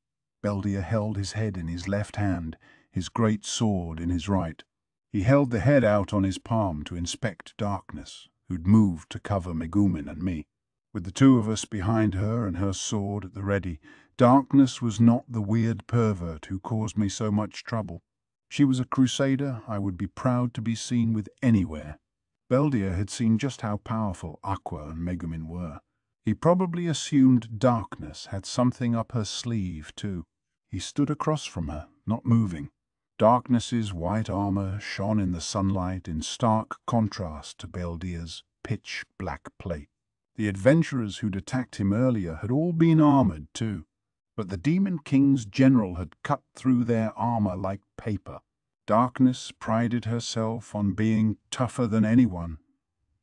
Beldia held his head in his left hand, his great sword in his right. He held the head out on his palm to inspect Darkness, who'd moved to cover Megumin and me. With the two of us behind her and her sword at the ready, Darkness was not the weird pervert who caused me so much trouble. She was a crusader I would be proud to be seen with anywhere. Beldia had seen just how powerful Aqua and Megumin were. He probably assumed Darkness had something up her sleeve, too. He stood across from her, not moving. Darkness's white armor shone in the sunlight in stark contrast to Beldia's pitch-black plate. The adventurers who'd attacked him earlier had all been armored, too. But the Demon King's general had cut through their armor like paper. Darkness prided herself on being tougher than anyone.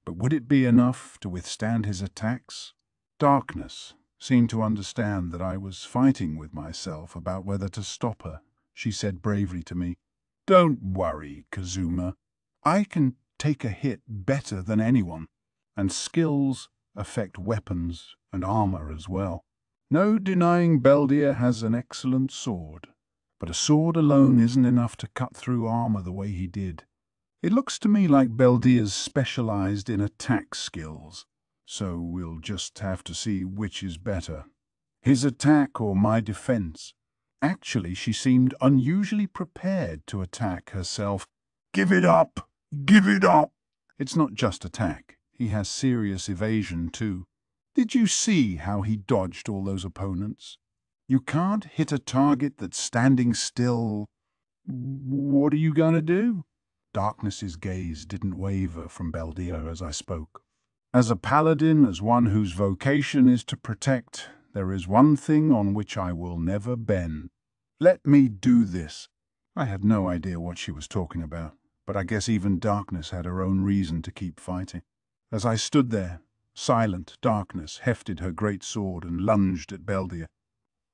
But would it be enough to withstand his attacks? Darkness seemed to understand that I was fighting with myself about whether to stop her. She said bravely to me, "Don't worry, Kazuma. I can take a hit better than anyone, and skills affect weapons and armor as well. No denying Beldia has an excellent sword, but a sword alone isn't enough to cut through armor the way he did. It looks to me like Beldia's specialized in attack skills, so we'll just have to see which is better, his attack or my defense." Actually, she seemed unusually prepared to attack herself. "Give it up! Give it up!" It's not just attack. He has serious evasion, too. Did you see how he dodged all those opponents? You can't hit a target that's standing still. What are you gonna do? Darkness's gaze didn't waver from Beldia as I spoke. As a paladin, as one whose vocation is to protect, there is one thing on which I will never bend. Let me do this. I had no idea what she was talking about, but I guess even Darkness had her own reason to keep fighting. As I stood there, silent, Darkness hefted her great sword and lunged at Beldia.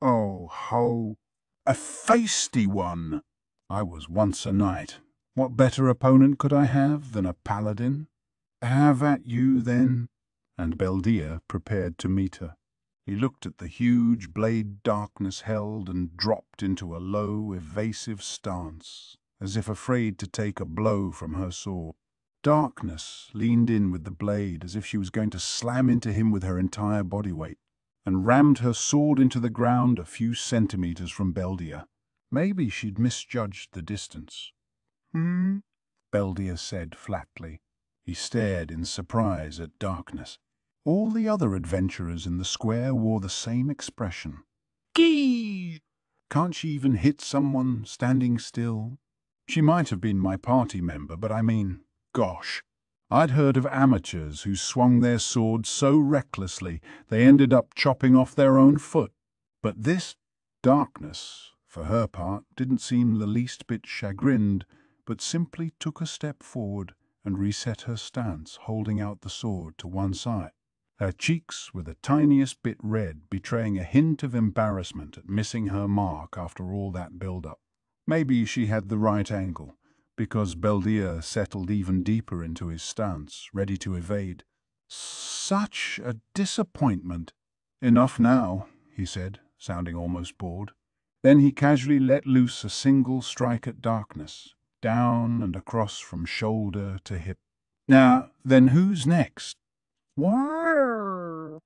Oh, ho! A feisty one! I was once a knight. What better opponent could I have than a paladin? Have at you, then. And Beldia prepared to meet her. He looked at the huge blade Darkness held and dropped into a low, evasive stance, as if afraid to take a blow from her sword. Darkness leaned in with the blade as if she was going to slam into him with her entire body weight, and rammed her sword into the ground a few centimeters from Beldia. Maybe she'd misjudged the distance. Beldia said flatly. He stared in surprise at Darkness. All the other adventurers in the square wore the same expression. Gee! Can't she even hit someone standing still? She might have been my party member, but I mean, gosh. I'd heard of amateurs who swung their swords so recklessly they ended up chopping off their own foot. But this Darkness for her part, didn't seem the least bit chagrined, but simply took a step forward and reset her stance, holding out the sword to one side. Her cheeks were the tiniest bit red, betraying a hint of embarrassment at missing her mark after all that build-up. Maybe she had the right angle, because Beldia settled even deeper into his stance, ready to evade. Such a disappointment. Enough now, he said, sounding almost bored. Then he casually let loose a single strike at darkness, down and across from shoulder to hip. Now, then who's next? Why?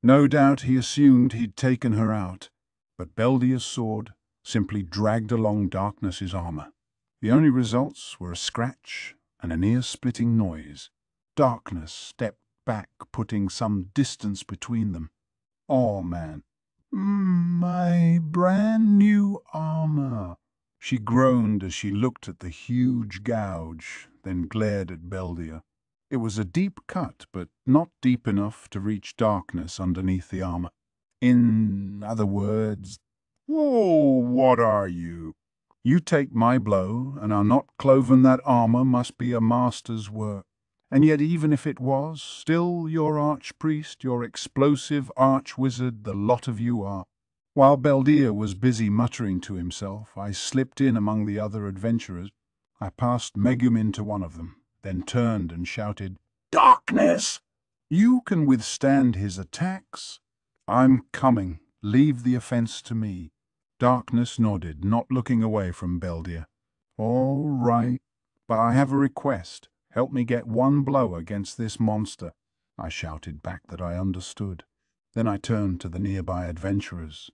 No doubt he assumed he'd taken her out, but Beldia's sword simply dragged along Darkness's armor. The only results were a scratch and an ear-splitting noise. Darkness stepped back, putting some distance between them. Oh, man. My brand new armor. She groaned as she looked at the huge gouge, then glared at Beldia. It was a deep cut, but not deep enough to reach Darkness underneath the armor. In other words, "Oh, what are you? You take my blow, and are not cloven that armor must be a master's work. And yet even if it was, still your archpriest, your explosive archwizard, the lot of you are." While Beldia was busy muttering to himself, I slipped in among the other adventurers. I passed Megumin to one of them, then turned and shouted, "Darkness! You can withstand his attacks." "I'm coming. Leave the offense to me." Darkness nodded, not looking away from Beldia. "All right, but I have a request. Help me get one blow against this monster." I shouted back that I understood. Then I turned to the nearby adventurers.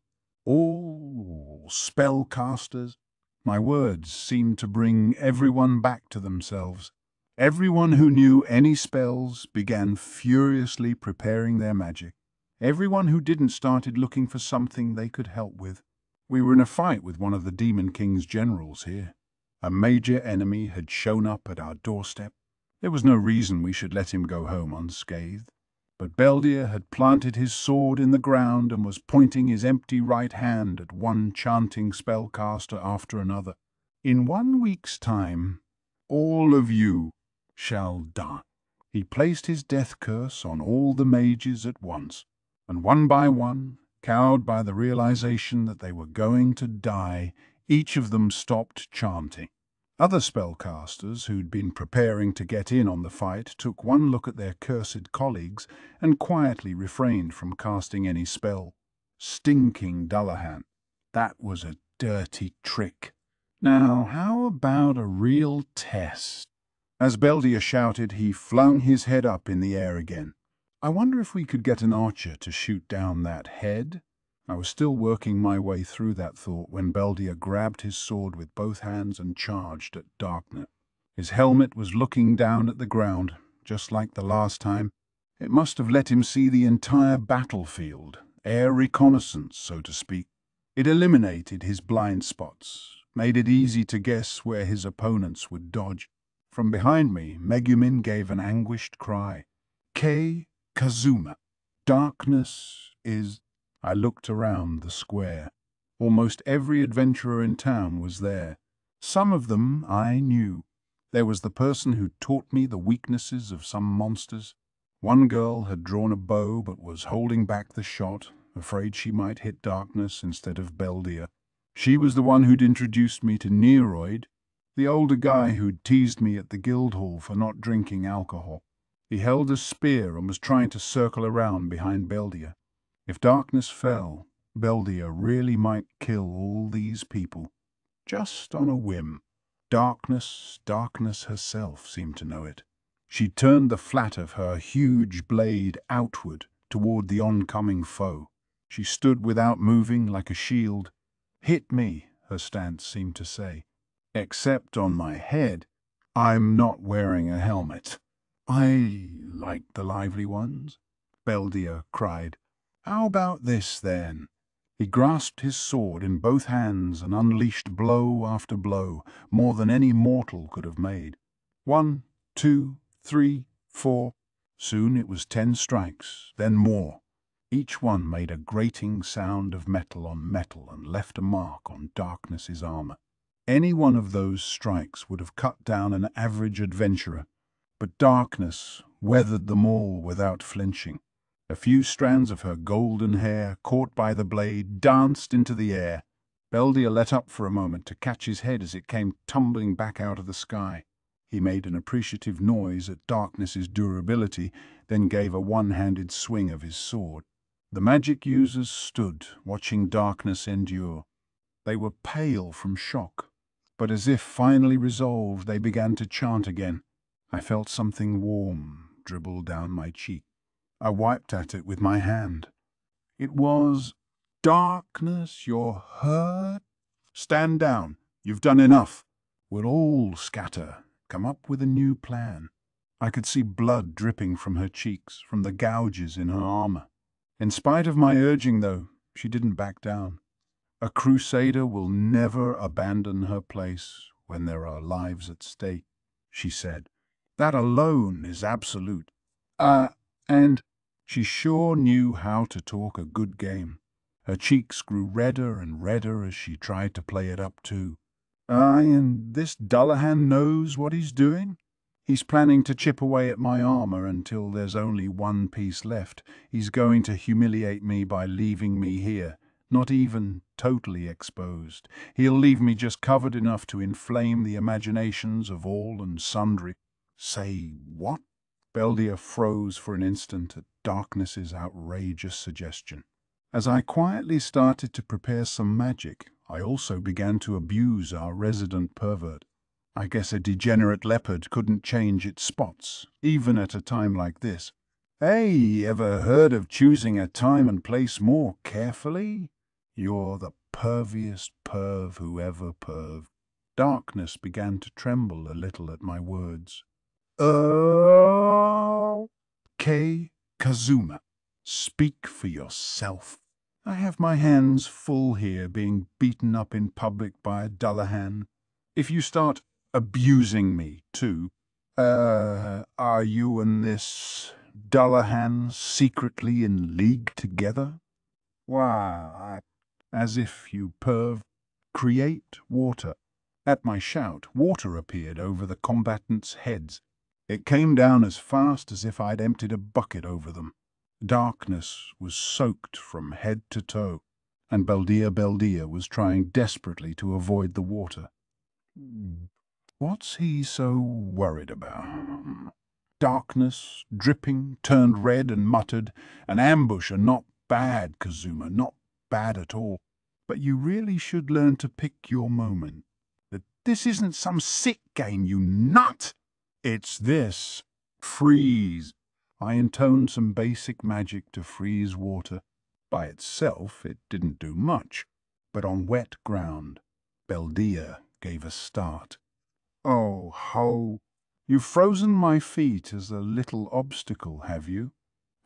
"Oh, spellcasters." My words seemed to bring everyone back to themselves. Everyone who knew any spells began furiously preparing their magic. Everyone who didn't started looking for something they could help with. We were in a fight with one of the Demon King's generals here. A major enemy had shown up at our doorstep. There was no reason we should let him go home unscathed. But Beldia had planted his sword in the ground and was pointing his empty right hand at one chanting spellcaster after another. "In 1 week's time, all of you shall die." He placed his death curse on all the mages at once, and one by one, cowed by the realization that they were going to die, each of them stopped chanting. Other spellcasters who'd been preparing to get in on the fight took one look at their cursed colleagues and quietly refrained from casting any spell. Stinking Dullahan. That was a dirty trick. Now, how about a real test? As Beldia shouted, he flung his head up in the air again. I wonder if we could get an archer to shoot down that head? I was still working my way through that thought when Beldia grabbed his sword with both hands and charged at Darkness. His helmet was looking down at the ground, just like the last time. It must have let him see the entire battlefield, air reconnaissance, so to speak. It eliminated his blind spots, made it easy to guess where his opponents would dodge. From behind me, Megumin gave an anguished cry. Kazuma. Darkness is... I looked around the square. Almost every adventurer in town was there. Some of them I knew. There was the person who taught me the weaknesses of some monsters. One girl had drawn a bow but was holding back the shot, afraid she might hit Darkness instead of Beldia. She was the one who'd introduced me to Neroid, the older guy who'd teased me at the Guildhall for not drinking alcohol. He held a spear and was trying to circle around behind Beldia. If Darkness fell, Beldia really might kill all these people, just on a whim. Darkness herself seemed to know it. She turned the flat of her huge blade outward toward the oncoming foe. She stood without moving like a shield. "Hit me," her stance seemed to say. "Except on my head. I'm not wearing a helmet." "I like the lively ones," Beldia cried. "How about this, then?" He grasped his sword in both hands and unleashed blow after blow, more than any mortal could have made. 1, 2, 3, 4. Soon it was 10 strikes, then more. Each one made a grating sound of metal on metal and left a mark on Darkness's armor. Any one of those strikes would have cut down an average adventurer, but Darkness weathered them all without flinching. A few strands of her golden hair, caught by the blade, danced into the air. Beldia let up for a moment to catch his head as it came tumbling back out of the sky. He made an appreciative noise at Darkness's durability, then gave a one-handed swing of his sword. The magic users stood, watching Darkness endure. They were pale from shock, but as if finally resolved, they began to chant again. I felt something warm dribble down my cheek. I wiped at it with my hand. It was, "Darkness, you're hurt? Stand down. You've done enough. We'll all scatter. Come up with a new plan." I could see blood dripping from her cheeks, from the gouges in her armor. In spite of my urging, though, she didn't back down. A crusader will never abandon her place when there are lives at stake, she said. That alone is absolute. And she sure knew how to talk a good game. Her cheeks grew redder and redder as she tried to play it up too. And this Dullahan knows what he's doing? He's planning to chip away at my armor until there's only one piece left. He's going to humiliate me by leaving me here, not even totally exposed. He'll leave me just covered enough to inflame the imaginations of all and sundry. Say what? Beldia froze for an instant at Darkness's outrageous suggestion. As I quietly started to prepare some magic, I also began to abuse our resident pervert. I guess a degenerate leopard couldn't change its spots, even at a time like this. Hey, ever heard of choosing a time and place more carefully? You're the perviest perv who ever perved. Darkness began to tremble a little at my words. Kazuma, speak for yourself. I have my hands full here being beaten up in public by a Dullahan. If you start abusing me, too, are you and this Dullahan secretly in league together? Why, as if you perv. Create water. At my shout, water appeared over the combatants' heads. It came down as fast as if I'd emptied a bucket over them. Darkness was soaked from head to toe, and Beldia was trying desperately to avoid the water. What's he so worried about? Darkness, dripping, turned red and muttered, "An ambush are not bad, Kazuma, not bad at all. But you really should learn to pick your moment. That this isn't some sick game, you nut! It's this. Freeze." I intoned some basic magic to freeze water. By itself, it didn't do much, but on wet ground, Beldia gave a start. "Oh, ho! You've frozen my feet as a little obstacle, have you?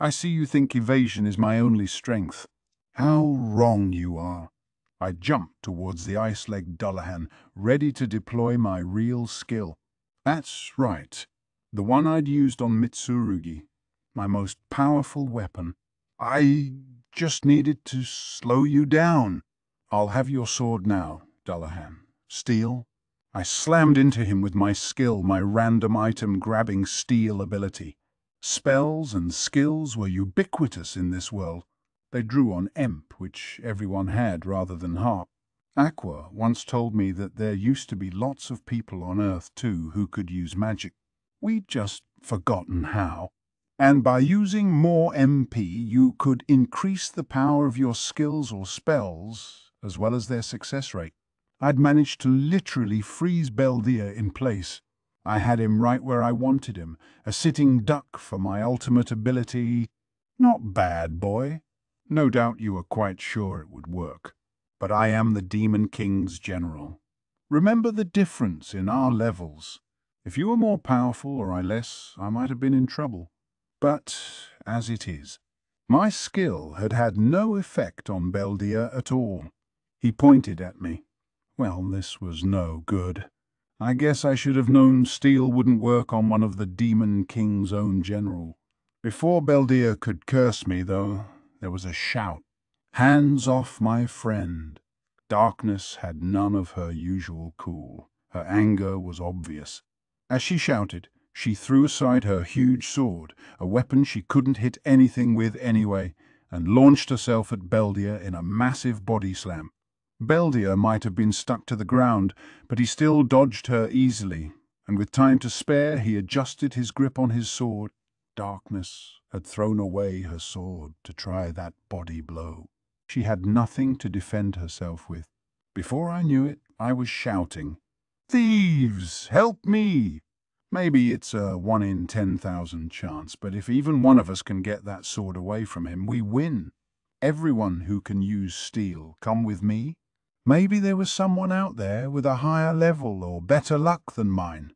I see you think evasion is my only strength. How wrong you are." I jumped towards the ice-legged Dullahan, ready to deploy my real skill. That's right, the one I'd used on Mitsurugi, my most powerful weapon. I just needed to slow you down. "I'll have your sword now, Dullahan. Steel." I slammed into him with my skill, my random item grabbing steel ability. Spells and skills were ubiquitous in this world. They drew on Emp, which everyone had rather than Harp. Aqua once told me that there used to be lots of people on Earth too who could use magic. We'd just forgotten how. And by using more MP, you could increase the power of your skills or spells, as well as their success rate. I'd managed to literally freeze Beldia in place. I had him right where I wanted him, a sitting duck for my ultimate ability. Not bad, boy. No doubt you were quite sure it would work. But I am the Demon King's general. Remember the difference in our levels. If you were more powerful or I less, I might have been in trouble. But as it is, my skill had had no effect on Beldia at all. He pointed at me. Well, this was no good. I guess I should have known steel wouldn't work on one of the Demon King's own general. Before Beldia could curse me, though, There was a shout. "Hands off, my friend!" Darkness had none of her usual cool. Her anger was obvious. As she shouted, she threw aside her huge sword, a weapon she couldn't hit anything with anyway, and launched herself at Beldia in a massive body slam. Beldia might have been stuck to the ground, but he still dodged her easily, and with time to spare he adjusted his grip on his sword. Darkness had thrown away her sword to try that body blow. She had nothing to defend herself with. Before I knew it, I was shouting, "Thieves, help me!" Maybe it's a 1 in 10,000 chance, but if even one of us can get that sword away from him, we win. Everyone who can use steel, come with me. Maybe there was someone out there with a higher level or better luck than mine.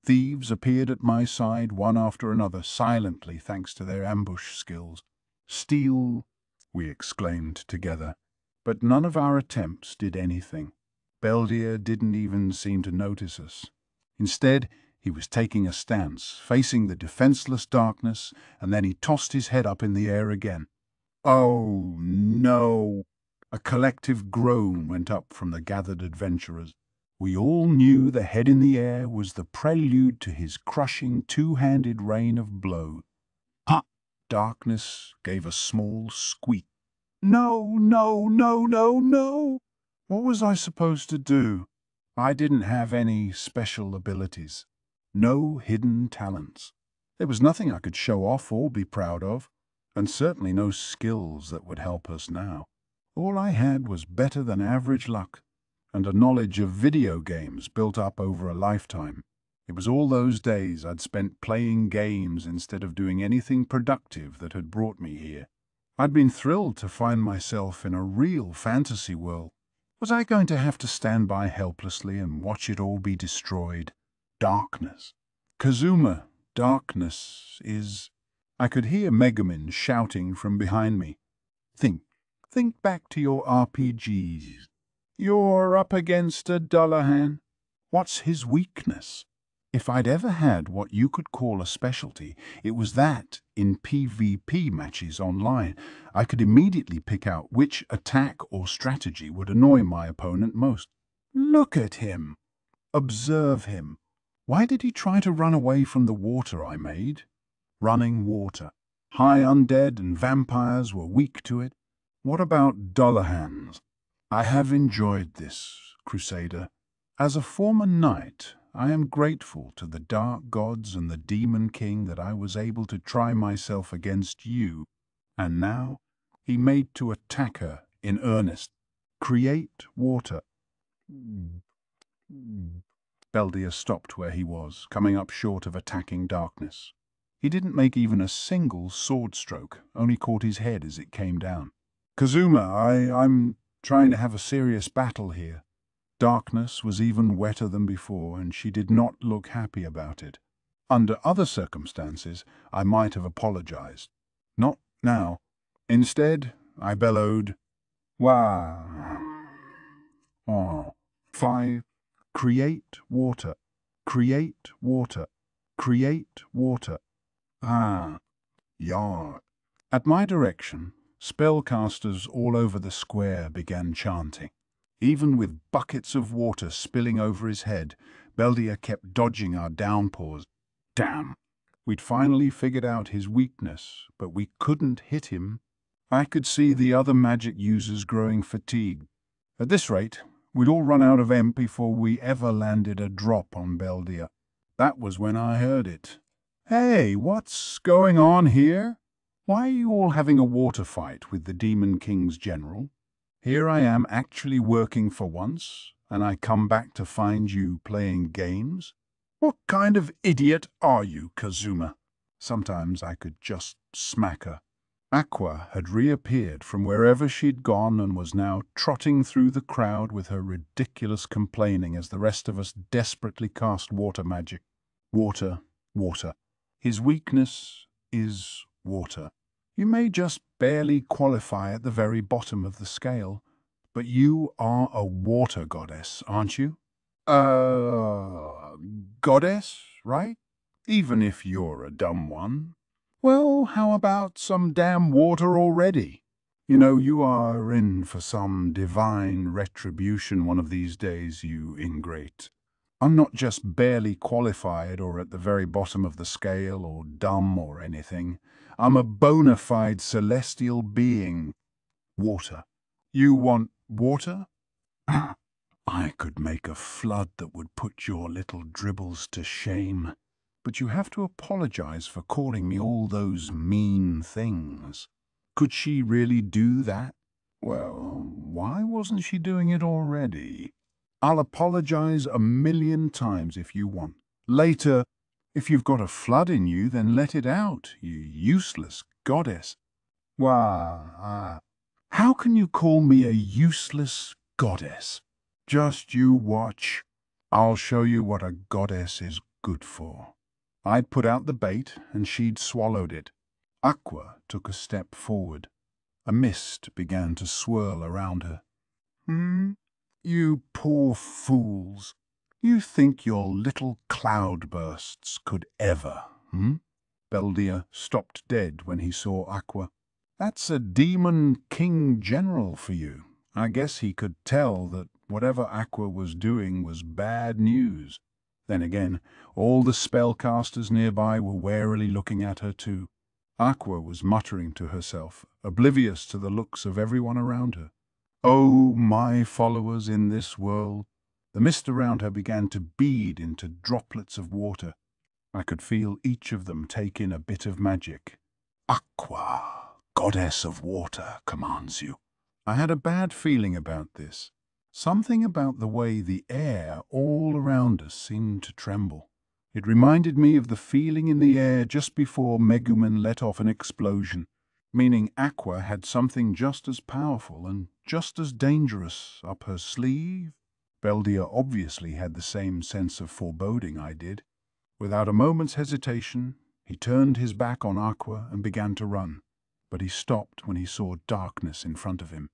Thieves appeared at my side one after another, silently thanks to their ambush skills. "Steal!" we exclaimed together, but none of our attempts did anything. Beldia didn't even seem to notice us. Instead, he was taking a stance, facing the defenseless darkness, and then he tossed his head up in the air again. "Oh, no!" A collective groan went up from the gathered adventurers. We all knew the head in the air was the prelude to his crushing two-handed rain of blows. "Ha!" Darkness gave a small squeak. "No, no, no, no, no!" What was I supposed to do? I didn't have any special abilities. No hidden talents. There was nothing I could show off or be proud of, and certainly no skills that would help us now. All I had was better than average luck, and a knowledge of video games built up over a lifetime. It was all those days I'd spent playing games instead of doing anything productive that had brought me here. I'd been thrilled to find myself in a real fantasy world. Was I going to have to stand by helplessly and watch it all be destroyed? Darkness. Kazuma, darkness is... I could hear Megumin shouting from behind me. Think back to your RPGs. You're up against a Dullahan. What's his weakness? If I'd ever had what you could call a specialty, it was that in PvP matches online, I could immediately pick out which attack or strategy would annoy my opponent most. Look at him. Observe him. Why did he try to run away from the water I made? Running water. High undead and vampires were weak to it. What about Dullahans? I have enjoyed this, Crusader. As a former knight, I am grateful to the dark gods and the demon king that I was able to try myself against you, and now he made to attack her in earnest. Create water. Beldia stopped where he was, coming up short of attacking darkness. He didn't make even a single sword stroke, only caught his head as it came down. Kazuma, I'm trying to have a serious battle here. Darkness was even wetter than before, and she did not look happy about it. Under other circumstances, I might have apologized. Not now. Instead, I bellowed, "Wah! Oh, 5. Create water. Create water. Create water. Ah, yar." At my direction, spellcasters all over the square began chanting. Even with buckets of water spilling over his head, Beldia kept dodging our downpours. Damn! We'd finally figured out his weakness, but we couldn't hit him. I could see the other magic users growing fatigued. At this rate, we'd all run out of EMP before we ever landed a drop on Beldia. That was when I heard it. "Hey, what's going on here? Why are you all having a water fight with the Demon King's general? Here I am actually working for once, and I come back to find you playing games? What kind of idiot are you, Kazuma?" Sometimes I could just smack her. Aqua had reappeared from wherever she'd gone and was now trotting through the crowd with her ridiculous complaining as the rest of us desperately cast water magic. Water, water. His weakness is water. You may just barely qualify at the very bottom of the scale, but you are a water goddess, aren't you? Goddess, right? Even if you're a dumb one. Well, how about some damn water already? You know, you are in for some divine retribution one of these days, you ingrate. I'm not just barely qualified or at the very bottom of the scale or dumb or anything. I'm a bona fide celestial being. Water. You want water? I could make a flood that would put your little dribbles to shame. But you have to apologize for calling me all those mean things. Could she really do that? Well, why wasn't she doing it already? I'll apologize 1,000,000 times if you want. Later, if you've got a flood in you, then let it out, you useless goddess. Why, how can you call me a useless goddess? Just you watch. I'll show you what a goddess is good for. I'd put out the bait, and she'd swallowed it. Aqua took a step forward. A mist began to swirl around her. You poor fools. You think your little cloudbursts could ever, Beldia stopped dead when he saw Aqua. That's a demon king general for you. I guess he could tell that whatever Aqua was doing was bad news. Then again, all the spellcasters nearby were warily looking at her too. Aqua was muttering to herself, oblivious to the looks of everyone around her. Oh, my followers in this world! The mist around her began to bead into droplets of water. I could feel each of them take in a bit of magic. Aqua, goddess of water, commands you. I had a bad feeling about this. Something about the way the air all around us seemed to tremble. It reminded me of the feeling in the air just before Megumin let off an explosion, meaning Aqua had something just as powerful and just as dangerous up her sleeve. Beldia obviously had the same sense of foreboding I did. Without a moment's hesitation, he turned his back on Aqua and began to run, but he stopped when he saw darkness in front of him.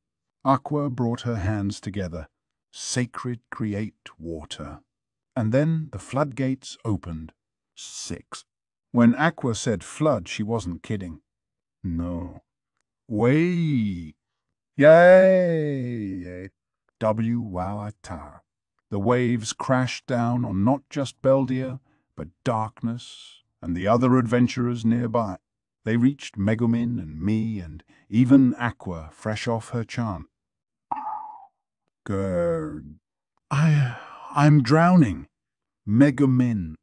Aqua brought her hands together. Sacred create water. And then the floodgates opened. 6. When Aqua said flood, she wasn't kidding. No. Way. Yay. W-Wawata. The waves crashed down on not just Beldia, but darkness and the other adventurers nearby. They reached Megumin and me and even Aqua fresh off her chant. Grr. I'm drowning. Megumin.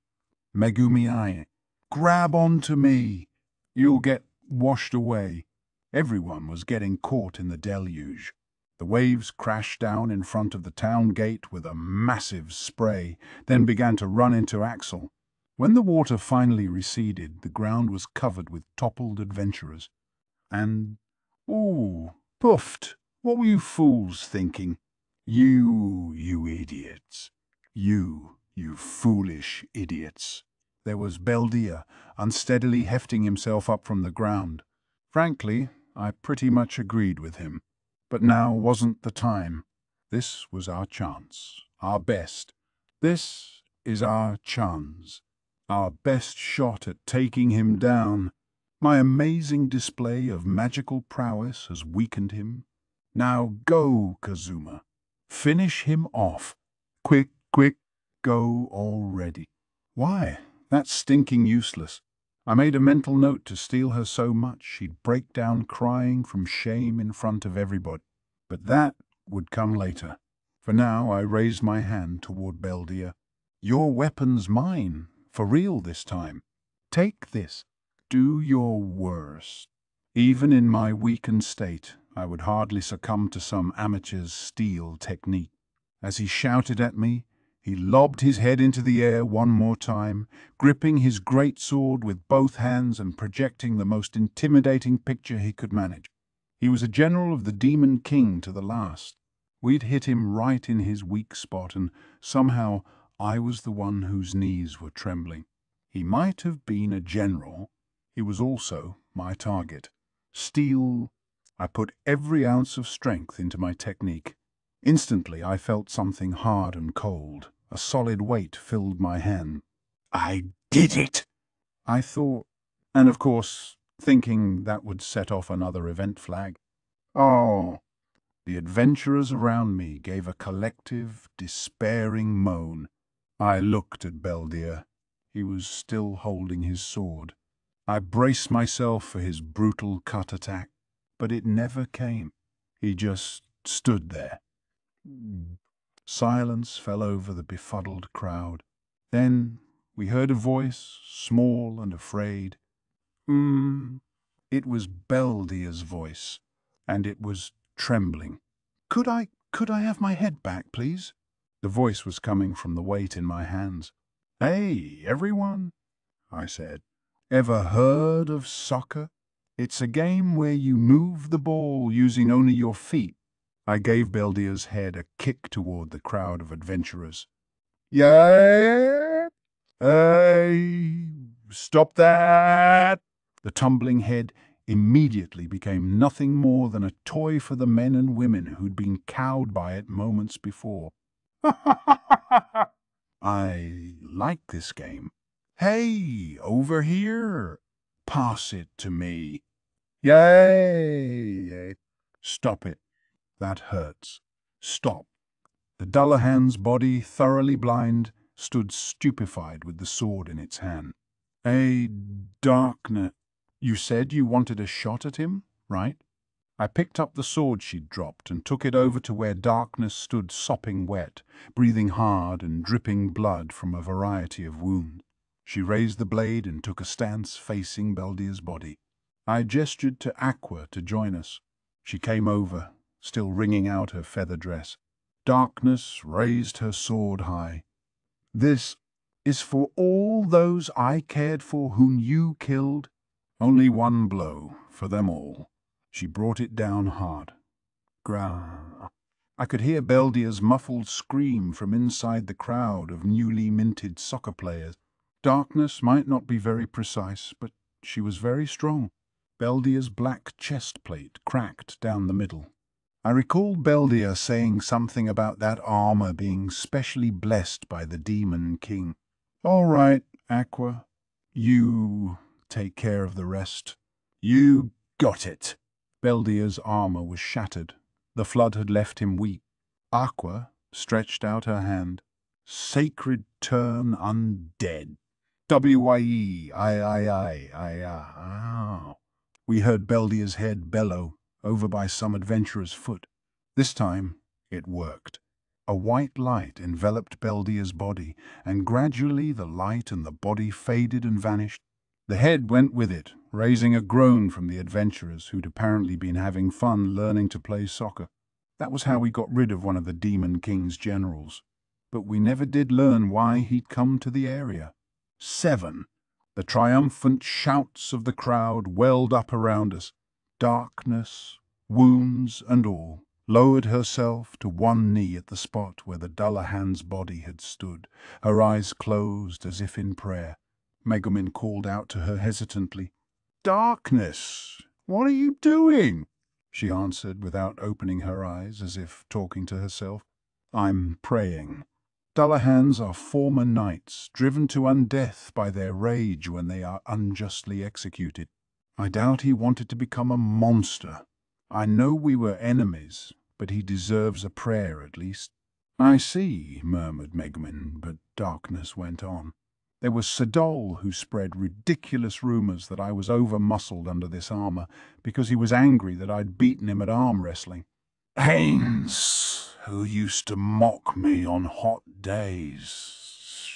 Megumi, grab onto me. You'll get washed away. Everyone was getting caught in the deluge. The waves crashed down in front of the town gate with a massive spray, then began to run into Axel. When the water finally receded, the ground was covered with toppled adventurers. And, puffed. What were you fools thinking? You idiots. You foolish idiots. There was Beldia, unsteadily hefting himself up from the ground. Frankly, I pretty much agreed with him. But now wasn't the time. This was our chance, our best. This is our chance, our best shot at taking him down. My amazing display of magical prowess has weakened him. Now go, Kazuma. Finish him off. Quick, go already. Why? That's stinking useless. I made a mental note to steal her so much she'd break down crying from shame in front of everybody. But that would come later. For now, I raised my hand toward Beldia. Your weapon's mine, for real this time. Take this. Do your worst. Even in my weakened state, I would hardly succumb to some amateur's steel technique. As he shouted at me, he lobbed his head into the air one more time, gripping his great sword with both hands and projecting the most intimidating picture he could manage. He was a general of the Demon King to the last. We'd hit him right in his weak spot, and somehow I was the one whose knees were trembling. He might have been a general. He was also my target. Steel. I put every ounce of strength into my technique. Instantly I felt something hard and cold. A solid weight filled my hand. I did it! I thought, and of course, thinking that would set off another event flag. Oh. The adventurers around me gave a collective, despairing moan. I looked at Beldir. He was still holding his sword. I braced myself for his brutal cut attack, but it never came. He just stood there. Silence fell over the befuddled crowd. Then we heard a voice, small and afraid. It was Beldir's voice, and it was trembling. Could I have my head back, please? The voice was coming from the weight in my hands. Hey, everyone, I said. Ever heard of soccer? It's a game where you move the ball using only your feet. I gave Beldir's head a kick toward the crowd of adventurers. Yeah? Hey, stop that! The tumbling head immediately became nothing more than a toy for the men and women who'd been cowed by it moments before. I like this game. Hey, over here. Pass it to me. Yay! Stop it. That hurts. Stop. The Dullahan's body, thoroughly blind, stood stupefied with the sword in its hand. Hey, Darkness. You said you wanted a shot at him, right? I picked up the sword she'd dropped and took it over to where Darkness stood sopping wet, breathing hard and dripping blood from a variety of wounds. She raised the blade and took a stance facing Beldir's body. I gestured to Aqua to join us. She came over, still wringing out her feather dress. Darkness raised her sword high. This is for all those I cared for whom you killed. Only one blow for them all. She brought it down hard. Grah. I could hear Beldir's muffled scream from inside the crowd of newly minted soccer players. Darkness might not be very precise, but she was very strong. Beldir's black chest plate cracked down the middle. I recalled Beldir saying something about that armor being specially blessed by the Demon King. All right, Aqua. You take care of the rest. You got it. Beldir's armor was shattered. The flood had left him weak. Aqua stretched out her hand. Sacred turn undead. W-Y-E, I. We heard Beldir's head bellow, over by some adventurer's foot. This time, it worked. A white light enveloped Beldir's body, and gradually the light and the body faded and vanished. The head went with it, raising a groan from the adventurers who'd apparently been having fun learning to play soccer. That was how we got rid of one of the Demon King's generals. But we never did learn why he'd come to the area. 7. The triumphant shouts of the crowd welled up around us. Darkness, wounds and all, lowered herself to one knee at the spot where the Dullahan's body had stood, her eyes closed as if in prayer. Megumin called out to her hesitantly. Darkness, what are you doing? She answered without opening her eyes, as if talking to herself. I'm praying. Dullahans are former knights, driven to undeath by their rage when they are unjustly executed. I doubt he wanted to become a monster. I know we were enemies, but he deserves a prayer at least. I see, murmured Megumin, but Darkness went on. There was Sadol, who spread ridiculous rumors that I was over-muscled under this armor because he was angry that I'd beaten him at arm wrestling. Haynes, who used to mock me on hot days.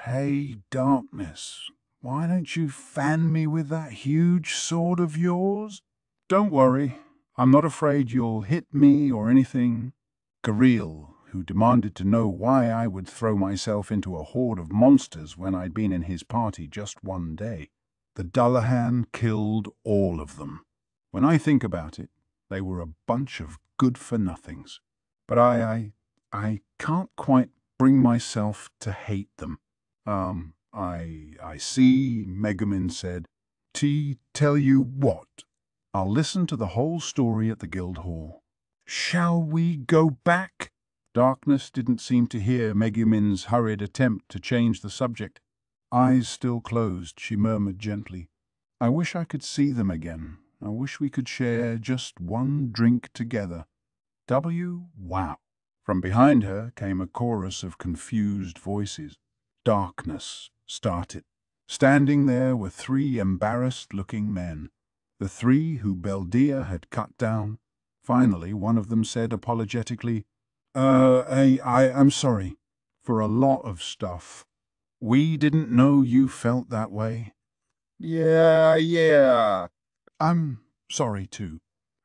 Hey, Darkness, why don't you fan me with that huge sword of yours? Don't worry, I'm not afraid you'll hit me or anything. Gareel, who demanded to know why I would throw myself into a horde of monsters when I'd been in his party just one day. The Dullahan killed all of them. When I think about it, they were a bunch of good-for-nothings. But I can't quite bring myself to hate them. I see, Megumin said. Tell you what? I'll listen to the whole story at the guild hall. Shall we go back? Darkness didn't seem to hear Megumin's hurried attempt to change the subject. Eyes still closed, she murmured gently. I wish I could see them again, I wish we could share just one drink together. Wow. From behind her came a chorus of confused voices. Darkness started. Standing there were three embarrassed-looking men, the three who Beldia had cut down. Finally, one of them said apologetically, I'm sorry for a lot of stuff. We didn't know you felt that way. Yeah. I'm sorry too.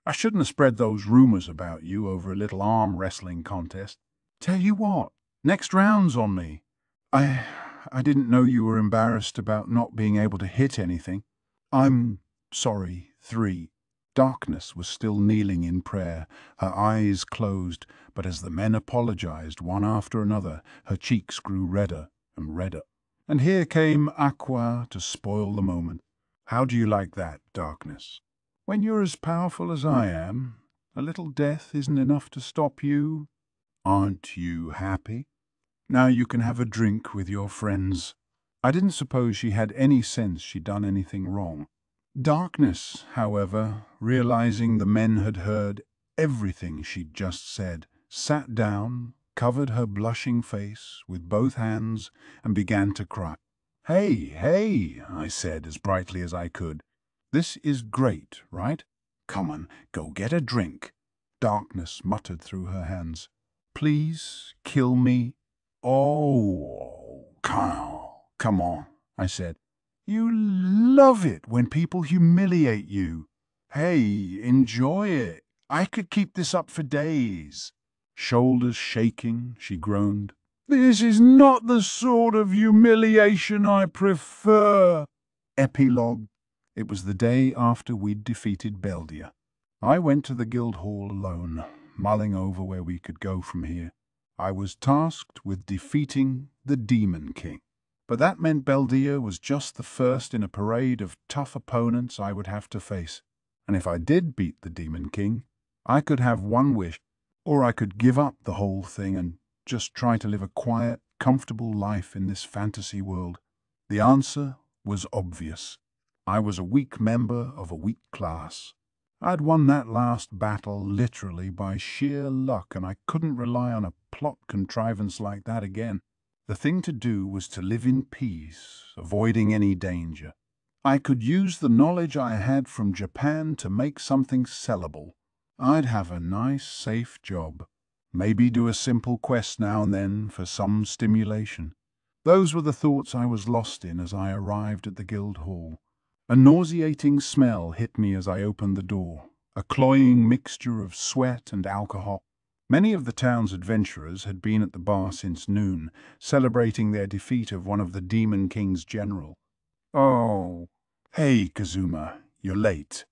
I shouldn't have spread those rumors about you over a little arm wrestling contest. Tell you what, next round's on me. I didn't know you were embarrassed about not being able to hit anything. I'm sorry, 3. Darkness was still kneeling in prayer, her eyes closed, but as the men apologized one after another, her cheeks grew redder and redder. And here came Aqua to spoil the moment. How do you like that, Darkness? When you're as powerful as I am, a little death isn't enough to stop you. Aren't you happy? Now you can have a drink with your friends. I didn't suppose she had any sense she'd done anything wrong. Darkness, however, realizing the men had heard everything she'd just said, sat down, covered her blushing face with both hands, and began to cry. Hey, I said as brightly as I could. This is great, right? Come on, go get a drink. Darkness muttered through her hands. Please kill me. Oh, come on, I said. You love it when people humiliate you. Hey, enjoy it. I could keep this up for days. Shoulders shaking, she groaned. This is not the sort of humiliation I prefer. Epilogue. It was the day after we'd defeated Beldia. I went to the guild hall alone, mulling over where we could go from here. I was tasked with defeating the Demon King. But that meant Beldia was just the first in a parade of tough opponents I would have to face. And if I did beat the Demon King, I could have one wish, or I could give up the whole thing and just try to live a quiet, comfortable life in this fantasy world. The answer was obvious. I was a weak member of a weak class. I'd won that last battle literally by sheer luck, and I couldn't rely on a plot contrivance like that again. The thing to do was to live in peace, avoiding any danger. I could use the knowledge I had from Japan to make something sellable. I'd have a nice, safe job. Maybe do a simple quest now and then for some stimulation. Those were the thoughts I was lost in as I arrived at the guild hall. A nauseating smell hit me as I opened the door, a cloying mixture of sweat and alcohol. Many of the town's adventurers had been at the bar since noon, celebrating their defeat of one of the Demon King's general. Oh, hey, Kazuma, you're late,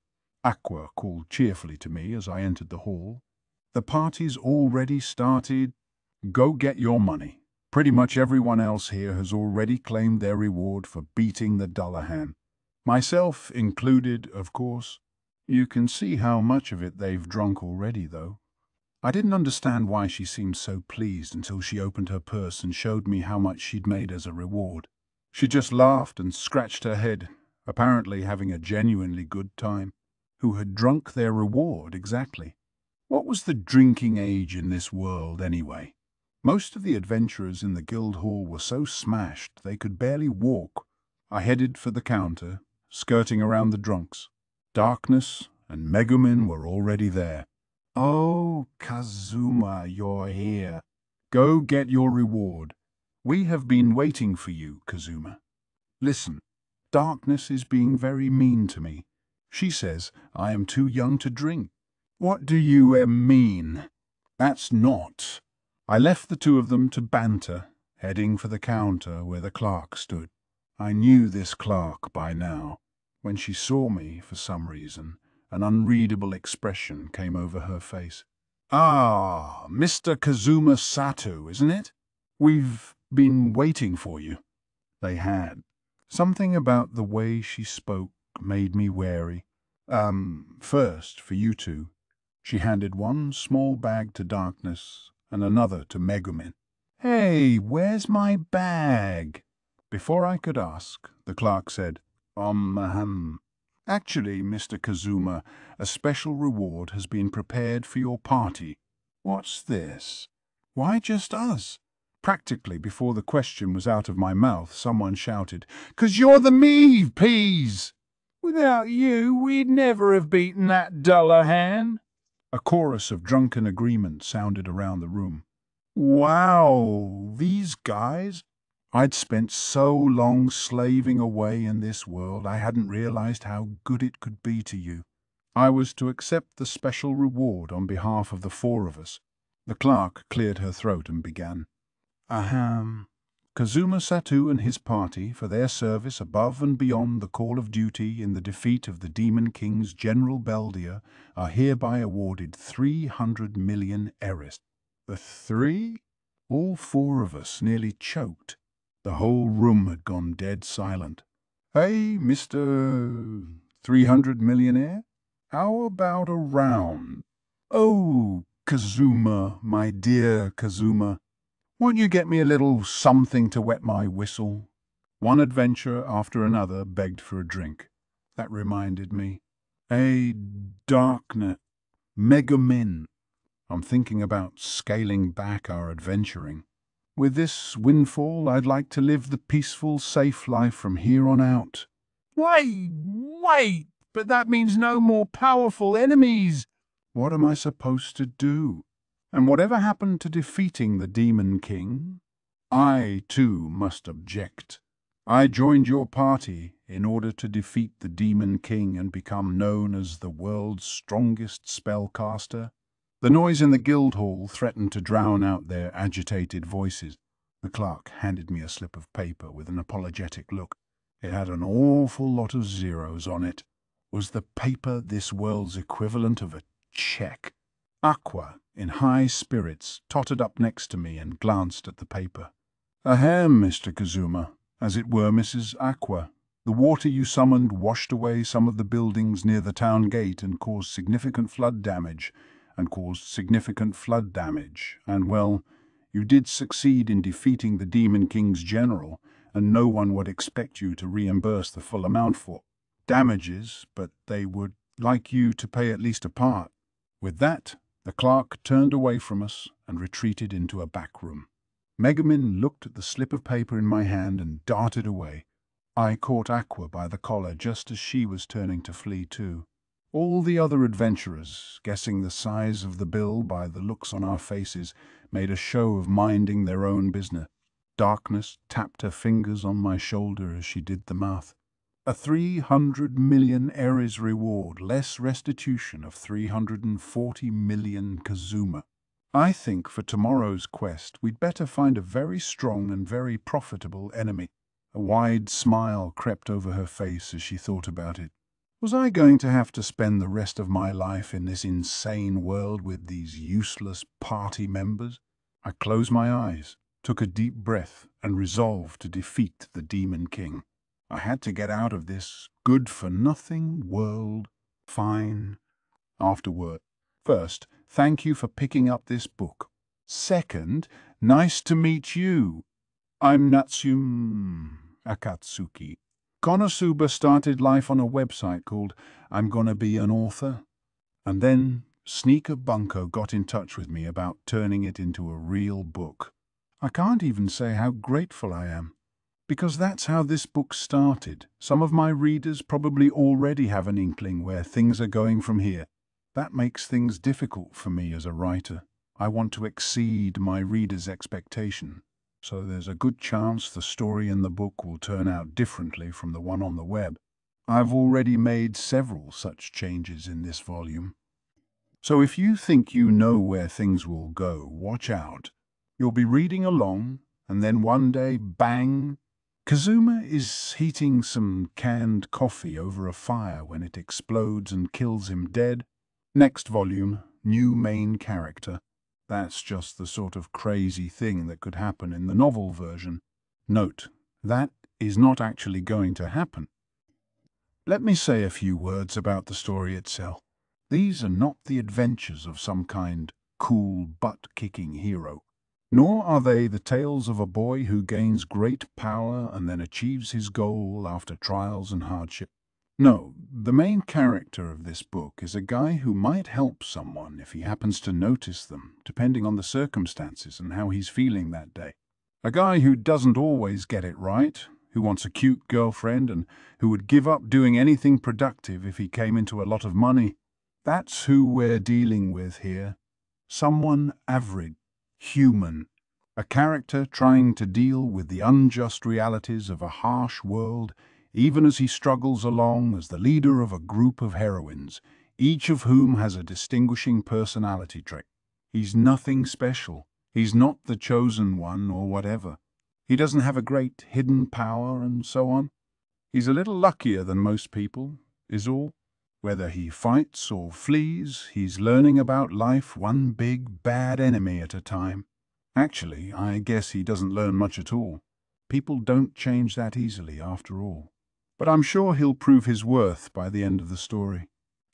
Aqua called cheerfully to me as I entered the hall. The party's already started. Go get your money. Pretty much everyone else here has already claimed their reward for beating the Dullahan. Myself included, of course. You can see how much of it they've drunk already, though. I didn't understand why she seemed so pleased until she opened her purse and showed me how much she'd made as a reward. She just laughed and scratched her head, apparently having a genuinely good time. Who had drunk their reward, exactly? What was the drinking age in this world, anyway? Most of the adventurers in the guild hall were so smashed they could barely walk. I headed for the counter, skirting around the drunks. Darkness and Megumin were already there. Oh, Kazuma, you're here. Go get your reward. We have been waiting for you, Kazuma. Listen, Darkness is being very mean to me. She says I am too young to drink. What do you mean? That's not. I left the two of them to banter, heading for the counter where the clerk stood. I knew this clerk by now. When she saw me, for some reason, an unreadable expression came over her face. Ah, Mr. Kazuma Satou, isn't it? We've been waiting for you. They had. Something about the way she spoke made me wary. First, for you two. She handed one small bag to Darkness and another to Megumin. Hey, where's my bag? Before I could ask, the clerk said, Actually, Mr. Kazuma, a special reward has been prepared for your party. What's this? Why just us? Practically before the question was out of my mouth, someone shouted, "'Cause you're the MeVPs! Without you, we'd never have beaten that Dullahan." A chorus of drunken agreement sounded around the room. Wow, these guys? I'd spent so long slaving away in this world, I hadn't realized how good it could be to you. I was to accept the special reward on behalf of the four of us. The clerk cleared her throat and began. Kazuma Satou and his party, for their service above and beyond the call of duty in the defeat of the Demon King's General Beldia, are hereby awarded 300 million eris. The three? All four of us nearly choked. The whole room had gone dead silent. Hey, Mr. 300 millionaire? How about a round? Oh, Kazuma, my dear Kazuma. Won't you get me a little something to wet my whistle? One adventurer after another begged for a drink. That reminded me. A darknet. Megumin. I'm thinking about scaling back our adventuring. With this windfall, I'd like to live the peaceful, safe life from here on out. Wait, but that means no more powerful enemies. What am I supposed to do? And whatever happened to defeating the Demon King? I, too, must object. I joined your party in order to defeat the Demon King and become known as the world's strongest spellcaster. The noise in the guild hall threatened to drown out their agitated voices. The clerk handed me a slip of paper with an apologetic look. It had an awful lot of zeros on it. Was the paper this world's equivalent of a check? Aqua, in high spirits, tottered up next to me and glanced at the paper. Ahem, Mr. Kazuma, as it were, Mrs. Aqua. The water you summoned washed away some of the buildings near the town gate and caused significant flood damage, and, well, you did succeed in defeating the Demon King's general, and no one would expect you to reimburse the full amount for damages, but they would like you to pay at least a part. With that, the clerk turned away from us and retreated into a back room. Megumin looked at the slip of paper in my hand and darted away. I caught Aqua by the collar just as she was turning to flee too. All the other adventurers, guessing the size of the bill by the looks on our faces, made a show of minding their own business. Darkness tapped her fingers on my shoulder as she did the math. A 300 million eris reward, less restitution of 340 million Kazuma. I think for tomorrow's quest we'd better find a very strong and very profitable enemy. A wide smile crept over her face as she thought about it. Was I going to have to spend the rest of my life in this insane world with these useless party members? I closed my eyes, took a deep breath, and resolved to defeat the Demon King. I had to get out of this good-for-nothing world. Fine. Afterword. First, thank you for picking up this book. Second, nice to meet you. I'm Natsume Akatsuki. KonoSuba started life on a website called I'm Gonna Be an Author. And then Sneaker Bunko got in touch with me about turning it into a real book. I can't even say how grateful I am. Because that's how this book started. Some of my readers probably already have an inkling where things are going from here. That makes things difficult for me as a writer. I want to exceed my readers' expectation. So there's a good chance the story in the book will turn out differently from the one on the web. I've already made several such changes in this volume. So if you think you know where things will go, watch out. You'll be reading along, and then one day, bang! Kazuma is heating some canned coffee over a fire when it explodes and kills him dead. Next volume, new main character. That's just the sort of crazy thing that could happen in the novel version. Note, that is not actually going to happen. Let me say a few words about the story itself. These are not the adventures of some kind cool butt-kicking hero. Nor are they the tales of a boy who gains great power and then achieves his goal after trials and hardship. No, the main character of this book is a guy who might help someone if he happens to notice them, depending on the circumstances and how he's feeling that day. A guy who doesn't always get it right, who wants a cute girlfriend and who would give up doing anything productive if he came into a lot of money. That's who we're dealing with here. Someone average, human. A character trying to deal with the unjust realities of a harsh world, even as he struggles along as the leader of a group of heroines, each of whom has a distinguishing personality trait. He's nothing special. He's not the chosen one or whatever. He doesn't have a great hidden power and so on. He's a little luckier than most people, is all. Whether he fights or flees, he's learning about life one big bad enemy at a time. Actually, I guess he doesn't learn much at all. People don't change that easily after all. But I'm sure he'll prove his worth by the end of the story.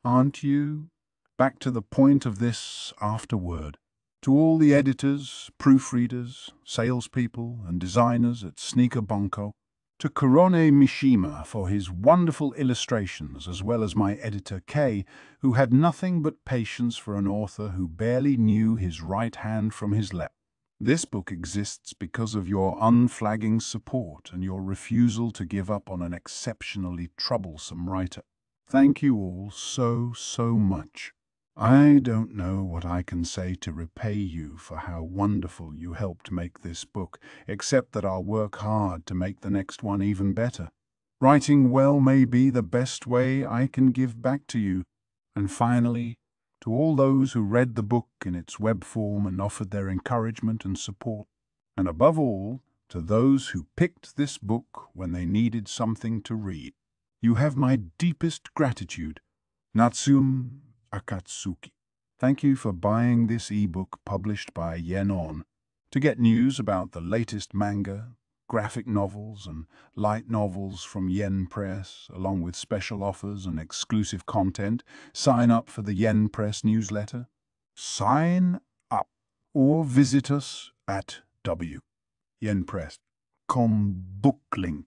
Aren't you? Back to the point of this afterword. To all the editors, proofreaders, salespeople, and designers at Sneaker Bunko, to Kurone Mishima for his wonderful illustrations, as well as my editor Kei, who had nothing but patience for an author who barely knew his right hand from his left. This book exists because of your unflagging support and your refusal to give up on an exceptionally troublesome writer. Thank you all so much. I don't know what I can say to repay you for how wonderful you helped make this book, except that I'll work hard to make the next one even better. Writing well may be the best way I can give back to you. And finally, to all those who read the book in its web form and offered their encouragement and support, and above all, to those who picked this book when they needed something to read. You have my deepest gratitude. Natsume Akatsuki. Thank you for buying this ebook published by Yen On. To get news about the latest manga, graphic novels, and light novels from Yen Press, along with special offers and exclusive content, sign up for the Yen Press newsletter. Sign up or visit us at Yen Press.com book link.